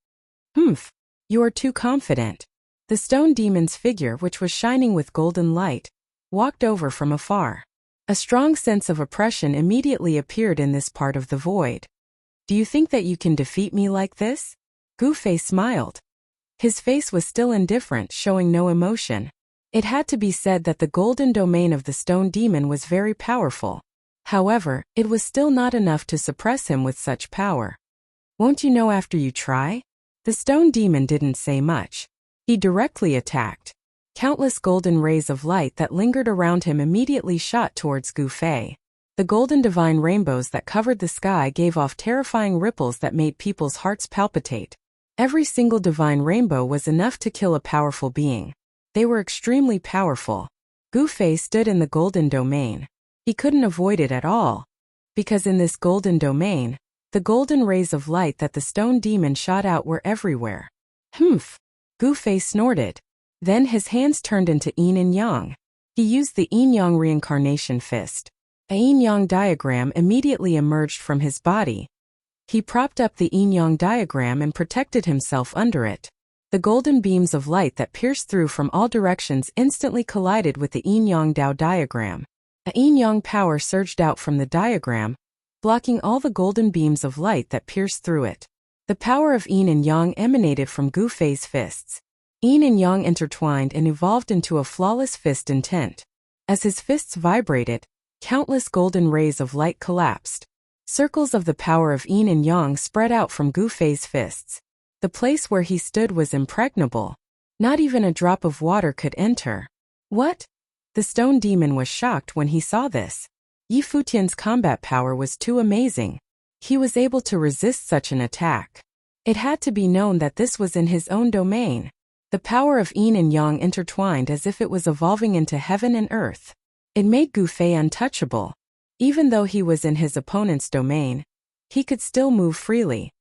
You are too confident. The stone demon's figure, which was shining with golden light, walked over from afar. A strong sense of oppression immediately appeared in this part of the void. Do you think that you can defeat me like this? Gu Fei smiled. His face was still indifferent, showing no emotion. It had to be said that the golden domain of the stone demon was very powerful. However, it was still not enough to suppress him with such power. Won't you know after you try? The stone demon didn't say much. He directly attacked. Countless golden rays of light that lingered around him immediately shot towards Gu Fei. The golden divine rainbows that covered the sky gave off terrifying ripples that made people's hearts palpitate. Every single divine rainbow was enough to kill a powerful being. They were extremely powerful. Gu Fei stood in the golden domain. He couldn't avoid it at all. Because in this golden domain, the golden rays of light that the stone demon shot out were everywhere. Gu Fei snorted. Then his hands turned into yin and yang. He used the yin-yang reincarnation fist. A yin-yang diagram immediately emerged from his body. He propped up the yin-yang diagram and protected himself under it. The golden beams of light that pierced through from all directions instantly collided with the yin-yang Dao diagram. A yin-yang power surged out from the diagram, blocking all the golden beams of light that pierced through it. The power of yin and yang emanated from Gu Fei's fists. Yin and yang intertwined and evolved into a flawless fist intent. As his fists vibrated, countless golden rays of light collapsed. Circles of the power of yin and yang spread out from Gu Fei's fists. The place where he stood was impregnable. Not even a drop of water could enter. What? The stone demon was shocked when he saw this. Yi Futian's combat power was too amazing. He was able to resist such an attack. It had to be known that this was in his own domain. The power of yin and yang intertwined as if it was evolving into heaven and earth. It made Gu Fei untouchable. Even though he was in his opponent's domain, he could still move freely.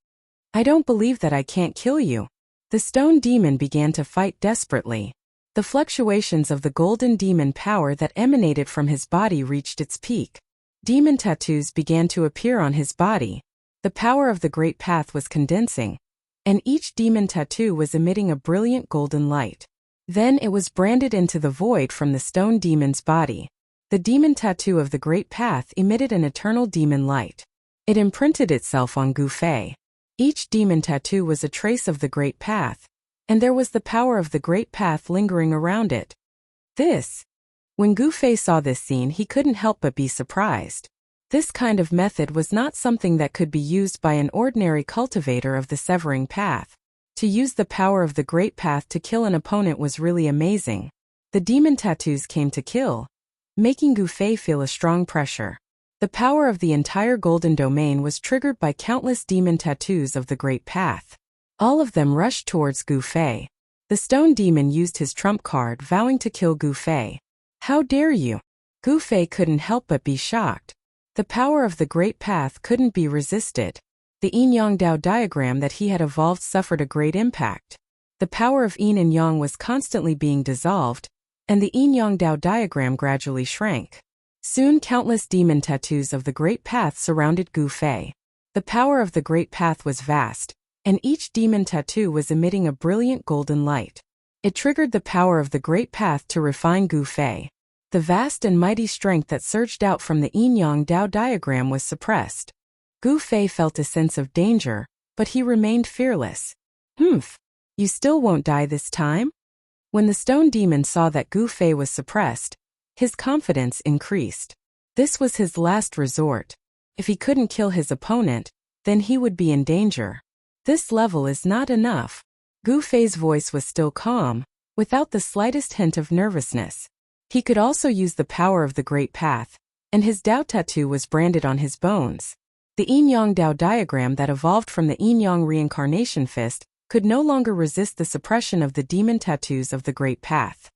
I don't believe that I can't kill you. The stone demon began to fight desperately. The fluctuations of the golden demon power that emanated from his body reached its peak. Demon tattoos began to appear on his body. The power of the Great Path was condensing, and each demon tattoo was emitting a brilliant golden light. Then it was branded into the void from the stone demon's body. The demon tattoo of the Great Path emitted an eternal demon light. It imprinted itself on Gu Fei. Each demon tattoo was a trace of the Great Path, and there was the power of the Great Path lingering around it. When Gu Fei saw this scene, he couldn't help but be surprised. This kind of method was not something that could be used by an ordinary cultivator of the Severing Path. To use the power of the Great Path to kill an opponent was really amazing. The demon tattoos came to kill, making Gu Fei feel a strong pressure. The power of the entire golden domain was triggered by countless demon tattoos of the Great Path. All of them rushed towards Gu Fei. The stone demon used his trump card, vowing to kill Gu Fei. How dare you? Gu Fei couldn't help but be shocked. The power of the Great Path couldn't be resisted. the yin-yang Tao diagram that he had evolved suffered a great impact. The power of yin and yang was constantly being dissolved, and the yin-yang Tao diagram gradually shrank. Soon countless demon tattoos of the Great Path surrounded Gu Fei. The power of the Great Path was vast, and each demon tattoo was emitting a brilliant golden light. It triggered the power of the Great Path to refine Gu Fei. The vast and mighty strength that surged out from the yin-yang Tao diagram was suppressed. Gu Fei felt a sense of danger, but he remained fearless. You still won't die this time? When the stone demon saw that Gu Fei was suppressed, his confidence increased. This was his last resort. If he couldn't kill his opponent, then he would be in danger. This level is not enough. Gu Fei's voice was still calm, without the slightest hint of nervousness. He could also use the power of the Great Path, and his Tao tattoo was branded on his bones. The yin-yang Tao diagram that evolved from the yin-yang reincarnation fist could no longer resist the suppression of the demon tattoos of the Great Path.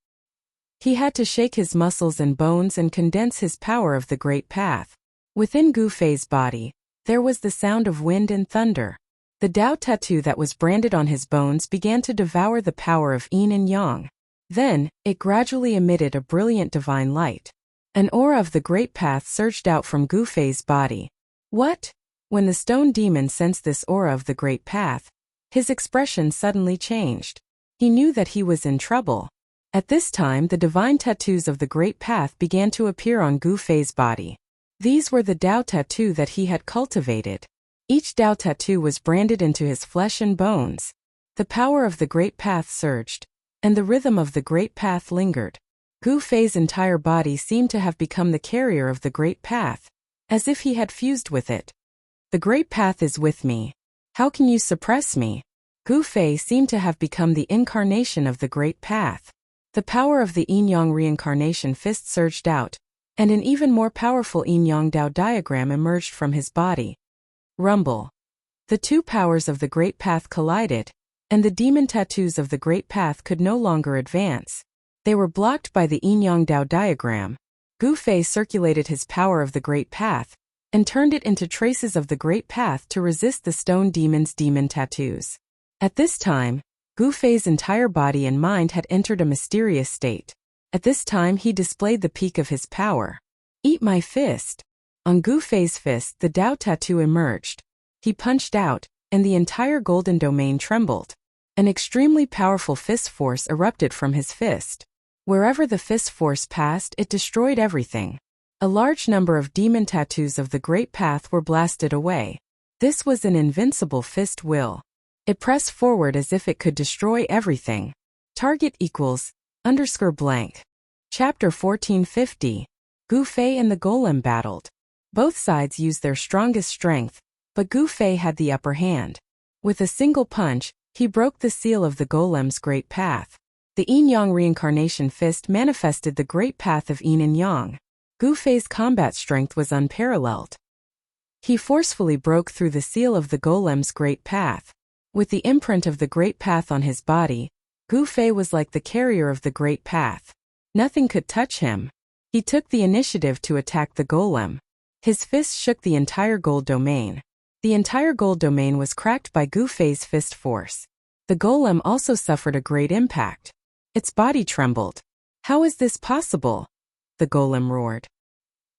He had to shake his muscles and bones and condense his power of the Great Path. Within Gu Fei's body, there was the sound of wind and thunder. The Tao tattoo that was branded on his bones began to devour the power of yin and yang. Then, it gradually emitted a brilliant divine light. An aura of the Great Path surged out from Gu Fei's body. What? When the stone demon sensed this aura of the Great Path, his expression suddenly changed. He knew that he was in trouble. At this time, the divine tattoos of the Great Path began to appear on Gu Fei's body. These were the Tao tattoo that he had cultivated. Each Tao tattoo was branded into his flesh and bones. The power of the Great Path surged, and the rhythm of the Great Path lingered. Gu Fei's entire body seemed to have become the carrier of the Great Path, as if he had fused with it. The Great Path is with me. How can you suppress me? Gu Fei seemed to have become the incarnation of the Great Path. The power of the yin-yang reincarnation fist surged out, and an even more powerful yin-yang Tao diagram emerged from his body. Rumble. The two powers of the Great Path collided, and the demon tattoos of the Great Path could no longer advance. They were blocked by the yin-yang Tao diagram. Gu Fei circulated his power of the Great Path, and turned it into traces of the Great Path to resist the stone demon's demon tattoos. At this time, Gu Fei's entire body and mind had entered a mysterious state. At this time he displayed the peak of his power. Eat my fist. On Gu Fei's fist the Tao tattoo emerged. He punched out, and the entire golden domain trembled. An extremely powerful fist force erupted from his fist. Wherever the fist force passed, it destroyed everything. A large number of demon tattoos of the Great Path were blasted away. This was an invincible fist will. It pressed forward as if it could destroy everything. Target equals _blank. Chapter 1450. Gu Fei and the Golem battled. Both sides used their strongest strength, but Gu Fei had the upper hand. With a single punch, he broke the seal of the Golem's Great Path. The yin-yang reincarnation fist manifested the Great Path of yin and yang. Gu Fei's combat strength was unparalleled. He forcefully broke through the seal of the Golem's Great Path. With the imprint of the Great Path on his body, Gu Fei was like the carrier of the Great Path. Nothing could touch him. He took the initiative to attack the Golem. His fist shook the entire gold domain. The entire gold domain was cracked by Gu Fei's fist force. The Golem also suffered a great impact. Its body trembled. How is this possible? The Golem roared.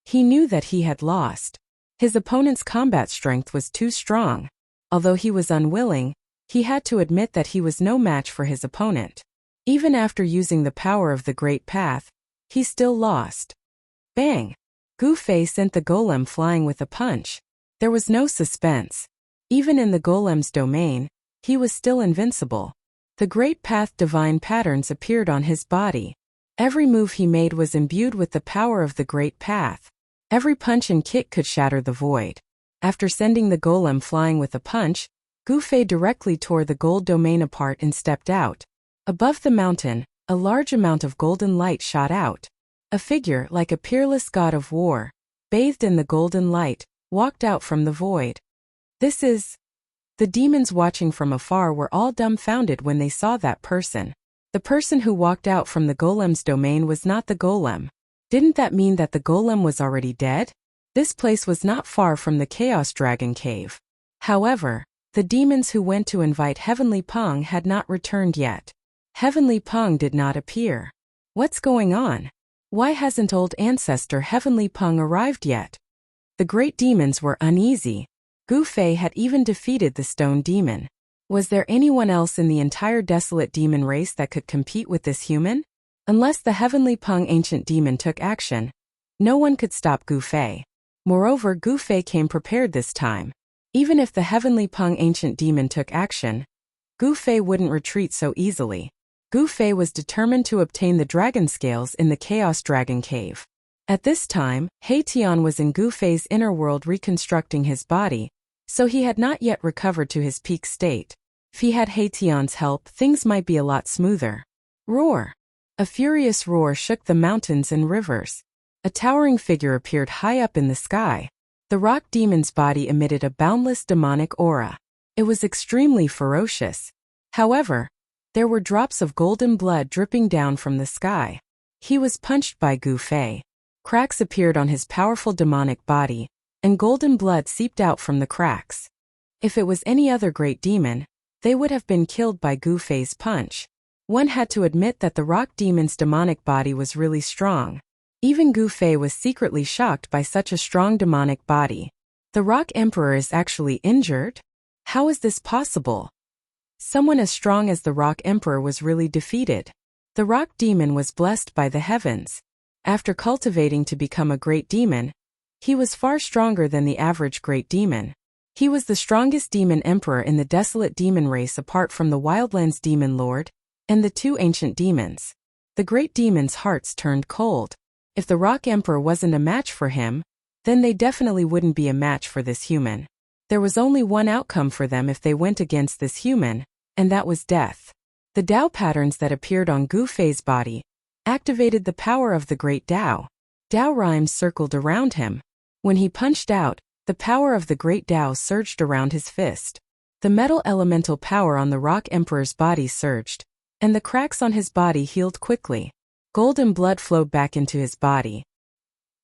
He knew that he had lost. His opponent's combat strength was too strong. Although he was unwilling, he had to admit that he was no match for his opponent. Even after using the power of the Great Path, he still lost. Bang! Gu Fei sent the Golem flying with a punch. There was no suspense. Even in the Golem's domain, he was still invincible. The Great Path divine patterns appeared on his body. Every move he made was imbued with the power of the Great Path. Every punch and kick could shatter the void. After sending the Golem flying with a punch, Gu Fei directly tore the gold domain apart and stepped out. Above the mountain, a large amount of golden light shot out. A figure like a peerless god of war, bathed in the golden light, walked out from the void. This is... The demons watching from afar were all dumbfounded when they saw that person. The person who walked out from the Golem's domain was not the Golem. Didn't that mean that the Golem was already dead? This place was not far from the Chaos Dragon Cave. However, the demons who went to invite Heavenly Peng had not returned yet. Heavenly Peng did not appear. What's going on? Why hasn't old ancestor Heavenly Peng arrived yet? The great demons were uneasy. Gu Fei had even defeated the stone demon. Was there anyone else in the entire desolate demon race that could compete with this human? Unless the Heavenly Peng ancient demon took action, no one could stop Gu Fei. Moreover, Gu Fei came prepared this time. Even if the Heavenly Peng ancient demon took action, Gu Fei wouldn't retreat so easily. Gu Fei was determined to obtain the dragon scales in the Chaos Dragon Cave. At this time, He Tian was in Gu Fei's inner world reconstructing his body, so he had not yet recovered to his peak state. If he had He Tian's help, things might be a lot smoother. Roar! A furious roar shook the mountains and rivers. A towering figure appeared high up in the sky. The rock demon's body emitted a boundless demonic aura. It was extremely ferocious. However, there were drops of golden blood dripping down from the sky. He was punched by Gu Fei. Cracks appeared on his powerful demonic body, and golden blood seeped out from the cracks. If it was any other great demon, they would have been killed by Gu Fei's punch. One had to admit that the rock demon's demonic body was really strong. Even Gu Fei was secretly shocked by such a strong demonic body. The Rock Emperor is actually injured? How is this possible? Someone as strong as the Rock Emperor was really defeated. The rock demon was blessed by the heavens. After cultivating to become a great demon, he was far stronger than the average great demon. He was the strongest demon emperor in the desolate demon race apart from the Wildlands Demon Lord and the two ancient demons. The great demons' hearts turned cold. If the Rock Emperor wasn't a match for him, then they definitely wouldn't be a match for this human. There was only one outcome for them if they went against this human, and that was death. The Dao patterns that appeared on Gu Fei's body activated the power of the great Dao. Dao rhymes circled around him. When he punched out, the power of the great Dao surged around his fist. The metal elemental power on the Rock Emperor's body surged, and the cracks on his body healed quickly. Golden blood flowed back into his body.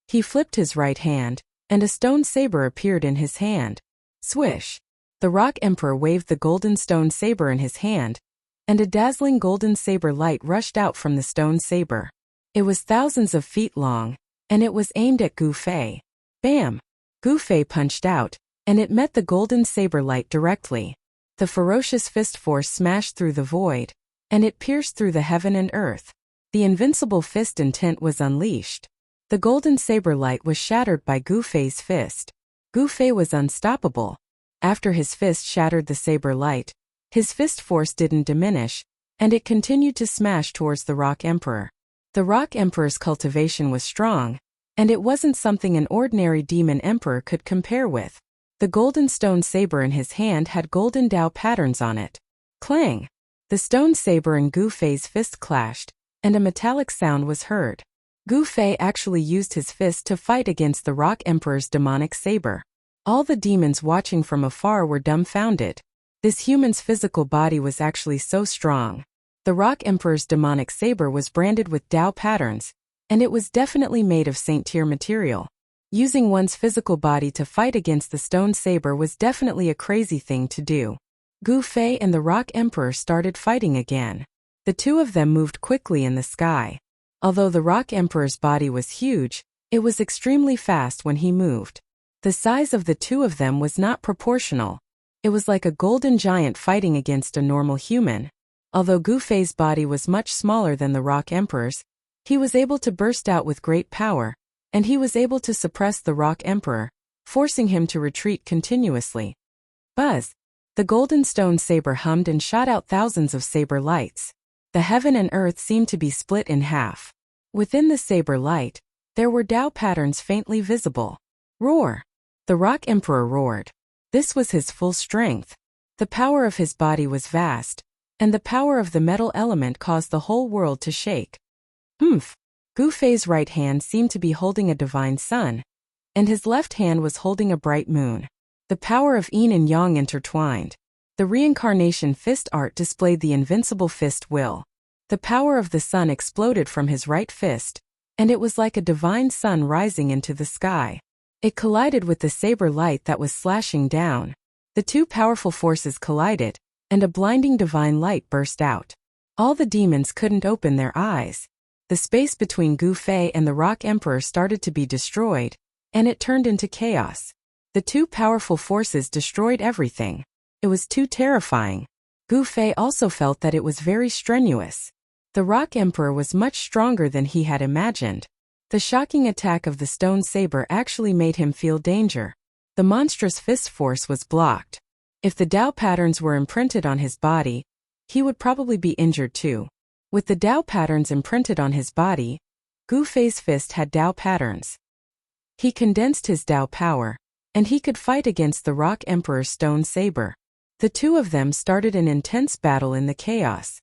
He flipped his right hand, and a stone saber appeared in his hand. Swish! The Rock Emperor waved the golden stone saber in his hand, and a dazzling golden saber light rushed out from the stone saber. It was thousands of feet long, and it was aimed at Gu Fei. Bam! Gu Fei punched out, and it met the golden saber light directly. The ferocious fist force smashed through the void, and it pierced through the heaven and earth. The invincible fist intent was unleashed. The golden saber light was shattered by Gu Fei's fist. Gu Fei was unstoppable. After his fist shattered the saber light, his fist force didn't diminish, and it continued to smash towards the Rock Emperor. The Rock Emperor's cultivation was strong, and it wasn't something an ordinary demon emperor could compare with. The golden stone saber in his hand had golden Dao patterns on it. Clang! The stone saber and Gu Fei's fist clashed, and a metallic sound was heard. Gu Fei actually used his fist to fight against the Rock Emperor's demonic saber. All the demons watching from afar were dumbfounded. This human's physical body was actually so strong. The Rock Emperor's demonic saber was branded with Dao patterns, and it was definitely made of Saint Tier material. Using one's physical body to fight against the stone saber was definitely a crazy thing to do. Gu Fei and the Rock Emperor started fighting again. The two of them moved quickly in the sky. Although the Rock Emperor's body was huge, it was extremely fast when he moved. The size of the two of them was not proportional. It was like a golden giant fighting against a normal human. Although Gu Fei's body was much smaller than the Rock Emperor's, he was able to burst out with great power, and he was able to suppress the Rock Emperor, forcing him to retreat continuously. Buzz! The golden stone saber hummed and shot out thousands of saber lights. The heaven and earth seemed to be split in half. Within the saber light, there were Dao patterns faintly visible. Roar! The Rock Emperor roared. This was his full strength. The power of his body was vast, and the power of the metal element caused the whole world to shake. Humph! Gu Fei's right hand seemed to be holding a divine sun, and his left hand was holding a bright moon. The power of yin and yang intertwined. The reincarnation fist art displayed the invincible fist will. The power of the sun exploded from his right fist, and it was like a divine sun rising into the sky. It collided with the saber light that was slashing down. The two powerful forces collided, and a blinding divine light burst out. All the demons couldn't open their eyes. The space between Gu Fei and the Rock Emperor started to be destroyed, and it turned into chaos. The two powerful forces destroyed everything. It was too terrifying. Gu Fei also felt that it was very strenuous. The Rock Emperor was much stronger than he had imagined. The shocking attack of the stone saber actually made him feel danger. The monstrous fist force was blocked. If the Dao patterns were imprinted on his body, he would probably be injured too. With the Dao patterns imprinted on his body, Gu Fei's fist had Dao patterns. He condensed his Dao power, and he could fight against the Rock Emperor's stone saber. The two of them started an intense battle in the chaos.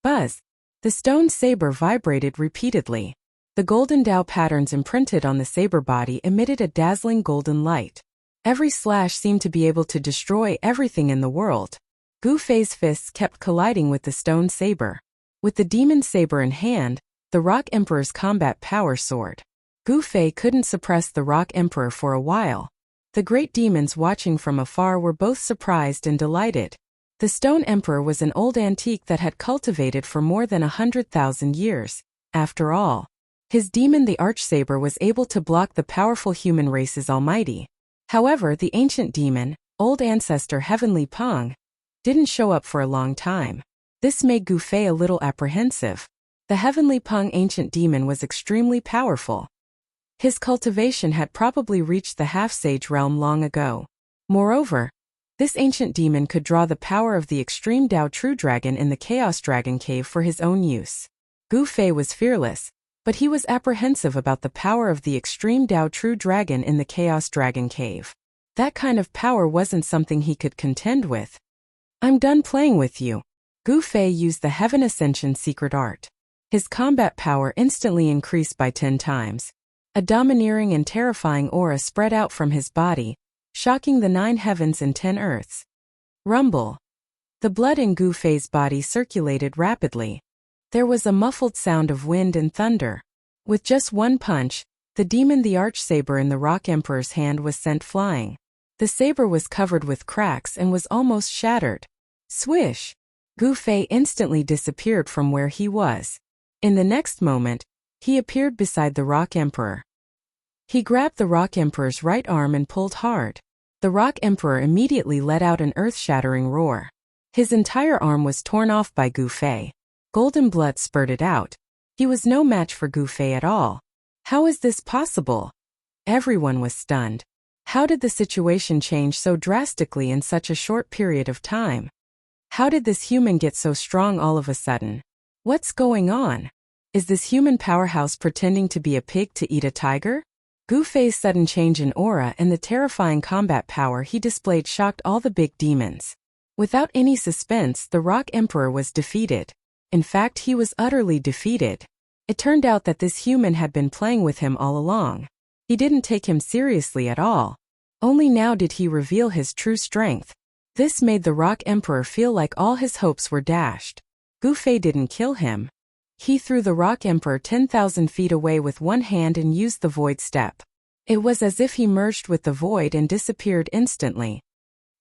Buzz! The stone saber vibrated repeatedly. The golden Dao patterns imprinted on the saber body emitted a dazzling golden light. Every slash seemed to be able to destroy everything in the world. Gu Fei's fists kept colliding with the stone saber. With the demon saber in hand, the Rock Emperor's combat power soared. Gu Fei couldn't suppress the Rock Emperor for a while. The great demons watching from afar were both surprised and delighted. The Stone Emperor was an old antique that had cultivated for more than 100,000 years. After all, his demon the Archsaber was able to block the powerful human race's almighty. However, the ancient demon, old ancestor Heavenly Peng, didn't show up for a long time. This made Gu Fei a little apprehensive. The Heavenly Peng ancient demon was extremely powerful. His cultivation had probably reached the half-sage realm long ago. Moreover, this ancient demon could draw the power of the extreme Dao True Dragon in the Chaos Dragon Cave for his own use. Gu Fei was fearless, but he was apprehensive about the power of the extreme Dao True Dragon in the Chaos Dragon Cave. That kind of power wasn't something he could contend with. "I'm done playing with you." Gu Fei used the Heaven Ascension secret art. His combat power instantly increased by 10 times. A domineering and terrifying aura spread out from his body, shocking the 9 heavens and 10 earths. Rumble. The blood in Gu Fei's body circulated rapidly. There was a muffled sound of wind and thunder. With just one punch, the demon the Archsaber in the Rock Emperor's hand was sent flying. The saber was covered with cracks and was almost shattered. Swish! Gu Fei instantly disappeared from where he was. In the next moment, he appeared beside the Rock Emperor. He grabbed the Rock Emperor's right arm and pulled hard. The Rock Emperor immediately let out an earth-shattering roar. His entire arm was torn off by Gu Fei. Golden blood spurted out. He was no match for Gu Fei at all. How is this possible? Everyone was stunned. How did the situation change so drastically in such a short period of time? How did this human get so strong all of a sudden? What's going on? Is this human powerhouse pretending to be a pig to eat a tiger? Gu Fei's sudden change in aura and the terrifying combat power he displayed shocked all the big demons. Without any suspense, the Rock Emperor was defeated. In fact, he was utterly defeated. It turned out that this human had been playing with him all along. He didn't take him seriously at all. Only now did he reveal his true strength. This made the Rock Emperor feel like all his hopes were dashed. Gu Fei didn't kill him. He threw the Rock Emperor 10,000 feet away with one hand and used the Void Step. It was as if he merged with the void and disappeared instantly.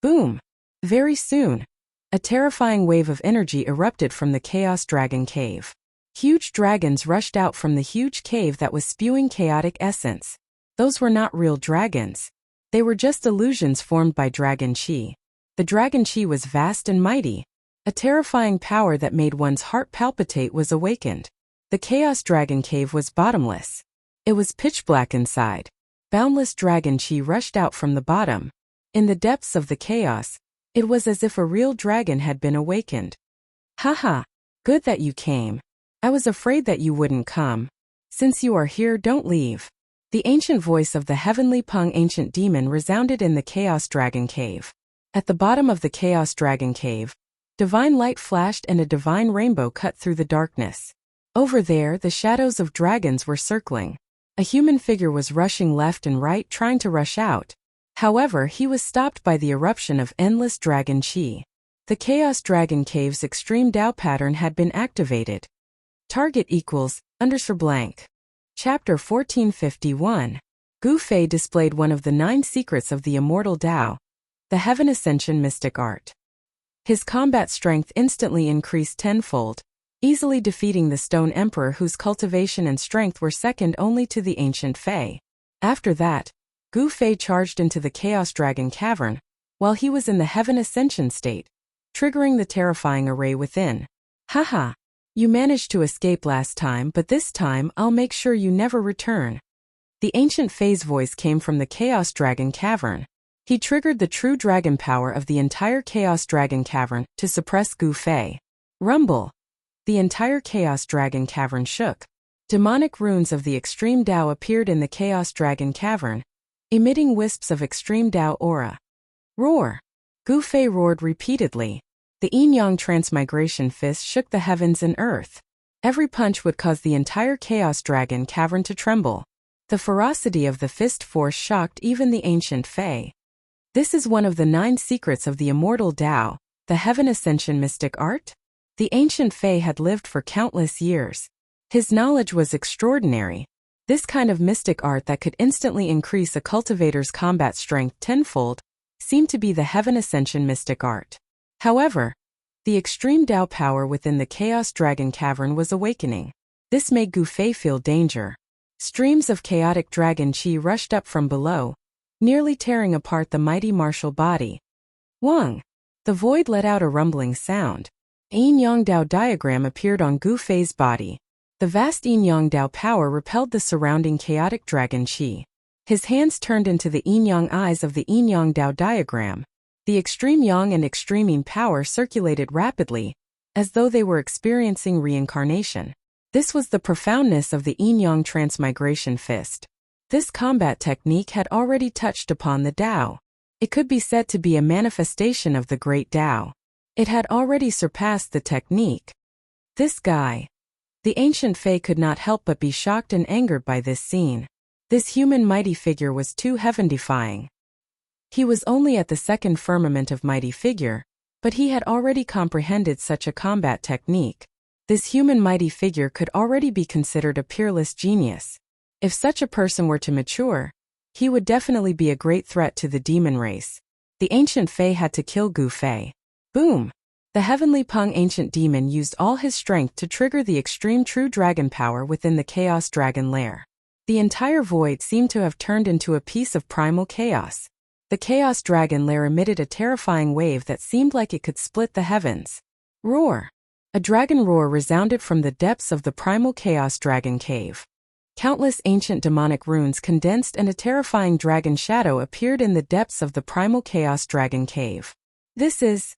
Boom! Very soon, a terrifying wave of energy erupted from the Chaos Dragon Cave. Huge dragons rushed out from the huge cave that was spewing chaotic essence. Those were not real dragons. They were just illusions formed by Dragon Chi. The Dragon Chi was vast and mighty. A terrifying power that made one's heart palpitate was awakened. The Chaos Dragon Cave was bottomless. It was pitch black inside. Boundless Dragon Chi rushed out from the bottom. In the depths of the chaos, it was as if a real dragon had been awakened. Haha, good that you came. I was afraid that you wouldn't come. Since you are here, don't leave. The ancient voice of the Heavenly Peng ancient demon resounded in the Chaos Dragon Cave. At the bottom of the Chaos Dragon Cave, divine light flashed and a divine rainbow cut through the darkness. Over there, the shadows of dragons were circling. A human figure was rushing left and right trying to rush out. However, he was stopped by the eruption of endless Dragon Chi. The Chaos Dragon Cave's extreme Dao pattern had been activated. Target equals _blank. Chapter 1451. Gu Fei displayed one of the 9 secrets of the immortal Dao. the Heaven Ascension Mystic Art. His combat strength instantly increased tenfold, easily defeating the Stone Emperor whose cultivation and strength were second only to the ancient Fae. After that, Gu Fei charged into the Chaos Dragon Cavern, while he was in the Heaven Ascension state, triggering the terrifying array within. Haha! You managed to escape last time, but this time I'll make sure you never return. The ancient Fae's voice came from the Chaos Dragon Cavern. He triggered the true dragon power of the entire Chaos Dragon Cavern to suppress Gu Fei. Rumble! The entire Chaos Dragon Cavern shook. Demonic runes of the Extreme Tao appeared in the Chaos Dragon Cavern, emitting wisps of Extreme Tao aura. Roar! Gu Fei roared repeatedly. The yin-yang transmigration fist shook the heavens and earth. Every punch would cause the entire Chaos Dragon Cavern to tremble. The ferocity of the fist force shocked even the ancient Fae. This is one of the 9 secrets of the immortal Tao, the Heaven Ascension Mystic Art? The ancient Fae had lived for countless years. His knowledge was extraordinary. This kind of mystic art that could instantly increase a cultivator's combat strength tenfold seemed to be the Heaven Ascension Mystic Art. However, the extreme Tao power within the Chaos Dragon Cavern was awakening. This made Gu Fei feel danger. Streams of chaotic dragon chi rushed up from below, nearly tearing apart the mighty martial body. Wang! The void let out a rumbling sound. Yin-yang Tao diagram appeared on Gu Fei's body. The vast yin-yang Tao power repelled the surrounding chaotic dragon chi. His hands turned into the yin-yang eyes of the yin-yang Tao diagram. The extreme yang and extreme yin power circulated rapidly, as though they were experiencing reincarnation. This was the profoundness of the yin-yang transmigration fist. This combat technique had already touched upon the Tao. It could be said to be a manifestation of the great Tao. It had already surpassed the technique. This guy. The ancient Fae could not help but be shocked and angered by this scene. This human mighty figure was too heaven-defying. He was only at the second firmament of mighty figure, but he had already comprehended such a combat technique. This human mighty figure could already be considered a peerless genius. If such a person were to mature, he would definitely be a great threat to the demon race. The ancient Fae had to kill Gu Fei. Boom! The heavenly Peng ancient demon used all his strength to trigger the extreme true dragon power within the Chaos Dragon lair. The entire void seemed to have turned into a piece of primal chaos. The Chaos Dragon lair emitted a terrifying wave that seemed like it could split the heavens. Roar! A dragon roar resounded from the depths of the primal Chaos Dragon cave. Countless ancient demonic runes condensed and a terrifying dragon shadow appeared in the depths of the primal Chaos Dragon cave. This is...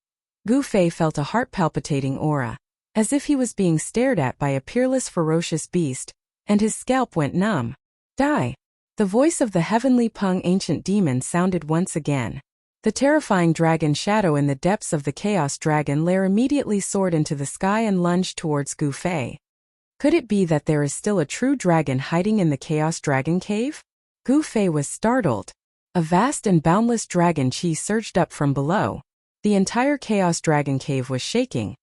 Gu Fei felt a heart-palpitating aura, as if he was being stared at by a peerless ferocious beast, and his scalp went numb. Die! The voice of the heavenly Peng ancient demon sounded once again. The terrifying dragon shadow in the depths of the Chaos Dragon lair immediately soared into the sky and lunged towards Gu Fei. Could it be that there is still a true dragon hiding in the Chaos Dragon cave? Gu Fei was startled. A vast and boundless dragon chi surged up from below. The entire Chaos Dragon cave was shaking,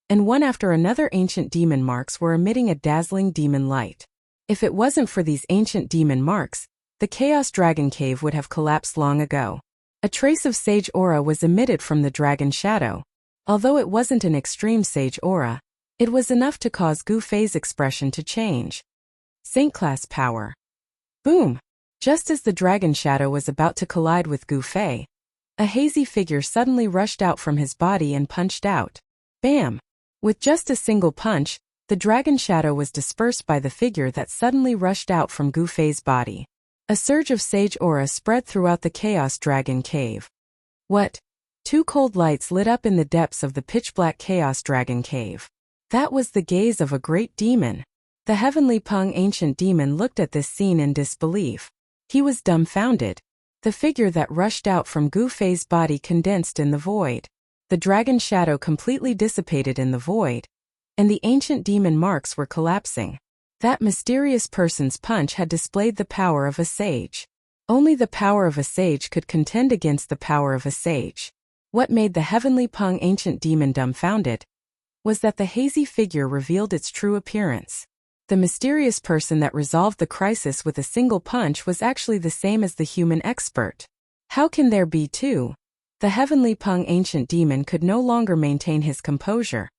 and one after another ancient demon marks were emitting a dazzling demon light. If it wasn't for these ancient demon marks, the Chaos Dragon cave would have collapsed long ago. A trace of sage aura was emitted from the dragon shadow. Although it wasn't an extreme sage aura, it was enough to cause Gu Fei's expression to change. Saint-class power. Boom! Just as the dragon shadow was about to collide with Gu Fei, a hazy figure suddenly rushed out from his body and punched out. Bam! With just a single punch, the dragon shadow was dispersed by the figure that suddenly rushed out from Gu Fei's body. A surge of sage aura spread throughout the Chaos Dragon cave. What? 2 cold lights lit up in the depths of the pitch-black Chaos Dragon cave. That was the gaze of a great demon. The heavenly Peng ancient demon looked at this scene in disbelief. He was dumbfounded. The figure that rushed out from Gu Fei's body condensed in the void. The dragon shadow completely dissipated in the void, and the ancient demon marks were collapsing. That mysterious person's punch had displayed the power of a sage. Only the power of a sage could contend against the power of a sage. What made the heavenly Peng ancient demon dumbfounded was that the hazy figure revealed its true appearance. The mysterious person that resolved the crisis with a single punch was actually the same as the human expert. How can there be two? The heavenly Peng ancient demon could no longer maintain his composure.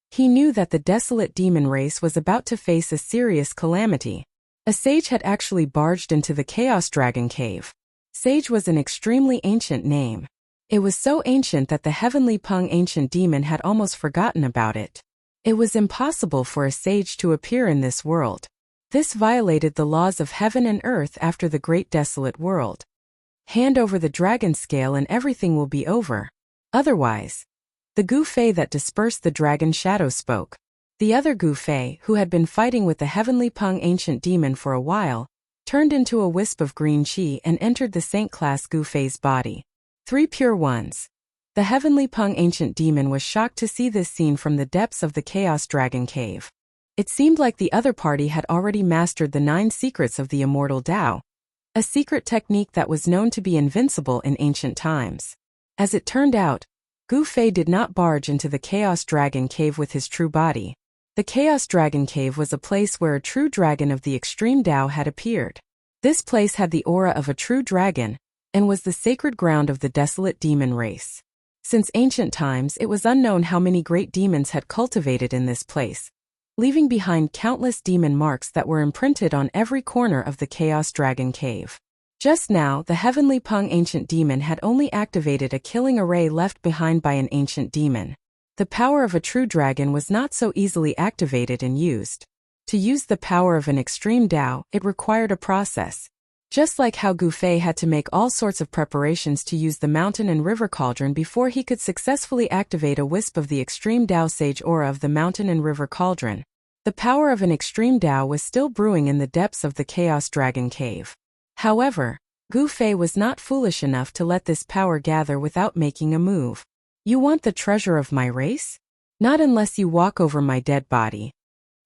He knew that the desolate demon race was about to face a serious calamity. A sage had actually barged into the Chaos Dragon Cave. Sage was an extremely ancient name. It was so ancient that the heavenly Peng ancient demon had almost forgotten about it. It was impossible for a sage to appear in this world. This violated the laws of heaven and earth after the great desolate world. Hand over the dragon scale and everything will be over. Otherwise. The Gu Fei that dispersed the dragon shadow spoke. The other Gu Fei, who had been fighting with the heavenly Peng ancient demon for a while, turned into a wisp of green qi and entered the saint-class Gu Fei's body. 3 pure ones. The heavenly Peng ancient demon was shocked to see this scene from the depths of the Chaos Dragon Cave. It seemed like the other party had already mastered the 9 secrets of the immortal Tao, a secret technique that was known to be invincible in ancient times. As it turned out, Gu Fei did not barge into the Chaos Dragon Cave with his true body. The Chaos Dragon Cave was a place where a true dragon of the extreme Tao had appeared. This place had the aura of a true dragon, and was the sacred ground of the desolate demon race. Since ancient times, it was unknown how many great demons had cultivated in this place, leaving behind countless demon marks that were imprinted on every corner of the Chaos Dragon Cave. Just now, the heavenly Peng ancient demon had only activated a killing array left behind by an ancient demon. The power of a true dragon was not so easily activated and used. To use the power of an extreme Tao, it required a process. Just like how Gu Fei had to make all sorts of preparations to use the mountain and river cauldron before he could successfully activate a wisp of the extreme Tao sage aura of the mountain and river cauldron. The power of an extreme Tao was still brewing in the depths of the Chaos Dragon Cave. However, Gu Fei was not foolish enough to let this power gather without making a move. You want the treasure of my race? Not unless you walk over my dead body.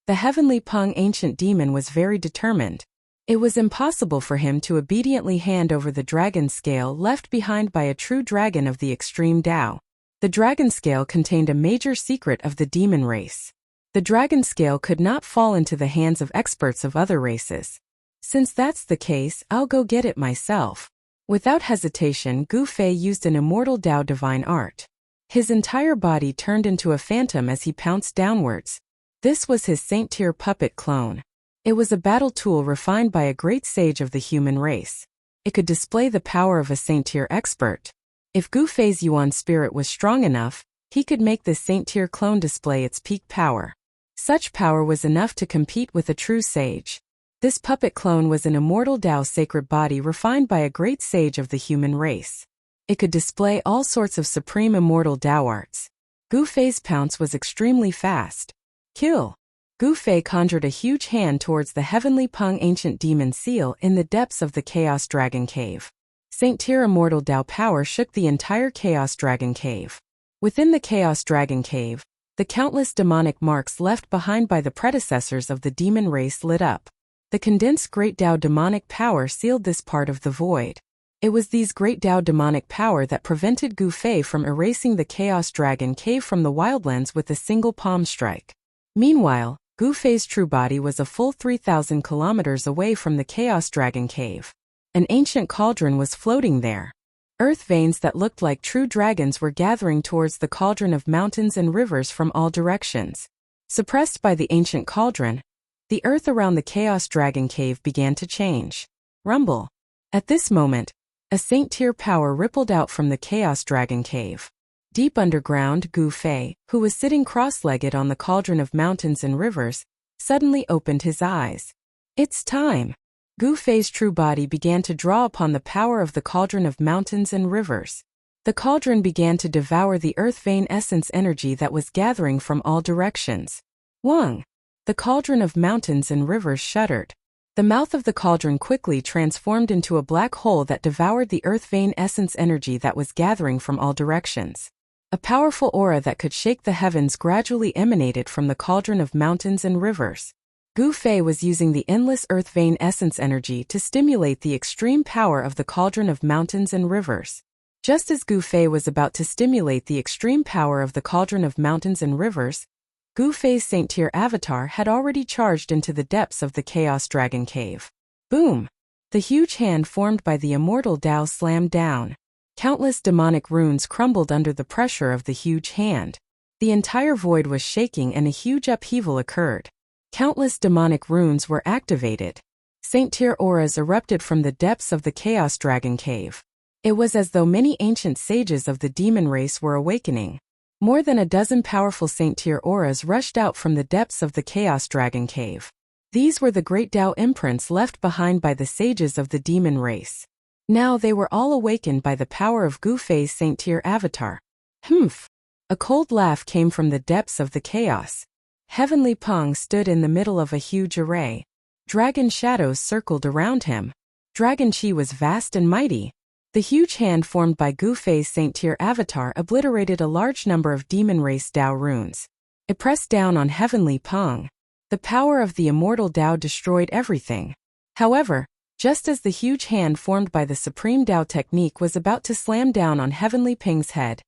The heavenly Peng ancient demon was very determined. It was impossible for him to obediently hand over the dragon scale left behind by a true dragon of the extreme Tao. The dragon scale contained a major secret of the demon race. The dragon scale could not fall into the hands of experts of other races. Since that's the case, I'll go get it myself. Without hesitation, Gu Fei used an immortal Tao divine art. His entire body turned into a phantom as he pounced downwards. This was his saint-tier puppet clone. It was a battle tool refined by a great sage of the human race. It could display the power of a saint-tier expert. If Gu Fei's Yuan spirit was strong enough, he could make this saint-tier clone display its peak power. Such power was enough to compete with a true sage. This puppet clone was an immortal Tao sacred body refined by a great sage of the human race. It could display all sorts of supreme immortal Tao arts. Gu Fei's pounce was extremely fast. Kill! Gu Fei conjured a huge hand towards the heavenly Peng ancient demon seal in the depths of the Chaos Dragon Cave. Saint-tier immortal Tao power shook the entire Chaos Dragon Cave. Within the Chaos Dragon Cave, the countless demonic marks left behind by the predecessors of the demon race lit up. The condensed Great Tao demonic power sealed this part of the void. It was these Great Tao demonic power that prevented Gu Fei from erasing the Chaos Dragon Cave from the wildlands with a single palm strike. Meanwhile, Gu Fei's true body was a full 3,000 kilometers away from the Chaos Dragon Cave. An ancient cauldron was floating there. Earth veins that looked like true dragons were gathering towards the cauldron of mountains and rivers from all directions. Suppressed by the ancient cauldron, the earth around the Chaos Dragon Cave began to change. Rumble. At this moment, a saint-tier power rippled out from the Chaos Dragon Cave. Deep underground, Gu Fei, who was sitting cross-legged on the cauldron of mountains and rivers, suddenly opened his eyes. It's time. Gu Fei's true body began to draw upon the power of the cauldron of mountains and rivers. The cauldron began to devour the earth vein essence energy that was gathering from all directions. Wang! The cauldron of mountains and rivers shuddered. The mouth of the cauldron quickly transformed into a black hole that devoured the earth vein essence energy that was gathering from all directions. A powerful aura that could shake the heavens gradually emanated from the cauldron of mountains and rivers. Gu Fei was using the endless earth vein essence energy to stimulate the extreme power of the cauldron of mountains and rivers. Just as Gu Fei was about to stimulate the extreme power of the cauldron of mountains and rivers, Gu Fei's saint-tier avatar had already charged into the depths of the Chaos Dragon Cave. Boom! The huge hand formed by the immortal Tao slammed down. Countless demonic runes crumbled under the pressure of the huge hand. The entire void was shaking and a huge upheaval occurred. Countless demonic runes were activated. Saint Tyr auras erupted from the depths of the Chaos Dragon Cave. It was as though many ancient sages of the demon race were awakening. More than a dozen powerful Saint Tyr auras rushed out from the depths of the Chaos Dragon Cave. These were the great Tao imprints left behind by the sages of the demon race. Now they were all awakened by the power of Gu Fei's Saint Tyr avatar. Humph! A cold laugh came from the depths of the chaos. Heavenly Peng stood in the middle of a huge array. Dragon shadows circled around him. Dragon Chi was vast and mighty. The huge hand formed by Gu Fei's Saint Tyr avatar obliterated a large number of demon race Tao runes. It pressed down on Heavenly Peng. The power of the immortal Tao destroyed everything. However, just as the huge hand formed by the supreme Tao technique was about to slam down on Heavenly Peng's head,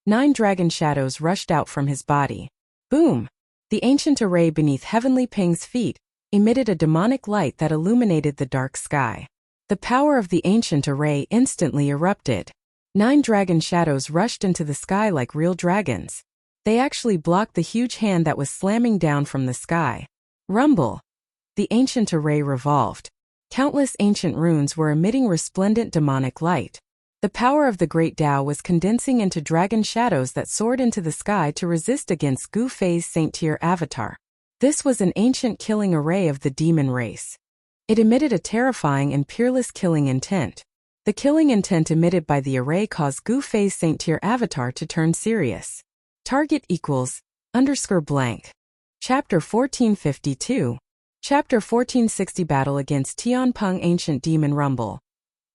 9 dragon shadows rushed out from his body. Boom! The ancient array beneath Heavenly Peng's feet emitted a demonic light that illuminated the dark sky. The power of the ancient array instantly erupted. 9 dragon shadows rushed into the sky like real dragons. They actually blocked the huge hand that was slamming down from the sky. Rumble! The ancient array revolved. Countless ancient runes were emitting resplendent demonic light. The power of the great Tao was condensing into dragon shadows that soared into the sky to resist against Gu Fei's Saint Tyr avatar. This was an ancient killing array of the demon race. It emitted a terrifying and peerless killing intent. The killing intent emitted by the array caused Gu Fei's Saint Tyr avatar to turn serious. Target equals _blank. Chapter 1452. Chapter 1460 Battle against Tianpeng Ancient Demon Rumble.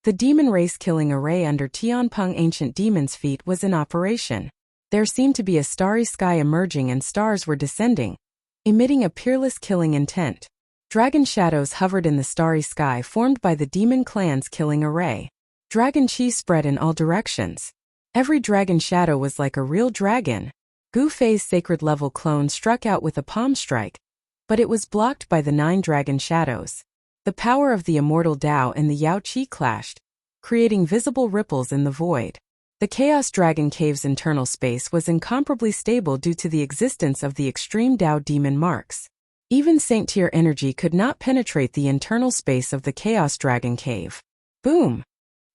The demon race killing array under Tianpeng Ancient Demon's feet was in operation. There seemed to be a starry sky emerging and stars were descending, emitting a peerless killing intent. Dragon shadows hovered in the starry sky formed by the demon clan's killing array. Dragon chi spread in all directions. Every dragon shadow was like a real dragon. Gu Fei's sacred level clone struck out with a palm strike, but it was blocked by the 9 dragon shadows. The power of the immortal Tao and the Yao Qi clashed, creating visible ripples in the void. The Chaos Dragon Cave's internal space was incomparably stable due to the existence of the extreme Tao demon marks. Even Saint Tyr energy could not penetrate the internal space of the Chaos Dragon Cave. Boom!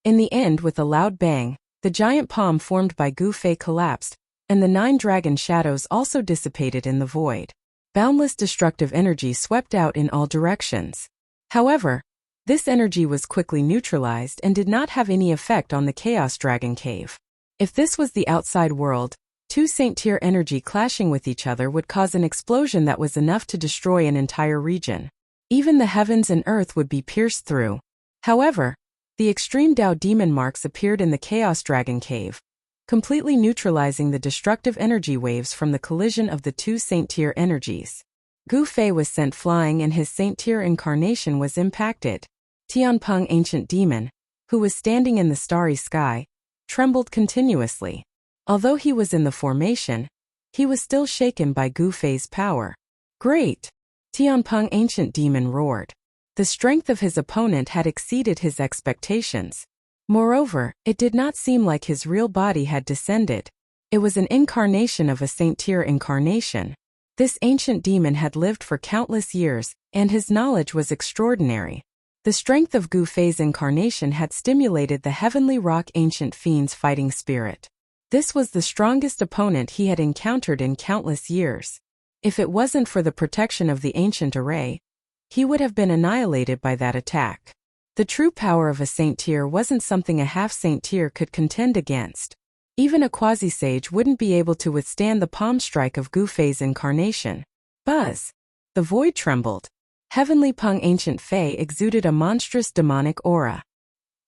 In the end, with a loud bang, the giant palm formed by Gu Fei collapsed, and the 9 dragon shadows also dissipated in the void. Boundless destructive energy swept out in all directions. However, this energy was quickly neutralized and did not have any effect on the Chaos Dragon Cave. If this was the outside world, 2 Saint Tyr energy clashing with each other would cause an explosion that was enough to destroy an entire region. Even the heavens and earth would be pierced through. However, the extreme Tao demon marks appeared in the Chaos Dragon Cave, completely neutralizing the destructive energy waves from the collision of the 2 Saint Tyr energies. Gu Fei was sent flying and his Saint Tyr incarnation was impacted. Tianpeng Ancient Demon, who was standing in the starry sky, trembled continuously. Although he was in the formation, he was still shaken by Gu Fei's power. Great! Tianpeng Ancient Demon roared. The strength of his opponent had exceeded his expectations. Moreover, it did not seem like his real body had descended. It was an incarnation of a Saint Tyr incarnation. This ancient demon had lived for countless years, and his knowledge was extraordinary. The strength of Gu Fei's incarnation had stimulated the heavenly rock ancient fiend's fighting spirit. This was the strongest opponent he had encountered in countless years. If it wasn't for the protection of the ancient array, he would have been annihilated by that attack. The true power of a Saint Tyr wasn't something a half-Saint Tyr could contend against. Even a quasi-sage wouldn't be able to withstand the palm strike of Gu Fei's incarnation. Buzz! The void trembled. Heavenly Peng Ancient Fei exuded a monstrous demonic aura.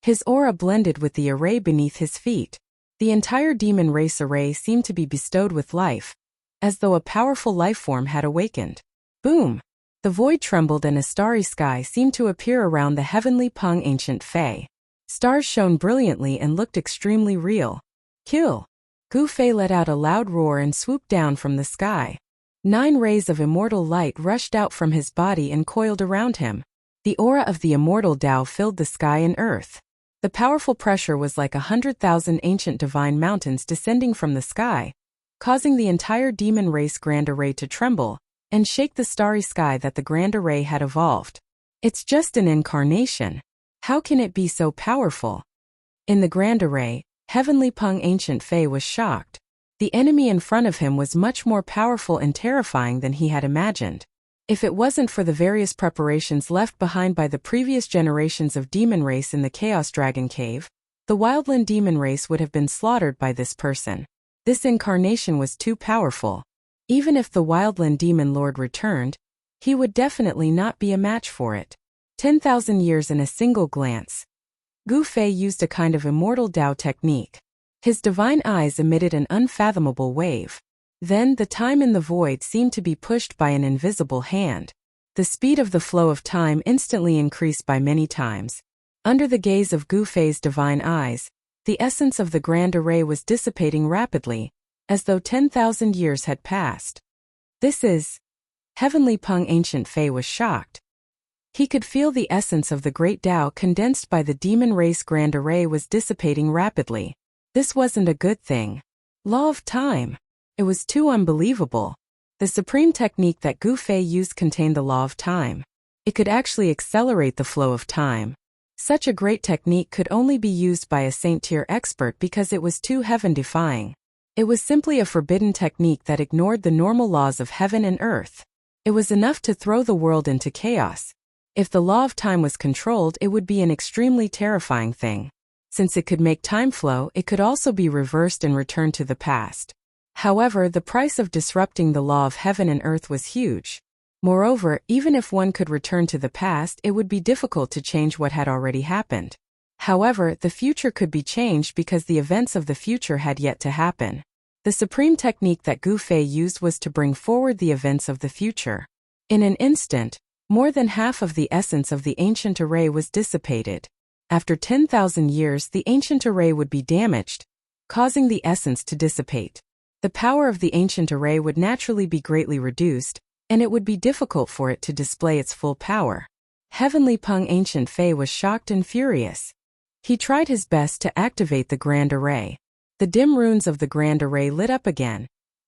His aura blended with the array beneath his feet. The entire demon race array seemed to be bestowed with life, as though a powerful life form had awakened. Boom! The void trembled and a starry sky seemed to appear around the Heavenly Peng Ancient Fei. Stars shone brilliantly and looked extremely real. Kill! Gu Fei let out a loud roar and swooped down from the sky. 9 rays of immortal light rushed out from his body and coiled around him. The aura of the immortal Tao filled the sky and earth. The powerful pressure was like 100,000 ancient divine mountains descending from the sky, causing the entire demon race grand array to tremble and shake the starry sky that the grand array had evolved. It's just an incarnation. How can it be so powerful? In the grand array, Heavenly Peng Ancient Fae was shocked. The enemy in front of him was much more powerful and terrifying than he had imagined. If it wasn't for the various preparations left behind by the previous generations of demon race in the Chaos Dragon Cave, the Wildland demon race would have been slaughtered by this person. This incarnation was too powerful. Even if the Wildland demon lord returned, he would definitely not be a match for it. 10,000 years in a single glance. Gu Fei used a kind of immortal Dao technique. His divine eyes emitted an unfathomable wave. Then the time in the void seemed to be pushed by an invisible hand. The speed of the flow of time instantly increased by many times. Under the gaze of Gu Fei's divine eyes, the essence of the grand array was dissipating rapidly, as though 10,000 years had passed. This is... Heavenly Peng Ancient Fae was shocked. He could feel the essence of the great Tao condensed by the demon race grand array was dissipating rapidly. This wasn't a good thing. Law of time. It was too unbelievable. The supreme technique that Gu Fei used contained the law of time. It could actually accelerate the flow of time. Such a great technique could only be used by a saint-tier expert because it was too heaven-defying. It was simply a forbidden technique that ignored the normal laws of heaven and earth. It was enough to throw the world into chaos. If the law of time was controlled, it would be an extremely terrifying thing. Since it could make time flow, it could also be reversed and returned to the past. However, the price of disrupting the law of heaven and earth was huge. Moreover, even if one could return to the past, it would be difficult to change what had already happened. However, the future could be changed because the events of the future had yet to happen. The supreme technique that Gu Fei used was to bring forward the events of the future. In an instant, more than half of the essence of the ancient array was dissipated. After 10,000 years, the ancient array would be damaged, causing the essence to dissipate. The power of the ancient array would naturally be greatly reduced, and it would be difficult for it to display its full power. Heavenly Peng Ancient Fae was shocked and furious. He tried his best to activate the grand array. The dim runes of the grand array lit up again,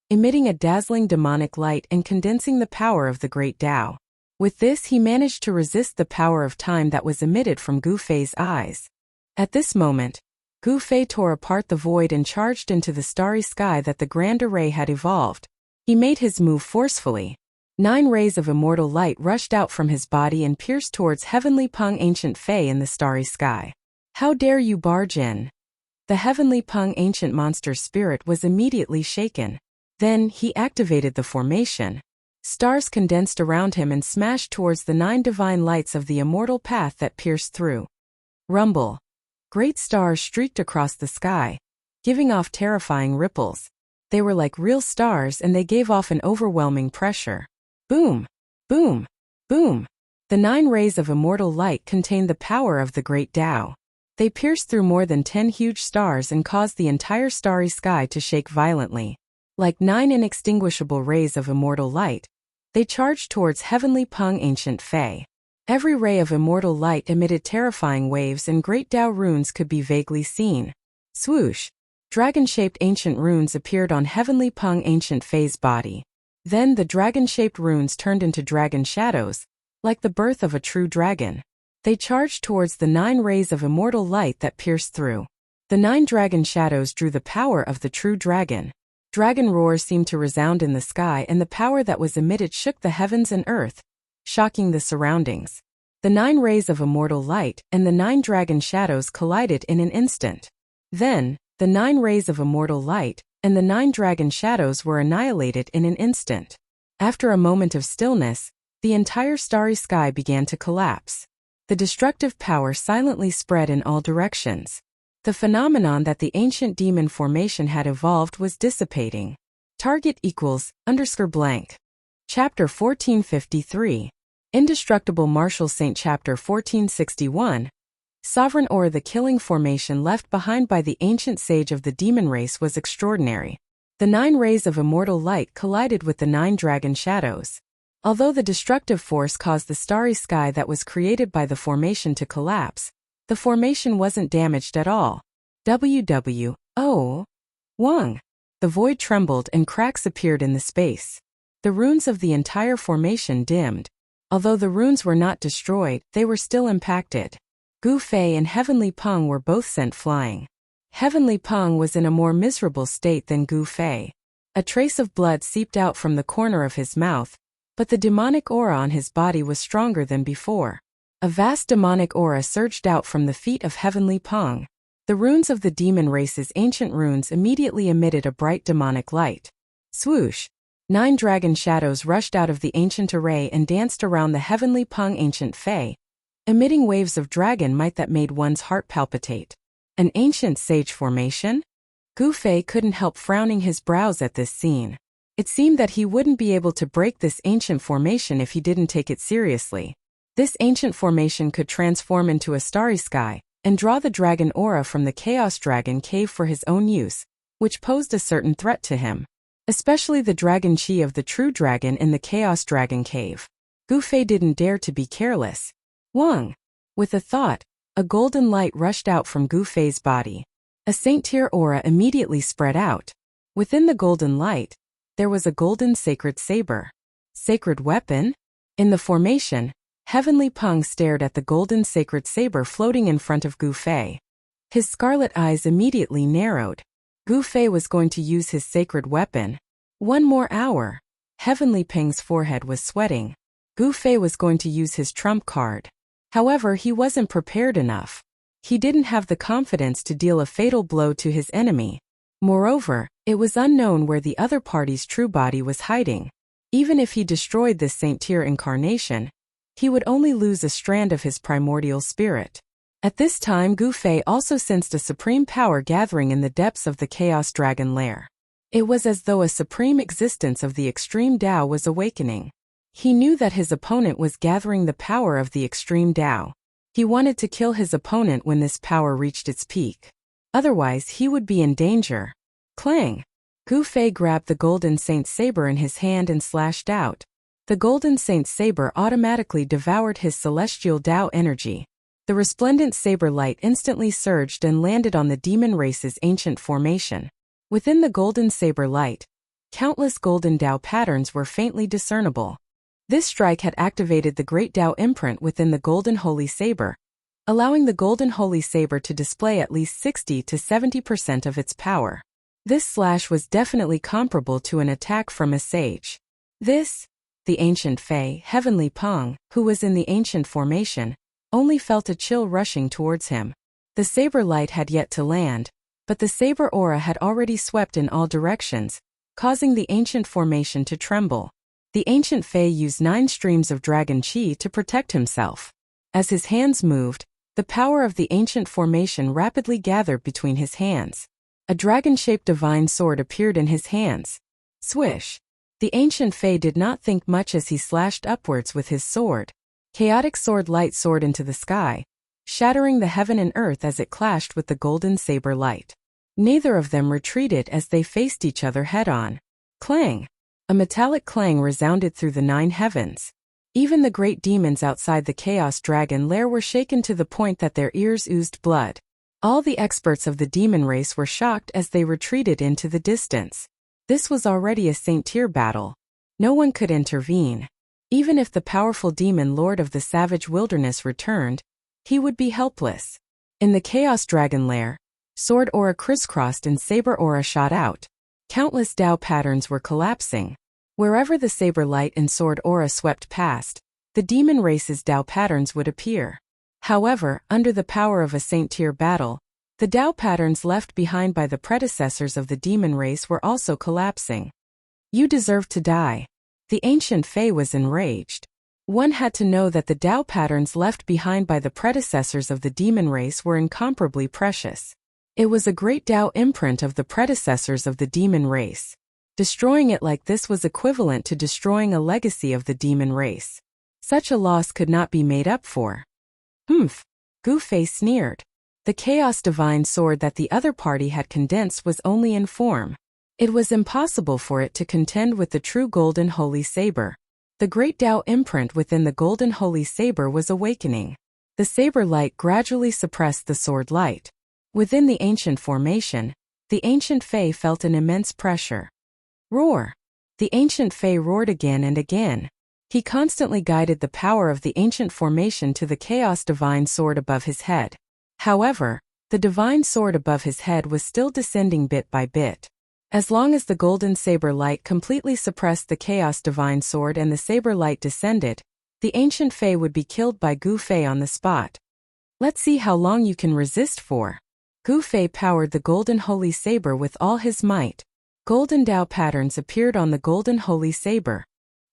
emitting a dazzling demonic light and condensing the power of the great Tao. With this, he managed to resist the power of time that was emitted from Gu Fei's eyes. At this moment, Gu Fei tore apart the void and charged into the starry sky that the grand array had evolved. He made his move forcefully. 9 rays of immortal light rushed out from his body and pierced towards Heavenly Peng Ancient Fae in the starry sky. How dare you barge in? The Heavenly Peng Ancient Monster's spirit was immediately shaken. Then, he activated the formation. Stars condensed around him and smashed towards the 9 divine lights of the immortal path that pierced through. Rumble. Great stars streaked across the sky, giving off terrifying ripples. They were like real stars and they gave off an overwhelming pressure. Boom! Boom! Boom! The 9 rays of immortal light contained the power of the great Tao. They pierced through more than 10 huge stars and caused the entire starry sky to shake violently. Like 9 inextinguishable rays of immortal light, they charged towards Heavenly Peng Ancient Fae. Every ray of immortal light emitted terrifying waves and great Tao runes could be vaguely seen. Swoosh! Dragon-shaped ancient runes appeared on Heavenly Peng Ancient Fae's body. Then the dragon-shaped runes turned into dragon shadows, like the birth of a true dragon. They charged towards the 9 rays of immortal light that pierced through. The 9 dragon shadows drew the power of the true dragon. Dragon roars seemed to resound in the sky and the power that was emitted shook the heavens and earth, shocking the surroundings. The 9 rays of immortal light and the 9 dragon shadows collided in an instant. Then, the 9 rays of immortal light and the 9 dragon shadows were annihilated in an instant. After a moment of stillness, the entire starry sky began to collapse. The destructive power silently spread in all directions. The phenomenon that the ancient demon formation had evolved was dissipating. Target =_ blank. Chapter 1453. Indestructible Martial Saint Chapter 1461. Sovereign or the killing formation left behind by the ancient sage of the demon race was extraordinary. The 9 rays of immortal light collided with the 9 dragon shadows. Although the destructive force caused the starry sky that was created by the formation to collapse, The formation wasn't damaged at all. WWO. Wang. The void trembled and cracks appeared in the space. The runes of the entire formation dimmed. Although the runes were not destroyed, they were still impacted. Gu Fei and Heavenly Peng were both sent flying. Heavenly Peng was in a more miserable state than Gu Fei. A trace of blood seeped out from the corner of his mouth, but the demonic aura on his body was stronger than before. A vast demonic aura surged out from the feet of Heavenly Peng. The runes of the demon race's ancient runes immediately emitted a bright demonic light. Swoosh! 9 dragon shadows rushed out of the ancient array and danced around the Heavenly Peng ancient Fei, emitting waves of dragon might that made one's heart palpitate. An ancient sage formation? Gu Fei couldn't help frowning his brows at this scene. It seemed that he wouldn't be able to break this ancient formation if he didn't take it seriously. This ancient formation could transform into a starry sky and draw the dragon aura from the Chaos Dragon Cave for his own use, which posed a certain threat to him. Especially the dragon chi of the true dragon in the Chaos Dragon Cave. Gu Fei didn't dare to be careless. Wang! With a thought, a golden light rushed out from Gu Fei's body. A Saint Tier aura immediately spread out. Within the golden light, there was a golden sacred saber. Sacred weapon? In the formation, Heavenly Peng stared at the golden sacred saber floating in front of Gu Fei. His scarlet eyes immediately narrowed. Gu Fei was going to use his sacred weapon. 1 more hour. Heavenly Peng's forehead was sweating. Gu Fei was going to use his trump card. However, he wasn't prepared enough. He didn't have the confidence to deal a fatal blow to his enemy. Moreover, it was unknown where the other party's true body was hiding. Even if he destroyed this Saint Tier incarnation, he would only lose a strand of his primordial spirit. At this time, Gu Fei also sensed a supreme power gathering in the depths of the Chaos Dragon Lair. It was as though a supreme existence of the extreme Tao was awakening. He knew that his opponent was gathering the power of the extreme Tao. He wanted to kill his opponent when this power reached its peak. Otherwise, he would be in danger. Clang! Gu Fei grabbed the golden Saint Saber in his hand and slashed out. The golden Saint Saber automatically devoured his celestial Tao energy. The resplendent saber light instantly surged and landed on the demon race's ancient formation. Within the golden saber light, countless golden Tao patterns were faintly discernible. This strike had activated the great Tao imprint within the golden holy saber, allowing the golden holy saber to display at least 60 to 70% of its power. This slash was definitely comparable to an attack from a sage. The ancient Fei, Heavenly Peng, who was in the ancient formation, only felt a chill rushing towards him. The saber light had yet to land, but the saber aura had already swept in all directions, causing the ancient formation to tremble. The ancient Fei used 9 streams of dragon chi to protect himself. As his hands moved, the power of the ancient formation rapidly gathered between his hands. A dragon-shaped divine sword appeared in his hands. Swish! The ancient Fei did not think much as he slashed upwards with his sword. Chaotic sword light soared into the sky, shattering the heaven and earth as it clashed with the golden saber light. Neither of them retreated as they faced each other head-on. Clang! A metallic clang resounded through the 9 heavens. Even the great demons outside the Chaos Dragon Lair were shaken to the point that their ears oozed blood. All the experts of the demon race were shocked as they retreated into the distance. This was already a Saint Tier battle. No one could intervene. Even if the powerful demon lord of the savage wilderness returned, he would be helpless. In the Chaos Dragon Lair, sword aura crisscrossed and saber aura shot out. Countless Tao patterns were collapsing. Wherever the saber light and sword aura swept past, the demon race's Tao patterns would appear. However, under the power of a Saint Tier battle, the Tao patterns left behind by the predecessors of the demon race were also collapsing. You deserve to die. The ancient Fei was enraged. One had to know that the Tao patterns left behind by the predecessors of the demon race were incomparably precious. It was a great Tao imprint of the predecessors of the demon race. Destroying it like this was equivalent to destroying a legacy of the demon race. Such a loss could not be made up for. Gu Fei sneered. The Chaos Divine Sword that the other party had condensed was only in form. It was impossible for it to contend with the true Golden Holy Saber. The great Tao imprint within the Golden Holy Saber was awakening. The saber light gradually suppressed the sword light. Within the ancient formation, the ancient Fae felt an immense pressure. Roar! The ancient Fae roared again and again. He constantly guided the power of the ancient formation to the chaos divine sword above his head. However, the divine sword above his head was still descending bit by bit. As long as the golden saber light completely suppressed the chaos divine sword and the saber light descended, the ancient Fae would be killed by Gu Fei on the spot. Let's see how long you can resist for. Gu Fei powered the golden holy saber with all his might. Golden Dao patterns appeared on the golden holy saber.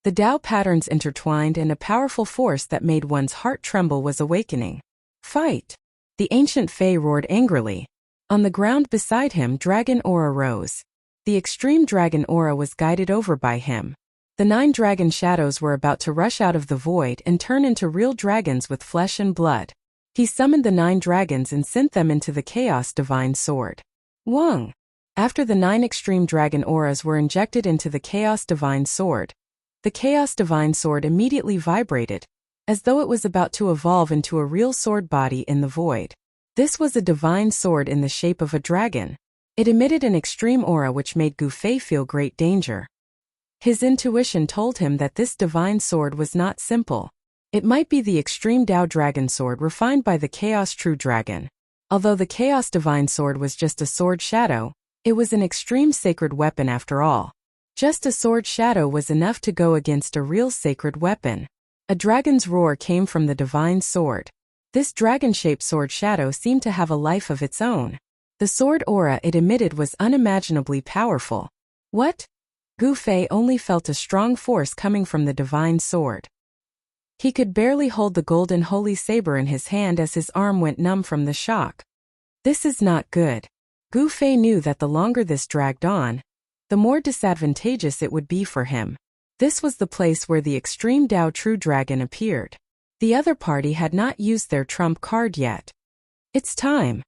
The Dao patterns intertwined and a powerful force that made one's heart tremble was awakening. Fight! The ancient Fae roared angrily. On the ground beside him, dragon aura rose. The extreme dragon aura was guided over by him. The 9 dragon shadows were about to rush out of the void and turn into real dragons with flesh and blood. He summoned the 9 dragons and sent them into the chaos divine sword. Wang! After the 9 extreme dragon auras were injected into the chaos divine sword, the chaos divine sword immediately vibrated, as though it was about to evolve into a real sword body in the void. This was a divine sword in the shape of a dragon. It emitted an extreme aura which made Gu Fei feel great danger. His intuition told him that this divine sword was not simple. It might be the extreme Dao dragon sword refined by the chaos true dragon. Although the chaos divine sword was just a sword shadow, it was an extreme sacred weapon after all. Just a sword shadow was enough to go against a real sacred weapon. A dragon's roar came from the divine sword. This dragon-shaped sword shadow seemed to have a life of its own. The sword aura it emitted was unimaginably powerful. What? Gu Fei only felt a strong force coming from the divine sword. He could barely hold the golden holy saber in his hand as his arm went numb from the shock. This is not good. Gu Fei knew that the longer this dragged on, the more disadvantageous it would be for him. This was the place where the extreme Dao True Dragon appeared. The other party had not used their trump card yet. It's time.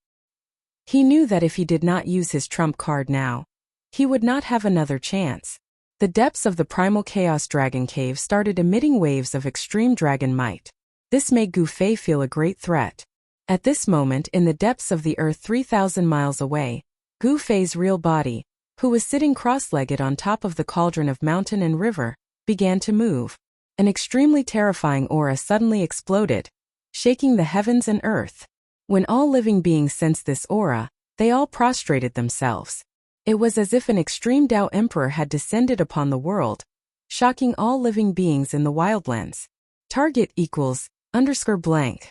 He knew that if he did not use his trump card now, he would not have another chance. The depths of the primal chaos dragon cave started emitting waves of extreme dragon might. This made Gu Fei feel a great threat. At this moment, in the depths of the earth 3,000 miles away, Gu Fei's real body, who was sitting cross-legged on top of the cauldron of mountain and river, began to move. An extremely terrifying aura suddenly exploded, shaking the heavens and earth. When all living beings sensed this aura, they all prostrated themselves. It was as if an extreme Dao Emperor had descended upon the world, shocking all living beings in the wildlands. Target =_blank.